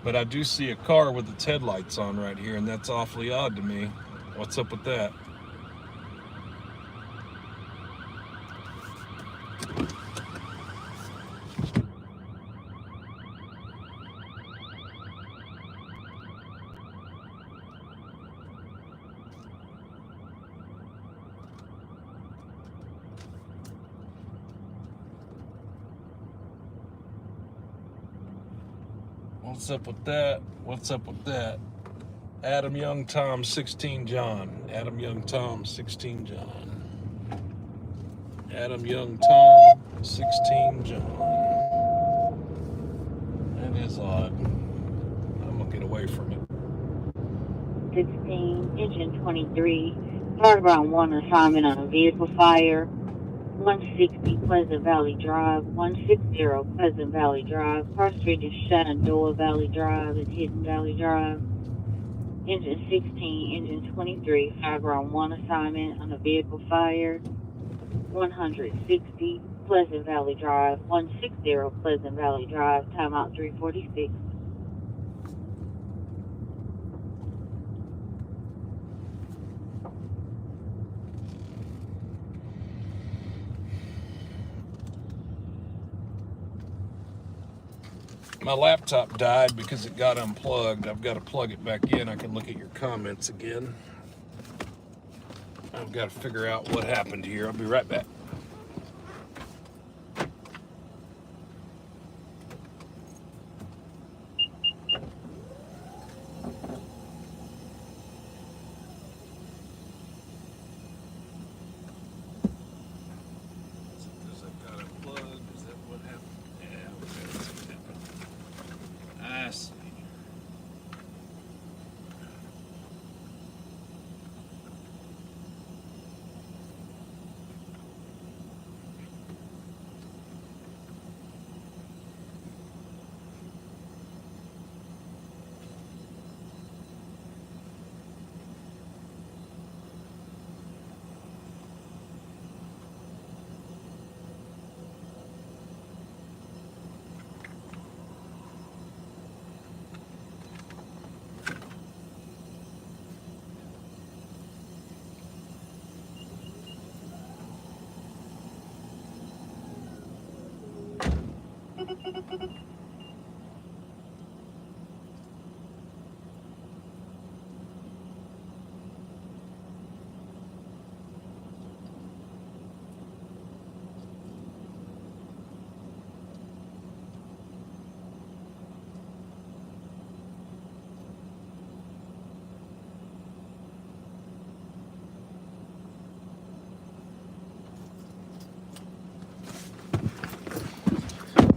But I do see a car with its headlights on right here, and that's awfully odd to me. What's up with that? What's up with that? What's up with that? Adam Young Tom 16 John. Adam Young Tom 16 John. Adam Young Tom 16 John. That is odd. I'm gonna get away from it. 16, engine 23, start ground 1 assignment on a vehicle fire. 160 Pleasant Valley Drive, 160 Pleasant Valley Drive. Car Street is Shenandoah Valley Drive and Hidden Valley Drive. Engine 16, engine 23, fire ground 1 assignment on a vehicle fire. 160 Pleasant Valley Drive, 160 Pleasant Valley Drive, timeout 346. My laptop died because it got unplugged. I've got to plug it back in. I can look at your comments again. I've got to figure out what happened here. I'll be right back.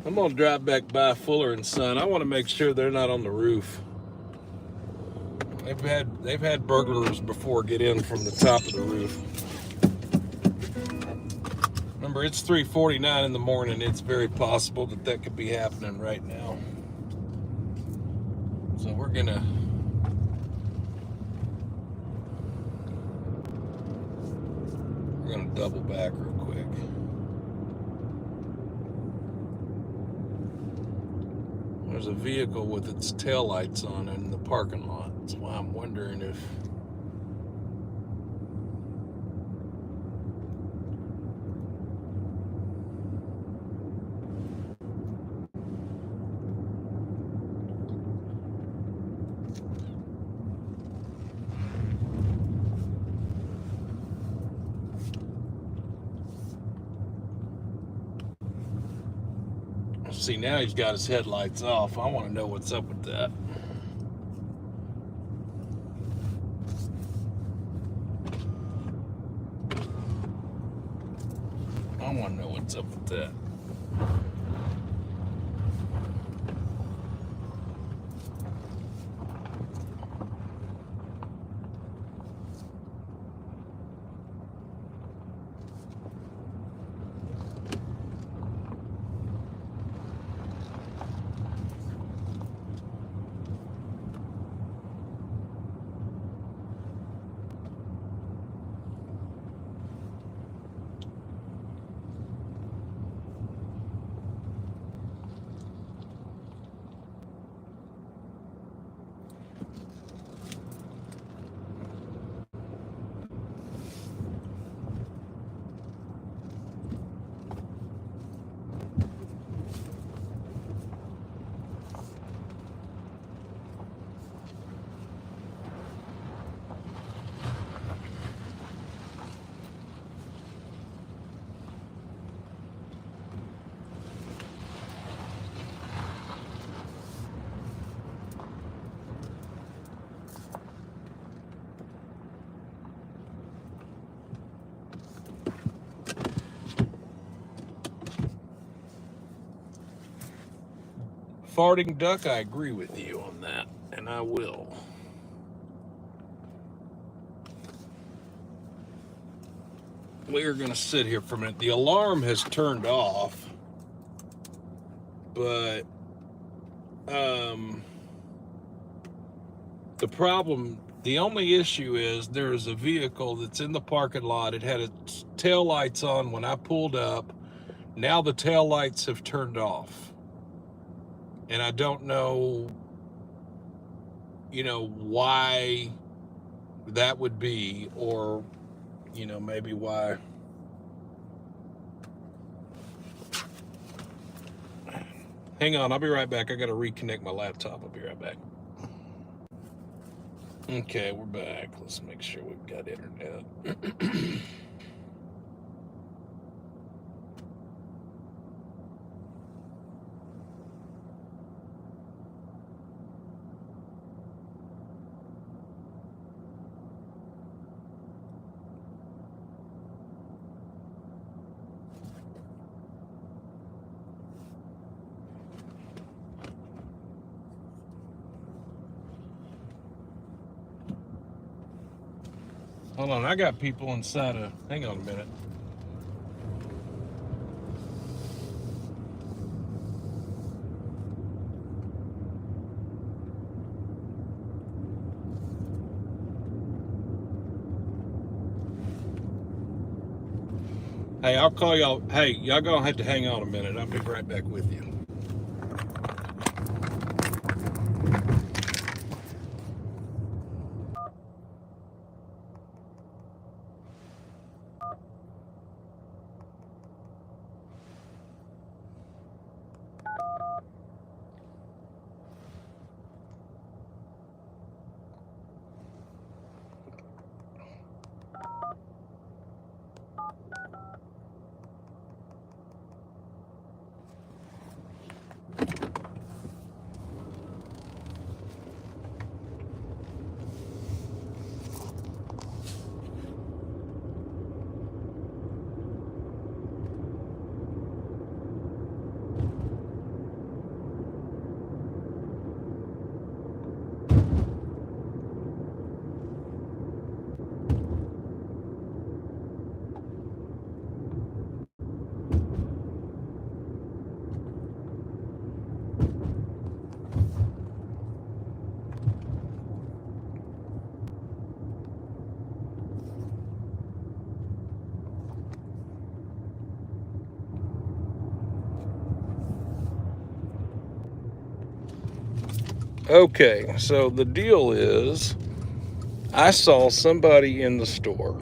I'm gonna drive back by Fuller and Son. I want to make sure they're not on the roof. They've had burglars before get in from the top of the roof. Remember, it's 3:49 in the morning. It's very possible that could be happening right now. So we're gonna double back real quick. There's a vehicle with its taillights on in the parking lot. That's why I'm wondering if see, now he's got his headlights off. I want to know what's up with that. I want to know what's up with that. Farting duck, I agree with you on that, and I will. We are going to sit here for a minute. The alarm has turned off, but the only issue is there is a vehicle that's in the parking lot. It had its tail lights on when I pulled up. Now the tail lights have turned off. And I don't know, why that would be, or, maybe why. Hang on, I'll be right back. I got to reconnect my laptop. I'll be right back. Okay, we're back. Let's make sure we've got internet. Hold on, I got people inside of, hang on a minute. Hey, I'll call y'all. Hey, y'all gonna have to hang on a minute. I'll be right back with you. Okay, so the deal is, I saw somebody in the store,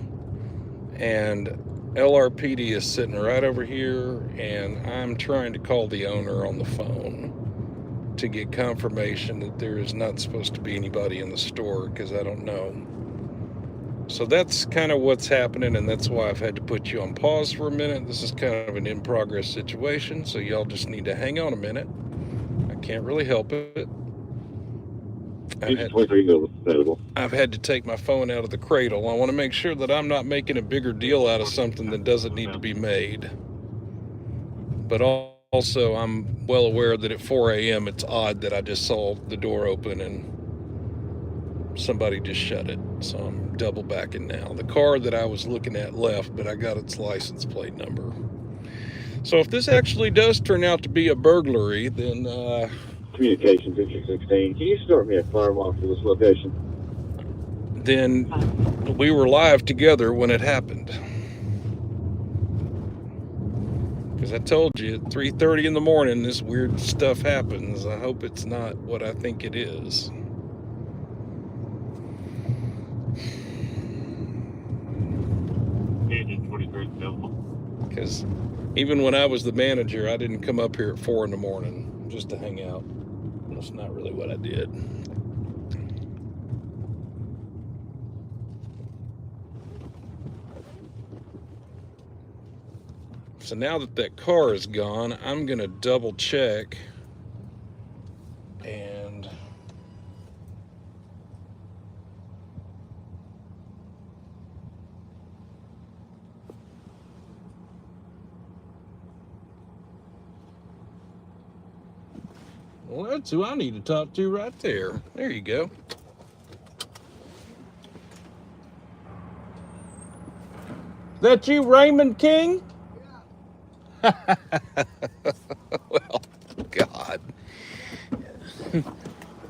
and LRPD is sitting right over here, and I'm trying to call the owner on the phone to get confirmation that there is not supposed to be anybody in the store, because I don't know. So that's kind of what's happening, and that's why I've had to put you on pause for a minute. This is kind of an in-progress situation, so y'all just need to hang on a minute. I can't really help it. I've had to take my phone out of the cradle. I want to make sure that I'm not making a bigger deal out of something that doesn't need to be made. But also, I'm well aware that at 4 a.m. it's odd that I just saw the door open and somebody just shut it. So I'm double backing now. The car that I was looking at left, but I got its license plate number. So if this actually does turn out to be a burglary, then Communications District 16. Can you start me a firewalk to this location? then we were live together when it happened. Because I told you at 3:30 in the morning this weird stuff happens. I hope it's not what I think it is. Because even when I was the manager, I didn't come up here at 4 in the morning just to hang out. That's not really what I did. So now that that car is gone, I'm gonna double check and well, that's who I need to talk to right there. There you go. That you, Raymond King? Well, God.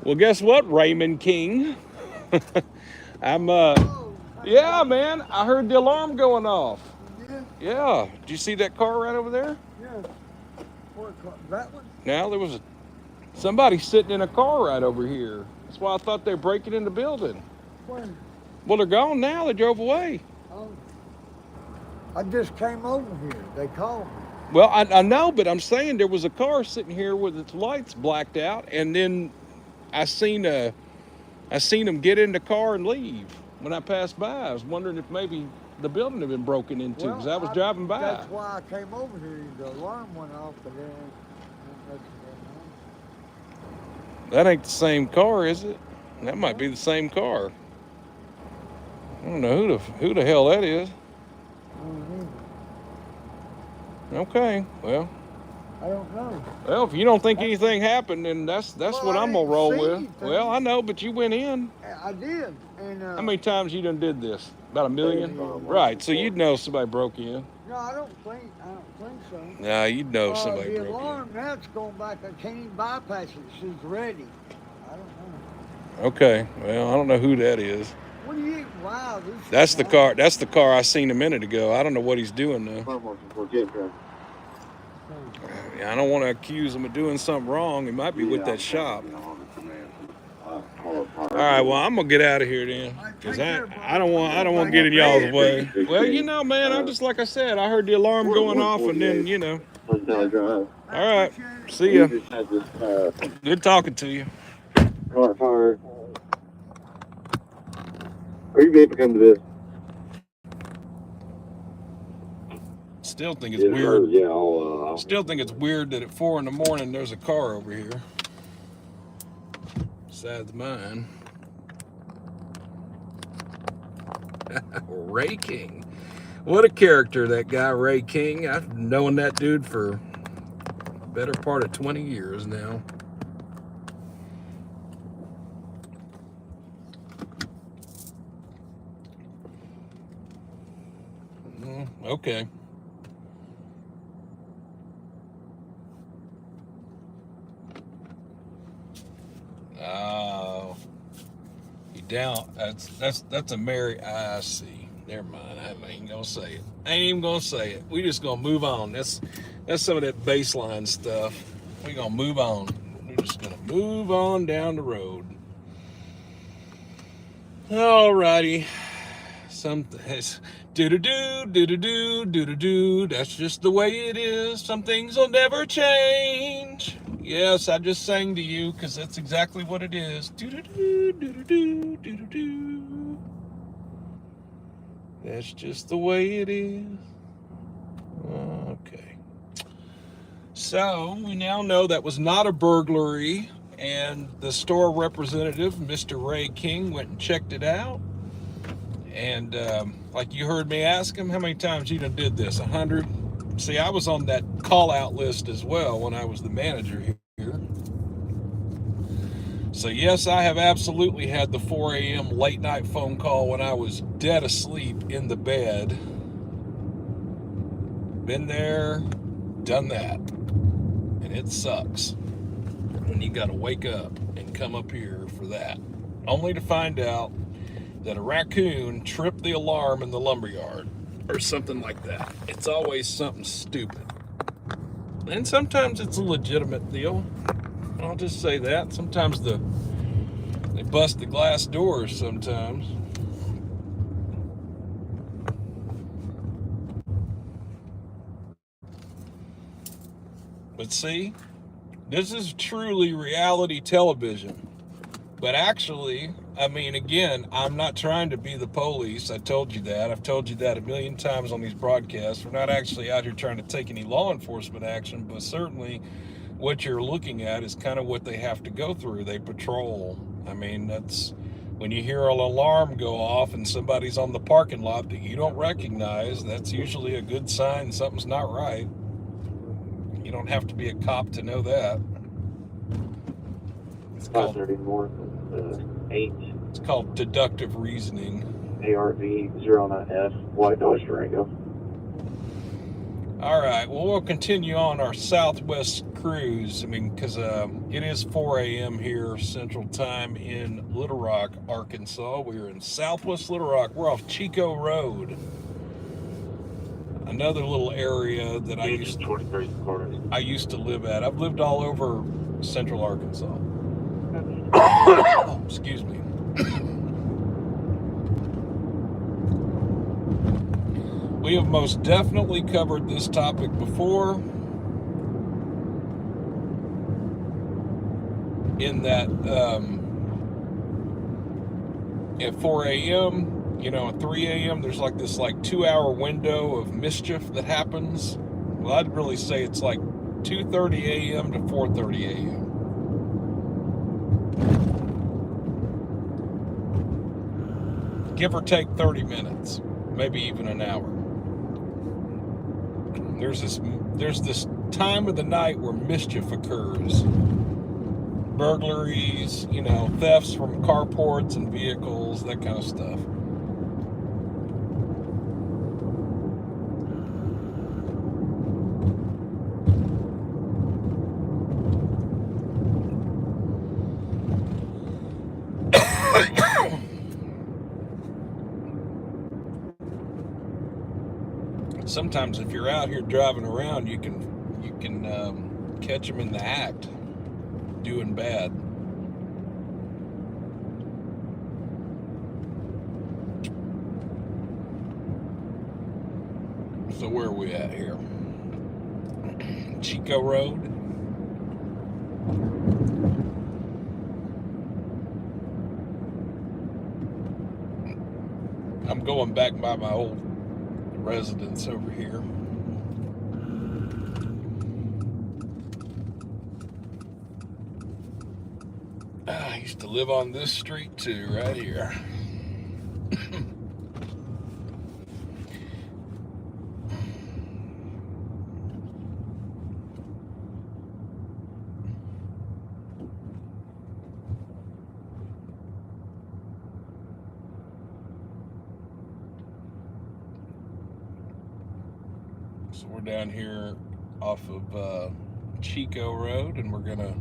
Well, guess what, Raymond King? I'm, yeah, man, I heard the alarm going off. Yeah. Did you see that car right over there? Yeah. What car? That one? Now, there was somebody sitting in a car right over here. That's why I thought they were breaking in the building. When? Well, they're gone now. They drove away. Oh. I just came over here. They called me. Well, I know, but I'm saying there was a car sitting here with its lights blacked out, and then I seen them get in the car and leave when I passed by. I was wondering if maybe the building had been broken into because I was driving by. That's why I came over here. The alarm went off, but then That ain't the same car, is it? That might be the same car. I don't know who the hell that is. Okay, well. I don't know. Well, if you don't think anything happened, then that's what I'm gonna roll with. Anything. Well, I know, but you went in. I did. And How many times you done did this? About a million? Yeah. Right, so you'd know somebody broke in. No, I don't think so. Nah, you'd know somebody The broke alarm, that's going back. I can't even bypass it. She's ready. I don't know. in. Okay, well, I don't know who that is. What do you? Wow. That's the car. That's the car I seen a minute ago. I don't know what he's doing though. I don't want to accuse him of doing something wrong. He might be with that shop. All right, well, I'm gonna get out of here then, cause I don't want to get in y'all's way. Well, you know, man, I'm just like I said. I heard the alarm going off, and then you know. All right, see ya. Good talking to you. Are you able to come to this? Still think it's weird. Yeah, I'll Still think it's weird that at 4 in the morning there's a car over here. Besides mine. Ray King. What a character, that guy, Ray King. I've known that dude for the better part of 20 years now. Okay. Oh, you down? That's a Mary. I see. Never mind. I ain't gonna say it. I ain't even gonna say it. We just gonna move on. That's some of that baseline stuff. We gonna move on. We're just gonna move on down the road. Alrighty. Do-do-do. That's just the way it is. Some things will never change. Yes, I just sang to you because that's exactly what it is. Do-do-do. That's just the way it is. Okay. So we now know that was not a burglary, and the store representative, Mr. Ray King, went and checked it out. And like you heard me ask him, how many times you done did this? 100? See, I was on that call-out list as well when I was the manager here. So yes, I have absolutely had the 4 a.m. late night phone call when I was dead asleep in the bed. Been there, done that. And it sucks when you gotta wake up and come up here for that. Only to find out that a raccoon tripped the alarm in the lumberyard or something like that. It's always something stupid. And sometimes it's a legitimate deal. I'll just say that. Sometimes they bust the glass doors sometimes. But see, this is truly reality television. But actually, I mean, again, I'm not trying to be the police. I told you that. I've told you that a million times on these broadcasts. We're not actually out here trying to take any law enforcement action, but certainly what you're looking at is kind of what they have to go through. They patrol. I mean, that's when you hear an alarm go off and somebody's on the parking lot that you don't recognize, that's usually a good sign something's not right. You don't have to be a cop to know that. It's called 530 north, 8. It's called deductive reasoning. ARV09F, White Dodge Durango. All right, well, we'll continue on our southwest cruise. I mean, because it is 4 a.m. here Central Time in Little Rock, Arkansas. We're in southwest Little Rock. We're off Chico Road. Another little area that I used to live at. I've lived all over central Arkansas. Excuse me. We have most definitely covered this topic before, in that at 4 a.m., you know, at 3 a.m., there's like this 2-hour window of mischief that happens. Well, I'd really say it's like 2:30 a.m. to 4:30 a.m. Give or take 30 minutes, maybe even an hour. There's this time of the night where mischief occurs. Burglaries, you know, thefts from carports and vehicles, that kind of stuff. Sometimes if you're out here driving around, you can catch them in the act, doing bad. So where are we at here? Chico Road. I'm going back by my old residence over here. I used to live on this street too, right here. So we're down here off of Chico Road, and we're gonna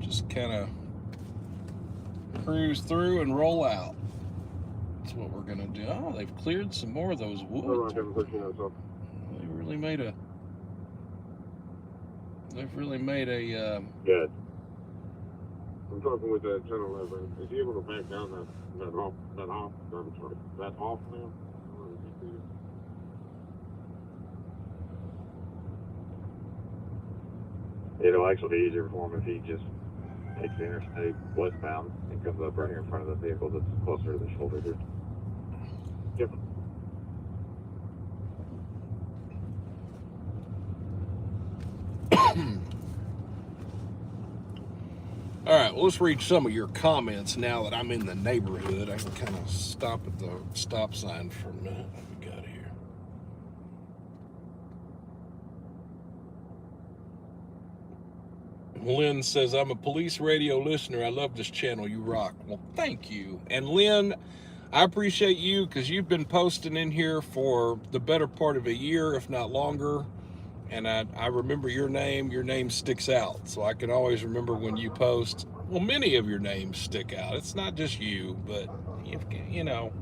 just kind of cruise through and roll out. That's what we're gonna do. Oh, they've cleared some more of those woods. They've really made a. Good. I'm talking with that 1011. Is he able to back down that off now? It'll actually be easier for him if he just takes the interstate westbound and comes up right here in front of the vehicle that's closer to the shoulder here. Yep. All right, well, let's read some of your comments now that I'm in the neighborhood. I can kind of stop at the stop sign for a minute. What we got here? Lynn says, I'm a police radio listener. I love this channel. You rock. Well, thank you. And Lynn, I appreciate you because you've been posting in here for the better part of a year, if not longer. And I remember your name. Your name sticks out. So I can always remember when you post. Well, many of your names stick out. It's not just you, but, you know,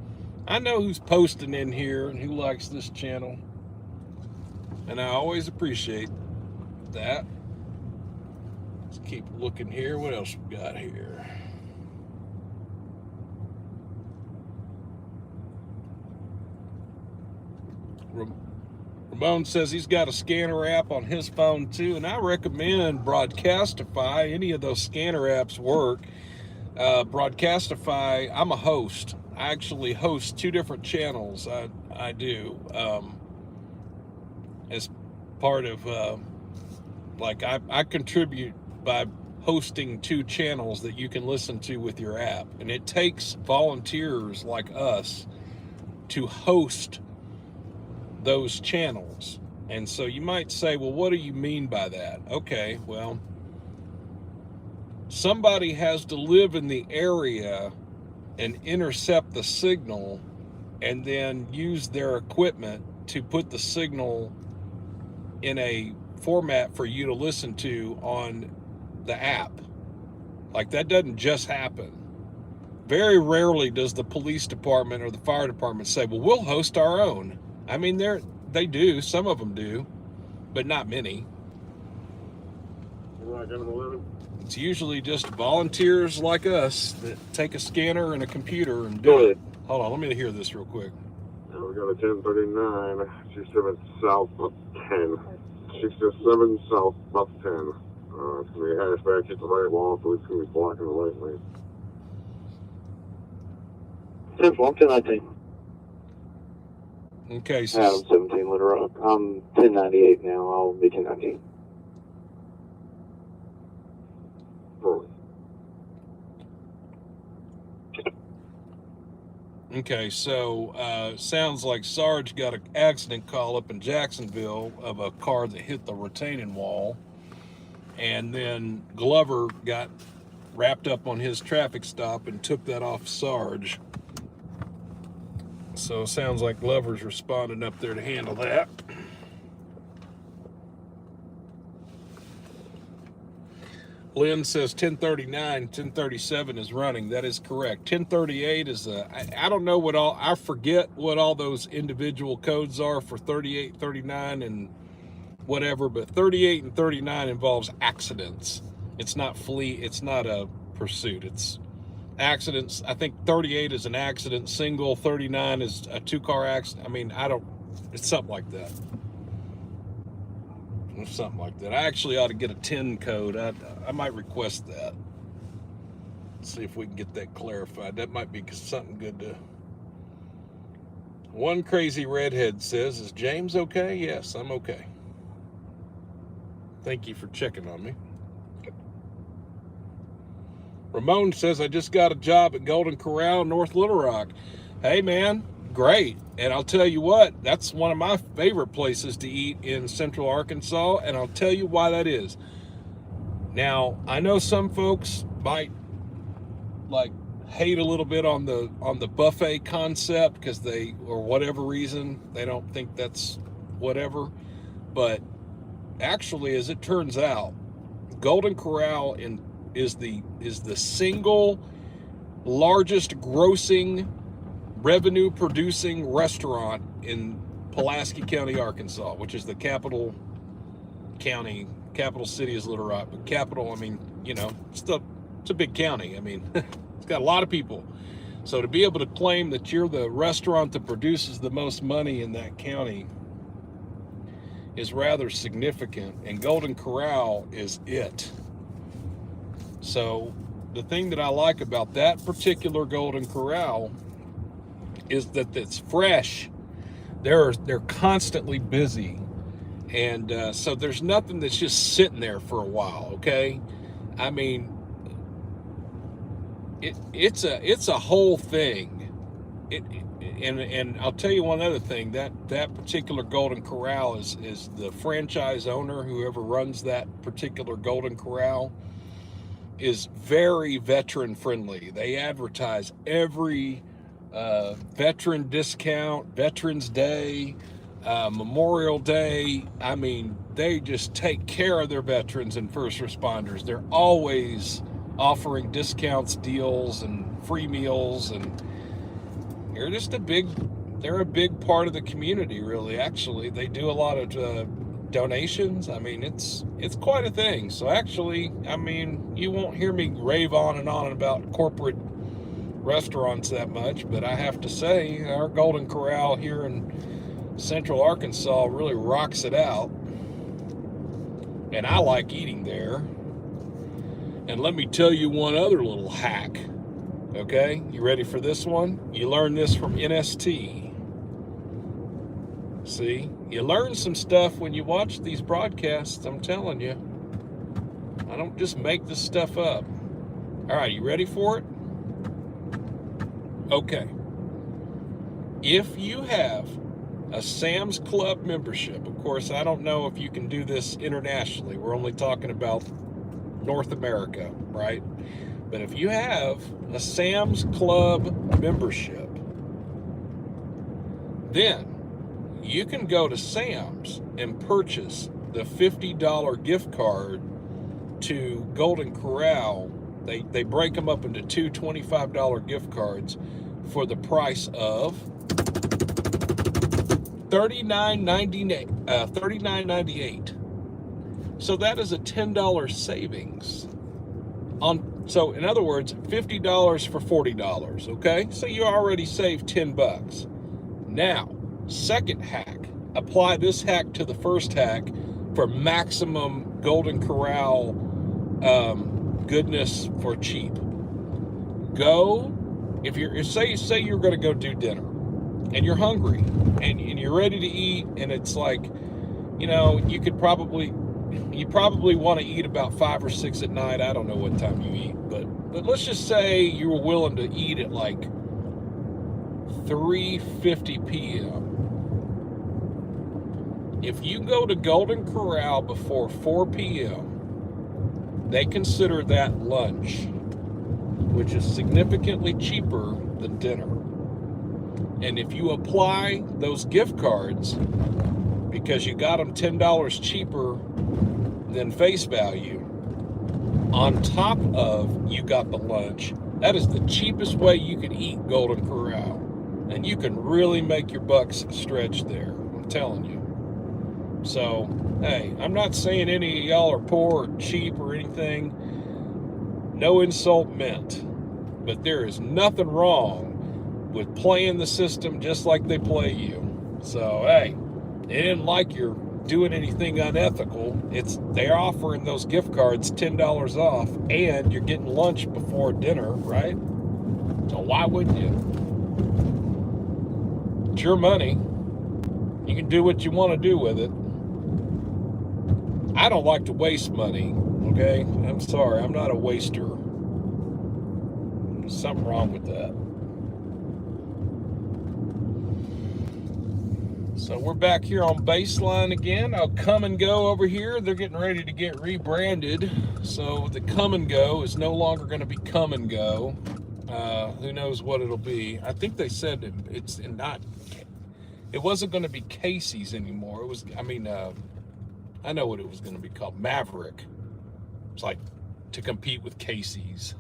I know who's posting in here and who likes this channel. And I always appreciate that. Let's keep looking here. What else we got here? Ramon says he's got a scanner app on his phone too, and I recommend Broadcastify. Any of those scanner apps work. Broadcastify, I'm a host. I actually host 2 different channels. I do as part of I contribute by hosting 2 channels that you can listen to with your app, and it takes volunteers like us to host those channels. And so you might say, well, what do you mean by that? Okay, well, somebody has to live in the area and intercept the signal and then use their equipment to put the signal in a format for you to listen to on the app. Like, that doesn't just happen. Very rarely does the police department or the fire department say, well, we'll host our own. I mean, they do. Some of them do, but not many. It's usually just volunteers like us that take a scanner and a computer and do it. Hold on, let me hear this real quick. We got a 1039, 67 south of 10. 67 south of 10. It's going to be a hatchback, hit the right wall, so it's going to be blocking the right lane. 10-4, 10-19. Okay, so Adam 17 Little Rock. I'm 1098 now. I'll be 1019. okay, so sounds like Sarge got an accident call up in Jacksonville of a car that hit the retaining wall, and then Glover got wrapped up on his traffic stop and took that off Sarge. So it sounds like Glover's responding up there to handle that. Lynn says 1039, 1037 is running. That is correct. 1038 is I don't know what all, I forget what all those individual codes are for 38, 39, and whatever, but 38 and 39 involves accidents. It's not fleet, it's not a pursuit, it's accidents. I think 38 is an accident single, 39 is a 2-car accident. I mean, it's something like that. It's something like that. I actually ought to get a 10 code. I might request that. See if we can get that clarified. That might be something good to. One crazy redhead says, is James okay? Yes, I'm okay. Thank you for checking on me. Ramon says, I just got a job at Golden Corral, North Little Rock. Hey, man, great. And I'll tell you what, that's one of my favorite places to eat in Central Arkansas, and I'll tell you why that is. Now, I know some folks might hate a little bit on the buffet concept because they, or whatever reason, they don't think that's whatever. But actually, as it turns out, Golden Corral is the single largest grossing, revenue producing restaurant in Pulaski County, Arkansas, which is the capital county. Capital city is Little Rock, but capital, I mean, you know, it's a big county. I mean, it's got a lot of people. So to be able to claim that you're the restaurant that produces the most money in that county is rather significant, and Golden Corral is it. So the thing that I like about that particular Golden Corral is that it's fresh. They're constantly busy, and so there's nothing that's just sitting there for a while. Okay, I mean, it's a whole thing. and I'll tell you one other thing, that particular Golden Corral is the franchise owner, whoever runs that particular Golden Corral, is very veteran friendly. They advertise every veteran discount, Veterans Day, Memorial Day. I mean, they just take care of their veterans and first responders. They're always offering discounts, deals, and free meals, and they're a big part of the community, really. Actually, they do a lot of donations. I mean, it's quite a thing. So actually, I mean, you won't hear me rave on and on about corporate restaurants that much, but I have to say our Golden Corral here in Central Arkansas really rocks it out, and I like eating there. And let me tell you one other little hack. Okay, you ready for this one? You learned this from NST. See, you learn some stuff when you watch these broadcasts, I'm telling you. I don't just make this stuff up. All right, you ready for it? Okay. If you have a Sam's Club membership, of course, I don't know if you can do this internationally. We're only talking about North America, right? But if you have a Sam's Club membership, then you can go to Sam's and purchase the $50 gift card to Golden Corral. They break them up into two $25 gift cards for the price of $39.98. So that is a $10 savings on. So in other words, $50 for $40. Okay, so you already saved $10. Now, second hack. Apply this hack to the first hack for maximum Golden Corral goodness for cheap. Go, if you're say you're going to go do dinner, and you're hungry, and you're ready to eat, and it's like, you know, you probably want to eat about 5 or 6 at night. I don't know what time you eat, but let's just say you were willing to eat at like 3:50 p.m. If you go to Golden Corral before 4 p.m., they consider that lunch, which is significantly cheaper than dinner. And if you apply those gift cards, because you got them $10 cheaper than face value, on top of you got the lunch, that is the cheapest way you can eat Golden Corral. And you can really make your bucks stretch there, I'm telling you. So, hey, I'm not saying any of y'all are poor or cheap or anything. No insult meant. But there is nothing wrong with playing the system just like they play you. So, hey, they didn't like you're doing anything unethical. They're offering those gift cards $10 off, and you're getting lunch before dinner, right? So why wouldn't you? It's your money. You can do what you want to do with it. I don't like to waste money, okay? I'm sorry, I'm not a waster. There's something wrong with that. So we're back here on Baseline again. I'll Come and Go over here. They're getting ready to get rebranded. So the Come and Go is no longer going to be Come and Go. Who knows what it'll be. I think they said it wasn't going to be Casey's anymore. It was, I know what it was going to be called, Maverick. It's like to compete with Casey's.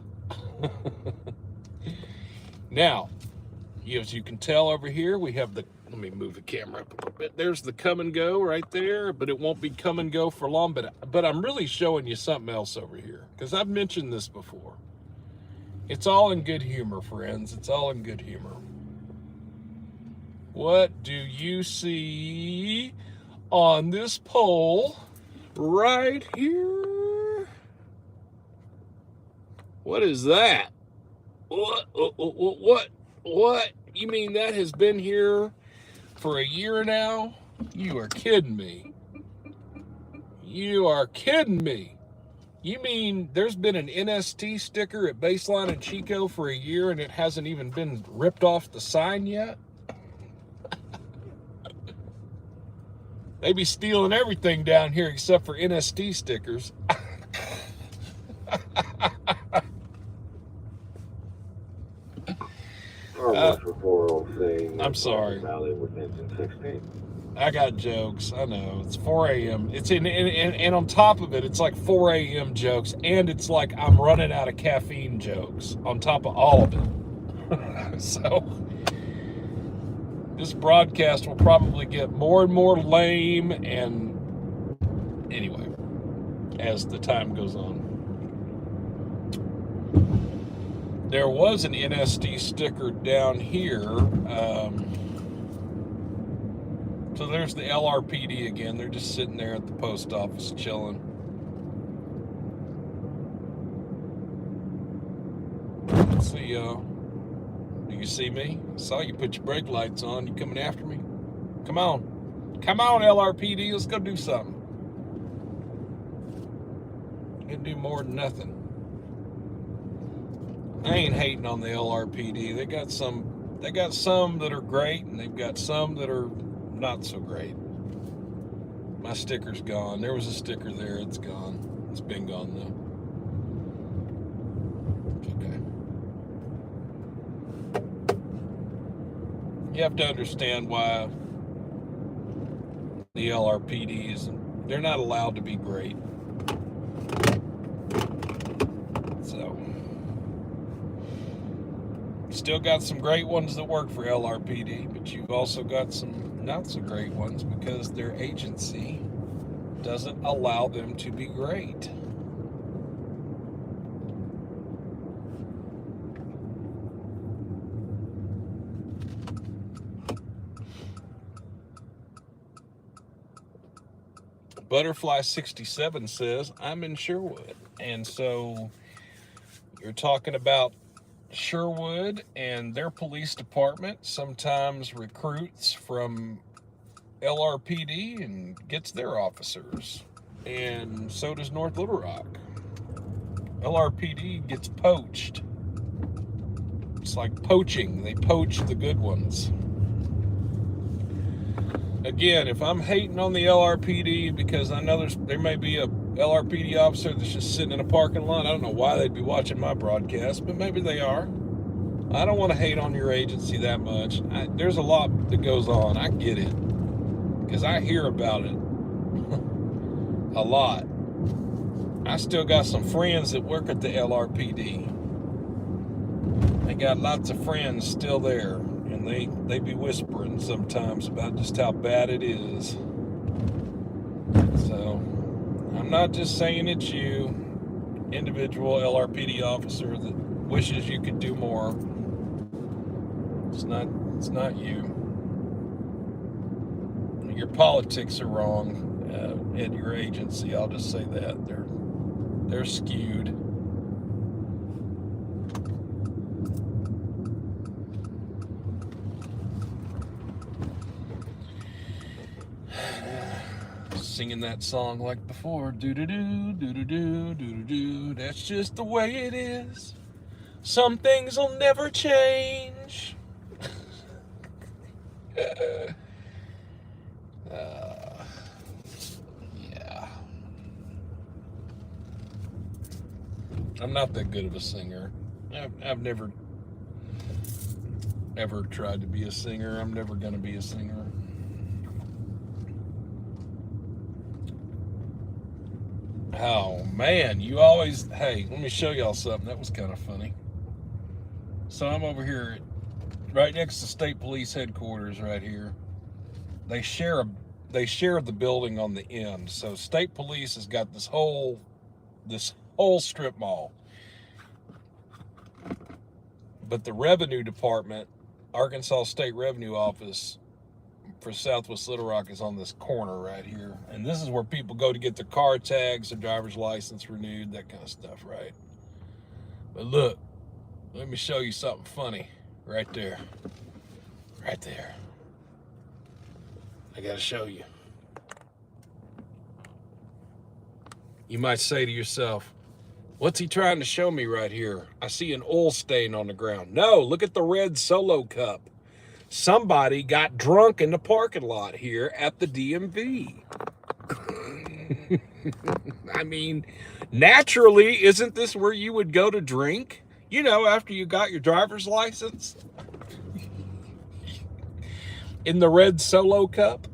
Now, as you can tell over here, we have let me move the camera up a little bit. There's the Come and Go right there, but it won't be Come and Go for long. But I'm really showing you something else over here, because I've mentioned this before. It's all in good humor, friends. It's all in good humor. What do you see on this pole right here? What is that? What? You mean that has been here for a year now? You are kidding me. You are kidding me. You mean there's been an NST sticker at Baseline and Chico for a year and it hasn't even been ripped off the sign yet? They be stealing everything down here except for NST stickers. I'm sorry. I got jokes. I know. It's 4 a.m. It's and on top of it, it's like 4 a.m. jokes, and it's like I'm running out of caffeine jokes on top of all of it. So this broadcast will probably get more and more lame, and anyway, as the time goes on. There was an NST sticker down here. So there's the LRPD again. They're just sitting there at the post office chilling. Let's see, y'all. Do you see me? I saw you put your brake lights on. You coming after me? Come on. Come on, LRPD. Let's go do something. You can do more than nothing. I ain't hating on the LRPD. They got some that are great, and they've got some that are not so great. My sticker's gone. There was a sticker there. It's gone. It's been gone though. Okay. You have to understand why the LRPDs, they're not allowed to be great. So, still got some great ones that work for LRPD, but you've also got some not so great ones because their agency doesn't allow them to be great. Butterfly 67 says, I'm in Sherwood. And so you're talking about Sherwood and their police department sometimes recruits from LRPD and gets their officers. And so does North Little Rock. LRPD gets poached. It's like poaching. They poach the good ones. Again, if I'm hating on the LRPD because I know there may be a LRPD officer that's just sitting in a parking lot, I don't know why they'd be watching my broadcast, but maybe they are. I don't want to hate on your agency that much. There's a lot that goes on. I get it. Because I hear about it a lot. I still got some friends that work at the LRPD. I got lots of friends still there. And they be whispering sometimes about just how bad it is. So, I'm not just saying it's you, individual LRPD officer that wishes you could do more. It's not you. Your politics are wrong at your agency. I'll just say that they're skewed. Singing that song like before. Do-do-do, do-do-do, do-do-do. That's just the way it is. Some things will never change. Yeah. I'm not that good of a singer. I've never ever tried to be a singer. I'm never going to be a singer. Oh, man, you always... Hey, let me show y'all something. That was kind of funny. So I'm over here right next to State Police Headquarters right here. They share the building on the end. So State Police has got this whole strip mall. But the Revenue Department, Arkansas State Revenue Office for Southwest Little Rock is on this corner right here. And this is where people go to get their car tags, their driver's license renewed, that kind of stuff, right? But look, let me show you something funny right there. Right there. I gotta show you. You might say to yourself, what's he trying to show me right here? I see an oil stain on the ground. No, look at the red Solo cup. somebody got drunk in the parking lot here at the DMV. I mean, naturally, isn't this where you would go to drink? You know, after you got your driver's license? In the red Solo cup?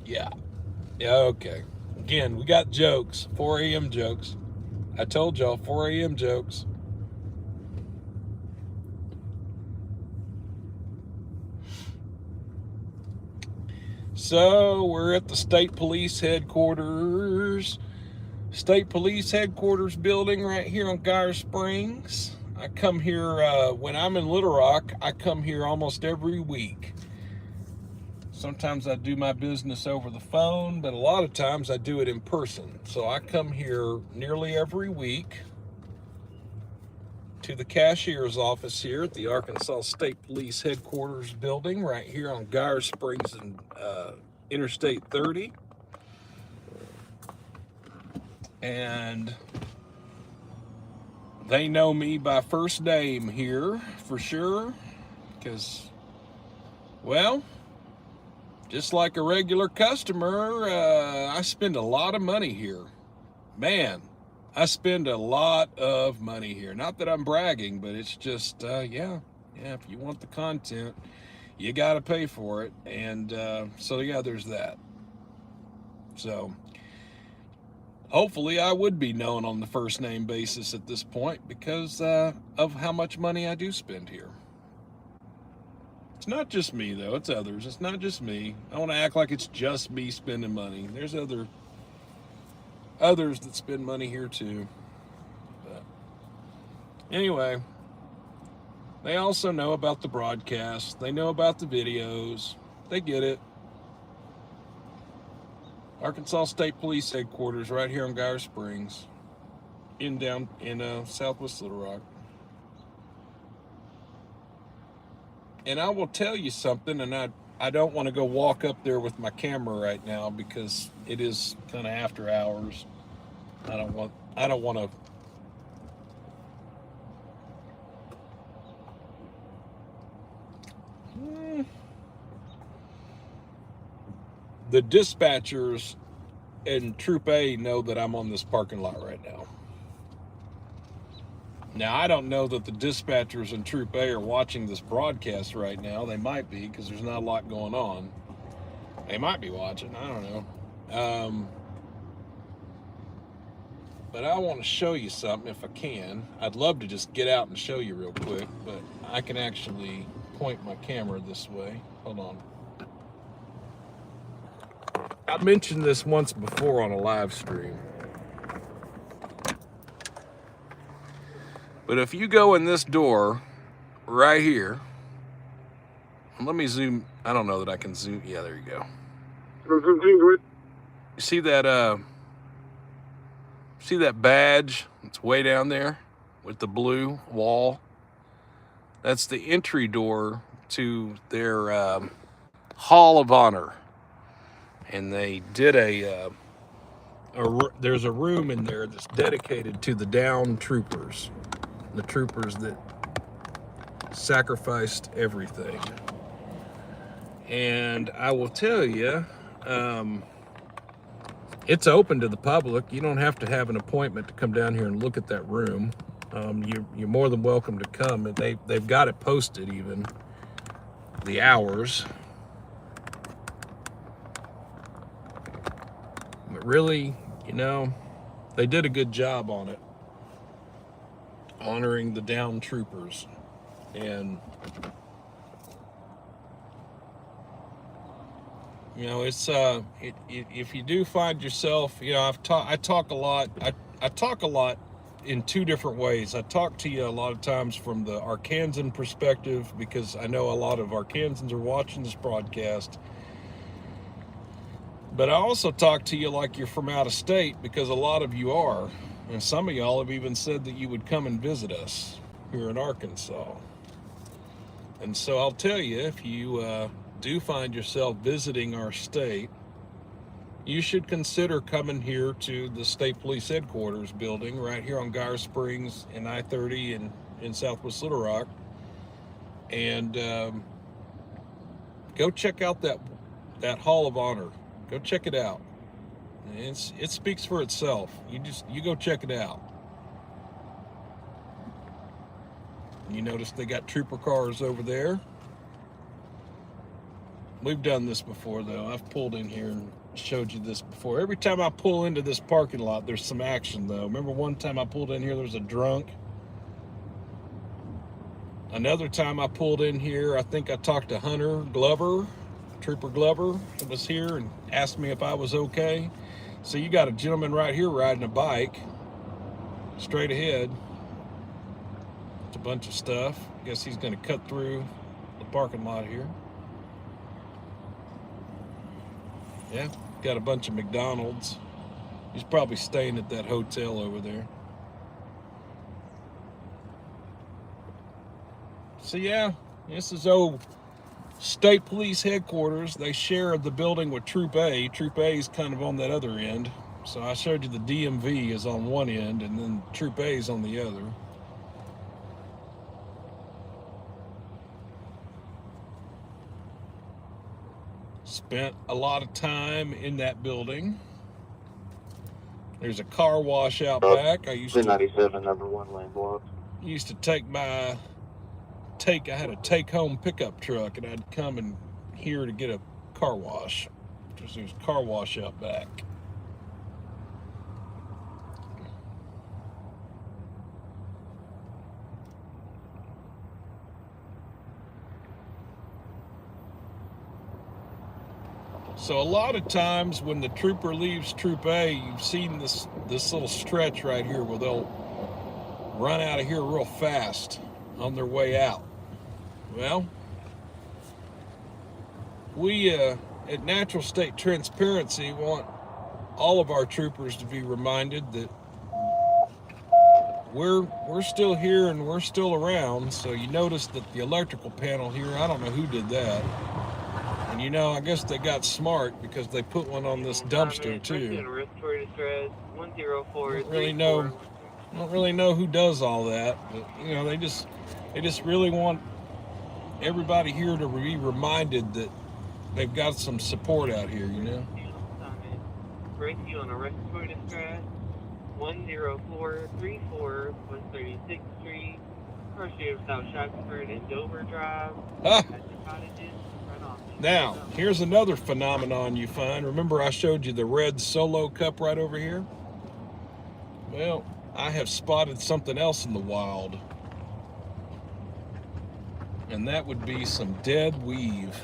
Yeah. Yeah, okay. Again, we got jokes. 4 a.m. jokes. I told y'all, 4 a.m. jokes. So we're at the state police headquarters. State police headquarters building right here on Geyer Springs. I come here, when I'm in Little Rock, I come here almost every week. Sometimes I do my business over the phone, but a lot of times I do it in person. So I come here nearly every week to the cashier's office here at the Arkansas State Police Headquarters building right here on Geyer Springs and Interstate 30. And they know me by first name here for sure, because, well, just like a regular customer, I spend a lot of money here. Man, I spend a lot of money here. Not that I'm bragging, but it's just, yeah, if you want the content, you got to pay for it. And so, yeah, there's that. So hopefully I would be known on the first name basis at this point because of how much money I do spend here. It's not just me, though. It's others. It's not just me. I don't want to act like it's just me spending money. There's others that spend money here, too. But anyway, they also know about the broadcast. They know about the videos. They get it. Arkansas State Police Headquarters right here on Geyer Springs in Southwest Little Rock. And I will tell you something, and I don't want to go walk up there with my camera right now because it is kind of after hours. I don't want to. The dispatchers and Troop A know that I'm on this parking lot right now. Now, I don't know that the dispatchers and Troop A are watching this broadcast right now. They might be, because there's not a lot going on. They might be watching. I don't know. But I want to show you something if I can. I'd love to just get out and show you real quick, but I can actually point my camera this way. Hold on. I mentioned this once before on a live stream. But if you go in this door right here, let me zoom. I don't know that I can zoom. Yeah, there you go. You see that badge? It's way down there with the blue wall. That's the entry door to their Hall of Honor. And they did there's a room in there that's dedicated to the downed troopers. The troopers that sacrificed everything. And I will tell you, it's open to the public. You don't have to have an appointment to come down here and look at that room. You're more than welcome to come. And they've got it posted even, the hours. But really, you know, they did a good job on it, honoring the downed troopers. And you know, it's if you do find yourself, you know, I talk a lot. I talk a lot in two different ways. I talk to you a lot of times from the Arkansan perspective, because I know a lot of Arkansans are watching this broadcast. But I also talk to you like you're from out of state, because a lot of you are. And some of y'all have even said that you would come and visit us here in Arkansas. And so I'll tell you, if you do find yourself visiting our state, you should consider coming here to the State Police Headquarters building right here on Geyer Springs and I-30 in Southwest Little Rock. And Go check out that Hall of Honor. Go check it out. It speaks for itself. You go check it out. You notice they got trooper cars over there. We've done this before, though. I've pulled in here and showed you this before. Every time I pull into this parking lot, there's some action, though. Remember one time I pulled in here, there was a drunk. Another time I pulled in here, I think I talked to Hunter Glover, Trooper Glover, that was here and asked me if I was okay. So you got a gentleman right here riding a bike, straight ahead. It's a bunch of stuff. I guess he's going to cut through the parking lot here. Yeah, got a bunch of McDonald's. He's probably staying at that hotel over there. So yeah, this is old State Police headquarters. They share the building with Troop A. Troop A is kind of on that other end. So I showed you the DMV is on one end and then Troop A is on the other. Spent a lot of time in that building. There's a car wash out back. I used to 97, number 1 lane block. Used to I had a take-home pickup truck, and I'd come in here to get a car wash. There's a car wash out back. So a lot of times when the trooper leaves Troop A, you've seen this little stretch right here where they'll run out of here real fast on their way out. Well, we at Natural State Transparency want all of our troopers to be reminded that we're still here and we're still around. So you notice that the electrical panel here, I don't know who did that. And you know, I guess they got smart because they put one on this dumpster too. I don't really know who does all that, but you know, they just really want everybody here to be reminded that they've got some support out here, you know. Rescue on a respiratory distress, 10434 West 36th Street, First of South Shackelford and Dover Drive. At the cottages, right off. Now, here's another phenomenon you find. Remember I showed you the red Solo Cup right over here? Well, I have spotted something else in the wild. And that would be some dead weave.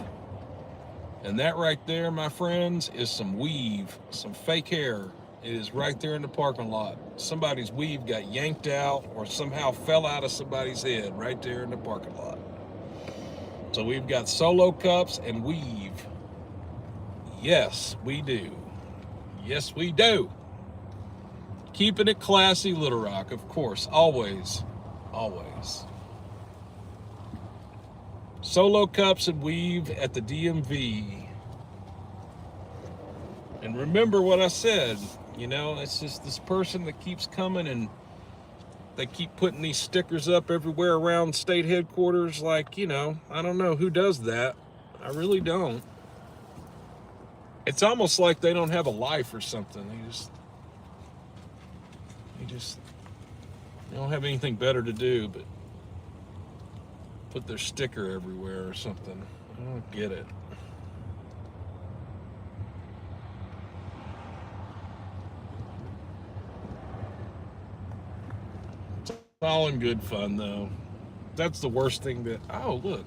And that right there, my friends, is some weave, some fake hair. It is right there in the parking lot. Somebody's weave got yanked out or somehow fell out of somebody's head right there in the parking lot. So we've got Solo Cups and weave. Yes, we do. Yes, we do. Keeping it classy, Little Rock, of course, always, always. Solo Cups and weave at the DMV. And remember what I said, you know, it's just this person that keeps coming and they keep putting these stickers up everywhere around state headquarters. Like, you know, I don't know who does that. I really don't. It's almost like they don't have a life or something. They don't have anything better to do but put their sticker everywhere or something. I don't get it. It's all in good fun, though. That's the worst thing that... Oh, look.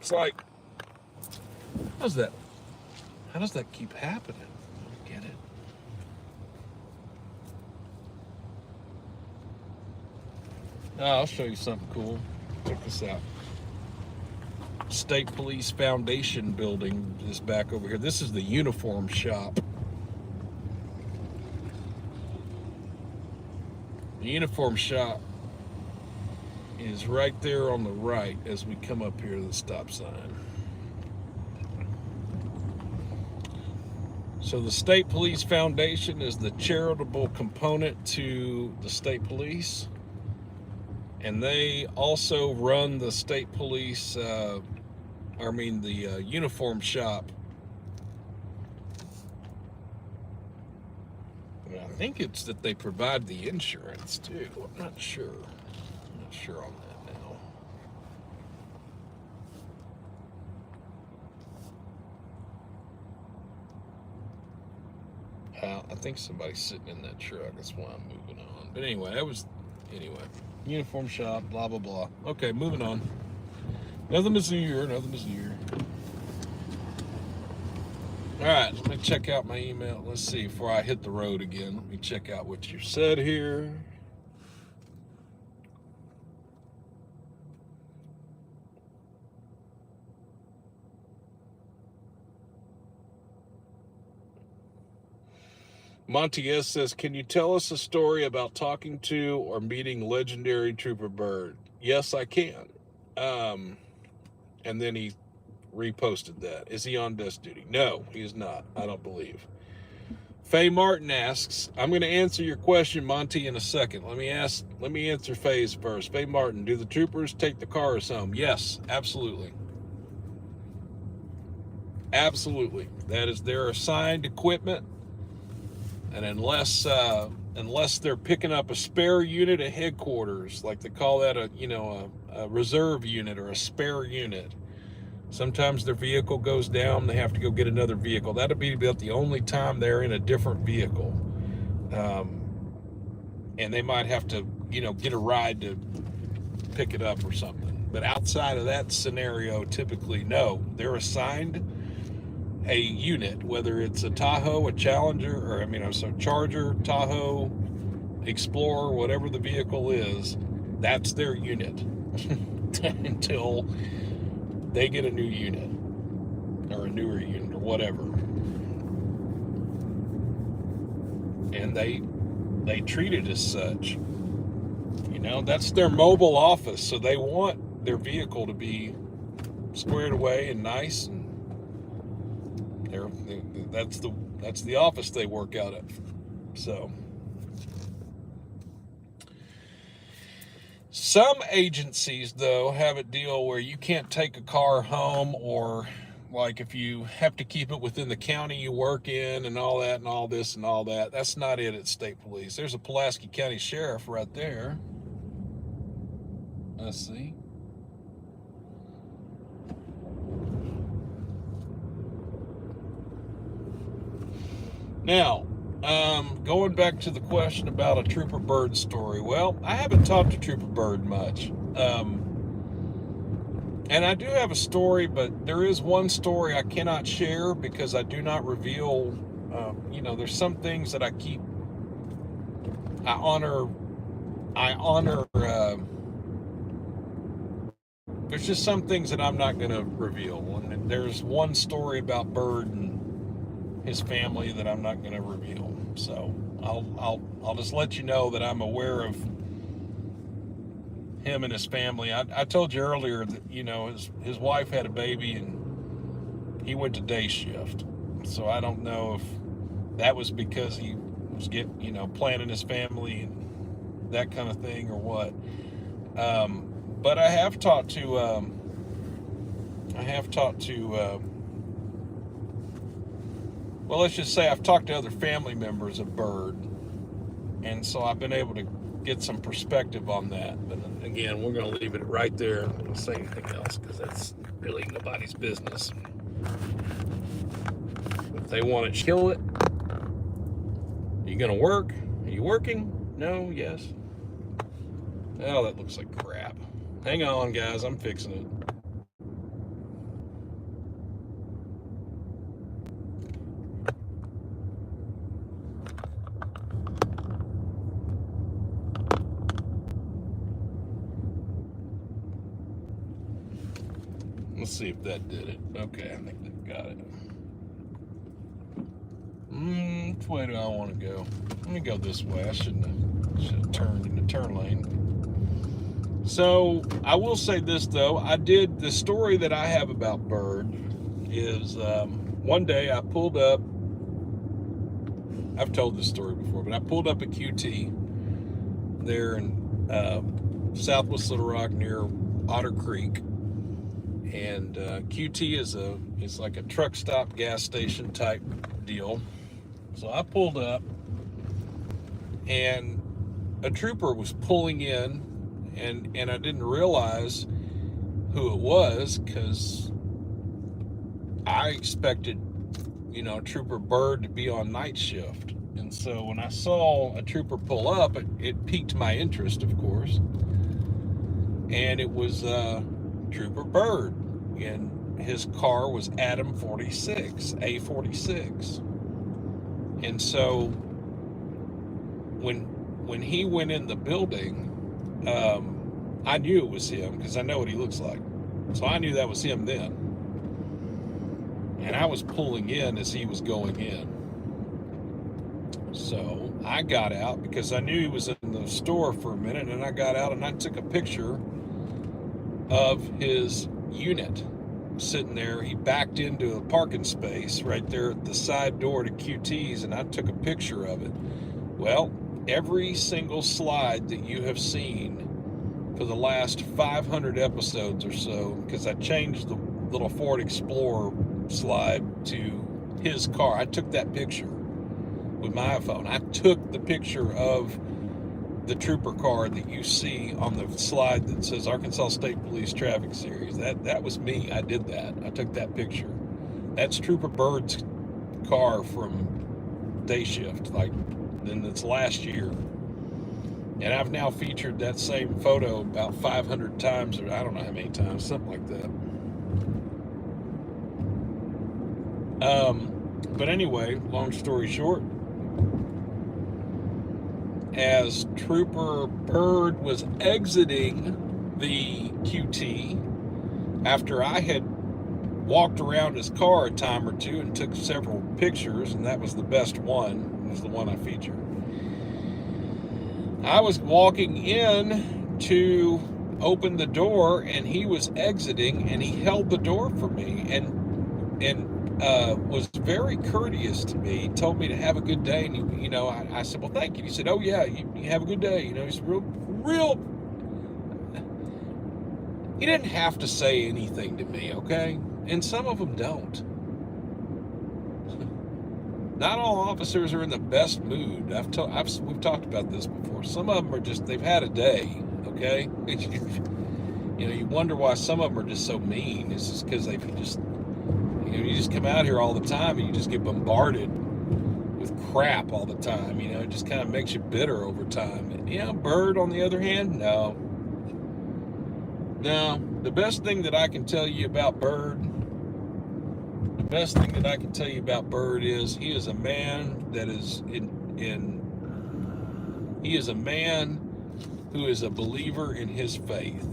It's like... How does that keep happening? I don't get it. Oh, I'll show you something cool. Check this out. State Police Foundation building is back over here. This is the uniform shop. The uniform shop is right there on the right as we come up here to the stop sign. So the State Police Foundation is the charitable component to the state police. And they also run the state police, the uniform shop. And I think it's that they provide the insurance too. I'm not sure. I'm not sure on that now. I think somebody's sitting in that truck. That's why I'm moving on. But anyway, uniform shop, blah, blah, blah. Okay, moving on. Nothing to see here. All right, let me check out my email. Let's see, before I hit the road again, let me check out what you said here. Monty S. says, can you tell us a story about talking to or meeting legendary Trooper Byrd? Yes, I can. And then he reposted that. Is he on desk duty? No, he is not. I don't believe. Faye Martin asks, I'm going to answer your question, Monty, in a second. Let me answer Faye's first. Faye Martin, do the troopers take the cars home? Yes, absolutely. Absolutely. That is their assigned equipment. And unless they're picking up a spare unit at headquarters, like they call that a reserve unit or a spare unit, sometimes their vehicle goes down, they have to go get another vehicle. That'll be about the only time they're in a different vehicle. And they might have to, get a ride to pick it up or something. But outside of that scenario, typically, no. They're assigned a unit, whether it's a Tahoe, a Challenger, Charger, Tahoe, Explorer, whatever the vehicle is, that's their unit until they get a new unit or a newer unit or whatever. And they treat it as such. That's their mobile office, so they want their vehicle to be squared away and nice, and that's the office they work out of. So some agencies, though, have a deal where you can't take a car home, or like if you have to keep it within the county you work in and all that and all this and all that. That's not it at state police. There's a Pulaski County sheriff right there. Let's see. Now, going back to the question about a Trooper Byrd story. Well, I haven't talked to Trooper Byrd much. And I do have a story, but there is one story I cannot share because I do not reveal, there's some things that I honor, there's just some things that I'm not going to reveal. And there's one story about Byrd and his family that I'm not going to reveal. So I'll just let you know that I'm aware of him and his family. I told you earlier that, his wife had a baby and he went to day shift. So I don't know if that was because he was planning his family and that kind of thing or what. But I have talked to, well, let's just say I've talked to other family members of Byrd, and so I've been able to get some perspective on that. But again, we're going to leave it right there and don't say anything else because that's really nobody's business. If they want to kill it, are you going to work? Are you working? No? Yes? Oh, that looks like crap. Hang on, guys. I'm fixing it. Let's see if that did it. Okay, I think that got it. Which way do I want to go? Let me go this way. I should have turned in the turn lane. So I will say this though. The story that I have about Byrd is one day I pulled up. I've told this story before, but I pulled up at QT there in Southwest Little Rock near Otter Creek. And QT is like a truck stop gas station type deal. So I pulled up, and a trooper was pulling in, and I didn't realize who it was because I expected, Trooper Bird to be on night shift. And so when I saw a trooper pull up, it piqued my interest, of course. And it was Trooper Bird, and his car was Adam 46, A46. And so when he went in the building, I knew it was him because I know what he looks like. So I knew that was him then. And I was pulling in as he was going in. So I got out because I knew he was in the store for a minute, and I got out and I took a picture of his unit sitting there. He backed into a parking space right there at the side door to QT's, and I took a picture of it. Well, every single slide that you have seen for the last 500 episodes or so, because I changed the little Ford Explorer slide to his car. I took that picture with my iPhone. I took the picture of the trooper car that you see on the slide that says Arkansas State Police Traffic Series. That was me. I did that. I took that picture. That's Trooper Bird's car from day shift, like in this last year. And I've now featured that same photo about 500 times, or I don't know how many times, something like that. But anyway, long story short, as Trooper Bird was exiting the QT, after I had walked around his car a time or two and took several pictures, and that was the best one, was the one I featured. I was walking in to open the door, and he was exiting, and he held the door for me, and was very courteous to me. He told me to have a good day, and I said, well, thank you. He said, oh yeah, you have a good day. He's real. He didn't have to say anything to me, okay? And some of them don't. Not all officers are in the best mood. We've talked about this before. Some of them are just, they've had a day, okay? You wonder why some of them are just so mean. It's just because you just come out here all the time and you just get bombarded with crap all the time. It just kind of makes you bitter over time. And, Bird, on the other hand, no. The best thing that I can tell you about Bird, is he is a man that is he is a man who is a believer in his faith.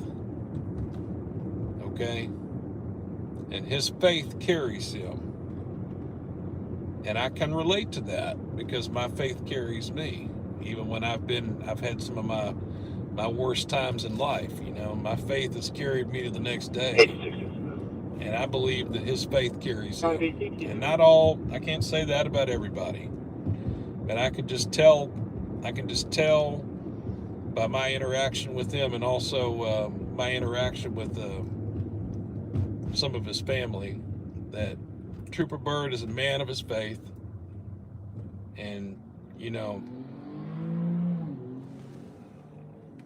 Okay? And his faith carries him. And I can relate to that because my faith carries me. Even when I've had some of my worst times in life, my faith has carried me to the next day. And I believe that his faith carries him. And I can't say that about everybody. But I can just tell by my interaction with him, and also my interaction with some of his family, that Trooper Bird is a man of his faith. And,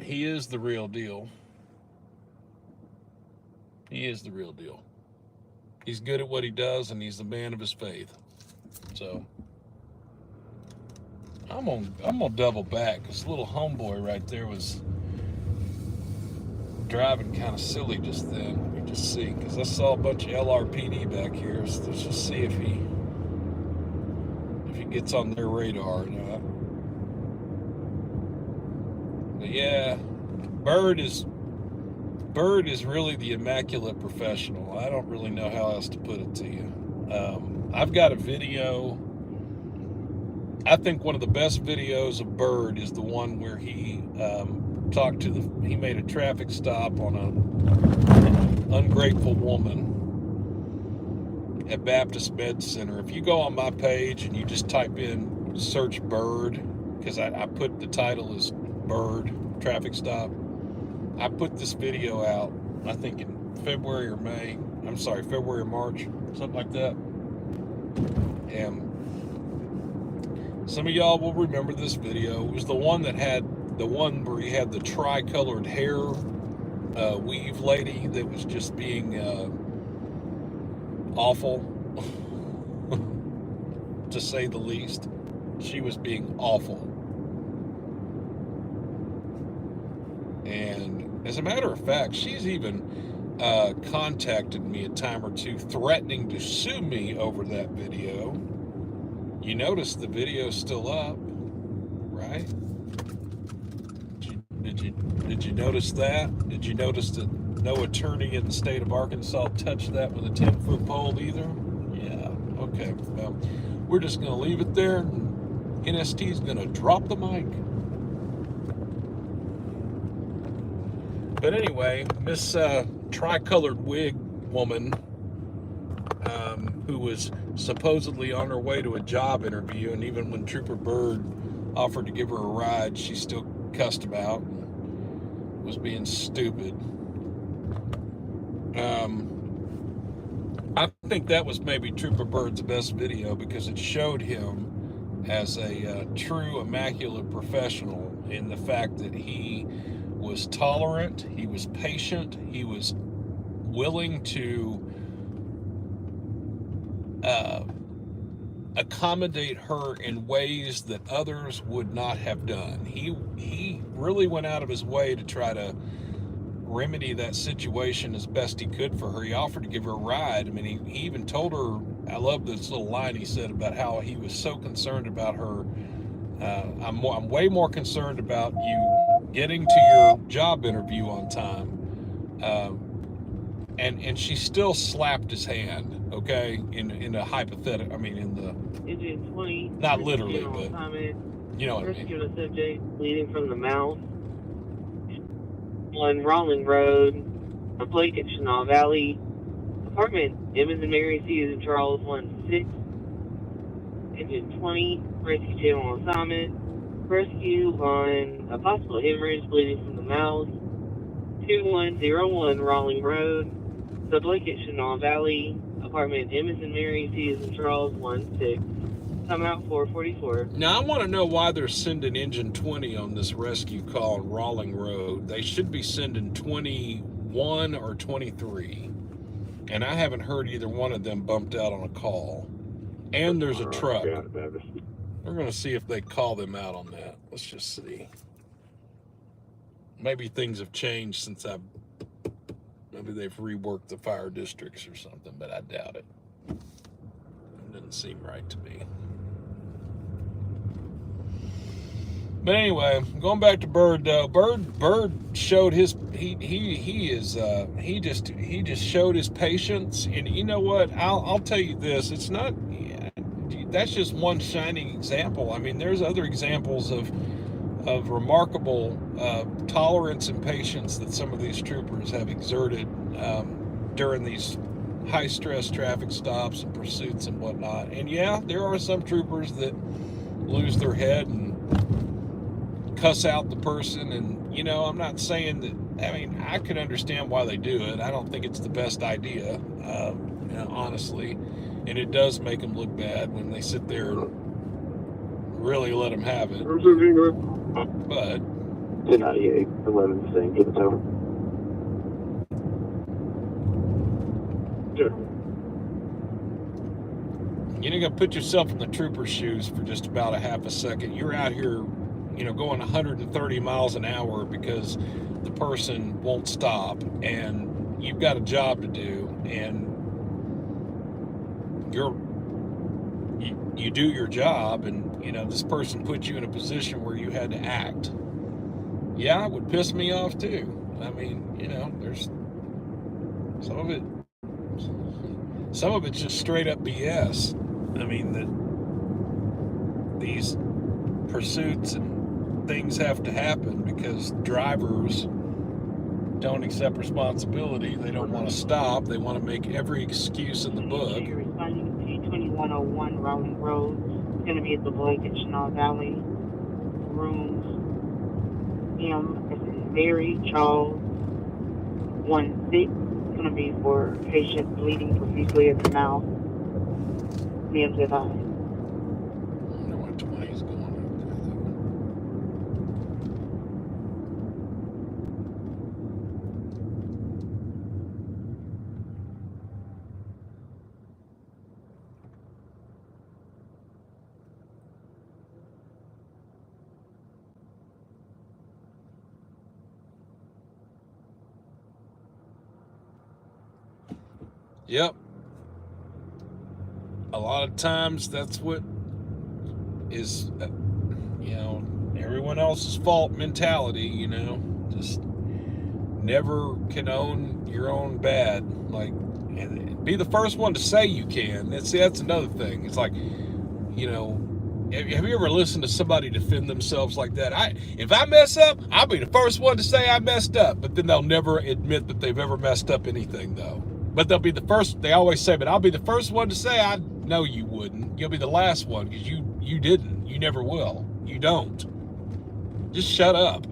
he is the real deal. He is the real deal. He's good at what he does, and he's the man of his faith. So I'm gonna double back, because little homeboy right there was driving kind of silly just then. Let me just see, because I saw a bunch of LRPD back here. So let's just see if he gets on their radar or not. But yeah, Bird is really the immaculate professional. I don't really know how else to put it to you. I've got a video. I think one of the best videos of Bird is the one where he he made a traffic stop on an ungrateful woman at Baptist Med Center. If you go on my page and you just type in, search Bird, because I put the title as Bird traffic stop, I put this video out, I think in February or March, something like that. And some of y'all will remember this video. It was the one where he had the tri-colored hair weave lady that was just being awful, to say the least. She was being awful. And as a matter of fact, she's even contacted me a time or two, threatening to sue me over that video. You notice the video's still up, right? Did you notice that? Did you notice that no attorney in the state of Arkansas touched that with a 10-foot pole either? Yeah, okay. Well, we're just going to leave it there. NST is going to drop the mic. But anyway, Miss tri-colored wig woman, who was supposedly on her way to a job interview, and even when Trooper Bird offered to give her a ride, she still cussed about, was being stupid. I think that was maybe Trooper Bird's best video, because it showed him as a true immaculate professional in the fact that he was tolerant, he was patient, he was willing to accommodate her in ways that others would not have done. He really went out of his way to try to remedy that situation as best he could for her. He offered to give her a ride. I mean, he even told her, I love this little line he said about how he was so concerned about her. I'm way more concerned about you getting to your job interview on time. And she still slapped his hand, okay, in a hypothetical, I mean, in the, Engine 20. not literally, but you know what I mean. Rescue a subject bleeding from the mouth on Rawling Road, a Blake at Chenal Valley. Apartment, Emmons and Mary Susan Charles 1-6. Engine 20, rescue channel assignment. Rescue on a possible hemorrhage bleeding from the mouth. 2101 Rawling Road, the Blake at Chenal Valley. Apartment, Emmons and Mary Susan Charles 1-6. Come out 444. Now, I want to know why they're sending engine 20 on this rescue call on Rawling Road. They should be sending 21 or 23. And I haven't heard either one of them bumped out on a call. And there's a truck. We're going to see if they call them out on that. Let's just see. Maybe things have changed since maybe they've reworked the fire districts or something, but I doubt it. It doesn't seem right to me. But anyway, going back to Bird though, Bird showed his he just showed his patience, and you know what? I'll tell you this, it's not, that's just one shining example. I mean, there's other examples of remarkable tolerance and patience that some of these troopers have exerted during these high-stress traffic stops and pursuits and whatnot. And yeah, there are some troopers that lose their head and cuss out the person, and you know, I'm not saying that, I mean, I can understand why they do it. I don't think it's the best idea, you know, honestly, and it does make them look bad when they sit there and really let them have it. But 1098, 11 thing, give it over. Sure. You know, you gotta put yourself in the trooper's shoes for just about a half a second. You're out here, you know, going 130 miles an hour because the person won't stop, and you've got a job to do, and you do your job, and you know, this person put you in a position where you had to act. Yeah, it would piss me off too. I mean, you know, there's some of it's just straight up BS. I mean, that these pursuits and things have to happen because drivers don't accept responsibility. They don't want to stop. They want to make every excuse in the book. You're responding to 2101 Rowling Road. It's going to be at the Blake at Chenal Valley. Rooms M as in Mary, Charles, It's going to be for patient bleeding profusely at the mouth. NEM's advised. I wonder what 20 is going on. Yep. A lot of times that's what is, everyone else's fault mentality, just never can own your own bad. Like, and be the first one to say you can. That's another thing. It's like, have you ever listened to somebody defend themselves like that? If I mess up, I'll be the first one to say I messed up, but then they'll never admit that they've ever messed up anything, though. But they'll be the first, they always say, but I'll be the first one to say, I know you wouldn't. You'll be the last one because you didn't. You never will. You don't. Just shut up.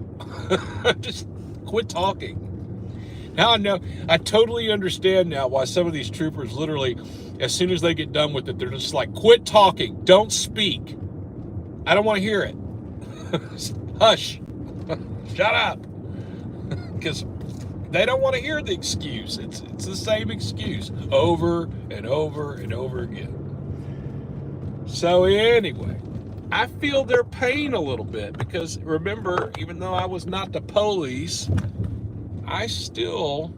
Just quit talking. Now I know, I totally understand now why some of these troopers literally, as soon as they get done with it, they're just like, quit talking. Don't speak. I don't want to hear it. Hush. Shut up. Because they don't want to hear the excuse. It's the same excuse over and over and over again. So anyway, I feel their pain a little bit because remember, even though I was not the police, I still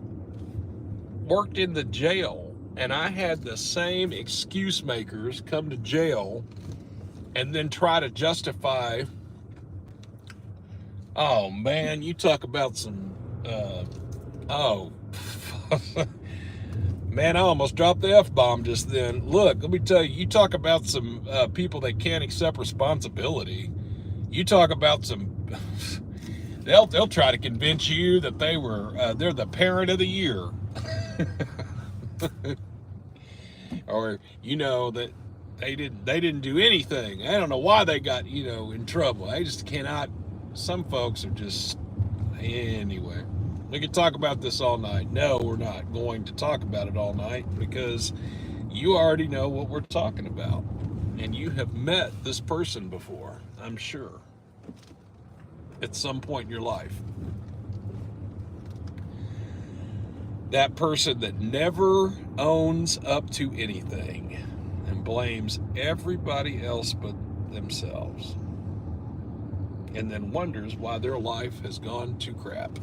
worked in the jail, and I had the same excuse makers come to jail and then try to justify, oh man, you talk about some, man, I almost dropped the F-bomb just then. Look, let me tell you, you talk about some people that can't accept responsibility. You talk about some, they'll try to convince you that they're the parent of the year. Or, that they didn't do anything. I don't know why they got, in trouble. I just cannot, some folks are just, anyway. We could talk about this all night. No, we're not going to talk about it all night because you already know what we're talking about. And you have met this person before, I'm sure, at some point in your life. That person that never owns up to anything and blames everybody else but themselves. And then wonders why their life has gone to crap.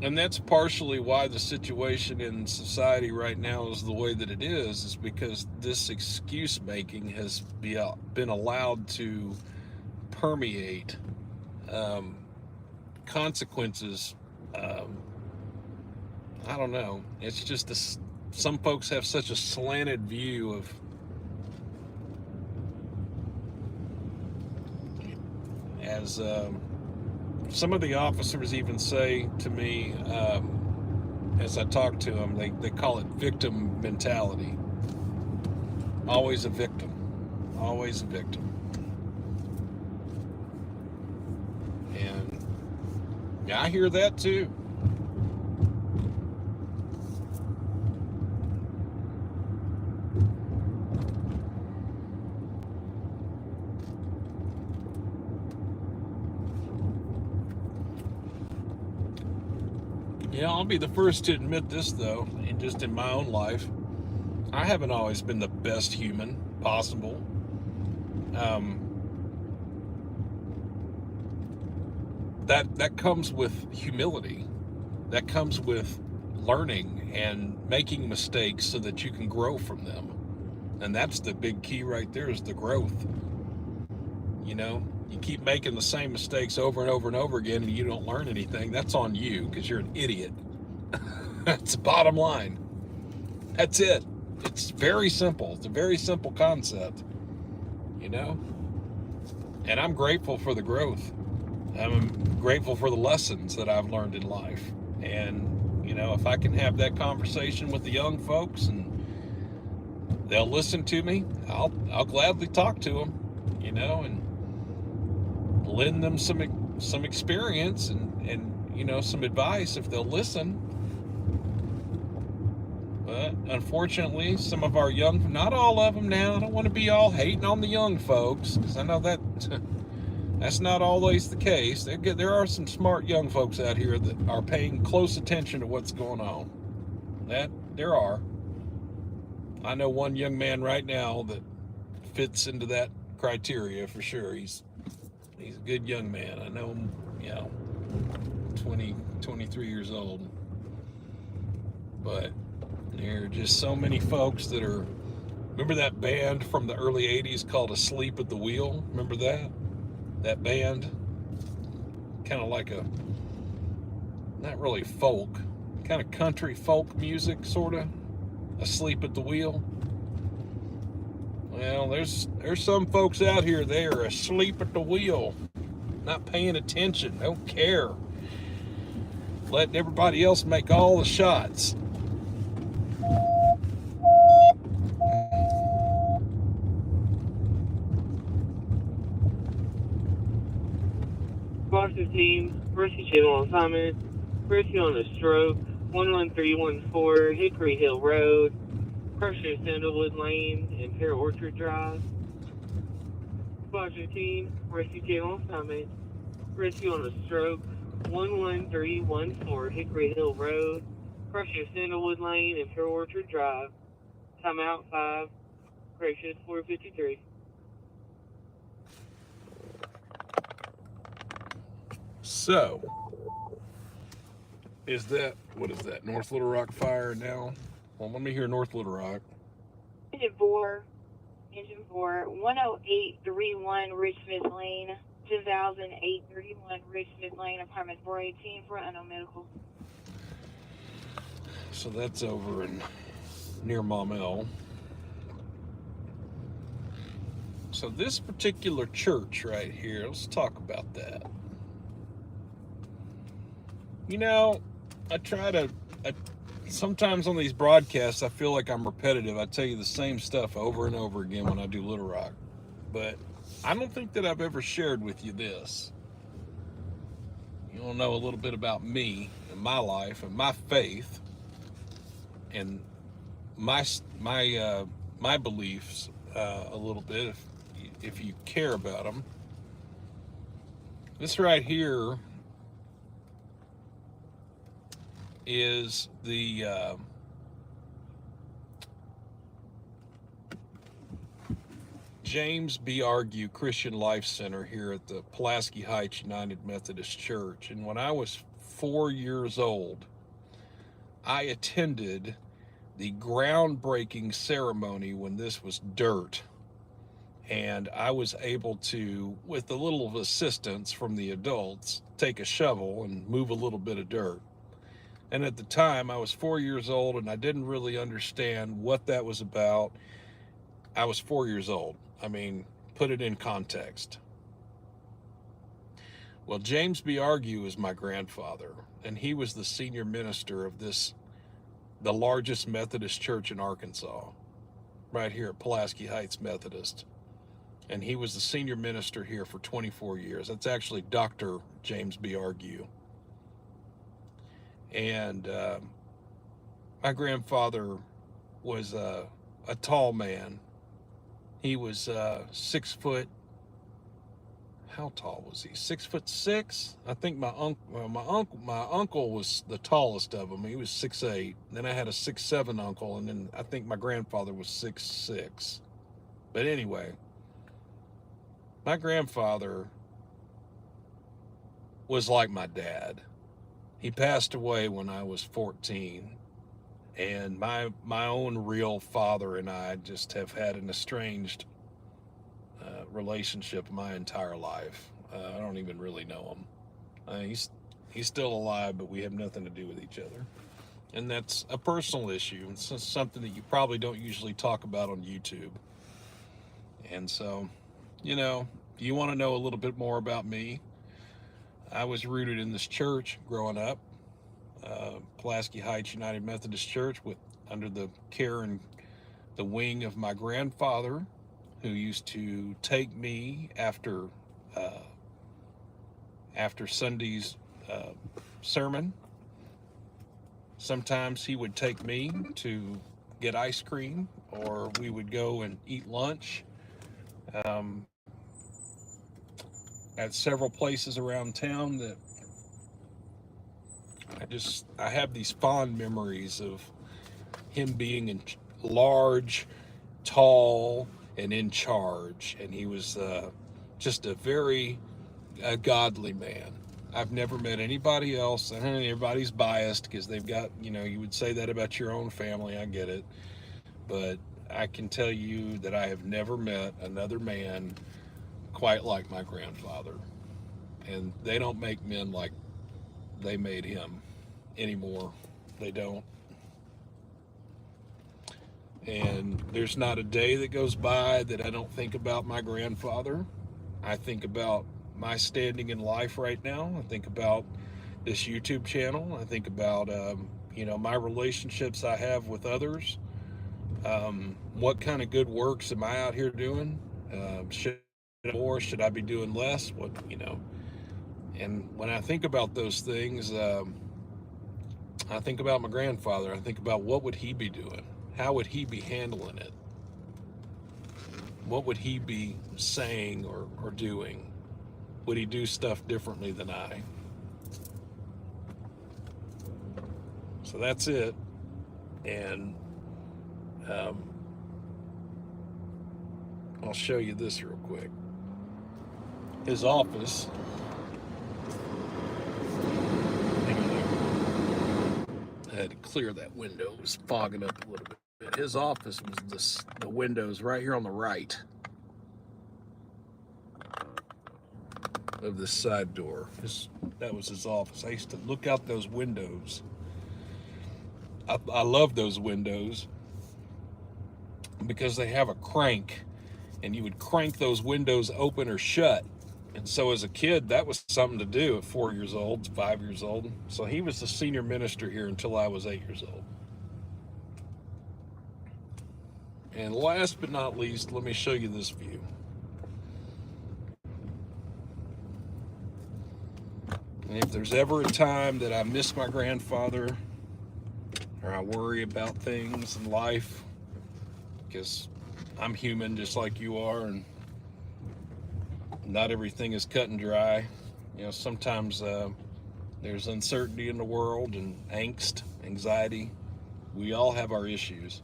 And that's partially why the situation in society right now is the way that it is because this excuse making has been allowed to permeate consequences. I don't know. It's just this, some folks have such a slanted view of some of the officers even say to me, as I talk to them, they call it victim mentality. Always a victim. Always a victim. And yeah, I hear that too. Yeah, I'll be the first to admit this, though, and just in my own life, I haven't always been the best human possible. That comes with humility. That comes with learning and making mistakes so that you can grow from them. And that's the big key right there, is the growth. You keep making the same mistakes over and over and over again and you don't learn anything, that's on you because you're an idiot. That's the bottom line. That's it. It's very simple. It's a very simple concept, And I'm grateful for the growth. I'm grateful for the lessons that I've learned in life. And, you know, if I can have that conversation with the young folks and they'll listen to me, I'll gladly talk to them, you know, and lend them some experience and you know, some advice if they'll listen. But unfortunately, some of our young, not all of them now, I don't want to be all hating on the young folks, because I know that that's not always the case. There are some smart young folks out here that are paying close attention to what's going on. That there are. I know one young man right now that fits into that criteria for sure. He's a good young man. I know him, you know, 23 years old. But there are just so many folks that are, remember that band from the early 80s called Asleep at the Wheel? Remember that? That band? Kind of like a, not really folk, kind of country folk music, sort of. Asleep at the Wheel. Well, there's some folks out here, they are asleep at the wheel, not paying attention, don't care, letting everybody else make all the shots. Foster team, rescue channel assignment, rescue on a stroke, 11314 Hickory Hill Road, Crusher Sandalwood Lane, and Pear Orchard Drive. Foster team, rescue channel assignment, rescue on a stroke, 11314 Hickory Hill Road, Crusher Sandalwood Lane, and Pear Orchard Drive. Timeout 5, correction 453. So, what is that, North Little Rock fire now? Well, let me hear North Little Rock. Engine 4, 10831 Richmond Lane, 10,831 Richmond Lane, apartment 418 for unknown medical. So that's over in near Maumelle. So this particular church right here, let's talk about that. You know, sometimes on these broadcasts, I feel like I'm repetitive. I tell you the same stuff over and over again when I do Little Rock. But I don't think that I've ever shared with you this. You want to know a little bit about me and my life and my faith and my beliefs a little bit, if you care about them. This right here is the James B. Argue Christian Life Center here at the Pulaski Heights United Methodist Church. And when I was 4 years old, I attended the groundbreaking ceremony when this was dirt. And I was able to, with a little assistance from the adults, take a shovel and move a little bit of dirt. And at the time, I was 4 years old, and I didn't really understand what that was about. I was 4 years old. I mean, put it in context. Well, James B. Argue is my grandfather, and he was the senior minister of the largest Methodist church in Arkansas, right here at Pulaski Heights Methodist. And he was the senior minister here for 24 years. That's actually Dr. James B. Argue. And my grandfather was a tall man. He was 6 foot. How tall was he? 6'6". I think my uncle was the tallest of them. He was 6'8". Then I had a 6'7" uncle, and then I think my grandfather was 6'6". But anyway, my grandfather was like my dad. He passed away when I was 14, and my own real father and I just have had an estranged relationship my entire life. I don't even really know him. He's still alive, but we have nothing to do with each other, and that's a personal issue. It's something that you probably don't usually talk about on YouTube. And so, you know, you want to know a little bit more about me, I was rooted in this church growing up, Pulaski Heights United Methodist Church, with under the care and the wing of my grandfather, who used to take me uh, after Sunday's uh, sermon. Sometimes he would take me to get ice cream, or we would go and eat lunch um, at several places around town. That I have these fond memories of him being large, tall, and in charge, and he was just a very godly man. I've never met anybody else, and everybody's biased because they've got, you would say that about your own family. I get it. But I can tell you that I have never met another man quite like my grandfather. And they don't make men like they made him anymore. They don't. And there's not a day that goes by that I don't think about my grandfather. I think about my standing in life right now. I think about this YouTube channel. I think about, my relationships I have with others. What kind of good works am I out here doing? Should I do more? Should I be doing less? And when I think about those things, I think about my grandfather. I think about what would he be doing? How would he be handling it? What would he be saying or doing? Would he do stuff differently than I? So that's it. And I'll show you this real quick. His office. I had to clear that window. It was fogging up a little bit. His office was the windows right here on the right of this side door. That was his office. I used to look out those windows. I love those windows because they have a crank, and you would crank those windows open or shut. And so as a kid, that was something to do at 4 years old, 5 years old. So he was the senior minister here until I was 8 years old. And last but not least, let me show you this view. And if there's ever a time that I miss my grandfather, or I worry about things in life, because I'm human just like you are, and not everything is cut and dry. Sometimes there's uncertainty in the world and angst, anxiety. We all have our issues.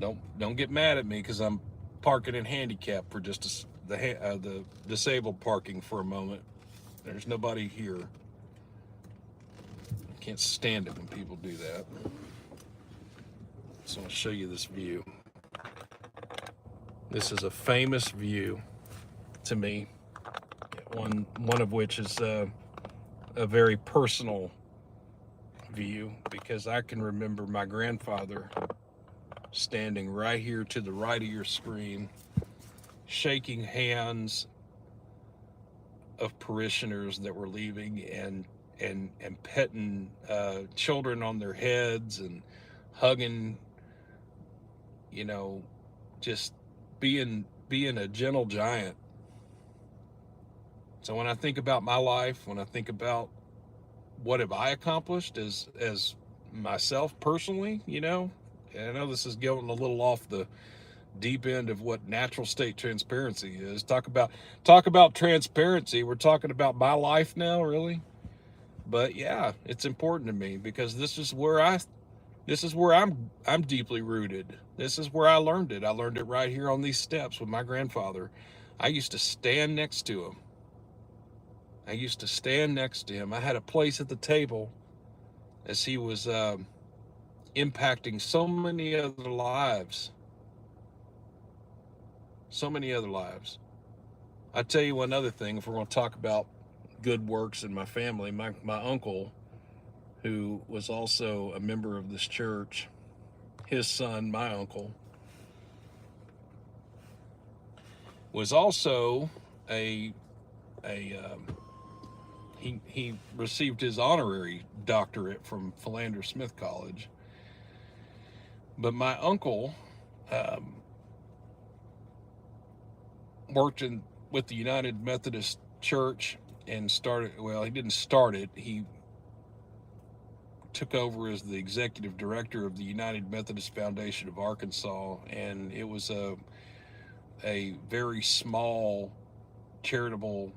Don't get mad at me because I'm parking in handicap for just the disabled parking for a moment. There's nobody here. I can't stand it when people do that. So I'll show you this view. This is a famous view to me. One of which is a very personal view, because I can remember my grandfather standing right here to the right of your screen, shaking hands of parishioners that were leaving, and petting children on their heads, and hugging, just being a gentle giant. So when I think about my life, when I think about what have I accomplished as myself personally, and I know this is going a little off the deep end of what natural state transparency is. Talk about transparency. We're talking about my life now, really. But yeah, it's important to me because this is where I'm deeply rooted. This is where I learned it. I learned it right here on these steps with my grandfather. I used to stand next to him. I had a place at the table as he was impacting so many other lives. I tell you one other thing, if we're going to talk about good works in my family, my uncle, who was also a member of this church, his son, my uncle, was also a he received his honorary doctorate from Philander Smith College. But my uncle worked with the United Methodist Church and started, well, he didn't start it, he took over as the executive director of the United Methodist Foundation of Arkansas, and it was a very small charitable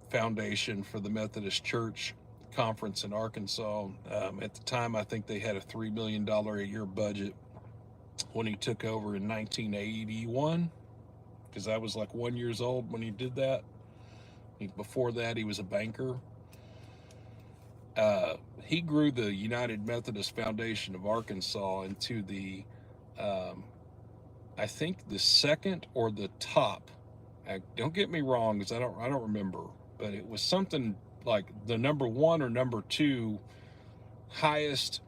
foundation for the Methodist Church Conference in Arkansas. At the time, I think they had a $3 million a year budget when he took over in 1981, because I was like 1 year old when he did that. Before that, he was a banker. He grew the United Methodist Foundation of Arkansas into the, I think the second or the top. Don't get me wrong, because I don't remember, but it was something like the number one or number two highest.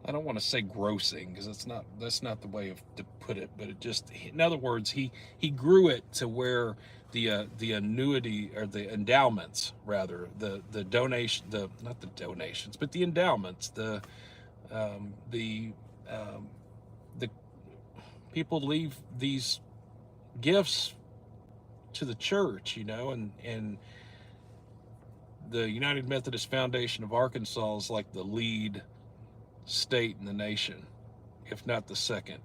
I don't want to say grossing, because that's not the way to put it, but it just, in other words, he grew it to where the annuity, or the endowments rather, the donation, the not the donations, but the endowments, the people leave these gifts to the church, and the United Methodist Foundation of Arkansas is like the lead state in the nation, if not the second,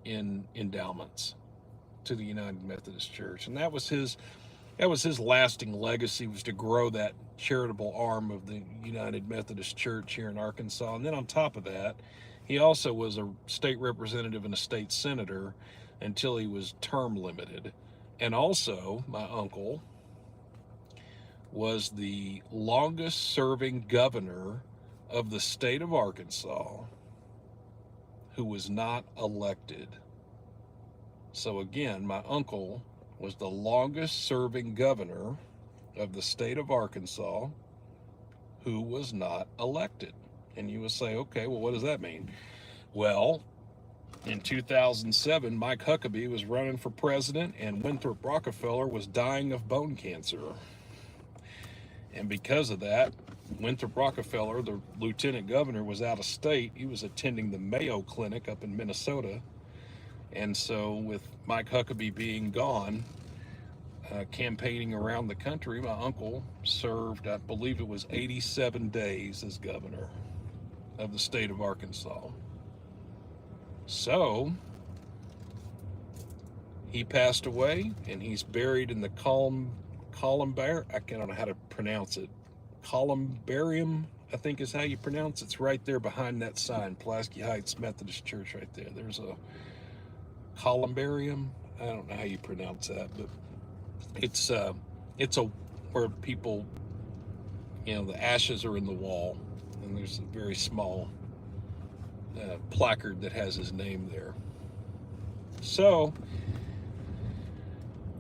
in endowments to the United Methodist Church. And that was his lasting legacy, was to grow that charitable arm of the United Methodist Church here in Arkansas. And then on top of that, he also was a state representative and a state senator until he was term limited. And also, my uncle was the longest serving governor of the state of Arkansas who was not elected. So again, my uncle was the longest serving governor of the state of Arkansas who was not elected. And you would say, okay, well, what does that mean? Well, in 2007, Mike Huckabee was running for president, and Winthrop Rockefeller was dying of bone cancer. And because of that, Winthrop Rockefeller, the lieutenant governor, was out of state. He was attending the Mayo Clinic up in Minnesota. And so with Mike Huckabee being gone, campaigning around the country, my uncle served, I believe it was 87 days as governor of the state of Arkansas. So he passed away, and he's buried in the columbarium, I don't know how to pronounce it. Columbarium, I think is how you pronounce it. It's right there behind that sign, Pulaski Heights Methodist Church right there. There's a columbarium. I don't know how you pronounce that, but it's where people, the ashes are in the wall, and there's a very small placard that has his name there. So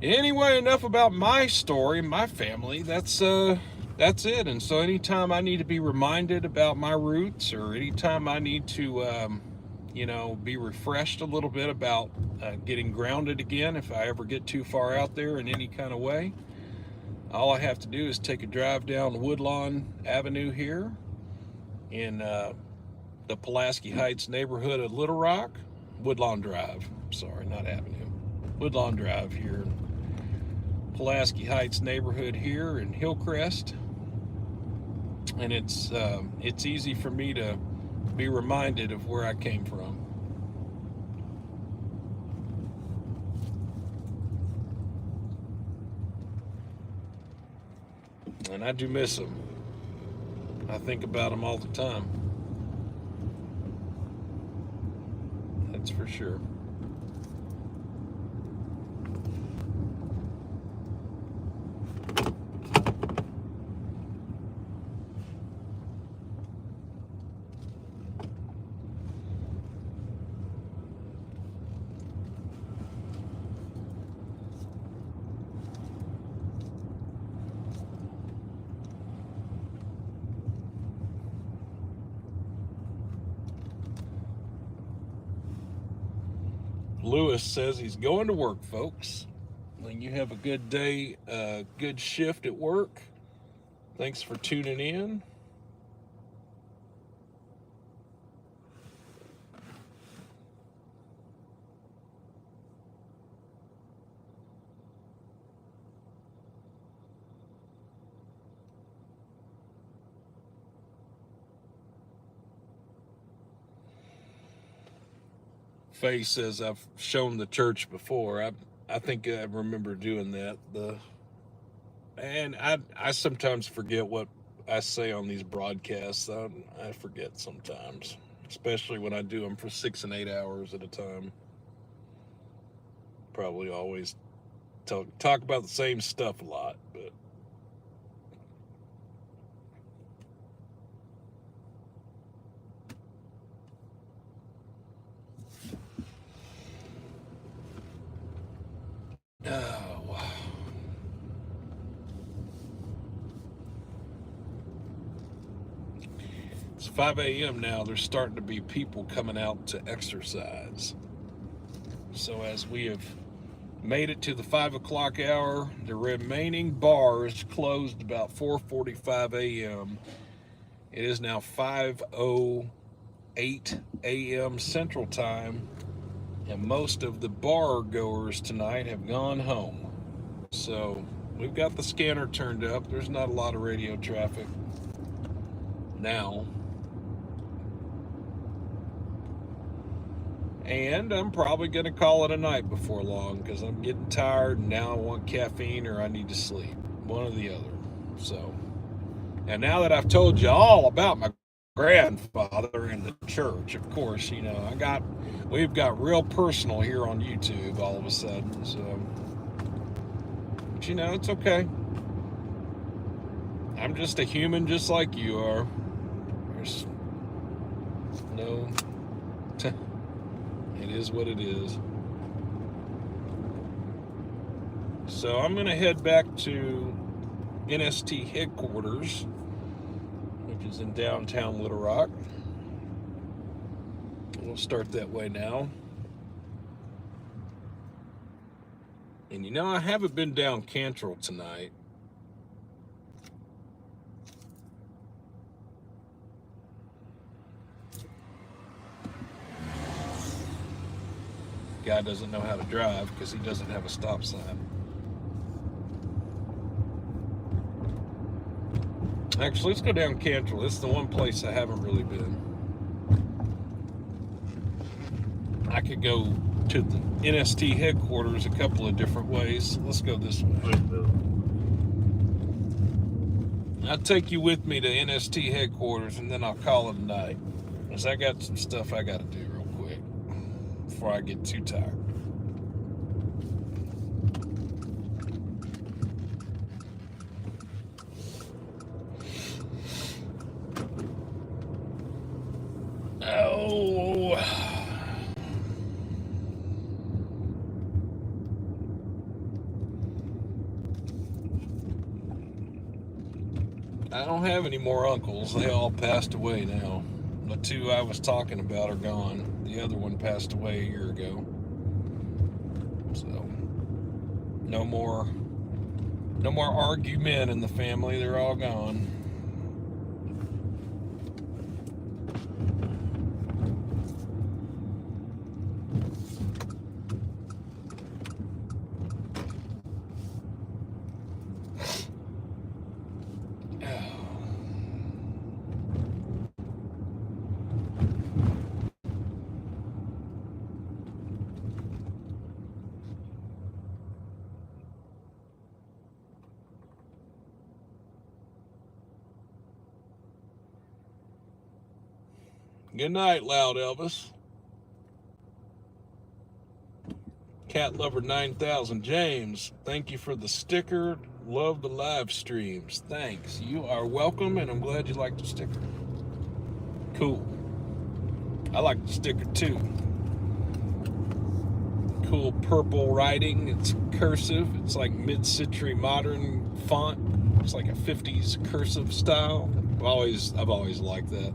anyway, enough about my story, my family. That's it. And so anytime I need to be reminded about my roots, or anytime I need to be refreshed a little bit about getting grounded again, if I ever get too far out there in any kind of way, all I have to do is take a drive down Woodlawn Avenue here in the Pulaski Heights neighborhood of Little Rock. Woodlawn Drive, sorry, not Avenue. Woodlawn Drive here, Pulaski Heights neighborhood here in Hillcrest. And it's easy for me to be reminded of where I came from. And I do miss them. I think about them all the time. That's for sure. Lewis says he's going to work, folks. And you have a good day, good shift at work. Thanks for tuning in. Faye says I've shown the church before. I think I remember doing that. And I sometimes forget what I say on these broadcasts. I forget sometimes, especially when I do them for 6 and 8 hours at a time. Probably always talk about the same stuff a lot, but oh, wow. It's 5 a.m. now. There's starting to be people coming out to exercise. So as we have made it to the 5 o'clock hour, the remaining bars closed about 4:45 a.m. It is now 5:08 a.m. Central Time, and most of the bar goers tonight have gone home. So we've got the scanner turned up. There's not a lot of radio traffic now. And I'm probably going to call it a night before long because I'm getting tired and now I want caffeine or I need to sleep. One or the other. So, and now that I've told you all about my grandfather in the church, of course, you know, we've got real personal here on YouTube all of a sudden. So, but you know, it's okay. I'm just a human just like you are. There's no... It is what it is. So I'm going to head back to NST headquarters, which is in downtown Little Rock. We'll start that way now. And you know, I haven't been down Cantrell tonight. Guy doesn't know how to drive because he doesn't have a stop sign. Actually, let's go down Cantrell. This is the one place I haven't really been. I could go to the NST headquarters a couple of different ways. Let's go this way. I'll take you with me to NST headquarters and then I'll call it a night. Because I got some stuff I got to do real quick before I get too tired. Oh. I don't have any more uncles. They all passed away now. The two I was talking about are gone. The other one passed away a year ago. So no more argument in the family. They're all gone. Good night, Loud Elvis. Cat Lover 9000 James, thank you for the sticker. Love the live streams. Thanks. You are welcome, and I'm glad you like the sticker. Cool. I like the sticker too. Cool purple writing. It's cursive. It's like mid-century modern font. It's like a 50s cursive style. I've always liked that.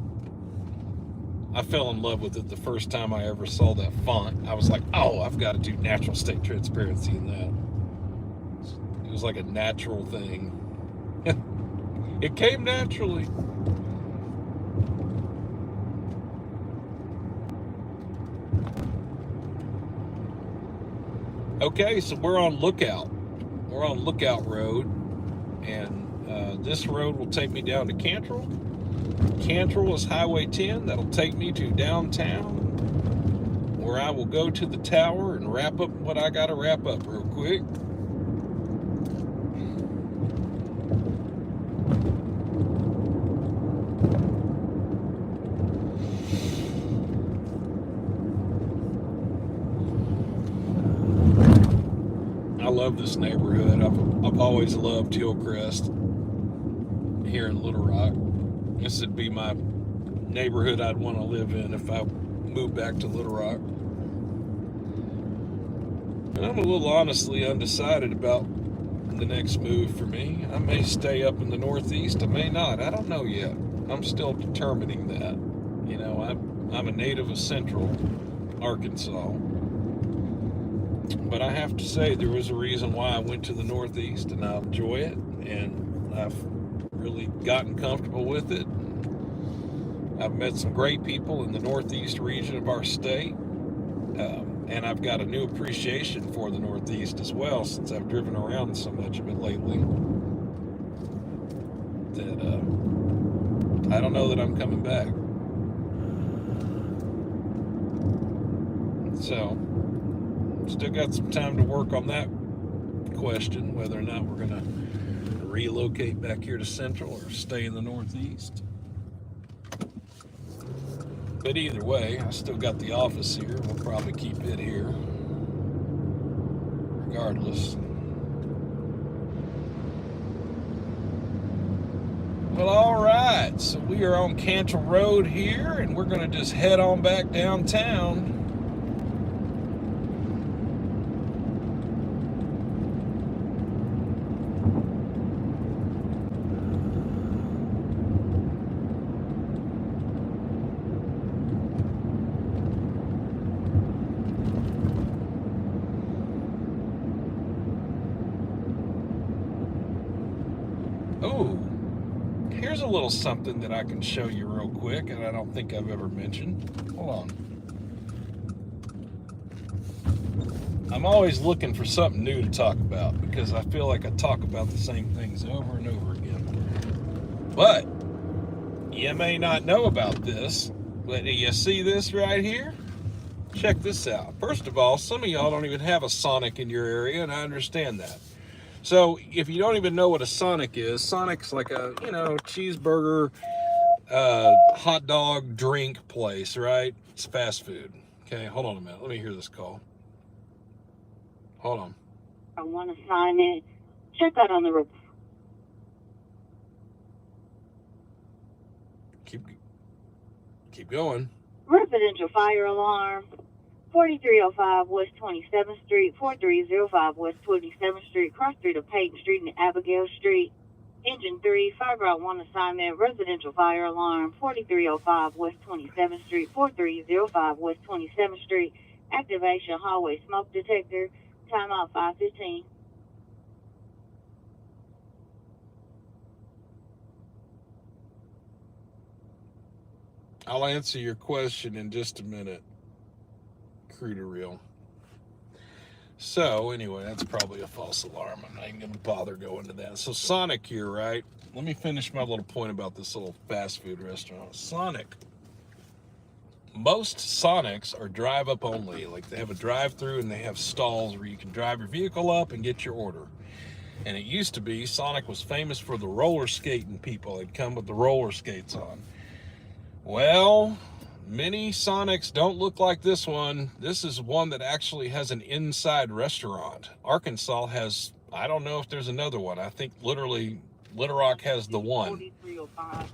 I fell in love with it the first time I ever saw that font. I was like, oh, I've got to do natural state transparency in that. It was like a natural thing. It came naturally. Okay, so we're on Lookout. We're on Lookout Road, and this road will take me down to Cantrell. Cantrell is Highway 10. That'll take me to downtown, where I will go to the tower and wrap up what I got to wrap up real quick. I love this neighborhood. I've always loved Hillcrest here in Little Rock. This would be my neighborhood I'd want to live in if I moved back to Little Rock. And I'm a little honestly undecided about the next move for me. I may stay up in the Northeast. I may not. I don't know yet. I'm still determining that. You know, I'm a native of Central Arkansas. But I have to say, there was a reason why I went to the Northeast, and I enjoy it, and I've really gotten comfortable with it. I've met some great people in the Northeast region of our state, and I've got a new appreciation for the Northeast as well, since I've driven around so much of it lately, that I don't know that I'm coming back. So, still got some time to work on that question, whether or not we're going to relocate back here to Central or stay in the Northeast. But either way, I still got the office here. We'll probably keep it here regardless. Well, all right, so we are on Cantrell Road here, and we're going to just head on back downtown. Oh, here's a little something that I can show you real quick, and I don't think I've ever mentioned. Hold on. I'm always looking for something new to talk about, because I feel like I talk about the same things over and over again. But you may not know about this, but you see this right here? Check this out. First of all, some of y'all don't even have a Sonic in your area, and I understand that. So if you don't even know what a Sonic is, Sonic's like a, cheeseburger, hot dog, drink place, right? It's fast food. Okay, hold on a minute. Let me hear this call. Hold on. I want to sign in. Check that on the road. Keep going. Residential fire alarm. 4305 West 27th Street, 4305 West 27th Street, cross street of Peyton Street and Abigail Street. Engine 3, Fire Route 1 assignment, residential fire alarm, 4305 West 27th Street, 4305 West 27th Street, activation hallway smoke detector, timeout 5:15. I'll answer your question in just a minute. Crew to real. So anyway, that's probably a false alarm. I'm not even going to bother going to that. So Sonic here, right? Let me finish my little point about this little fast food restaurant. Sonic. Most Sonics are drive up only. Like, they have a drive through and they have stalls where you can drive your vehicle up and get your order. And it used to be Sonic was famous for the roller skating people. They'd come with the roller skates on. Well, many Sonics don't look like this one. This is one that actually has an inside restaurant. Arkansas has, I don't know if there's another one. I think literally Little Rock has the one.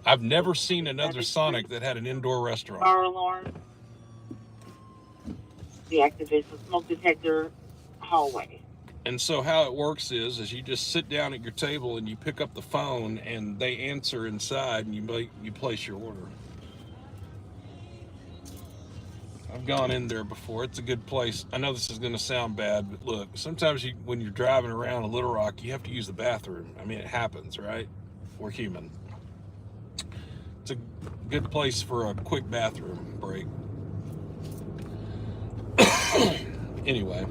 I've never seen another Sonic that had an indoor restaurant. Fire alarm. The activation smoke detector hallway. And so how it works is you just sit down at your table and you pick up the phone and they answer inside and you place your order. I've gone in there before. It's a good place. I know this is going to sound bad, but look, sometimes when you're driving around in Little Rock, you have to use the bathroom. I mean, it happens, right? We're human. It's a good place for a quick bathroom break. Anyway,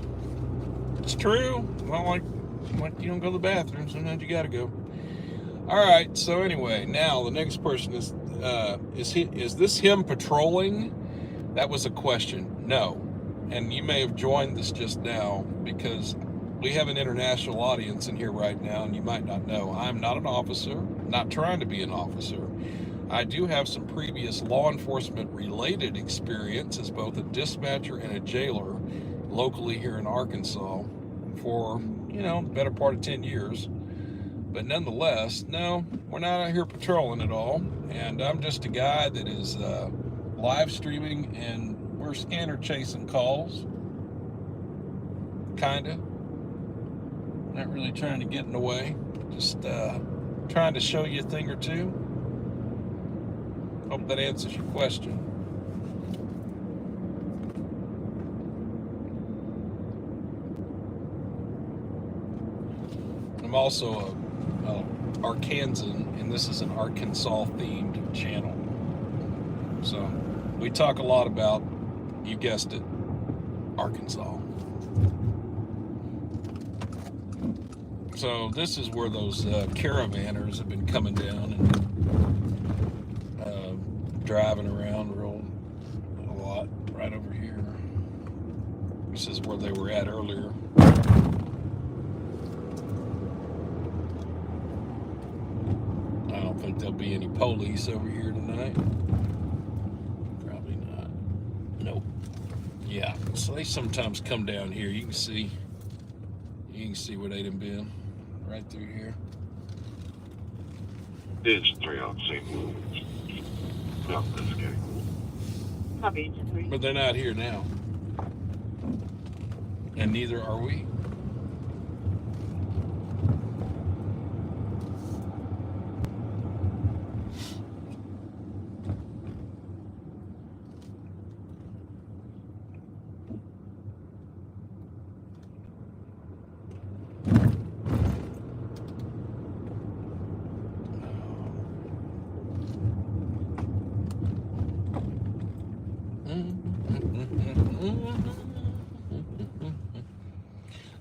it's true. Well, like you don't go to the bathroom, sometimes you got to go. All right. So anyway, now the next person is this him patrolling? That was a question. No. And you may have joined this just now because we have an international audience in here right now, and you might not know. I'm not an officer, not trying to be an officer. I do have some previous law enforcement related experience as both a dispatcher and a jailer locally here in Arkansas for, the better part of 10 years. But nonetheless, no, we're not out here patrolling at all. And I'm just a guy that is live streaming, and we're scanner chasing calls. Kinda. Not really trying to get in the way. Just trying to show you a thing or two. Hope that answers your question. I'm also a Arkansan, and this is an Arkansas themed channel. So we talk a lot about, you guessed it, Arkansas. So this is where those caravanners have been coming down and driving around a lot right over here. This is where they were at earlier. I don't think there'll be any police over here tonight. Probably not. Nope. Yeah, so they sometimes come down here. You can see where they done been. Right through here. It's 3 on scene. No, that's okay. Copy, Engine 3. But they're not here now. And neither are we.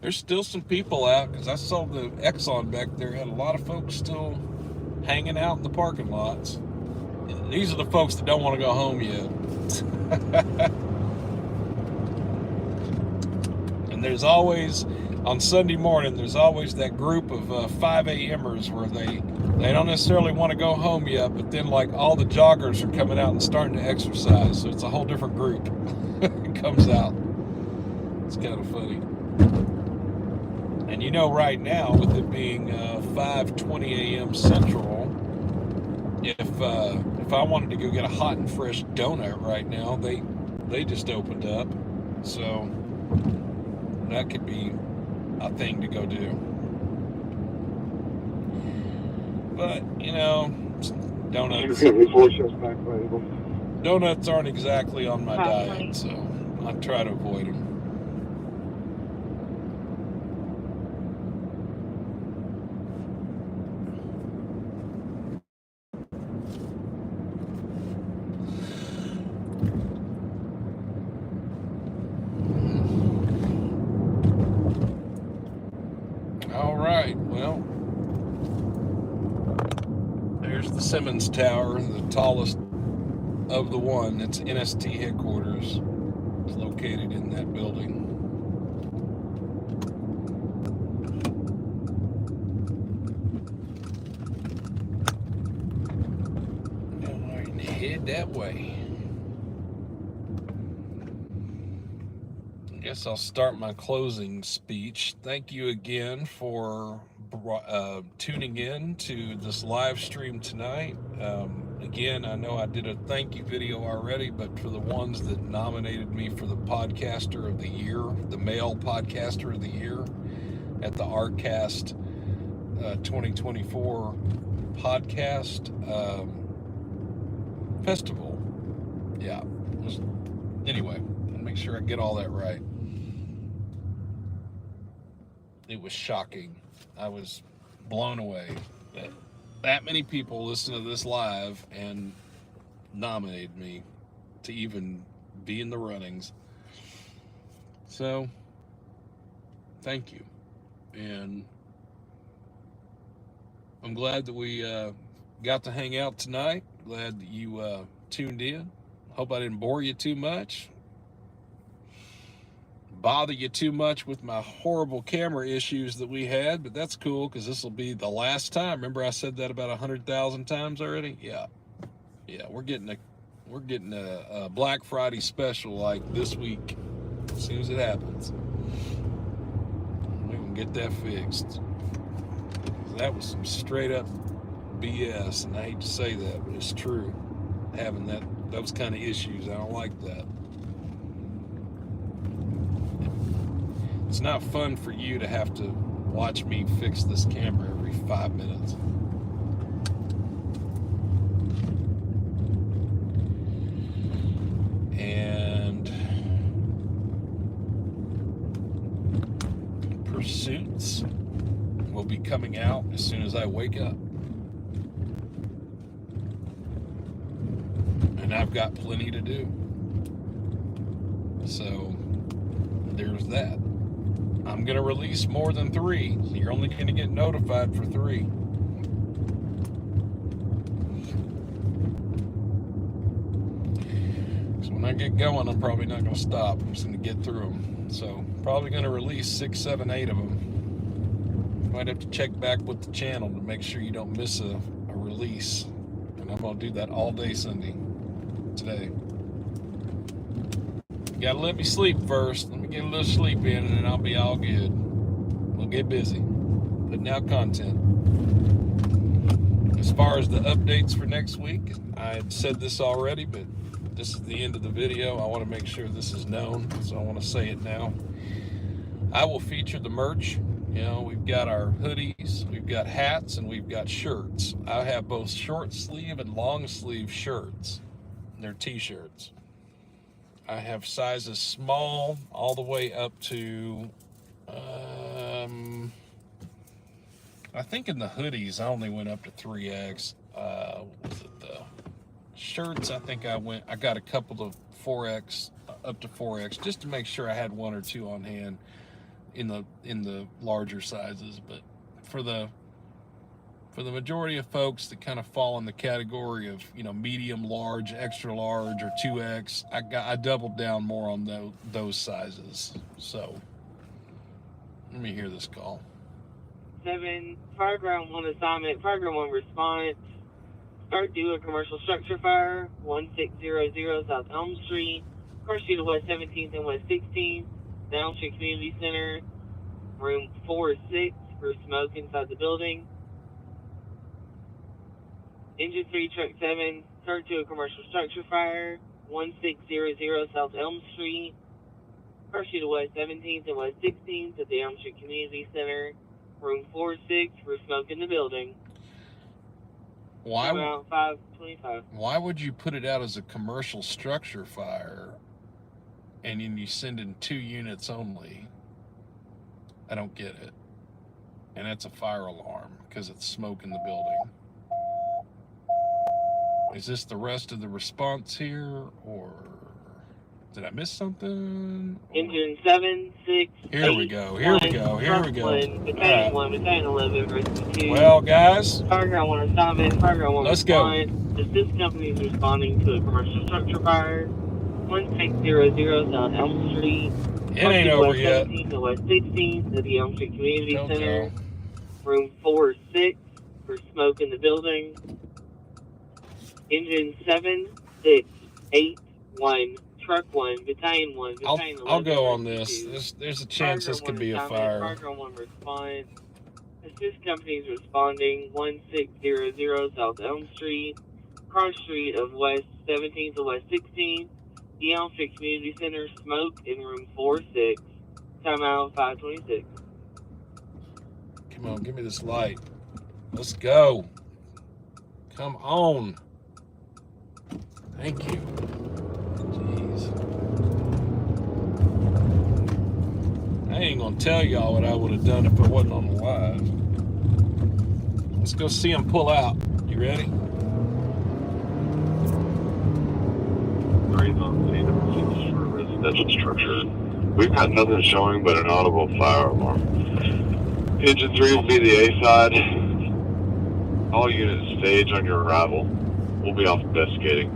There's still some people out, because I saw the Exxon back there had a lot of folks still hanging out in the parking lots. These are the folks that don't want to go home yet. And there's always, on Sunday morning, there's always that group of 5 a.m.ers where they don't necessarily want to go home yet, but then like all the joggers are coming out and starting to exercise, so it's a whole different group. It comes out. It's kind of funny. And right now, with it being 5:20 a.m. Central, if I wanted to go get a hot and fresh donut right now, they just opened up, so that could be a thing to go do. But donuts aren't exactly on my diet, so I try to avoid them. Well, there's the Simmons Tower, the tallest of the one. It's NST headquarters. It's located in that building. All right, head that way. I guess I'll start my closing speech. Thank you again for tuning in to this live stream tonight. Again, I know I did a thank you video already, but for the ones that nominated me for the Podcaster of the Year, the Male Podcaster of the Year at the ArtCast 2024 Podcast Festival. Yeah, Anyway, I'll make sure I get all that right. It was shocking. I was blown away that many people listen to this live and nominated me to even be in the runnings. So, thank you. And I'm glad that we got to hang out tonight. Glad that you tuned in. Hope I didn't bore you too much, bother you too much with my horrible camera issues that we had, but that's cool because this will be the last time. Remember I said that about 100,000 times already? Yeah, we're getting a Black Friday special like this week as soon as it happens. We can get that fixed. That was some straight up BS, and I hate to say that, but it's true. Having those kind of issues, I don't like that. It's not fun for you to have to watch me fix this camera every 5 minutes. And Pursuits will be coming out as soon as I wake up. And I've got plenty to do. So there's that. I'm going to release more than 3. So you're only going to get notified for 3. So when I get going, I'm probably not going to stop. I'm just going to get through them. So probably going to release 6, 7, 8 of them. Might have to check back with the channel to make sure you don't miss a release. And I'm going to do that all day Sunday today. You gotta let me sleep first. Let me get a little sleep in and then I'll be all good. We'll get busy putting out content. As far as the updates for next week, I had said this already, but this is the end of the video. I want to make sure this is known, so I want to say it now. I will feature the merch. You know, we've got our hoodies, we've got hats, and we've got shirts. I have both short sleeve and long sleeve shirts. They're t-shirts. I have sizes small all the way up to, I think in the hoodies, I only went up to 3X. Was it the shirts? I think I got a couple of 4X, up to 4X, just to make sure I had 1 or 2 on hand in the larger sizes. But for the majority of folks that kind of fall in the category of, you know, medium, large, extra large, or 2X, I doubled down more on those sizes. So let me hear this call. 7, Fireground 1 assignment, Fireground 1 response. Start due a commercial structure fire, 1600 South Elm Street, Car Street of West 17th and West 16th, the Elm Street Community Center, room 406 for smoke inside the building. Engine 3, Truck 7, start to a commercial structure fire, 1600 South Elm Street, Car Street of West 17th and West 16th at the Elm Street Community Center, room 406 for smoke in the building. Why? Around 5:25. Why would you put it out as a commercial structure fire, and then you send in 2 units only? I don't get it. And that's a fire alarm because it's smoke in the building. Is this the rest of the response here, or did I miss something? Engine 7, 6, Here 8, we go. 1, Truck 1, Battalion 1, Battalion 11, Rescue 2. Well, guys, Fireground 1 assignment, Fireground 1 let's go. response. Assist companies responding to a commercial structure fire, 1600 South Elm Street. It ain't over yet. 17th and West 16th at the Elm Street Community Don't Center, go. room 406 for smoke in the building. Engine 7, 6, 8, 1, Truck 1, Battalion 1, Battalion 11. I'll go on Rescue this. 2. There's a chance this could be a fire. Fireground 1 response. Assist companies responding, 1600 South Elm Street, Car Street of West 17th to West 16th, the Elm Street Community Center, smoke in room 46. Timeout 5:26. Come on, give me this light. Let's go. Come on. Thank you. Jeez. ain't gonna tell y'all what I would have done if it wasn't on the live. Let's go see him pull out. You ready? For a residential structure. We've got nothing showing but an audible fire alarm. Engine 3 will be the A side. All units stage on your arrival. We'll be off investigating.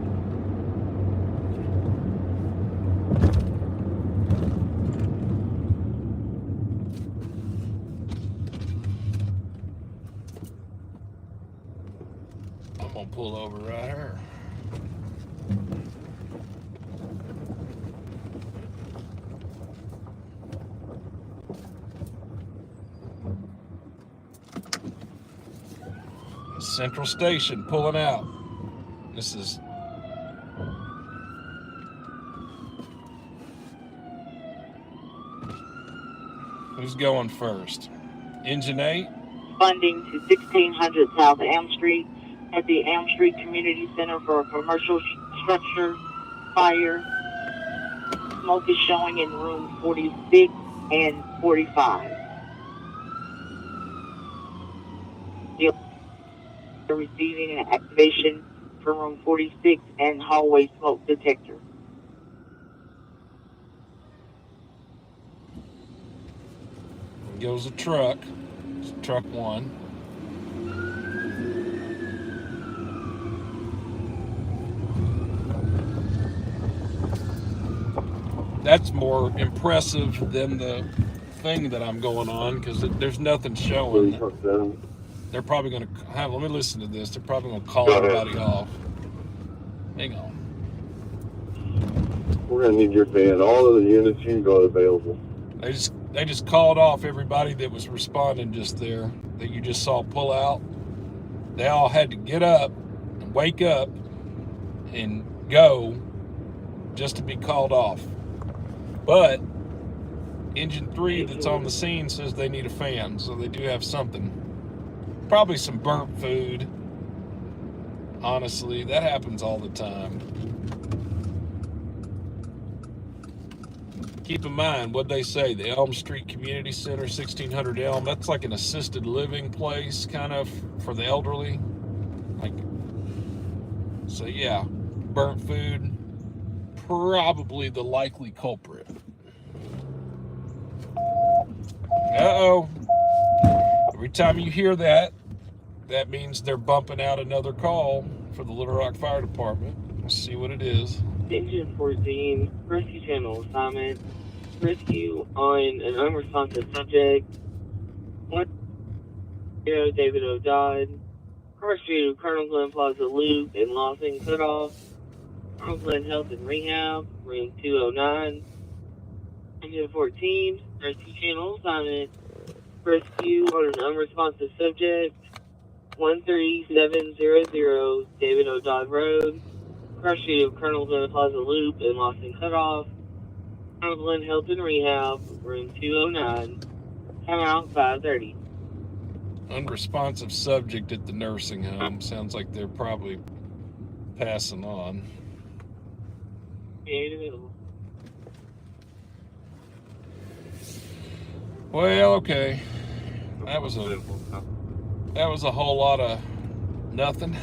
I'm gonna pull over right here. Central Station pulling out. This is who's going first? Engine 8. Funding to 1600 South Elm Street at the Elm Street Community Center for a commercial structure fire. Smoke is showing in room 46 and 45. They're receiving an activation for room 46 and hallway smoke detector. Goes a truck. It's truck 1. That's more impressive than the thing that I'm going on because there's nothing showing. They're probably going to let me listen to this. They're probably going to call everybody off. Hang on. We're going to need your van. All of the units you got available. They just called off everybody that was responding just there that you just saw pull out. They all had to get up and wake up and go just to be called off. But Engine 3 that's on the scene says they need a fan, so they do have something. Probably some burnt food. Honestly, that happens all the time. Keep in mind what they say, the Elm Street Community Center, 1600 Elm, that's like an assisted living place, kind of, for the elderly. So yeah, burnt food, probably the likely culprit. Uh-oh. Every time you hear that, that means they're bumping out another call for the Little Rock Fire Department. Let's see what it is. Engine 14, rescue channel assignment. Rescue on an unresponsive subject. 10 David O'Dodd. Car to Colonel Glenn Plaza Loop in Lawson Cutoff. Colonel Glenn Health and Rehab, room 209. Engine 14, rescue channel assignment. Rescue on an unresponsive subject. 13700 David O'Dodd Road. Car to Colonel Glenn Plaza Loop in Lawson Cutoff. Colonel Glenn Health and Rehab, room 209. Come out 5:30. Unresponsive subject at the nursing home. Sounds like they're probably passing on. Ain't available. Well, okay. That was a whole lot of nothing.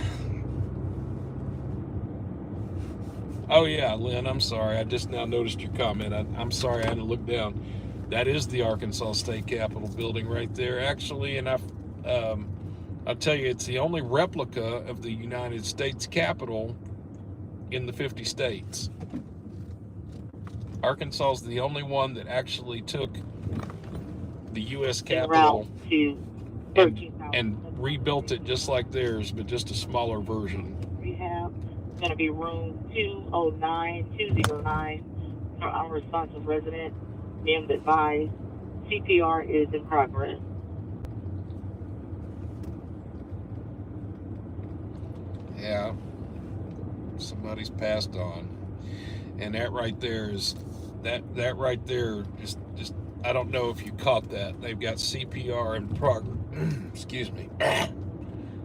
Oh yeah, Lynn, I'm sorry. I just now noticed your comment. I'm sorry I had to look down. That is the Arkansas State Capitol building right there, actually, and I'll tell you, it's the only replica of the United States Capitol in the 50 states. Arkansas is the only one that actually took the U.S. Capitol and rebuilt it just like theirs, but just a smaller version. Rehab. It's going to be room 209 for unresponsive resident. Named advised. CPR is in progress. Yeah, somebody's passed on, and that right there is that right there is just I don't know if you caught that. They've got CPR in progress. Excuse me.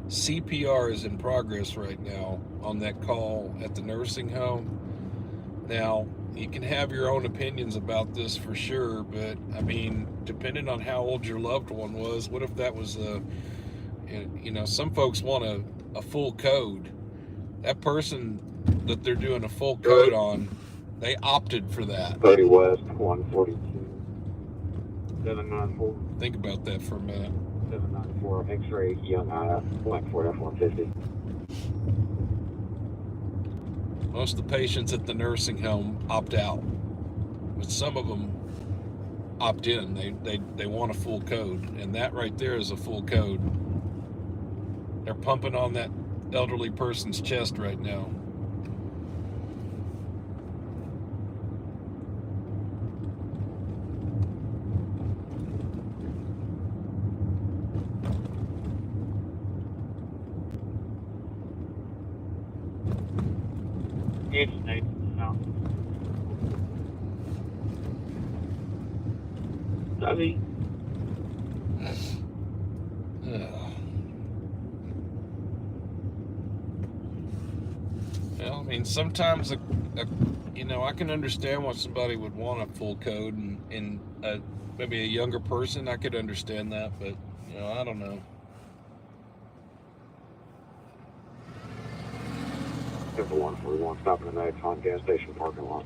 CPR is in progress right now on that call at the nursing home. Now, you can have your own opinions about this for sure, but I mean, depending on how old your loved one was, what if that was some folks want a full code. That person that they're doing a full code on, they opted for that. 30 West, 142. 794. Think about that for a minute. 794, X-ray, Young Eye, Black Ford F-150. Most of the patients at the nursing home opt out, but some of them opt in. They want a full code, and that right there is a full code. They're pumping on that elderly person's chest right now. It's nice now. Sorry. Well, I mean, sometimes I can understand why somebody would want a full code, and maybe a younger person, I could understand that, but I don't know. Simple 141, stopping the Exxon gas station parking lot.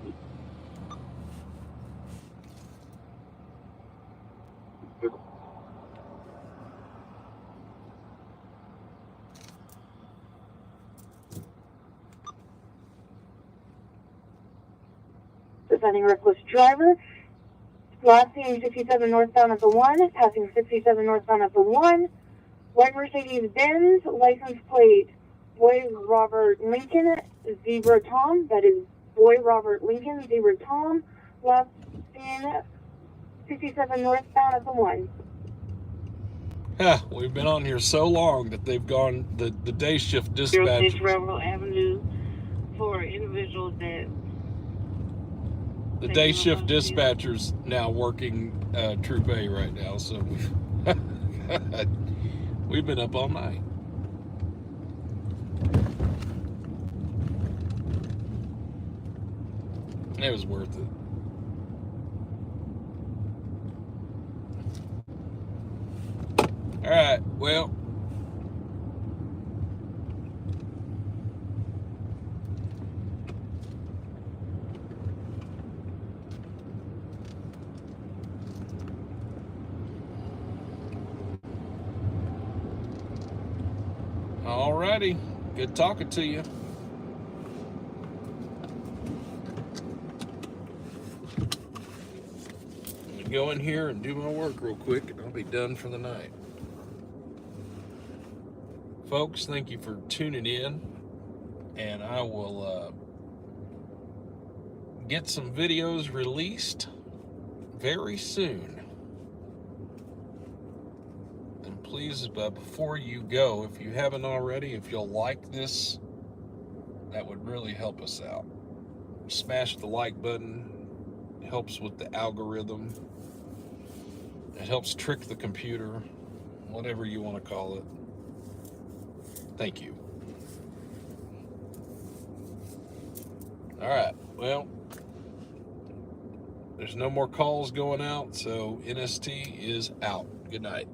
Defending reckless driver. Passing 67 northbound at the 1, passing 67 northbound at the 1. White Mercedes-Benz, license plate Boy Robert Lincoln, Zebra Tom. That is Boy Robert Lincoln, Zebra Tom. Last seen 67 northbound at the 1. We've been on here so long that they've gone, the day shift dispatch. 06 Rebel Avenue for individuals that... The day shift dispatcher's now working Troop A right now, so we've been up all night. It was worth it. All right, well, all righty. Good talking to you. Go in here and do my work real quick, and I'll be done for the night. Folks, thank you for tuning in, and I will get some videos released very soon. And please, before you go, if you haven't already, if you'll like this, that would really help us out. Smash the like button. It helps with the algorithm. It helps trick the computer, whatever you want to call it. Thank you. All right, well, there's no more calls going out, so NST is out. Good night.